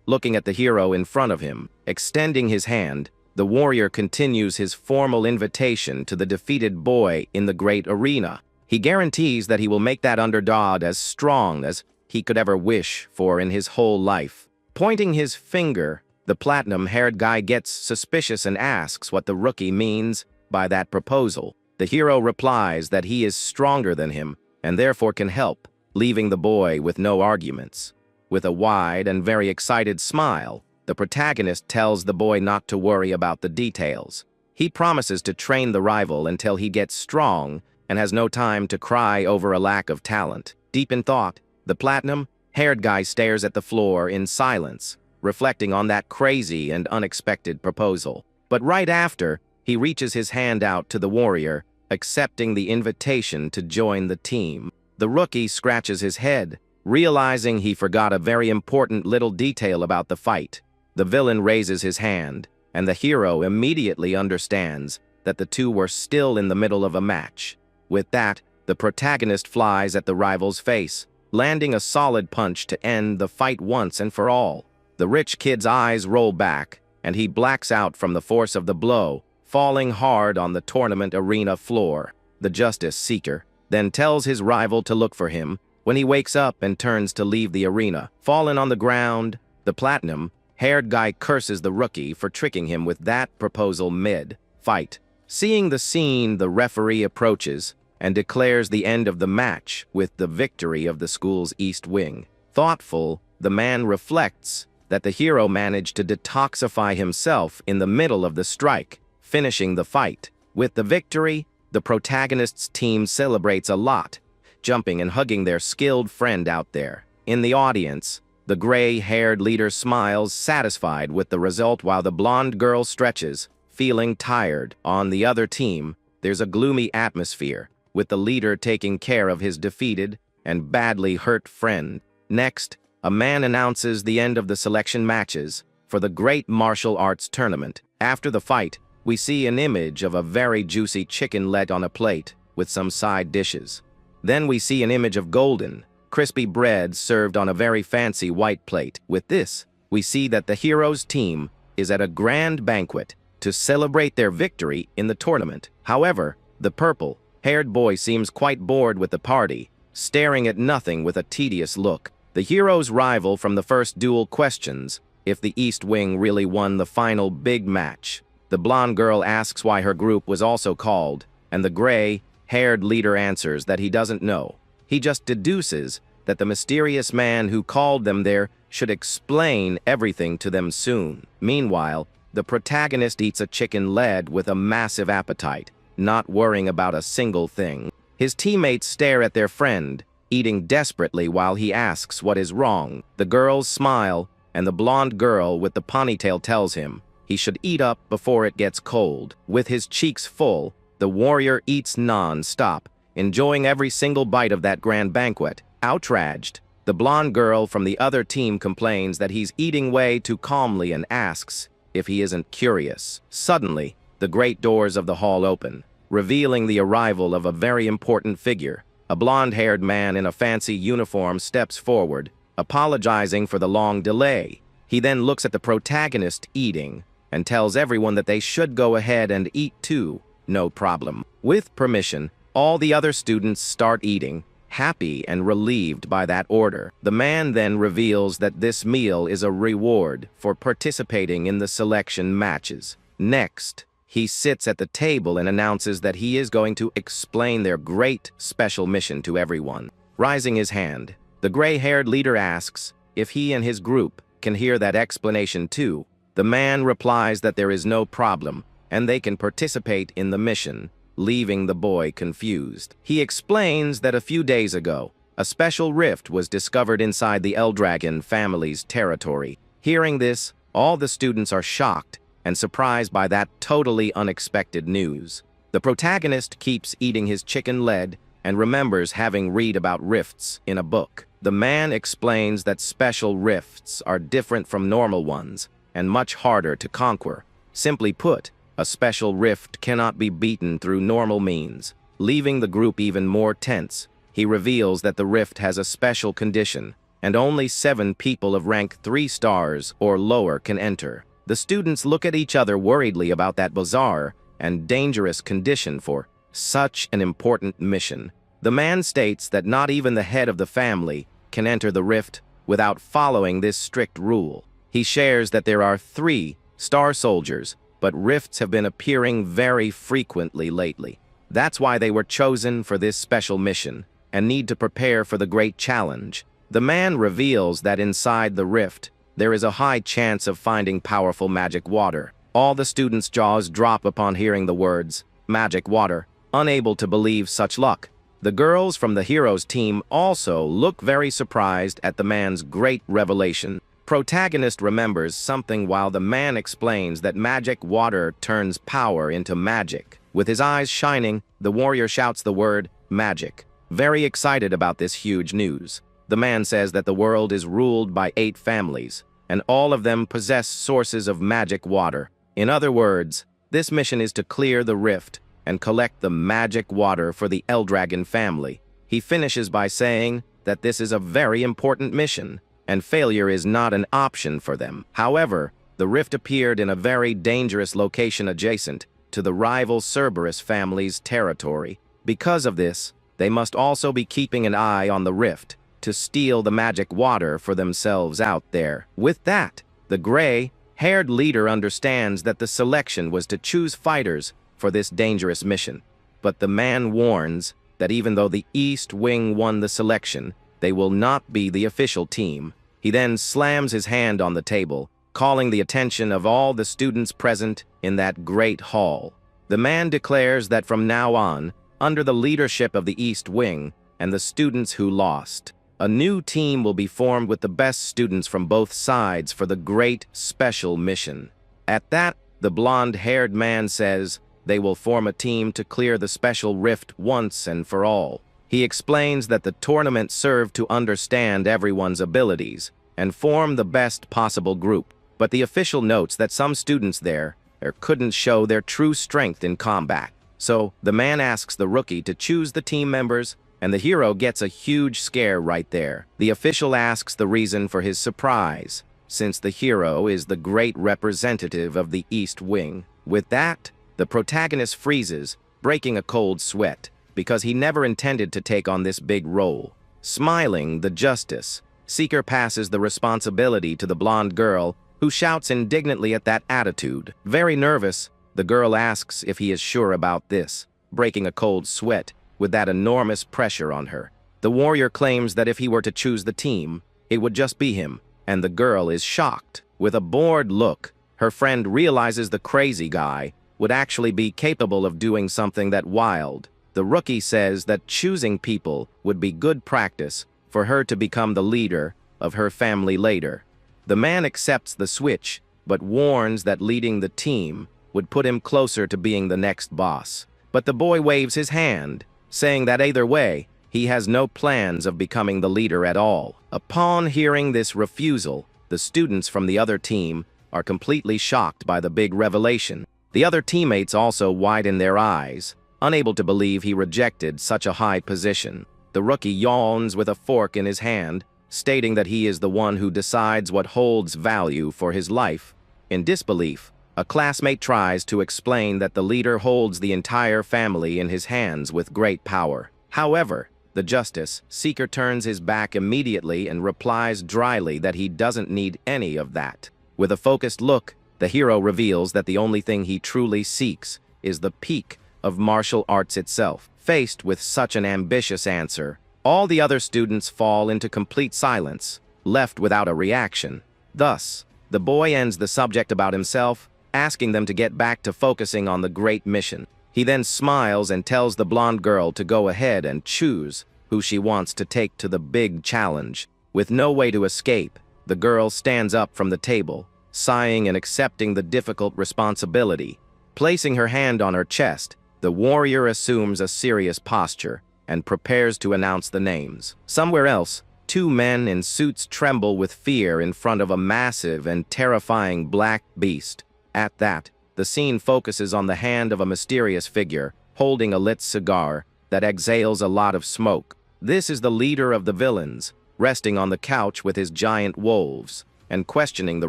looking at the hero in front of him. Extending his hand, the warrior continues his formal invitation to the defeated boy in the great arena. He guarantees that he will make that underdog as strong as he could ever wish for in his whole life. Pointing his finger, the platinum-haired guy gets suspicious and asks what the rookie means by that proposal. The hero replies that he is stronger than him and therefore can help, leaving the boy with no arguments. With a wide and very excited smile, the protagonist tells the boy not to worry about the details. He promises to train the rival until he gets strong and has no time to cry over a lack of talent. Deep in thought, the platinum-haired guy stares at the floor in silence, reflecting on that crazy and unexpected proposal. But right after, he reaches his hand out to the warrior, accepting the invitation to join the team. The rookie scratches his head, realizing he forgot a very important little detail about the fight. The villain raises his hand, and the hero immediately understands that the two were still in the middle of a match. With that, the protagonist flies at the rival's face, landing a solid punch to end the fight once and for all. The rich kid's eyes roll back, and he blacks out from the force of the blow, falling hard on the tournament arena floor. The justice seeker then tells his rival to look for him when he wakes up and turns to leave the arena. Fallen on the ground, the platinum-haired guy curses the rookie for tricking him with that proposal mid-fight. Seeing the scene, the referee approaches and declares the end of the match with the victory of the school's East Wing. Thoughtful, the man reflects that the hero managed to detoxify himself in the middle of the strike, finishing the fight. With the victory, the protagonist's team celebrates a lot, jumping and hugging their skilled friend out there. In the audience, the gray-haired leader smiles, satisfied with the result, while the blonde girl stretches, feeling tired. On the other team, there's a gloomy atmosphere, with the leader taking care of his defeated and badly hurt friend. Next, a man announces the end of the selection matches for the Great Martial Arts Tournament. After the fight, we see an image of a very juicy chicken leg on a plate with some side dishes. Then we see an image of golden, crispy bread served on a very fancy white plate. With this, we see that the hero's team is at a grand banquet to celebrate their victory in the tournament. However, the purple-haired boy seems quite bored with the party, staring at nothing with a tedious look. The hero's rival from the first duel questions if the East Wing really won the final big match. The blonde girl asks why her group was also called, and the gray-haired leader answers that he doesn't know. He just deduces that the mysterious man who called them there should explain everything to them soon. Meanwhile, the protagonist eats a chicken leg with a massive appetite, not worrying about a single thing. His teammates stare at their friend, eating desperately while he asks what is wrong. The girls smile, and the blonde girl with the ponytail tells him he should eat up before it gets cold. With his cheeks full, the warrior eats non-stop, enjoying every single bite of that grand banquet. Outraged, the blonde girl from the other team complains that he's eating way too calmly and asks if he isn't curious. Suddenly, the great doors of the hall open, revealing the arrival of a very important figure. A blonde-haired man in a fancy uniform steps forward, apologizing for the long delay. He then looks at the protagonist eating and tells everyone that they should go ahead and eat too. No problem. With permission, all the other students start eating, happy and relieved by that order. The man then reveals that this meal is a reward for participating in the selection matches. Next, he sits at the table and announces that he is going to explain their great special mission to everyone. Raising his hand, the gray-haired leader asks if he and his group can hear that explanation too. The man replies that there is no problem, and they can participate in the mission, leaving the boy confused. He explains that a few days ago, a special rift was discovered inside the Eldragon family's territory. Hearing this, all the students are shocked and surprised by that totally unexpected news. The protagonist keeps eating his chicken leg and remembers having read about rifts in a book. The man explains that special rifts are different from normal ones and much harder to conquer. Simply put, a special rift cannot be beaten through normal means. Leaving the group even more tense, he reveals that the rift has a special condition, and only 7 people of rank 3 stars or lower can enter. The students look at each other worriedly about that bizarre and dangerous condition for such an important mission. The man states that not even the head of the family can enter the rift without following this strict rule. He shares that there are 3 star soldiers, but rifts have been appearing very frequently lately. That's why they were chosen for this special mission and need to prepare for the great challenge. The man reveals that inside the rift, there is a high chance of finding powerful magic water. All the students' jaws drop upon hearing the words, magic water, unable to believe such luck. The girls from the hero's team also look very surprised at the man's great revelation. Protagonist remembers something while the man explains that magic water turns power into magic. With his eyes shining, the warrior shouts the word, magic. Very excited about this huge news. The man says that the world is ruled by 8 families, and all of them possess sources of magic water. In other words, this mission is to clear the rift and collect the magic water for the Eldragon family. He finishes by saying that this is a very important mission, and failure is not an option for them. However, the rift appeared in a very dangerous location adjacent to the rival Cerberus family's territory. Because of this, they must also be keeping an eye on the rift to steal the magic water for themselves out there. With that, the gray-haired leader understands that the selection was to choose fighters for this dangerous mission. But the man warns that even though the East Wing won the selection, they will not be the official team. He then slams his hand on the table, calling the attention of all the students present in that great hall. The man declares that from now on, under the leadership of the East Wing and the students who lost, a new team will be formed with the best students from both sides for the great special mission. At that, the blonde-haired man says they will form a team to clear the special rift once and for all. He explains that the tournament served to understand everyone's abilities and form the best possible group. But the official notes that some students there couldn't show their true strength in combat. So, the man asks the rookie to choose the team members, and the hero gets a huge scare right there. The official asks the reason for his surprise, since the hero is the great representative of the East Wing. With that, the protagonist freezes, breaking a cold sweat, because he never intended to take on this big role. Smiling, the justice seeker passes the responsibility to the blonde girl, who shouts indignantly at that attitude. Very nervous, the girl asks if he is sure about this, breaking a cold sweat with that enormous pressure on her. The warrior claims that if he were to choose the team, it would just be him, and the girl is shocked. With a bored look, her friend realizes the crazy guy would actually be capable of doing something that wild. The rookie says that choosing people would be good practice for her to become the leader of her family later. The man accepts the switch, but warns that leading the team would put him closer to being the next boss. But the boy waves his hand, saying that either way, he has no plans of becoming the leader at all. Upon hearing this refusal, the students from the other team are completely shocked by the big revelation. The other teammates also widen their eyes, unable to believe he rejected such a high position. The rookie yawns with a fork in his hand, stating that he is the one who decides what holds value for his life. In disbelief, a classmate tries to explain that the leader holds the entire family in his hands with great power. However, the justice seeker turns his back immediately and replies dryly that he doesn't need any of that. With a focused look, the hero reveals that the only thing he truly seeks is the peak of martial arts itself. Faced with such an ambitious answer, all the other students fall into complete silence, left without a reaction. Thus, the boy ends the subject about himself, asking them to get back to focusing on the great mission. He then smiles and tells the blonde girl to go ahead and choose who she wants to take to the big challenge. With no way to escape, the girl stands up from the table, sighing and accepting the difficult responsibility. Placing her hand on her chest, the warrior assumes a serious posture and prepares to announce the names. Somewhere else, 2 men in suits tremble with fear in front of a massive and terrifying black beast. At that, the scene focuses on the hand of a mysterious figure holding a lit cigar that exhales a lot of smoke. This is the leader of the villains, resting on the couch with his giant wolves, and questioning the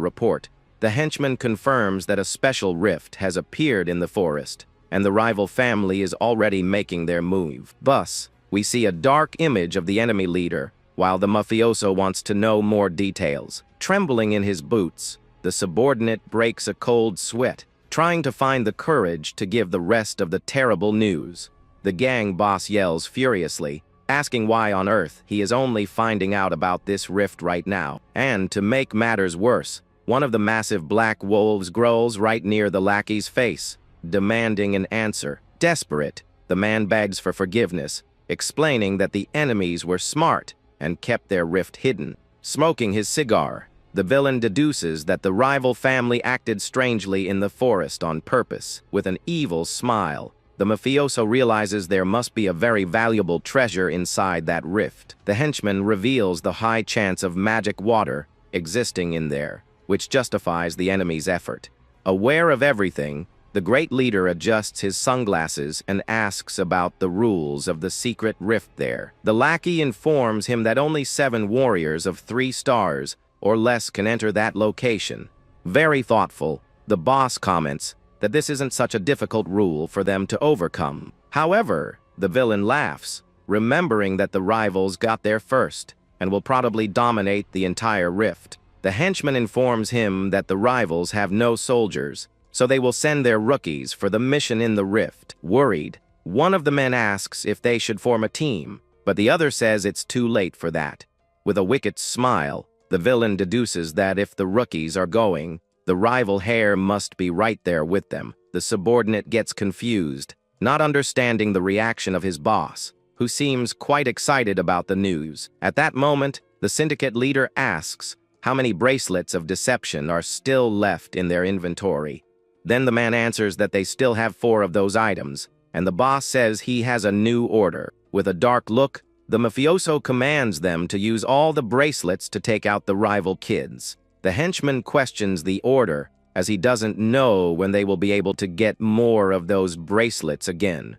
report. The henchman confirms that a special rift has appeared in the forest, and the rival family is already making their move. Thus, We see a dark image of the enemy leader, while the mafioso wants to know more details. Trembling in his boots, the subordinate breaks a cold sweat, trying to find the courage to give the rest of the terrible news. The gang boss yells furiously, asking why on earth he is only finding out about this rift right now. And to make matters worse, one of the massive black wolves growls right near the lackey's face, demanding an answer. Desperate, the man begs for forgiveness, explaining that the enemies were smart and kept their rift hidden. Smoking his cigar, the villain deduces that the rival family acted strangely in the forest on purpose. With an evil smile, the mafioso realizes there must be a very valuable treasure inside that rift. The henchman reveals the high chance of magic water existing in there, which justifies the enemy's effort. Aware of everything, the great leader adjusts his sunglasses and asks about the rules of the secret rift there. The lackey informs him that only 7 warriors of 3 stars or less can enter that location. Very thoughtful, the boss comments that this isn't such a difficult rule for them to overcome. However, the villain laughs, remembering that the rivals got there first and will probably dominate the entire rift. The henchman informs him that the rivals have no soldiers, so they will send their rookies for the mission in the rift. Worried, one of the men asks if they should form a team, but the other says it's too late for that. With a wicked smile, the villain deduces that if the rookies are going, the rival heir must be right there with them. The subordinate gets confused, not understanding the reaction of his boss, who seems quite excited about the news. At that moment, the syndicate leader asks how many bracelets of deception are still left in their inventory. Then the man answers that they still have 4 of those items, and the boss says he has a new order. With a dark look, the mafioso commands them to use all the bracelets to take out the rival kids. The henchman questions the order, as he doesn't know when they will be able to get more of those bracelets again.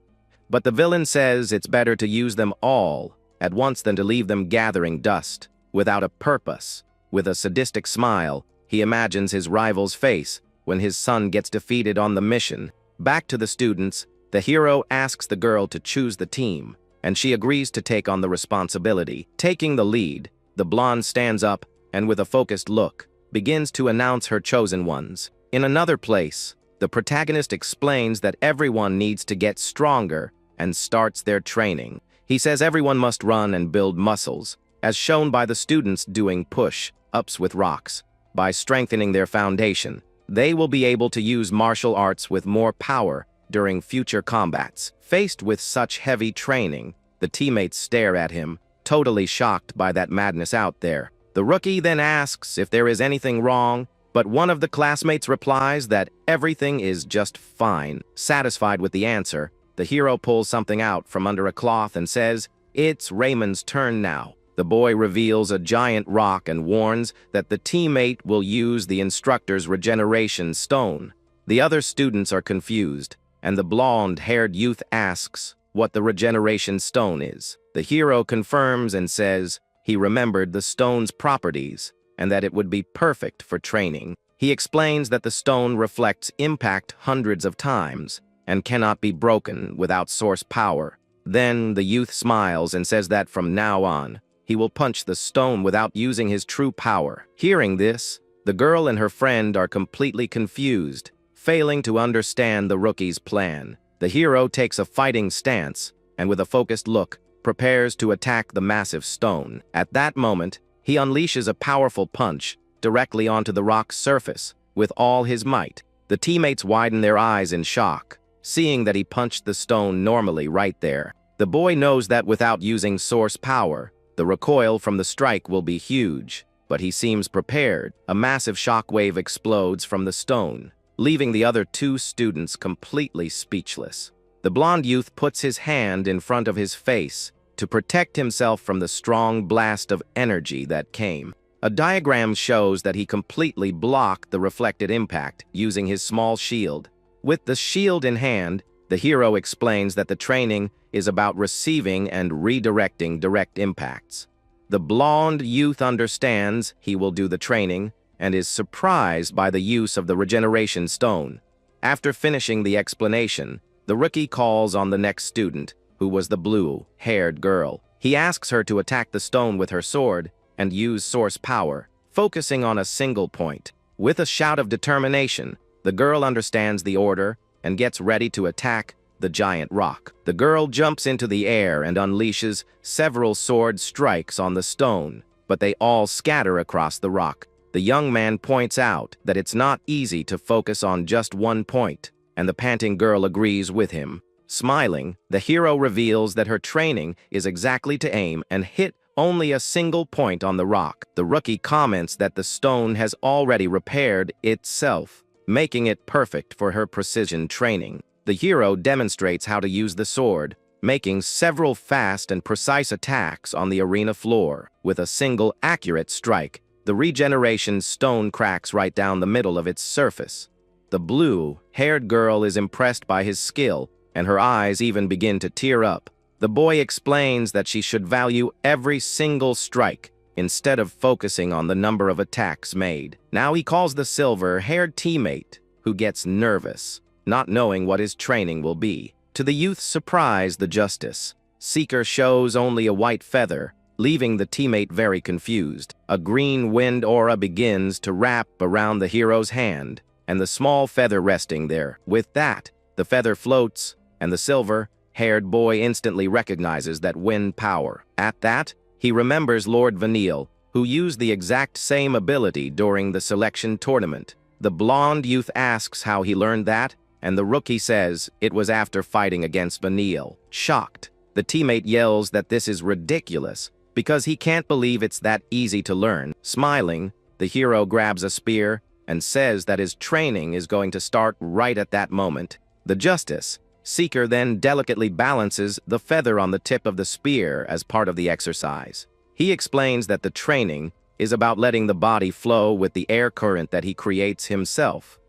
But the villain says it's better to use them all at once than to leave them gathering dust, without a purpose. With a sadistic smile, he imagines his rival's face when his son gets defeated on the mission. Back to the students, the hero asks the girl to choose the team, and she agrees to take on the responsibility. Taking the lead, the blonde stands up and with a focused look, begins to announce her chosen ones. In another place, the protagonist explains that everyone needs to get stronger and starts their training. He says everyone must run and build muscles, as shown by the students doing push-ups with rocks. By strengthening their foundation, they will be able to use martial arts with more power during future combats. Faced with such heavy training, the teammates stare at him, totally shocked by that madness out there. The rookie then asks if there is anything wrong, but one of the classmates replies that everything is just fine. Satisfied with the answer, the hero pulls something out from under a cloth and says, "It's Raymond's turn now." The boy reveals a giant rock and warns that the teammate will use the instructor's regeneration stone. The other students are confused, and the blonde-haired youth asks what the regeneration stone is. The hero confirms and says he remembered the stone's properties and that it would be perfect for training. He explains that the stone reflects impact hundreds of times and cannot be broken without source power. Then the youth smiles and says that from now on, he will punch the stone without using his true power. Hearing this, the girl and her friend are completely confused, failing to understand the rookie's plan. The hero takes a fighting stance and with a focused look, prepares to attack the massive stone. At that moment, he unleashes a powerful punch directly onto the rock's surface with all his might. The teammates widen their eyes in shock, seeing that he punched the stone normally right there. The boy knows that without using source power, the recoil from the strike will be huge, but he seems prepared. A massive shockwave explodes from the stone, leaving the other 2 students completely speechless. The blonde youth puts his hand in front of his face to protect himself from the strong blast of energy that came. A diagram shows that he completely blocked the reflected impact using his small shield. With the shield in hand, the hero explains that the training is about receiving and redirecting direct impacts. The blonde youth understands he will do the training and is surprised by the use of the regeneration stone. After finishing the explanation, the rookie calls on the next student, who was the blue-haired girl. He asks her to attack the stone with her sword and use source power, focusing on a single point. With a shout of determination, the girl understands the order and gets ready to attack the giant rock. The girl jumps into the air and unleashes several sword strikes on the stone, but they all scatter across the rock. The young man points out that it's not easy to focus on just one point, and the panting girl agrees with him. Smiling, the hero reveals that her training is exactly to aim and hit only a single point on the rock. The rookie comments that the stone has already repaired itself, making it perfect for her precision training. The hero demonstrates how to use the sword, making several fast and precise attacks on the arena floor. With a single accurate strike, the regeneration stone cracks right down the middle of its surface. The blue-haired girl is impressed by his skill, and her eyes even begin to tear up. The boy explains that she should value every single strike instead of focusing on the number of attacks made. Now he calls the silver-haired teammate, who gets nervous, not knowing what his training will be. To the youth's surprise, the justice seeker shows only a white feather, leaving the teammate very confused. A green wind aura begins to wrap around the hero's hand, and the small feather resting there. With that, the feather floats, and the silver-haired boy instantly recognizes that wind power. At that, he remembers Lord Vanille, who used the exact same ability during the selection tournament. The blonde youth asks how he learned that, and the rookie says it was after fighting against Vanille. Shocked, the teammate yells that this is ridiculous, because he can't believe it's that easy to learn. Smiling, the hero grabs a spear and says that his training is going to start right at that moment. The justice seeker then delicately balances the feather on the tip of the spear as part of the exercise. He explains that the training is about letting the body flow with the air current that he creates himself.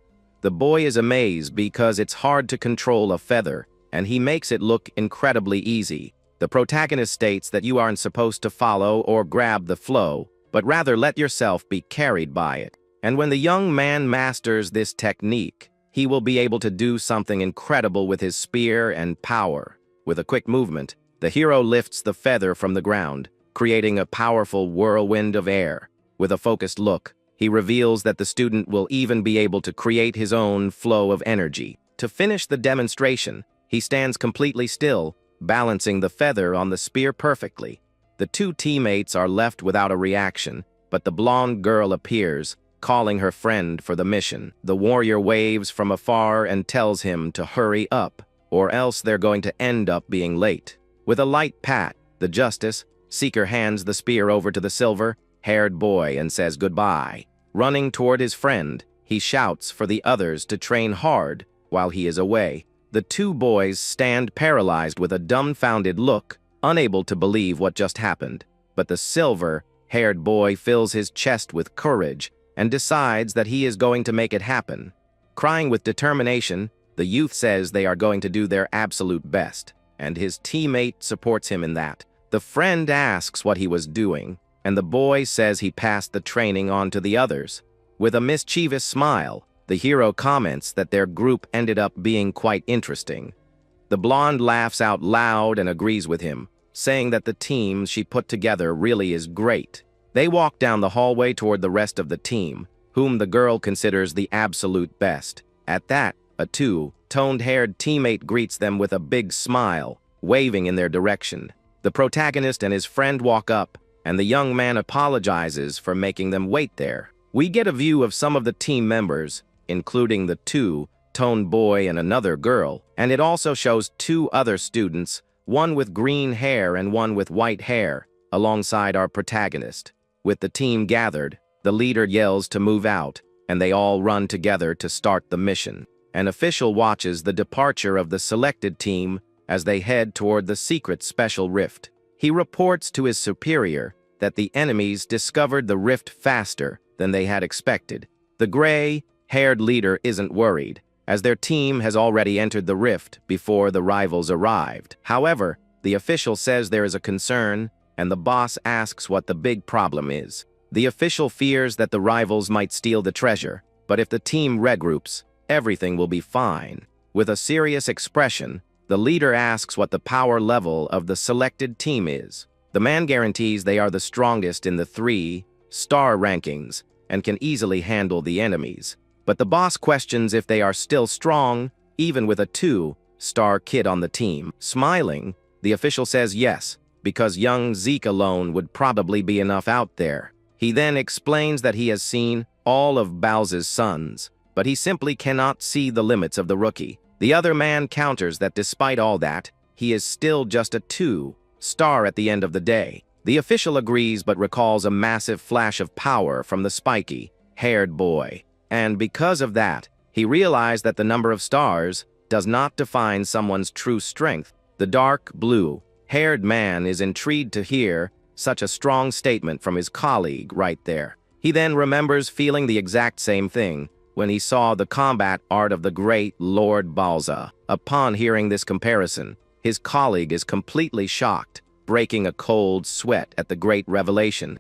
The boy is amazed because it's hard to control a feather, and he makes it look incredibly easy. The protagonist states that you aren't supposed to follow or grab the flow, but rather let yourself be carried by it. And when the young man masters this technique, he will be able to do something incredible with his spear and power. With a quick movement, the hero lifts the feather from the ground, creating a powerful whirlwind of air. With a focused look, he reveals that the student will even be able to create his own flow of energy. To finish the demonstration, he stands completely still, balancing the feather on the spear perfectly. The two teammates are left without a reaction, but the blonde girl appears, calling her friend for the mission. The warrior waves from afar and tells him to hurry up, or else they're going to end up being late. With a light pat, the justice seeker hands the spear over to the silver-haired boy and says goodbye. Running toward his friend, he shouts for the others to train hard while he is away. The two boys stand paralyzed with a dumbfounded look, unable to believe what just happened. But the silver-haired boy fills his chest with courage and decides that he is going to make it happen. Crying with determination, the youth says they are going to do their absolute best, and his teammate supports him in that. The friend asks what he was doing, and the boy says he passed the training on to the others. With a mischievous smile, the hero comments that their group ended up being quite interesting. The blonde laughs out loud and agrees with him, saying that the team she put together really is great. They walk down the hallway toward the rest of the team, whom the girl considers the absolute best. At that, a two-toned-haired teammate greets them with a big smile, waving in their direction. The protagonist and his friend walk up, and the young man apologizes for making them wait there. We get a view of some of the team members, including the two-toned boy and another girl, and it also shows two other students, one with green hair and one with white hair, alongside our protagonist. With the team gathered, the leader yells to move out, and they all run together to start the mission. An official watches the departure of the selected team as they head toward the secret special rift. He reports to his superior that the enemies discovered the rift faster than they had expected. The gray-haired leader isn't worried, as their team has already entered the rift before the rivals arrived. However, the official says there is a concern, and the boss asks what the big problem is. The official fears that the rivals might steal the treasure, but if the team regroups, everything will be fine. With a serious expression, The leader asks what the power level of the selected team is. The man guarantees they are the strongest in the 3-star rankings and can easily handle the enemies. But the boss questions if they are still strong, even with a 2-star kid on the team. Smiling, the official says yes, because young Zeke alone would probably be enough out there. He then explains that he has seen all of Bowser's sons, but he simply cannot see the limits of the rookie. The other man counters that despite all that, he is still just a 2-star at the end of the day. The official agrees but recalls a massive flash of power from the spiky-haired boy. And because of that, he realized that the number of stars does not define someone's true strength. The dark blue-haired man is intrigued to hear such a strong statement from his colleague right there. He then remembers feeling the exact same thing when he saw the combat art of the great Lord Balza. Upon hearing this comparison, his colleague is completely shocked, breaking a cold sweat at the great revelation.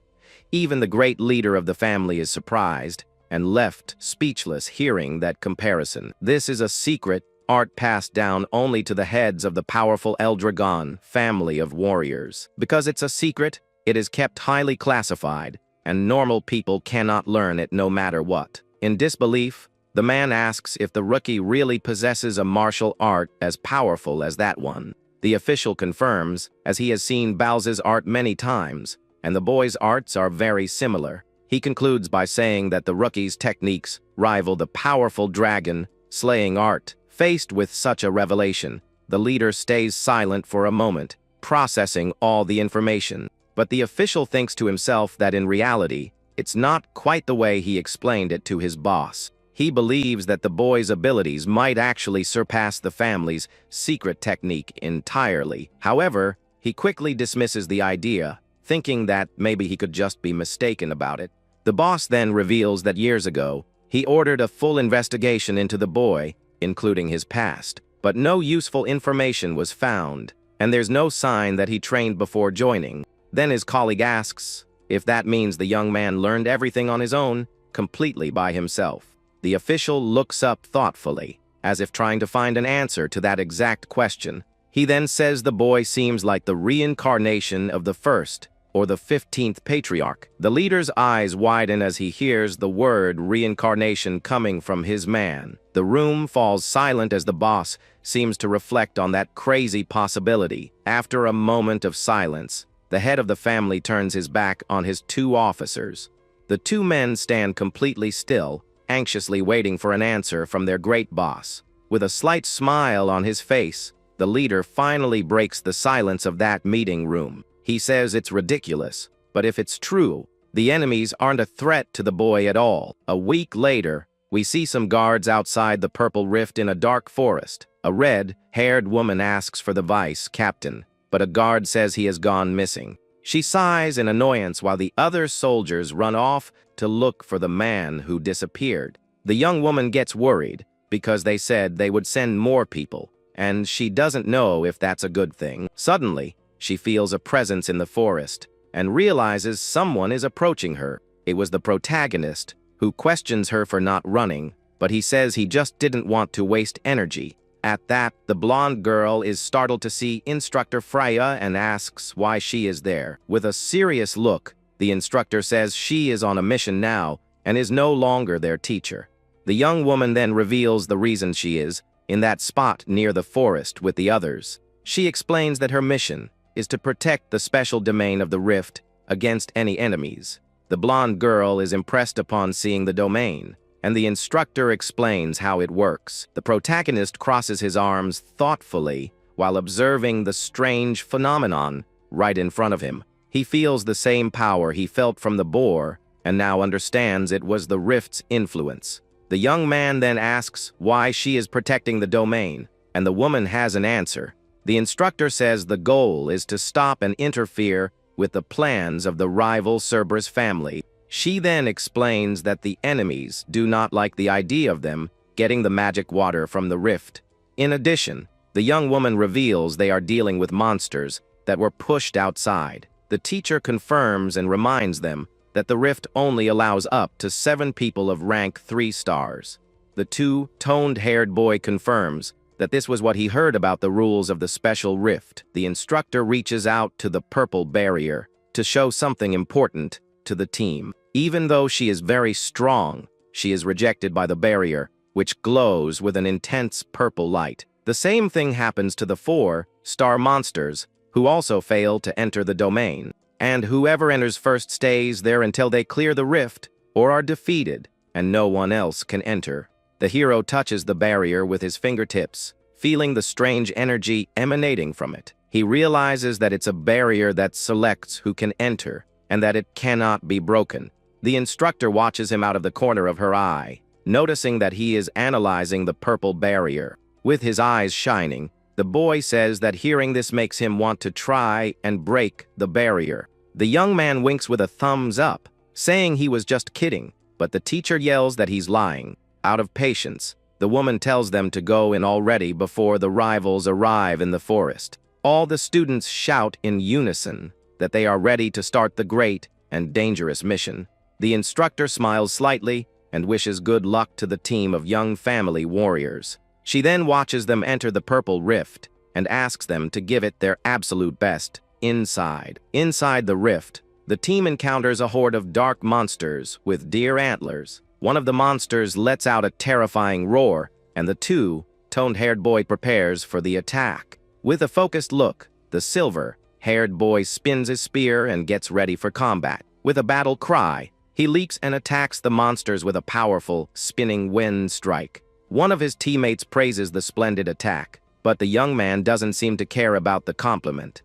Even the great leader of the family is surprised and left speechless hearing that comparison. This is a secret art passed down only to the heads of the powerful Eldragon family of warriors. Because it's a secret, it is kept highly classified, and normal people cannot learn it no matter what. In disbelief, the man asks if the rookie really possesses a martial art as powerful as that one. The official confirms, as he has seen Bowser's art many times, and the boy's arts are very similar. He concludes by saying that the rookie's techniques rival the powerful dragon-slaying art. Faced with such a revelation, the leader stays silent for a moment, processing all the information. But the official thinks to himself that in reality, it's not quite the way he explained it to his boss. He believes that the boy's abilities might actually surpass the family's secret technique entirely. However, he quickly dismisses the idea, thinking that maybe he could just be mistaken about it. The boss then reveals that years ago, he ordered a full investigation into the boy, including his past. But no useful information was found, and there's no sign that he trained before joining. Then his colleague asks if that means the young man learned everything on his own, completely by himself. The official looks up thoughtfully, as if trying to find an answer to that exact question. He then says the boy seems like the reincarnation of the first or the 15th patriarch. The leader's eyes widen as he hears the word reincarnation coming from his man. The room falls silent as the boss seems to reflect on that crazy possibility. After a moment of silence, the head of the family turns his back on his 2 officers. The 2 men stand completely still, anxiously waiting for an answer from their great boss. With a slight smile on his face, the leader finally breaks the silence of that meeting room. He says it's ridiculous, but if it's true, the enemies aren't a threat to the boy at all. A week later, we see some guards outside the Purple Rift in a dark forest. A red-haired woman asks for the vice captain, but a guard says he has gone missing. She sighs in annoyance while the other soldiers run off to look for the man who disappeared. The young woman gets worried because they said they would send more people, and she doesn't know if that's a good thing. Suddenly, she feels a presence in the forest and realizes someone is approaching her. It was the protagonist, who questions her for not running, but he says he just didn't want to waste energy. At that, the blonde girl is startled to see Instructor Freya and asks why she is there. With a serious look, the instructor says she is on a mission now and is no longer their teacher. The young woman then reveals the reason she is in that spot near the forest with the others. She explains that her mission is to protect the special domain of the rift against any enemies. The blonde girl is impressed upon seeing the domain, and the instructor explains how it works. The protagonist crosses his arms thoughtfully while observing the strange phenomenon right in front of him. He feels the same power he felt from the boar, and now understands it was the rift's influence. The young man then asks why she is protecting the domain, and the woman has an answer. The instructor says the goal is to stop and interfere with the plans of the rival Cerberus family. She then explains that the enemies do not like the idea of them getting the magic water from the rift. In addition, the young woman reveals they are dealing with monsters that were pushed outside. The teacher confirms and reminds them that the rift only allows up to 7 people of rank 3 stars. The 2-toned-haired boy confirms that this was what he heard about the rules of the special rift. The instructor reaches out to the purple barrier to show something important to the team. Even though she is very strong, she is rejected by the barrier, which glows with an intense purple light. The same thing happens to the 4 star monsters, who also fail to enter the domain. And whoever enters first stays there until they clear the rift or are defeated, and no one else can enter. The hero touches the barrier with his fingertips, feeling the strange energy emanating from it. He realizes that it's a barrier that selects who can enter, and that it cannot be broken. The instructor watches him out of the corner of her eye, noticing that he is analyzing the purple barrier. With his eyes shining, the boy says that hearing this makes him want to try and break the barrier. The young man winks with a thumbs up, saying he was just kidding, but the teacher yells that he's lying. Out of patience, the woman tells them to go in already before the rivals arrive in the forest. All the students shout in unison that they are ready to start the great and dangerous mission. The instructor smiles slightly and wishes good luck to the team of young family warriors. She then watches them enter the purple rift and asks them to give it their absolute best inside. Inside the rift, the team encounters a horde of dark monsters with deer antlers. One of the monsters lets out a terrifying roar, and the 2-toned-haired boy prepares for the attack. With a focused look, the silver-haired boy spins his spear and gets ready for combat. With a battle cry, he leaps and attacks the monsters with a powerful, spinning wind strike. One of his teammates praises the splendid attack, but the young man doesn't seem to care about the compliment.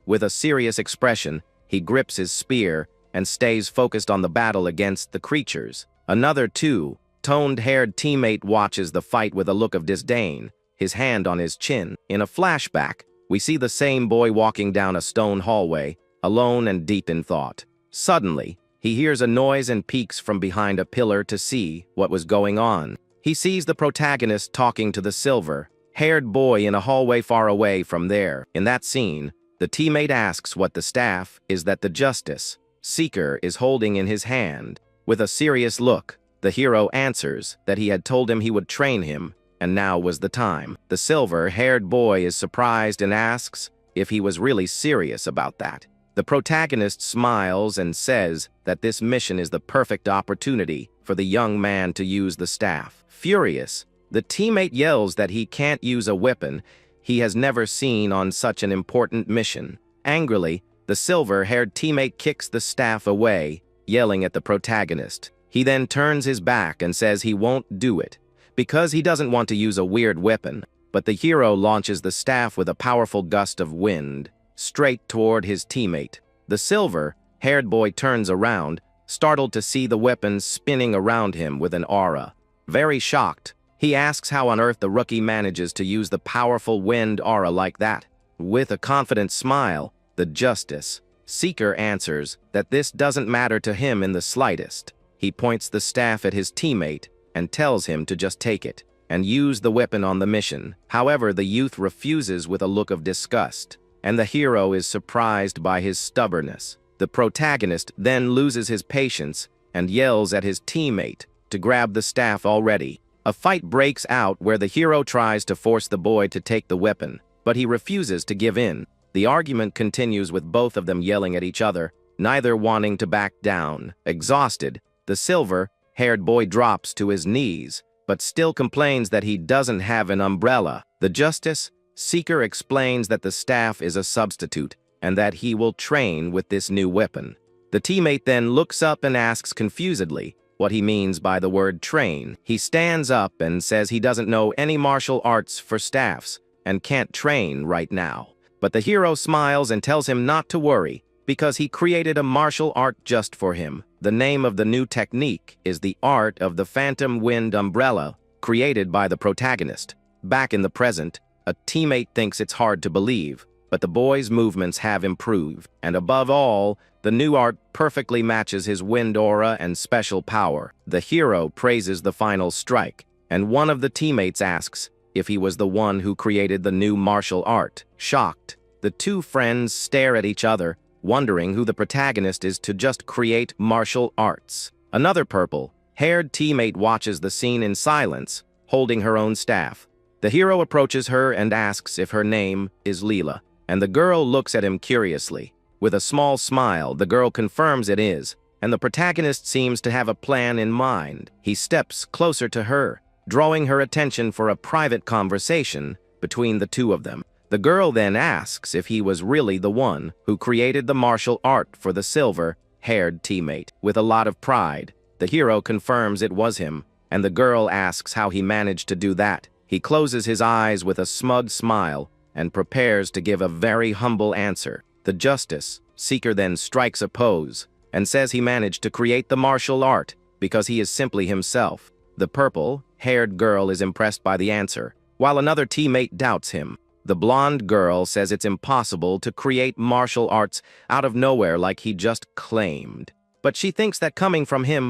With a serious expression, he grips his spear and stays focused on the battle against the creatures. Another 2-toned-haired teammate watches the fight with a look of disdain, his hand on his chin. In a flashback, we see the same boy walking down a stone hallway, alone and deep in thought. Suddenly, he hears a noise and peeks from behind a pillar to see what was going on. He sees the protagonist talking to the silver-haired boy in a hallway far away from there. In that scene, the teammate asks what the staff is that the justice seeker is holding in his hand. With a serious look, the hero answers that he had told him he would train him, and now was the time. The silver-haired boy is surprised and asks if he was really serious about that. The protagonist smiles and says that this mission is the perfect opportunity for the young man to use the staff. Furious, the teammate yells that he can't use a weapon he has never seen on such an important mission. Angrily, the silver-haired teammate kicks the staff away, yelling at the protagonist. He then turns his back and says he won't do it, because he doesn't want to use a weird weapon, but the hero launches the staff with a powerful gust of wind, straight toward his teammate. The silver-haired boy turns around, startled to see the weapon spinning around him with an aura. Very shocked, he asks how on earth the rookie manages to use the powerful wind aura like that. With a confident smile, the justice seeker answers that this doesn't matter to him in the slightest. He points the staff at his teammate and tells him to just take it and use the weapon on the mission. However, the youth refuses with a look of disgust, and the hero is surprised by his stubbornness. The protagonist then loses his patience and yells at his teammate to grab the staff already. A fight breaks out where the hero tries to force the boy to take the weapon, but he refuses to give in. The argument continues with both of them yelling at each other, neither wanting to back down. Exhausted, the silver-haired boy drops to his knees, but still complains that he doesn't have an umbrella. The justice seeker explains that the staff is a substitute and that he will train with this new weapon. The teammate then looks up and asks confusedly what he means by the word train. He stands up and says he doesn't know any martial arts for staffs and can't train right now. But the hero smiles and tells him not to worry because he created a martial art just for him. The name of the new technique is the art of the phantom wind umbrella, created by the protagonist. Back in the present, a teammate thinks it's hard to believe, but the boy's movements have improved, and above all, the new art perfectly matches his wind aura and special power. The hero praises the final strike, and one of the teammates asks if he was the one who created the new martial art. Shocked, the two friends stare at each other, wondering who the protagonist is to just create martial arts. Another purple-haired teammate watches the scene in silence, holding her own staff. The hero approaches her and asks if her name is Leela, and the girl looks at him curiously. With a small smile, the girl confirms it is, and the protagonist seems to have a plan in mind. He steps closer to her, drawing her attention for a private conversation between the two of them. The girl then asks if he was really the one who created the martial art for the silver-haired teammate. With a lot of pride, the hero confirms it was him, and the girl asks how he managed to do that. He closes his eyes with a smug smile and prepares to give a very humble answer. The justice seeker then strikes a pose and says he managed to create the martial art because he is simply himself. The purple-haired girl is impressed by the answer, while another teammate doubts him. The blonde girl says it's impossible to create martial arts out of nowhere like he just claimed. But she thinks that coming from him